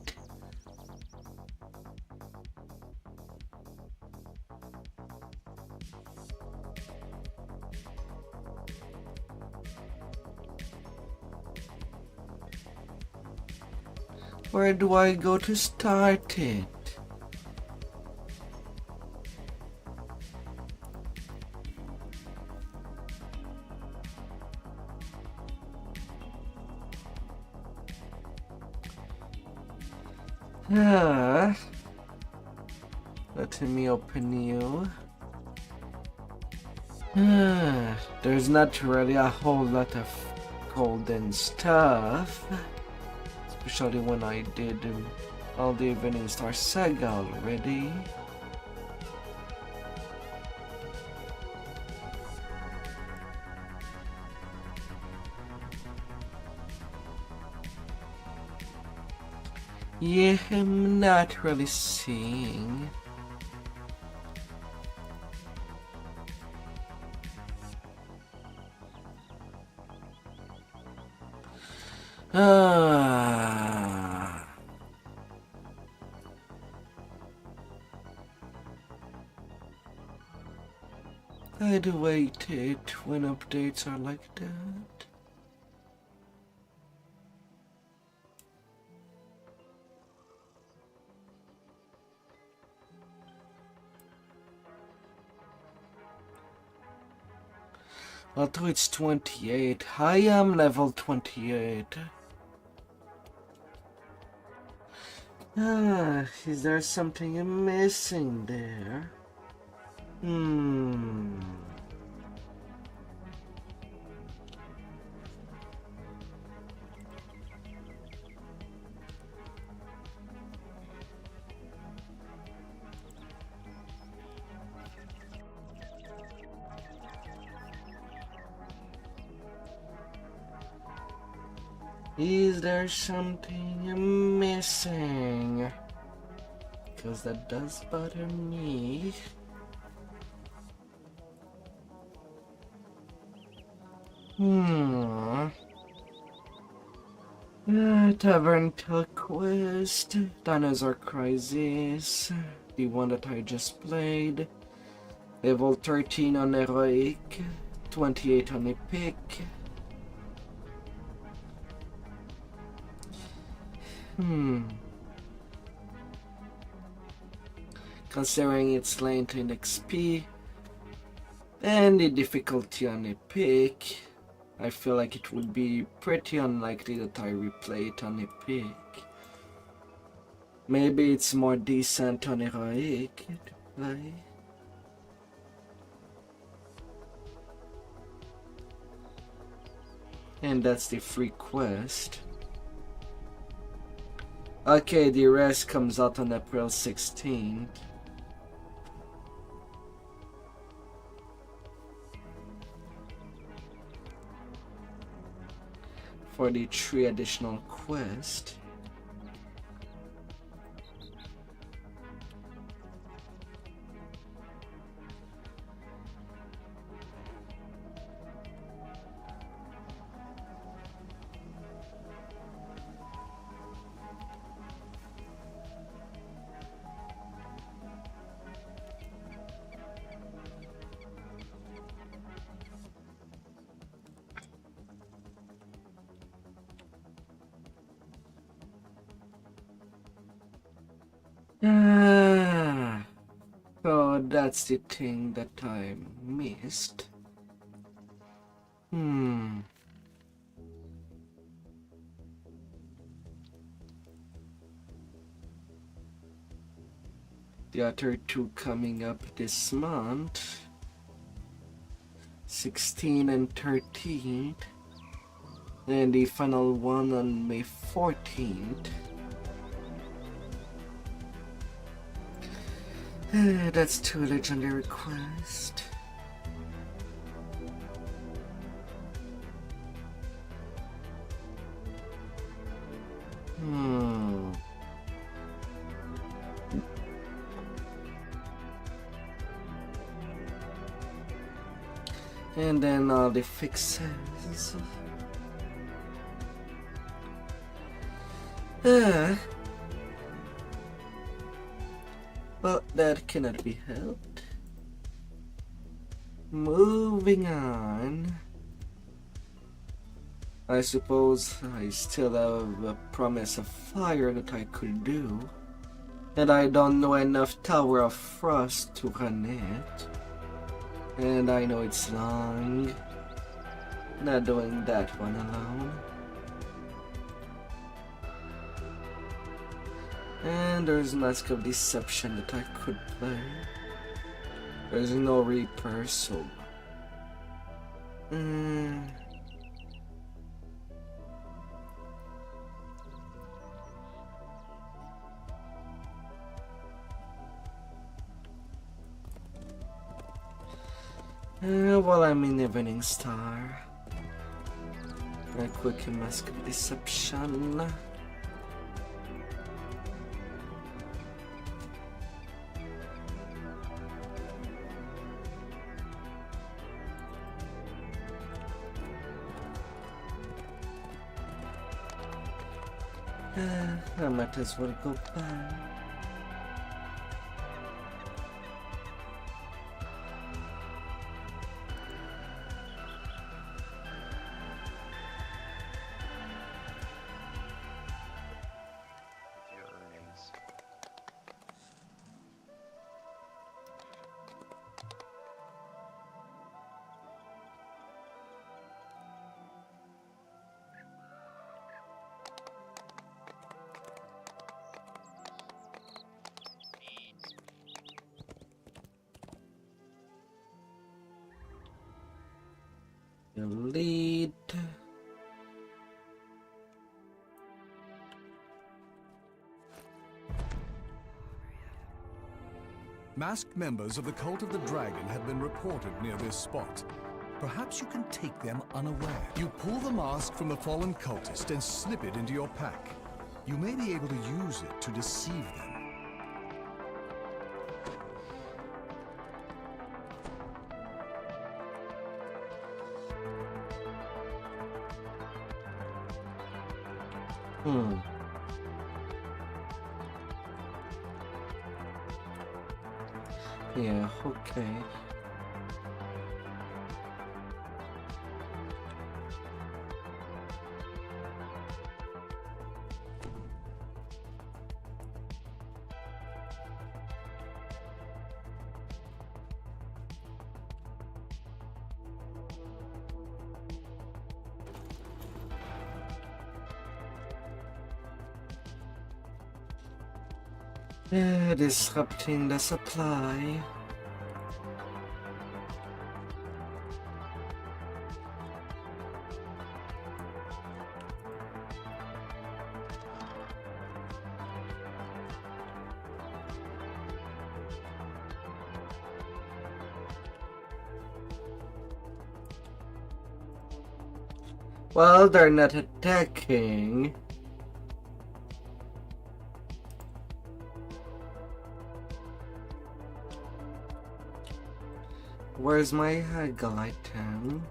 Where do I go to start it? Let me open you. There's not really a whole lot of golden stuff, especially when I did all the Evening Star Saga already. Yeah, I'm not really seeing. I do hate it when updates are like that. Although it's 28, I am level 28. Is there something I'm missing there? Is there something I'm missing? Because that does bother me. Tavern Quest, Dinosaur Crisis, the one that I just played. Level 13 on Heroic, 28 on Epic. Considering its length in XP and the difficulty on Epic, I feel like it would be pretty unlikely that I replay it on Epic. Maybe it's more decent on Heroic to play. And that's the free quest. Okay, the rest comes out on April 16th. For the 3 additional quests. So that's the thing that I missed. The other 2 coming up this month, 16 and 13th, and the final one on May 14th. That's 2 legendary quests. And then all the fixes. But that cannot be helped. Moving on. I suppose I still have a Promise of Fire that I could do. And I don't know enough Tower of Frost to run it. And I know it's long. Not doing that one alone. And there's Mask of Deception that I could play. There's no Reaper, so... While I'm in Evening Star, a quick Mask of Deception. I might as well go back. Delete. Masked members of the Cult of the Dragon have been reported near this spot. Perhaps you can take them unaware. You pull the mask from the fallen cultist and slip it into your pack. You may be able to use it to deceive them. Yeah, okay. Disrupting the supply. Well, they're not attacking. Where's my haggle item?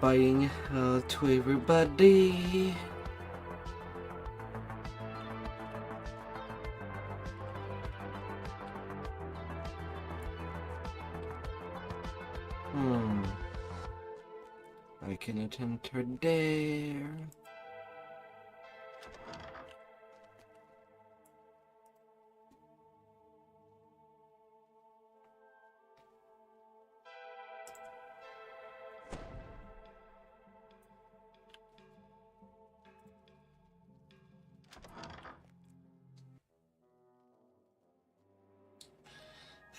Buying hell to everybody. I cannot enter there.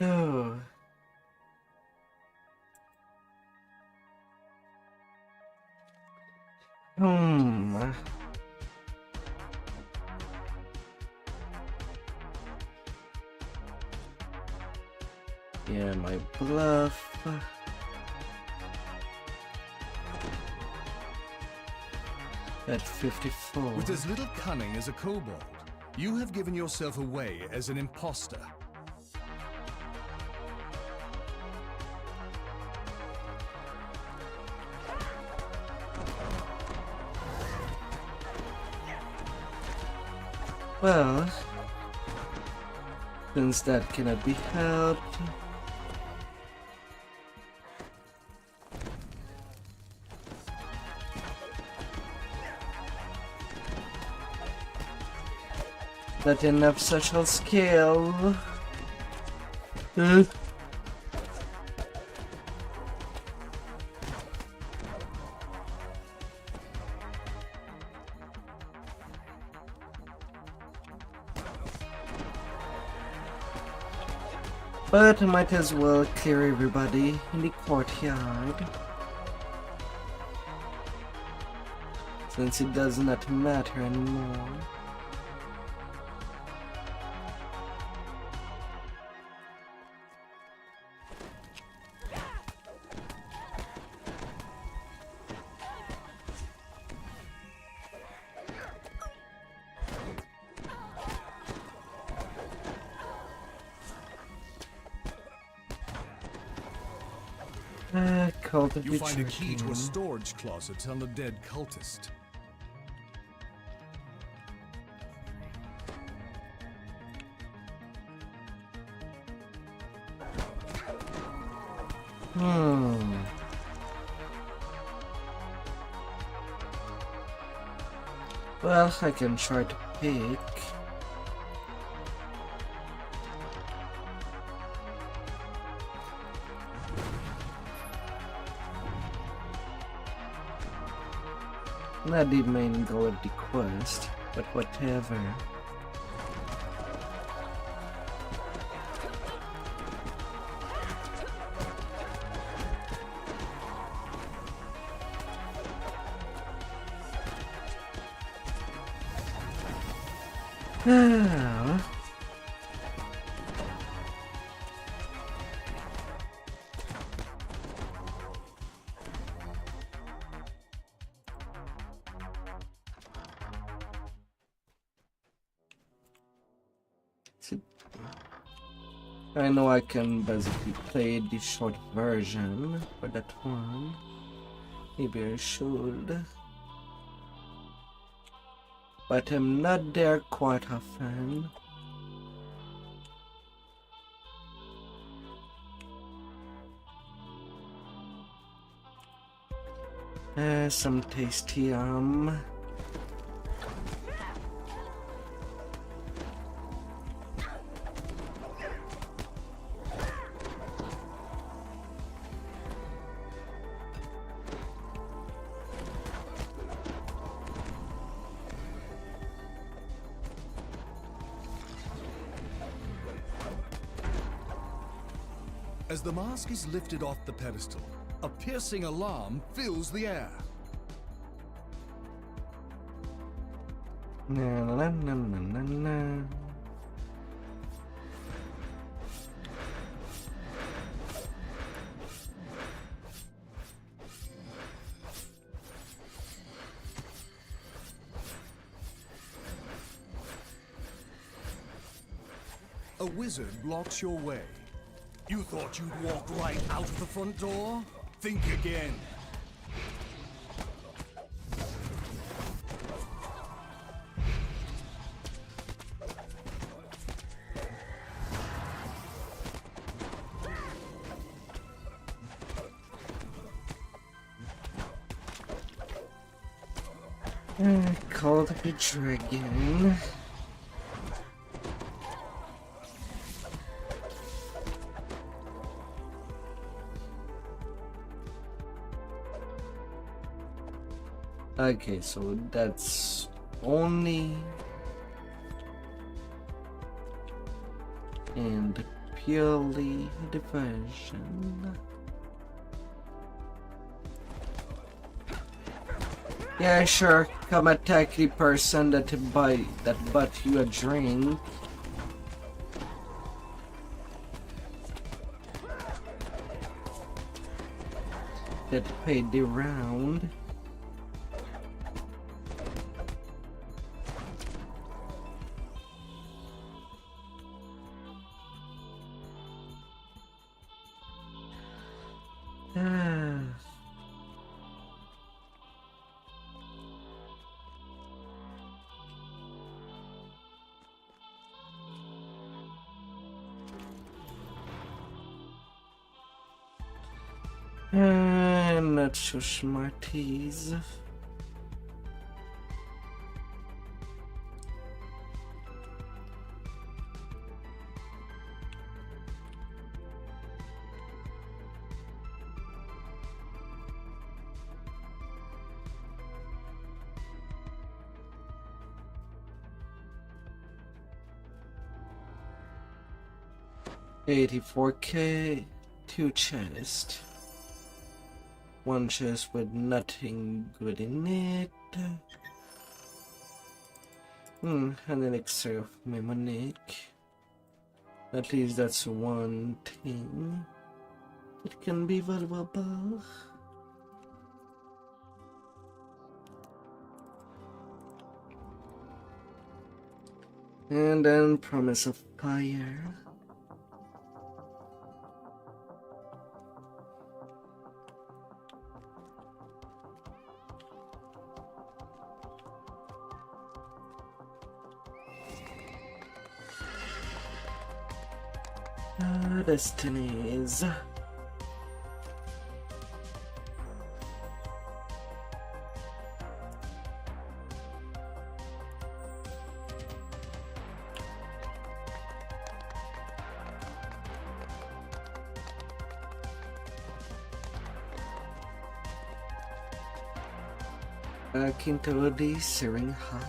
Oh. Yeah, my bluff. At 54. With as little cunning as a kobold, you have given yourself away as an imposter. Well, since that cannot be helped, not enough social skill. But I might as well clear everybody in the courtyard, since it does not matter anymore. You find a key to a storage closet on the dead cultist. Well, I can try to pick. Not the main goal of the quest, but whatever. I know I can basically play the short version for that one. Maybe I should. But I'm not there quite often. Some tasty As the mask is lifted off the pedestal, a piercing alarm fills the air. Na na na na na na. A wizard blocks your way. You thought you'd walk right out of the front door? Think again. Called a dragon. Okay, so that's only and purely diversion. Yeah, sure. Come attack the person that bought you a drink. That paid the round. Not so smarties. $84K, 2 chests. 1 chest with nothing good in it. An elixir of mnemonic. At least that's one thing. It can be valuable. And then promise of fire. Destinies. Back into the searing high.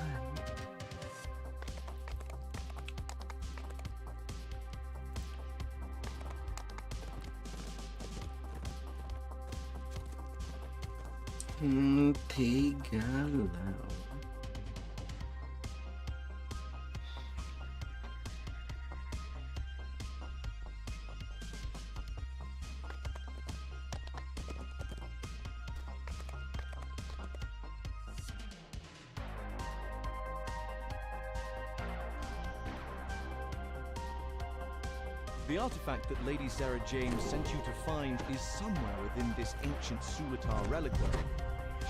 Tigalaw. The artifact that Lady Sarah James sent you to find is somewhere within this ancient Sulatar reliquary.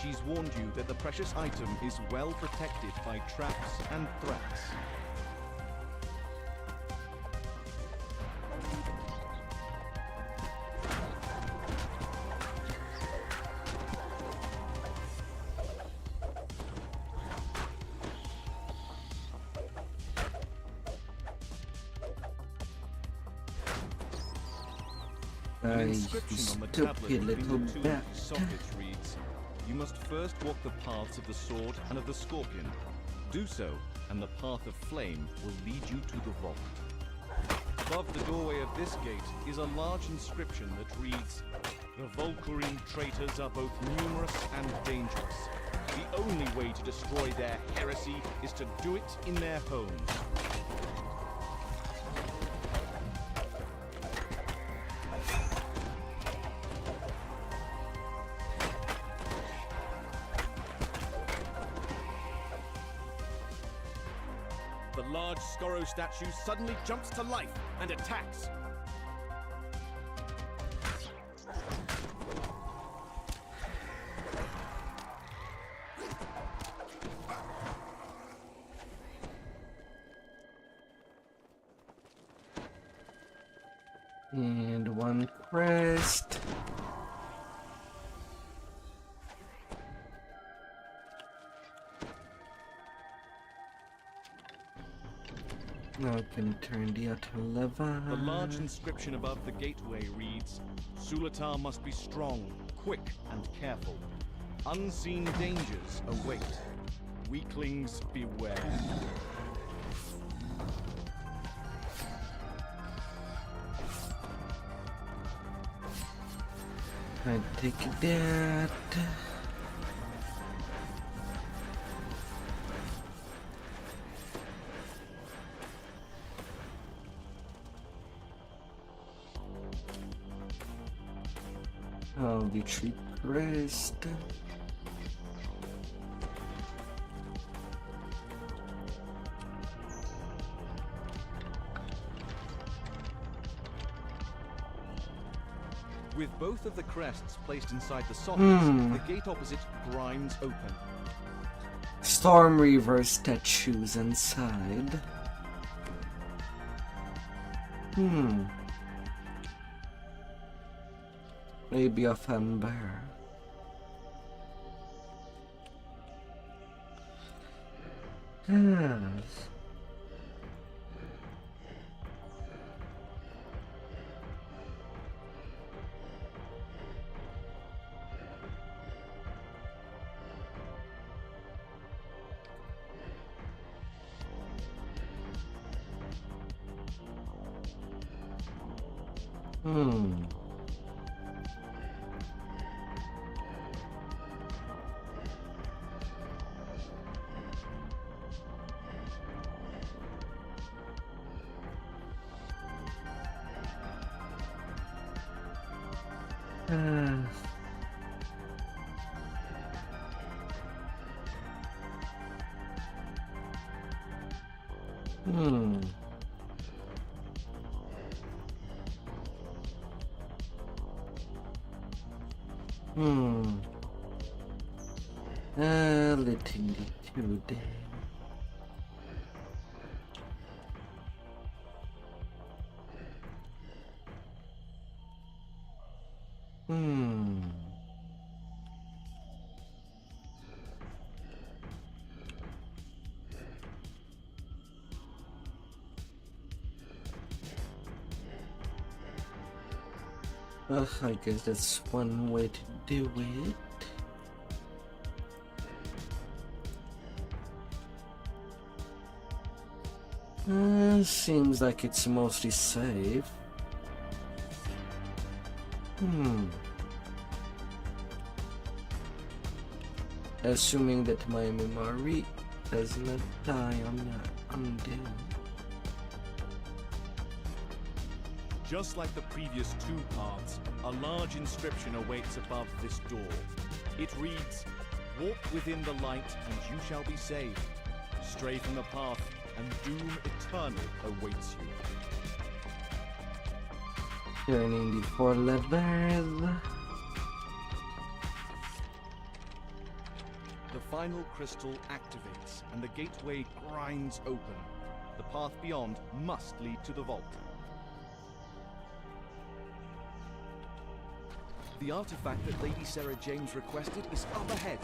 She's warned you that the precious item is well protected by traps and threats. An inscription on the tablet between the two sockets reads, "You must first walk the paths of the sword and of the scorpion. Do so, and the path of flame will lead you to the vault." Above the doorway of this gate is a large inscription that reads, "The Volkurine traitors are both numerous and dangerous. The only way to destroy their heresy is to do it in their homes." The large Skoro statue suddenly jumps to life and attacks. And one crest. Now I can turn the outer lever. The large inscription above the gateway reads, "Sulatar must be strong, quick, and careful. Unseen dangers await. Weaklings beware." I take that. I'll retreat crest. With both of the crests placed inside the sockets, the gate opposite grinds open. Storm Reaver statues inside. Maybe a Fembear. Yes. Letting the two day. I guess that's one way to do it. Seems like it's mostly safe. Assuming that my memory does not die on them. Just like the previous two paths, a large inscription awaits above this door. It reads, "Walk within the light and you shall be saved. Stray from the path and doom eternal awaits you." Turning the 4 levels. The final crystal activates and the gateway grinds open. The path beyond must lead to the vault. The artifact that Lady Sarah James requested is up ahead.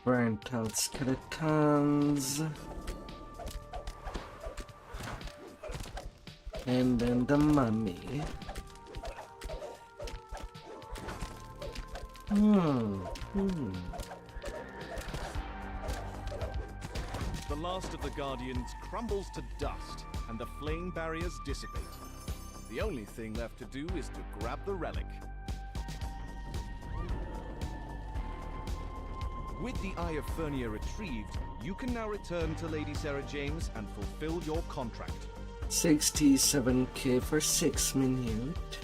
Burnt out skeletons. And then the mummy. The last of the Guardians crumbles to dust, and the flame barriers dissipate. The only thing left to do is to grab the relic. With the Eye of Fernia retrieved, you can now return to Lady Sarah James and fulfill your contract. 67k for 6 minutes.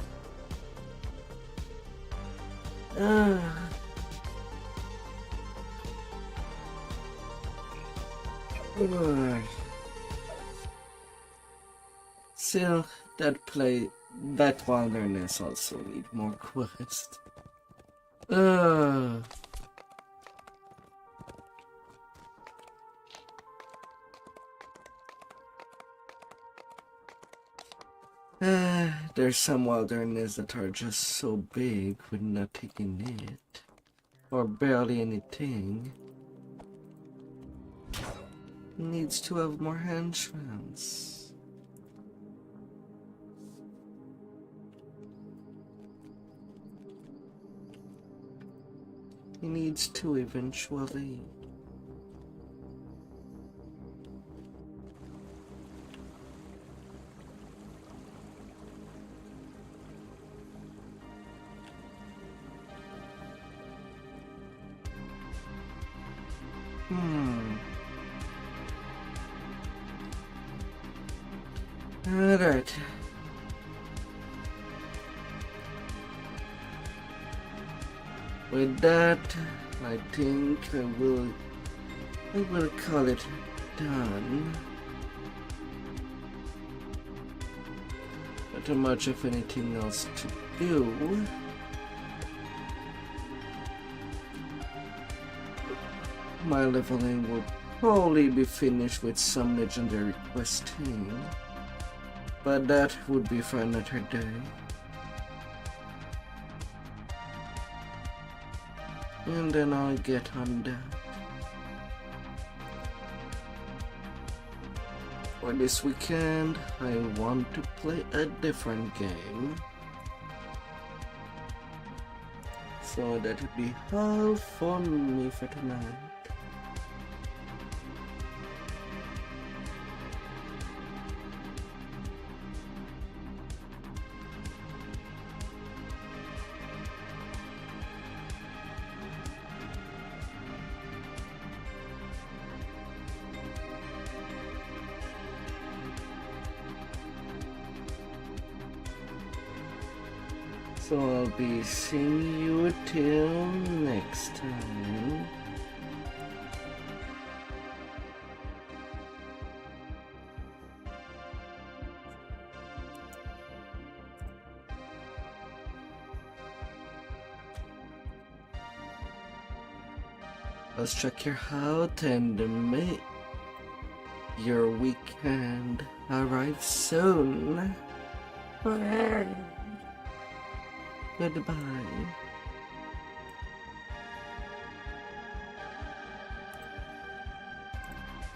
Still, that wilderness also need more quests. There's some wilderness that are just so big with nothing in it, or barely anything. Needs to have more entrance. He needs to eventually. Alright. With that, I think I will call it done. Not too much of anything else to do. My leveling will probably be finished with some legendary questing, but that would be for another day. And then I'll get on that. For this weekend, I want to play a different game. So that would be all for me for tonight. So I'll be seeing you till next time. Let's check your out and may your weekend arrive soon. Goodbye.